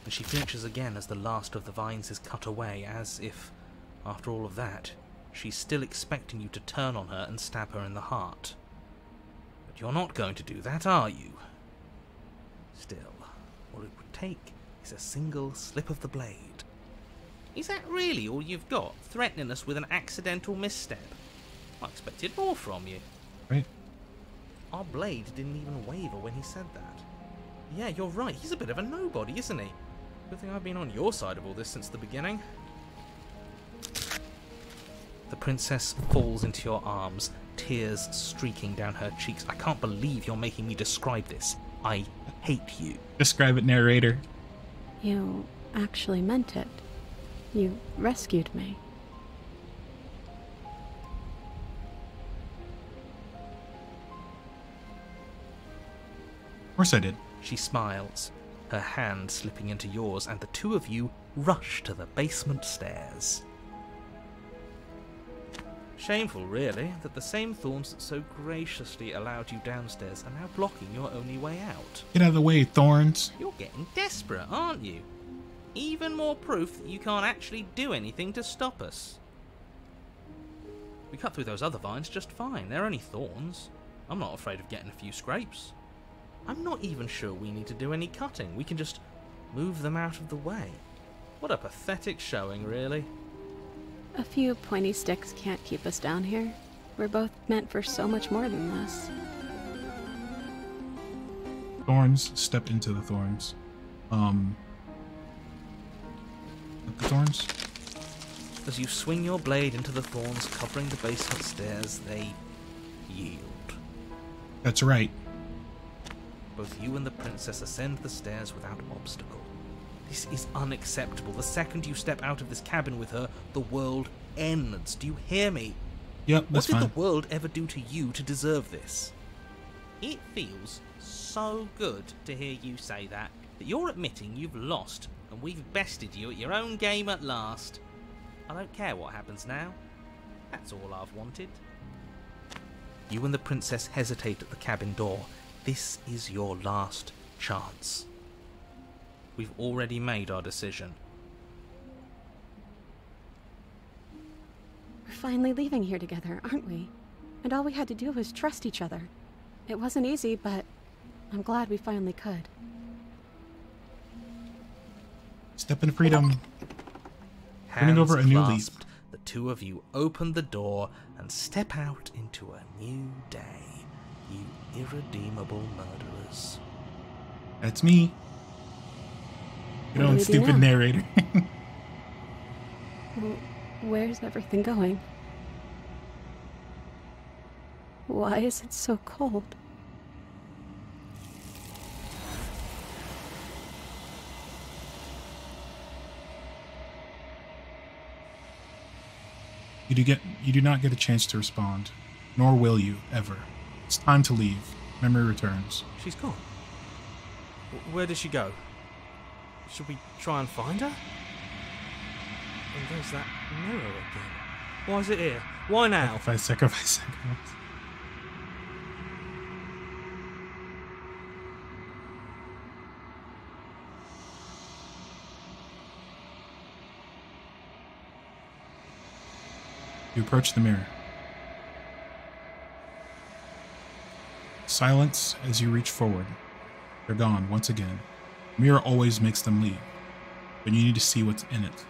And she flinches again as the last of the vines is cut away, as if, after all of that, she's still expecting you to turn on her and stab her in the heart. But you're not going to do that, are you? Still, all it would take is a single slip of the blade. Is that really all you've got, threatening us with an accidental misstep? I expected more from you. Right. Our blade didn't even waver when he said that. Yeah, you're right, he's a bit of a nobody, isn't he? Good thing I've been on your side of all this since the beginning. The princess falls into your arms, tears streaking down her cheeks. I can't believe you're making me describe this. I hate you. Describe it, narrator. You actually meant it. You rescued me. Of course I did. She smiles, her hand slipping into yours, and the two of you rush to the basement stairs. Shameful, really, that the same thorns that so graciously allowed you downstairs are now blocking your only way out. Get out of the way, thorns. You're getting desperate, aren't you? Even more proof that you can't actually do anything to stop us. We cut through those other vines just fine. They're only thorns. I'm not afraid of getting a few scrapes. I'm not even sure we need to do any cutting. We can just move them out of the way. What a pathetic showing, really. A few pointy sticks can't keep us down here. We're both meant for so much more than this. Thorns, step into the thorns. The thorns? As you swing your blade into the thorns covering the basement stairs, they yield. That's right. Both you and the princess ascend the stairs without obstacle. This is unacceptable. The second you step out of this cabin with her, the world ends. Do you hear me? Yep, that's fine. What did the world ever do to you to deserve this? It feels so good to hear you say that you're admitting you've lost and we've bested you at your own game at last. I don't care what happens now. That's all I've wanted. You and the princess hesitate at the cabin door. This is your last chance. We've already made our decision. We're finally leaving here together, aren't we? And all we had to do was trust each other. It wasn't easy, but I'm glad we finally could. Step into freedom. Hands over a new leaf. clasped, the two of you open the door and step out into a new day. You irredeemable murderers. That's me. You know, stupid narrator. Where's everything going? Why is it so cold? You do not get a chance to respond, nor will you, ever. It's time to leave. Memory returns. She's gone. Where did she go? Should we try and find her? And there's that mirror again. Why is it here? Why now? Sacrifice. You approach the mirror. Silence as you reach forward. They're gone once again. The mirror always makes them leave, but you need to see what's in it.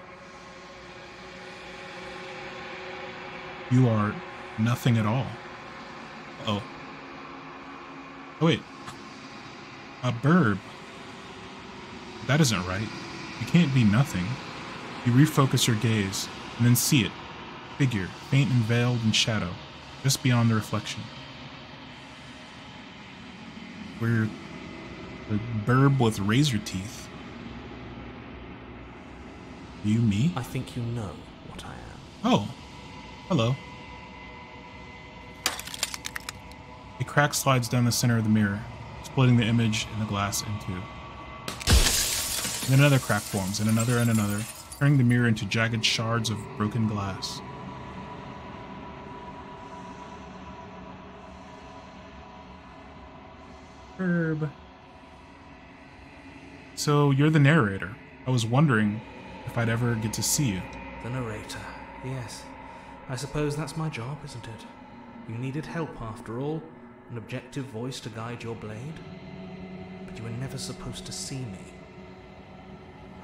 You are nothing at all. Oh wait. A burb. That isn't right. You can't be nothing. You refocus your gaze and then see it. Figure, faint and veiled in shadow, just beyond the reflection. We're the burb with razor teeth. You me? I think you know what I am. Oh, hello. A crack slides down the center of the mirror. It's splitting the image in the glass in two. And then another crack forms, and another, turning the mirror into jagged shards of broken glass. Herb. So you're the narrator. I was wondering if I'd ever get to see you. The narrator, yes. I suppose that's my job, isn't it? You needed help after all, an objective voice to guide your blade. But you were never supposed to see me.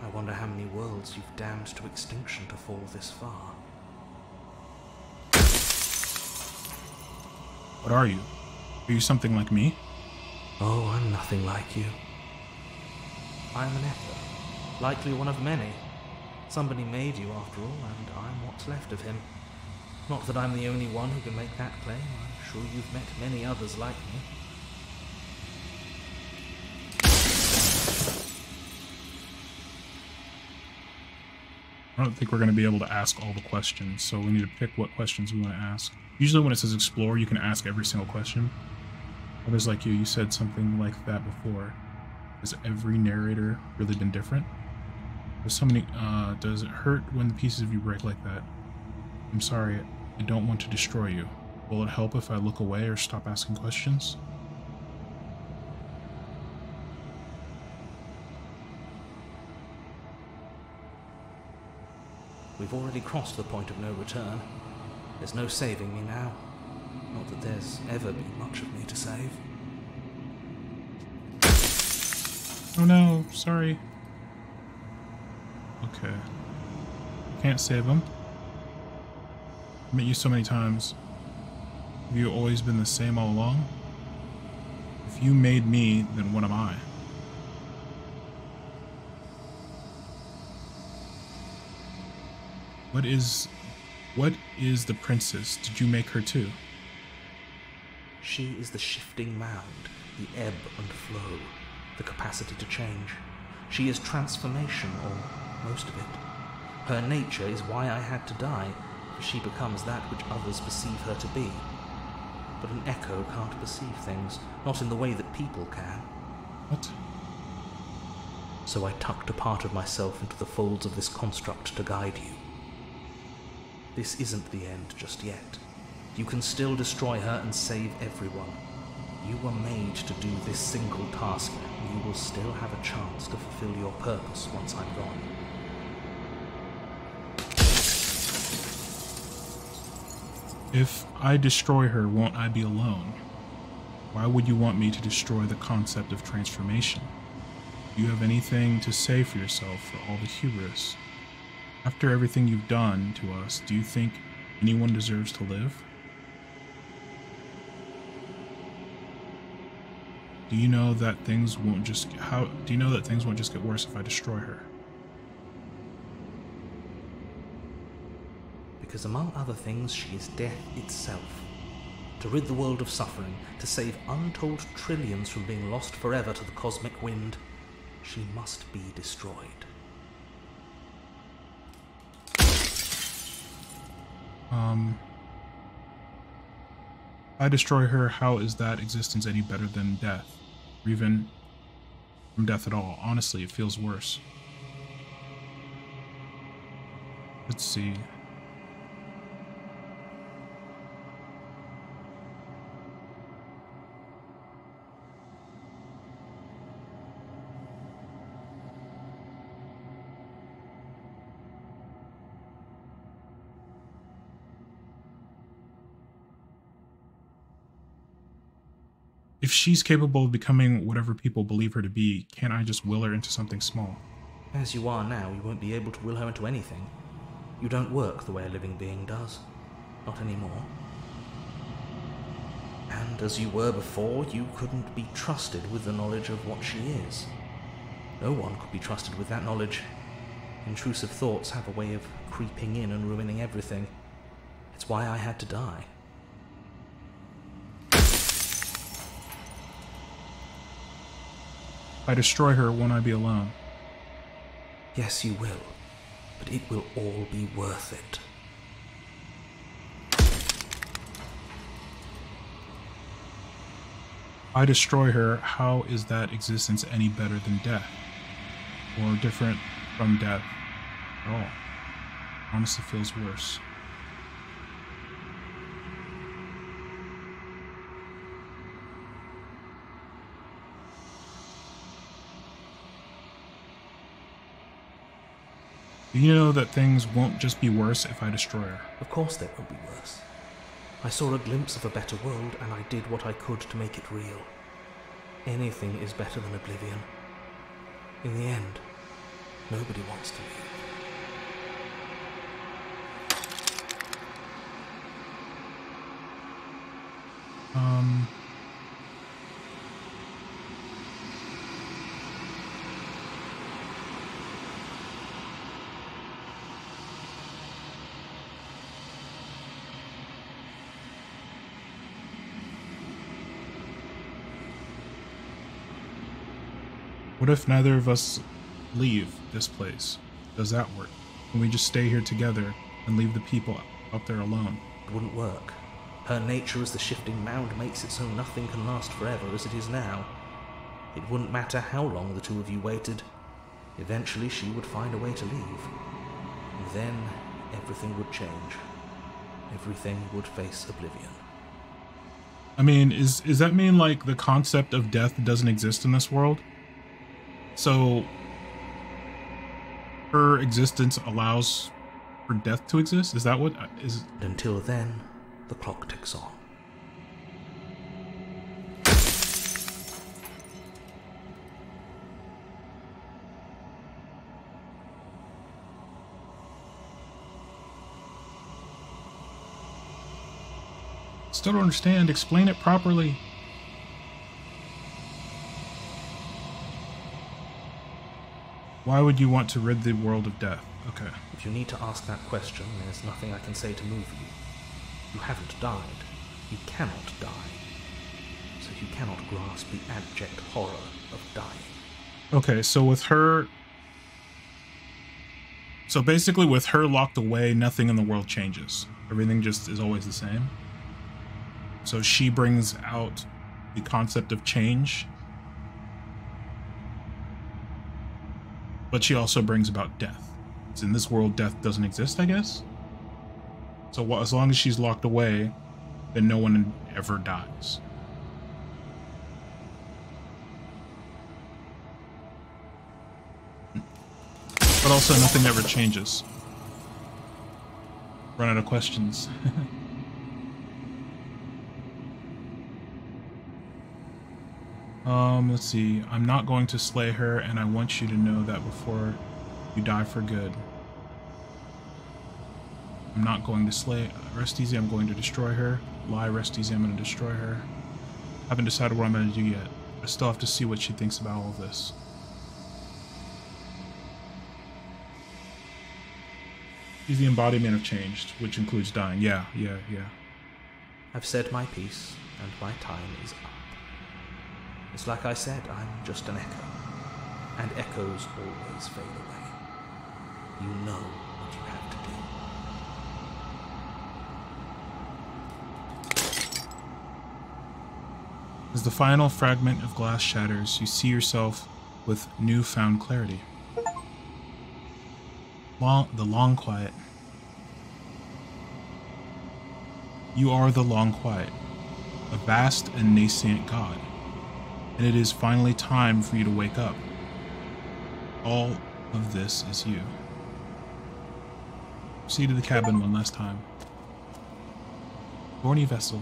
I wonder how many worlds you've damned to extinction to fall this far. What are you? Are you something like me? Oh, I'm nothing like you. I'm an echo, likely one of many. Somebody made you after all, and I'm what's left of him. Not that I'm the only one who can make that claim. I'm sure you've met many others like me. I don't think we're going to be able to ask all the questions, so we need to pick what questions we want to ask. Usually when it says explore, you can ask every single question. Others like you said something like that before. Has every narrator really been different? There's so many, does it hurt when the pieces of you break like that? I'm sorry, I don't want to destroy you. Will it help if I look away or stop asking questions? We've already crossed the point of no return. There's no saving me now. Not that there's ever been much of me to save. Oh no, sorry. Okay. Can't save him. I met you so many times. Have you always been the same all along? If you made me, then what am I? What is the princess? Did you make her too? She is the shifting mound, the ebb and flow, the capacity to change. She is transformation, or most of it. Her nature is why I had to die, for she becomes that which others perceive her to be. But an echo can't perceive things, not in the way that people can. What? So I tucked a part of myself into the folds of this construct to guide you. This isn't the end just yet. You can still destroy her and save everyone. You were made to do this single task, and you will still have a chance to fulfill your purpose once I'm gone. If I destroy her, won't I be alone? Why would you want me to destroy the concept of transformation? Do you have anything to say for yourself for all the hubris? After everything you've done to us, do you think anyone deserves to live? Do you know that things won't just get worse if I destroy her? Because among other things, she is death itself. To rid the world of suffering, to save untold trillions from being lost forever to the cosmic wind, she must be destroyed. If I destroy her, how is that existence any better than death? Or even from death at all? Honestly, it feels worse. Let's see. If she's capable of becoming whatever people believe her to be, can't I just will her into something small? As you are now, you won't be able to will her into anything. You don't work the way a living being does. Not anymore. And as you were before, you couldn't be trusted with the knowledge of what she is. No one could be trusted with that knowledge. Intrusive thoughts have a way of creeping in and ruining everything. It's why I had to die. If I destroy her, won't I be alone? Yes, you will. But it will all be worth it. I destroy her, how is that existence any better than death? Or different from death at all? Honestly feels worse. You know that things won't just be worse if I destroy her. Of course they won't be worse. I saw a glimpse of a better world, and I did what I could to make it real. Anything is better than oblivion. In the end, nobody wants to leave. What if neither of us leave this place? Does that work? Can we just stay here together and leave the people out there alone? It wouldn't work. Her nature as the shifting mound makes it so nothing can last forever as it is now. It wouldn't matter how long the two of you waited. Eventually she would find a way to leave. And then everything would change. Everything would face oblivion. I mean, is that mean like the concept of death doesn't exist in this world? So her existence allows for death to exist? Is that what is? Until then, the clock ticks on. Still don't understand. Explain it properly. Why would you want to rid the world of death? Okay. If you need to ask that question, there's nothing I can say to move you. You haven't died. You cannot die. So you cannot grasp the abject horror of dying. Okay, so with her... So basically with her locked away, nothing in the world changes. Everything just is always the same. So she brings out the concept of change. But she also brings about death. So in this world, death doesn't exist, I guess? So as long as she's locked away, then no one ever dies. But also nothing ever changes. Run out of questions. Let's see. I'm not going to slay her, and I want you to know that before you die for good. I'm not going to slay. Rest easy, I'm going to destroy her. Lie, rest easy, I'm going to destroy her. I haven't decided what I'm going to do yet. I still have to see what she thinks about all of this. She's the embodiment of change, which includes dying. Yeah. I've said my piece, and my time is up. It's like I said, I'm just an echo. And echoes always fade away. You know what you have to do. As the final fragment of glass shatters, you see yourself with newfound clarity. The long quiet. You are the long quiet, a vast and nascent god. And it is finally time for you to wake up. All of this is you. See to the cabin one last time. Thorny vessel.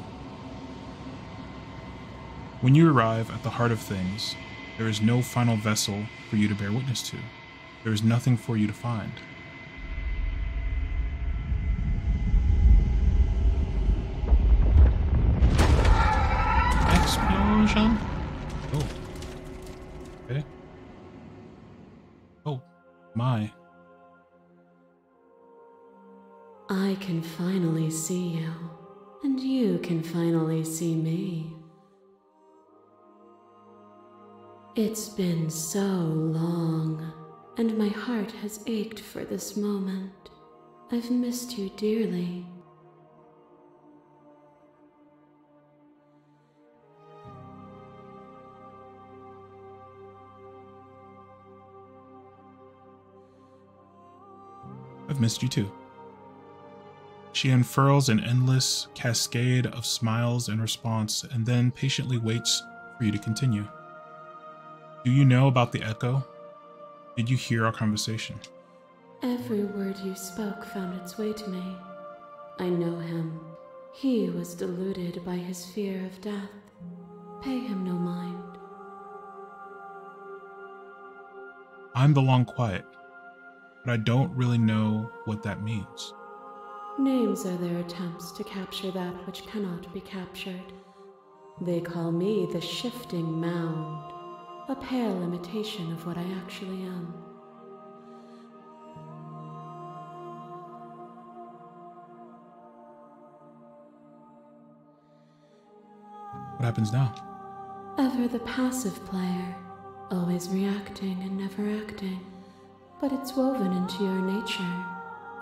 When you arrive at the heart of things, there is no final vessel for you to bear witness to. There is nothing for you to find. Explosion? Oh. Okay. Oh, my. I can finally see you, and you can finally see me. It's been so long, and my heart has ached for this moment. I've missed you dearly. I've missed you too. She unfurls an endless cascade of smiles in response and then patiently waits for you to continue. Do you know about the echo? Did you hear our conversation? Every word you spoke found its way to me. I know him. He was deluded by his fear of death. Pay him no mind. I'm the long quiet, but I don't really know what that means. Names are their attempts to capture that which cannot be captured. They call me the Shifting Mound, a pale imitation of what I actually am. What happens now? Ever the passive player, always reacting and never acting. But it's woven into your nature,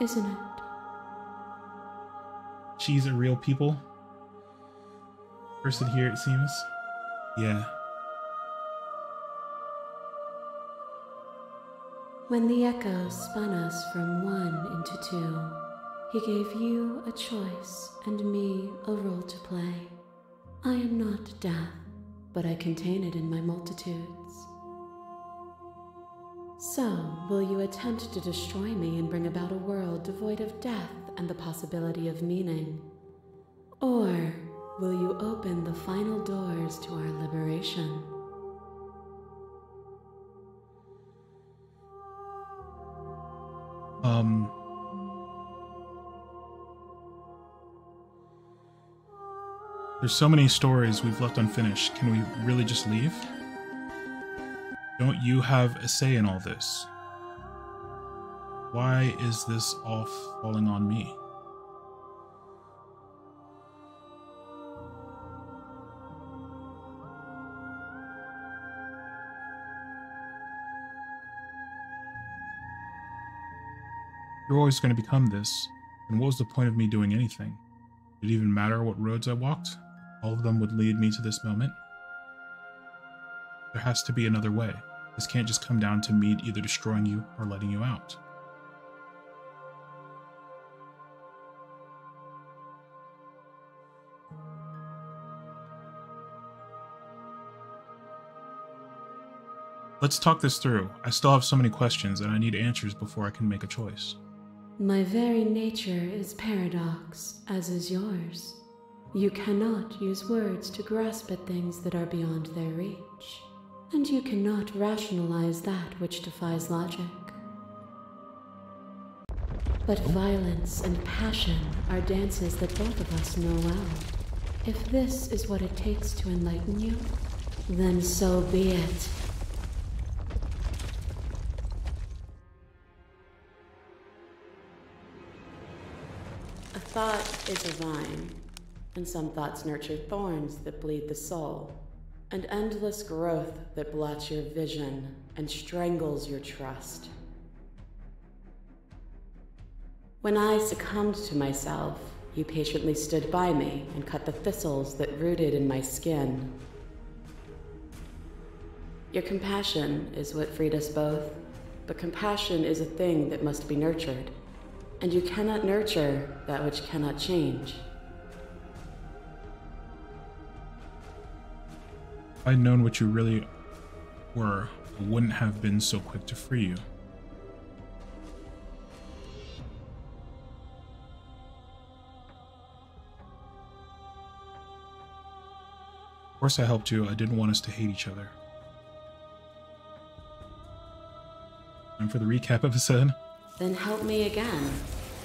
isn't it? She's a real people person here, it seems. Yeah. When the echo spun us from one into two, he gave you a choice and me a role to play. I am not death, but I contain it in my multitudes. So, will you attempt to destroy me and bring about a world devoid of death and the possibility of meaning? Or will you open the final doors to our liberation? There's so many stories we've left unfinished. Can we really just leave? Don't you have a say in all this? Why is this all falling on me? You're always going to become this, and what was the point of me doing anything? Did it even matter what roads I walked? All of them would lead me to this moment. There has to be another way. This can't just come down to me either destroying you or letting you out. Let's talk this through. I still have so many questions and I need answers before I can make a choice. My very nature is paradox, as is yours. You cannot use words to grasp at things that are beyond their reach, and you cannot rationalize that which defies logic. But violence and passion are dances that both of us know well. If this is what it takes to enlighten you, then so be it. A thought is a vine, and some thoughts nurture thorns that bleed the soul, and endless growth that blots your vision and strangles your trust. When I succumbed to myself, you patiently stood by me and cut the thistles that rooted in my skin. Your compassion is what freed us both, but compassion is a thing that must be nurtured, and you cannot nurture that which cannot change. If I'd known what you really were, I wouldn't have been so quick to free you. Of course I helped you. I didn't want us to hate each other. And for the recap episode. Then help me again.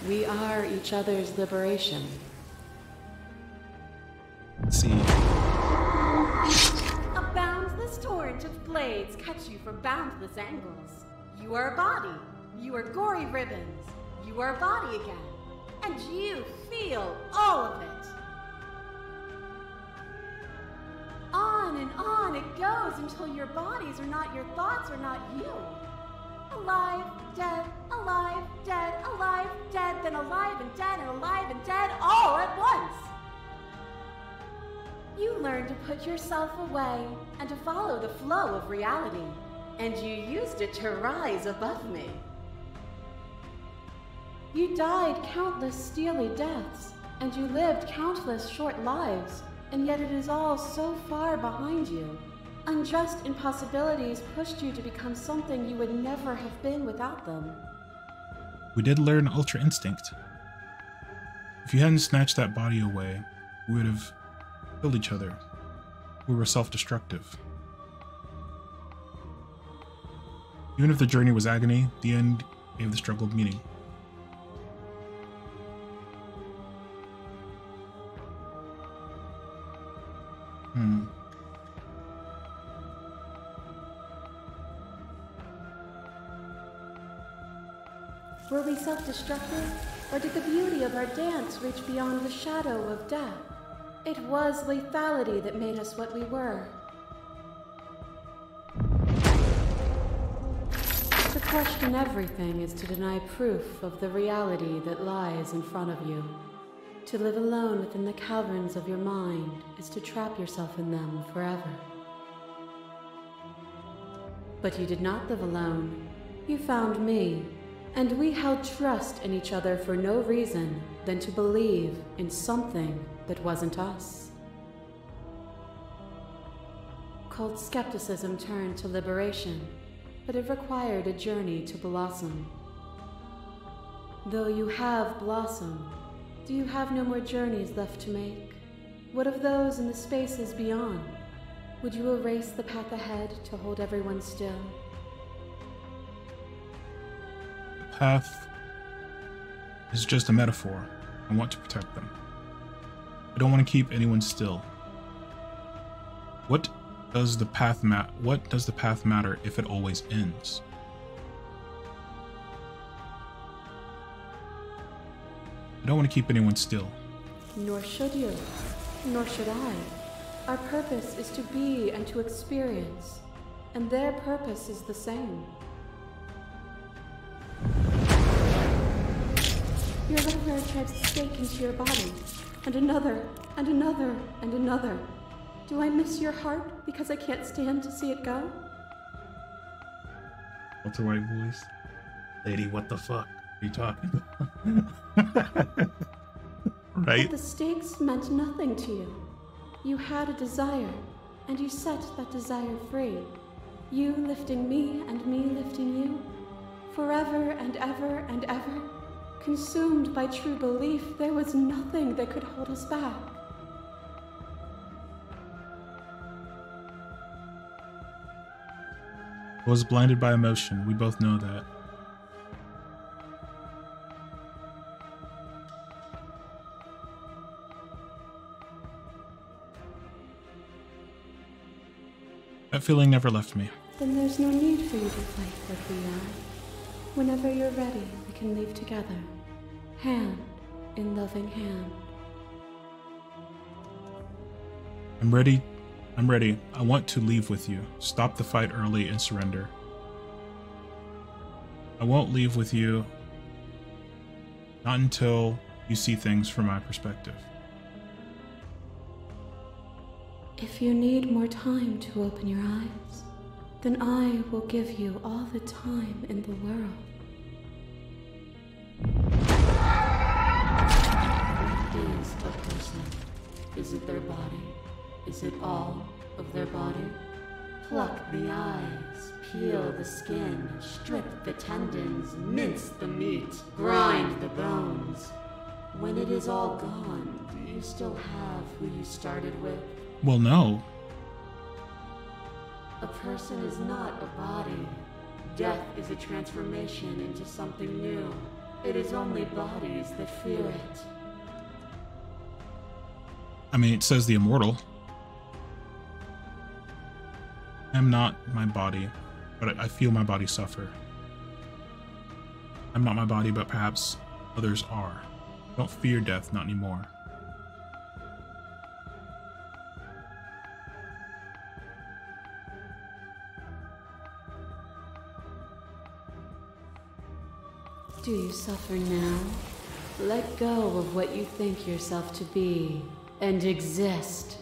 We are each other's liberation. Let's see. A boundless torrent of blades cut you from boundless angles. You are a body. You are gory ribbons. You are a body again. And you feel all of it. On it goes until your bodies are not your thoughts, are not you. Alive, dead, alive, dead, alive, dead, then alive and dead and alive and dead all at once. You learn to put yourself away and to follow the flow of reality, and you used it to rise above me. You died countless steely deaths, and you lived countless short lives, and yet it is all so far behind you. Unjust impossibilities pushed you to become something you would never have been without them. We did learn Ultra Instinct. If you hadn't snatched that body away, we would have killed each other. We were self-destructive. Even if the journey was agony, the end gave the struggle meaning. Were we self-destructive, or did the beauty of our dance reach beyond the shadow of death? It was lethality that made us what we were. To question everything is to deny proof of the reality that lies in front of you. To live alone within the caverns of your mind is to trap yourself in them forever. But you did not live alone. You found me, and we held trust in each other for no reason than to believe in something that wasn't us. Cold skepticism turned to liberation, but it required a journey to blossom. Though you have blossomed, do you have no more journeys left to make? What of those in the spaces beyond? Would you erase the path ahead to hold everyone still? The path is just a metaphor. I want to protect them. I don't want to keep anyone still. What does the path matter if it always ends? I don't want to keep anyone still. Nor should you. Nor should I. Our purpose is to be and to experience, and their purpose is the same. Your lover drives a stake into your body, and another, and another, and another. Do I miss your heart because I can't stand to see it go? What's the right voice? Lady, what the fuck are you talking about? Right? But the stakes meant nothing to you. You had a desire, and you set that desire free. You lifting me and me lifting you. Forever and ever and ever. Consumed by true belief, there was nothing that could hold us back. I was blinded by emotion. We both know that. That feeling never left me. Then there's no need for you to fight like we are. Whenever you're ready, we can leave together. Hand in loving hand. I'm ready. I'm ready. I want to leave with you. Stop the fight early and surrender. I won't leave with you. Not until you see things from my perspective. If you need more time to open your eyes, then I will give you all the time in the world. What is a person? Is it their body? Is it all of their body? Pluck the eyes, peel the skin, strip the tendons, mince the meat, grind the bones. When it is all gone, do you still have who you started with? Well, no. A person is not a body. Death is a transformation into something new. It is only bodies that fear it. I mean, it says the immortal. I'm not my body, but I feel my body suffer. I'm not my body, but perhaps others are. Don't fear death, not anymore. Do you suffer now? Let go of what you think yourself to be, and exist.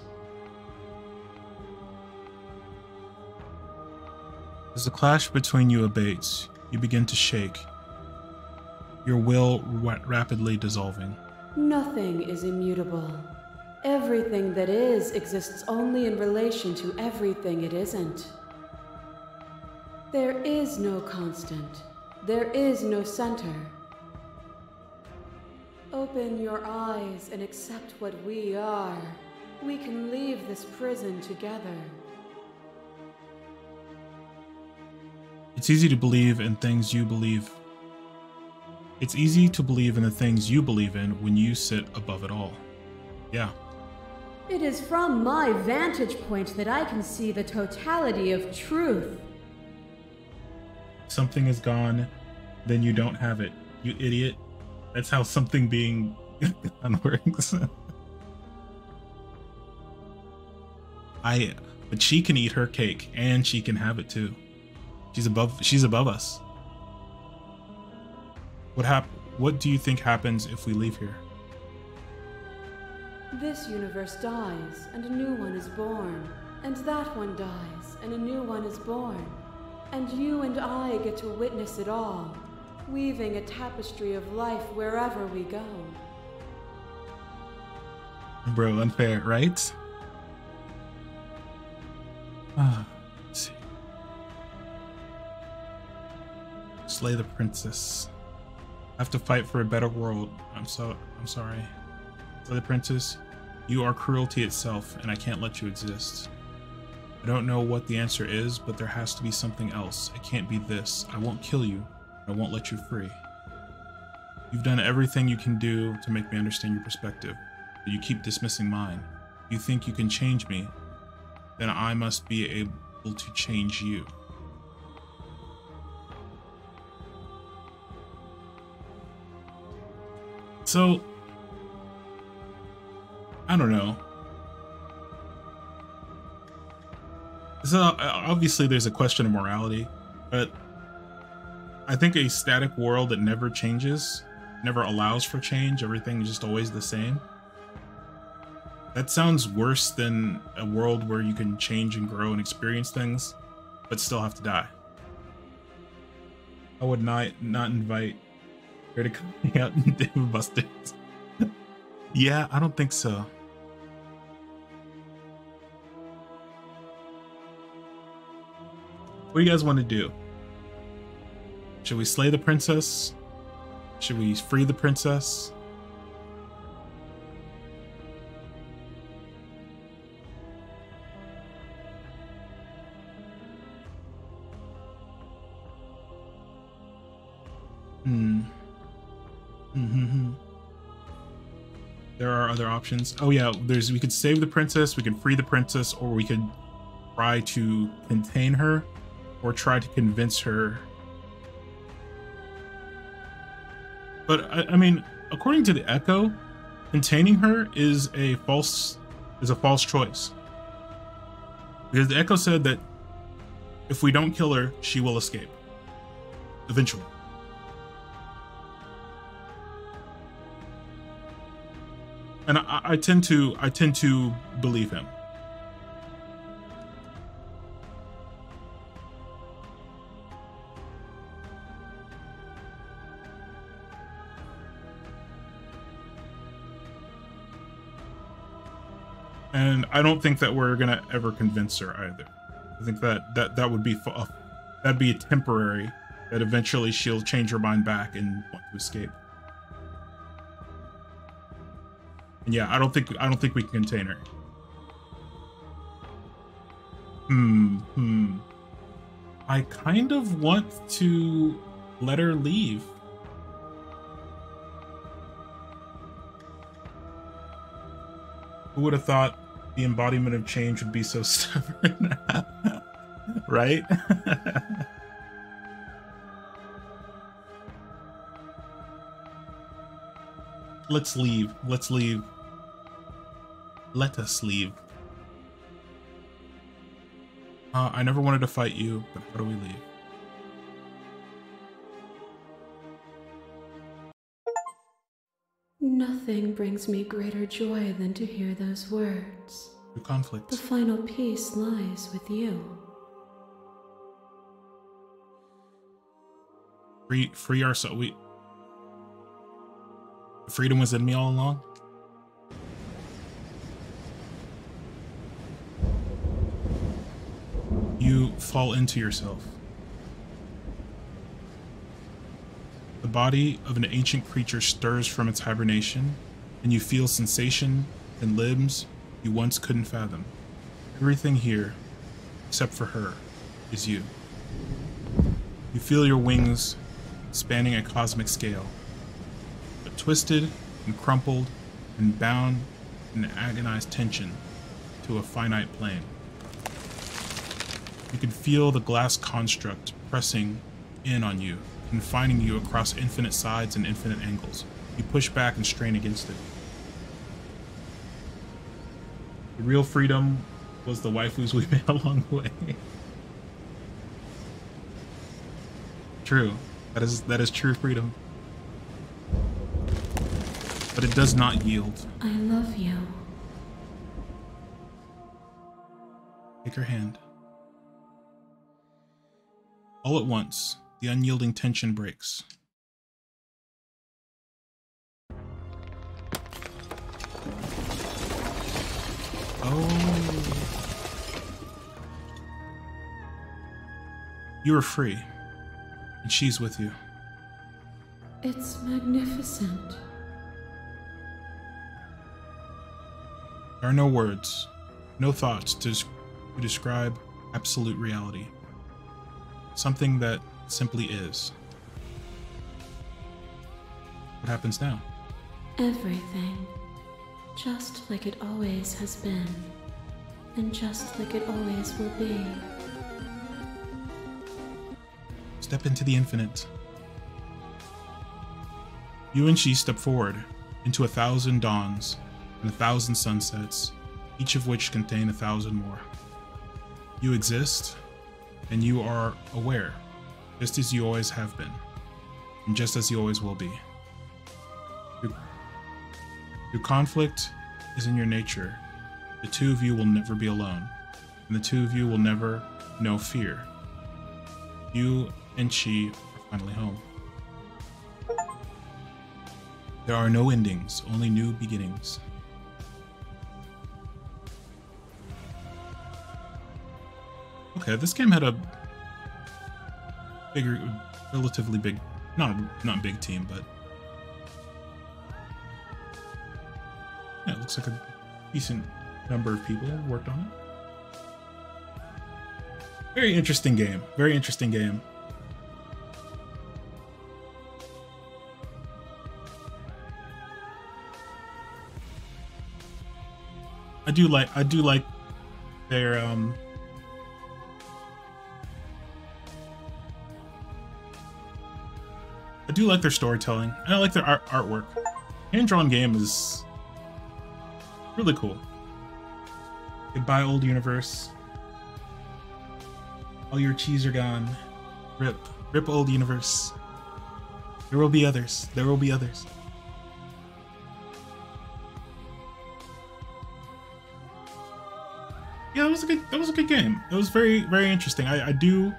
As the clash between you abates, you begin to shake. your will rapidly dissolving. Nothing is immutable. Everything that is exists only in relation to everything it isn't. There is no constant. There is no center. Open your eyes and accept what we are. We can leave this prison together. It's easy to believe in things you believe. It's easy to believe in the things you believe in when you sit above it all. Yeah. It is from my vantage point that I can see the totality of truth. Something is gone, then you don't have it. You idiot. That's how something being gone works. But she can eat her cake and she can have it too. She's above us. What do you think happens if we leave here? This universe dies, and a new one is born. And that one dies, and a new one is born. And you and I get to witness it all, weaving a tapestry of life wherever we go. Bro, unfair, right? Let's see. Slay the princess. I have to fight for a better world. I'm sorry. Slay the princess. You are cruelty itself, and I can't let you exist. I don't know what the answer is, but there has to be something else. It can't be this. I won't kill you. I won't let you free. You've done everything you can do to make me understand your perspective, but you keep dismissing mine. You think you can change me, then I must be able to change you. So, I don't know. So obviously there's a question of morality, but I think a static world that never changes, never allows for change, everything is just always the same. That sounds worse than a world where you can change and grow and experience things, but still have to die. I would not invite her to come out and Dave & Buster's. Yeah, I don't think so. What do you guys want to do? Should we slay the princess? Should we free the princess? There are other options. Oh yeah, we could save the princess, we can free the princess, or we could try to contain her, or try to convince her. But I mean, according to the Echo, containing her is a false choice. Because the Echo said that if we don't kill her, she will escape. Eventually. And I tend to believe him. And I don't think that we're gonna ever convince her either. I think that would be that'd be temporary. That eventually she'll change her mind back and want to escape. And yeah, I don't think we can contain her. I kind of want to let her leave. Who would have thought the embodiment of change would be so stubborn? Right? Let's leave. Let's leave. Let us leave. I never wanted to fight you, but how do we leave? Nothing brings me greater joy than to hear those words. Through conflict. The final peace lies with you. Free ourselves. Freedom was in me all along. You fall into yourself. The body of an ancient creature stirs from its hibernation, and you feel sensation in limbs you once couldn't fathom. Everything here, except for her, is you. You feel your wings spanning a cosmic scale, but twisted and crumpled and bound in agonized tension to a finite plane. You can feel the glass construct pressing in on you, confining you across infinite sides and infinite angles. You push back and strain against it. The real freedom was the waifus we made along the way. True. That is true freedom. But it does not yield. I love you. Take her hand. All at once, the unyielding tension breaks. Oh. You are free, and she's with you. It's magnificent. There are no words, no thoughts to describe absolute reality. Something that simply is. What happens now? Everything. Just like it always has been. And just like it always will be. Step into the infinite. You and she step forward into 1,000 dawns and 1,000 sunsets, each of which contain 1,000 more. You exist, and you are aware, just as you always have been, and just as you always will be. Your conflict is in your nature. The two of you will never be alone, and the two of you will never know fear. You and she are finally home. There are no endings, only new beginnings. Okay, this game had a bigger, relatively big, not big team, but yeah, it looks like a decent number of people worked on it. Very interesting game. Very interesting game. I do like their I do like their storytelling, and I like their artwork. Hand-drawn game is really cool. Goodbye, old universe. All your cheese are gone. Rip. Rip, old universe. There will be others. There will be others. Yeah, that was a good game. It was very, very interesting. I do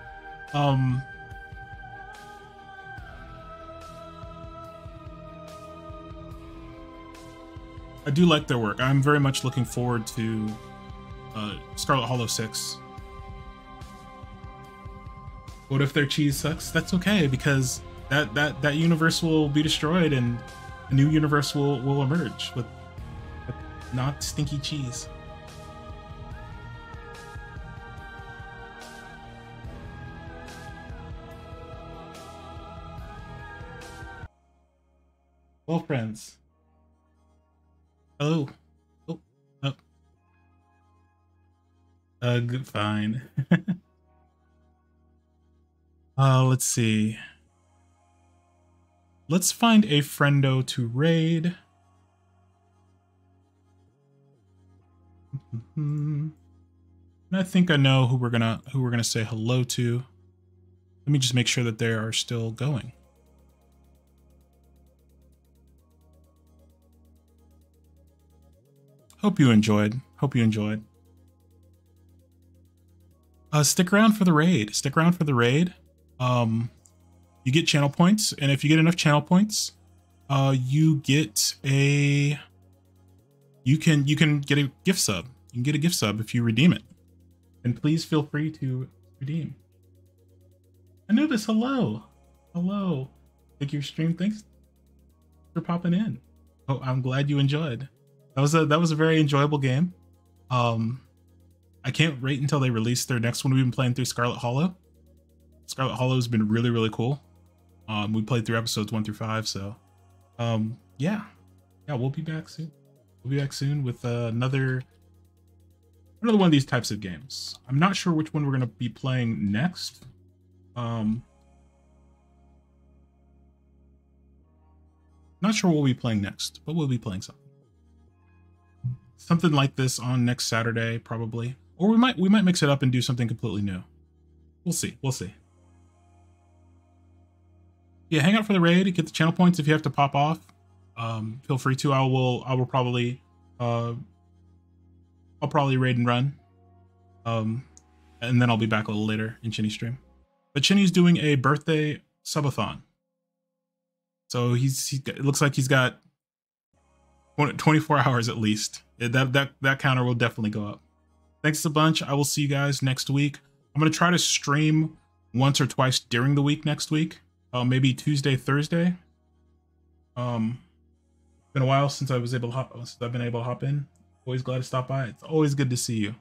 I do like their work. I'm very much looking forward to Scarlet Hollow 6. What if their cheese sucks? That's okay, because that universe will be destroyed and a new universe will emerge with not stinky cheese. Well, friends. Hello. Oh. Good, fine. Let's see. Let's find a friendo to raid. And I think I know who we're gonna say hello to. Let me just make sure that they are still going. Hope you enjoyed. Hope you enjoyed. Stick around for the raid. Stick around for the raid. You get channel points, and if you get enough channel points, you get a you can get a gift sub. You can get a gift sub if you redeem it. And please feel free to redeem. Anubis, hello. Hello. Thank you for stream. Thanks for popping in. Oh, I'm glad you enjoyed. That was a very enjoyable game. I can't wait until they release their next one. We've been playing through Scarlet Hollow. Scarlet Hollow has been really, really cool. We played through episodes 1 through 5, so yeah, we'll be back soon. We'll be back soon with another one of these types of games. I'm not sure which one we're gonna be playing next. Not sure what we'll be playing next, but we'll be playing something like this on next Saturday, probably. Or we might mix it up and do something completely new. We'll see. We'll see. Yeah, hang out for the raid. Get the channel points if you have to pop off. Feel free to. I will probably I'll probably raid and run. And then I'll be back a little later in Chinny's stream. But Chinny's doing a birthday subathon. So it looks like he's got 24 hours at least. That counter will definitely go up. Thanks a bunch. I will see you guys next week. I'm going to try to stream once or twice during the week next week. Maybe Tuesday, Thursday. Been a while since I've been able to hop in. Always glad to stop by. It's always good to see you.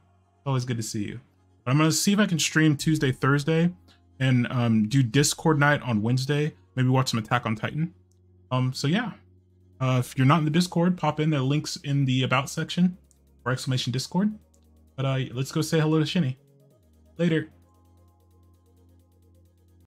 Always good to see you. But I'm going to see if I can stream Tuesday, Thursday, and do Discord night on Wednesday. Maybe watch some Attack on Titan. So yeah, if you're not in the Discord, pop in. The links in the About section or !Discord. But let's go say hello to Shinny. Later.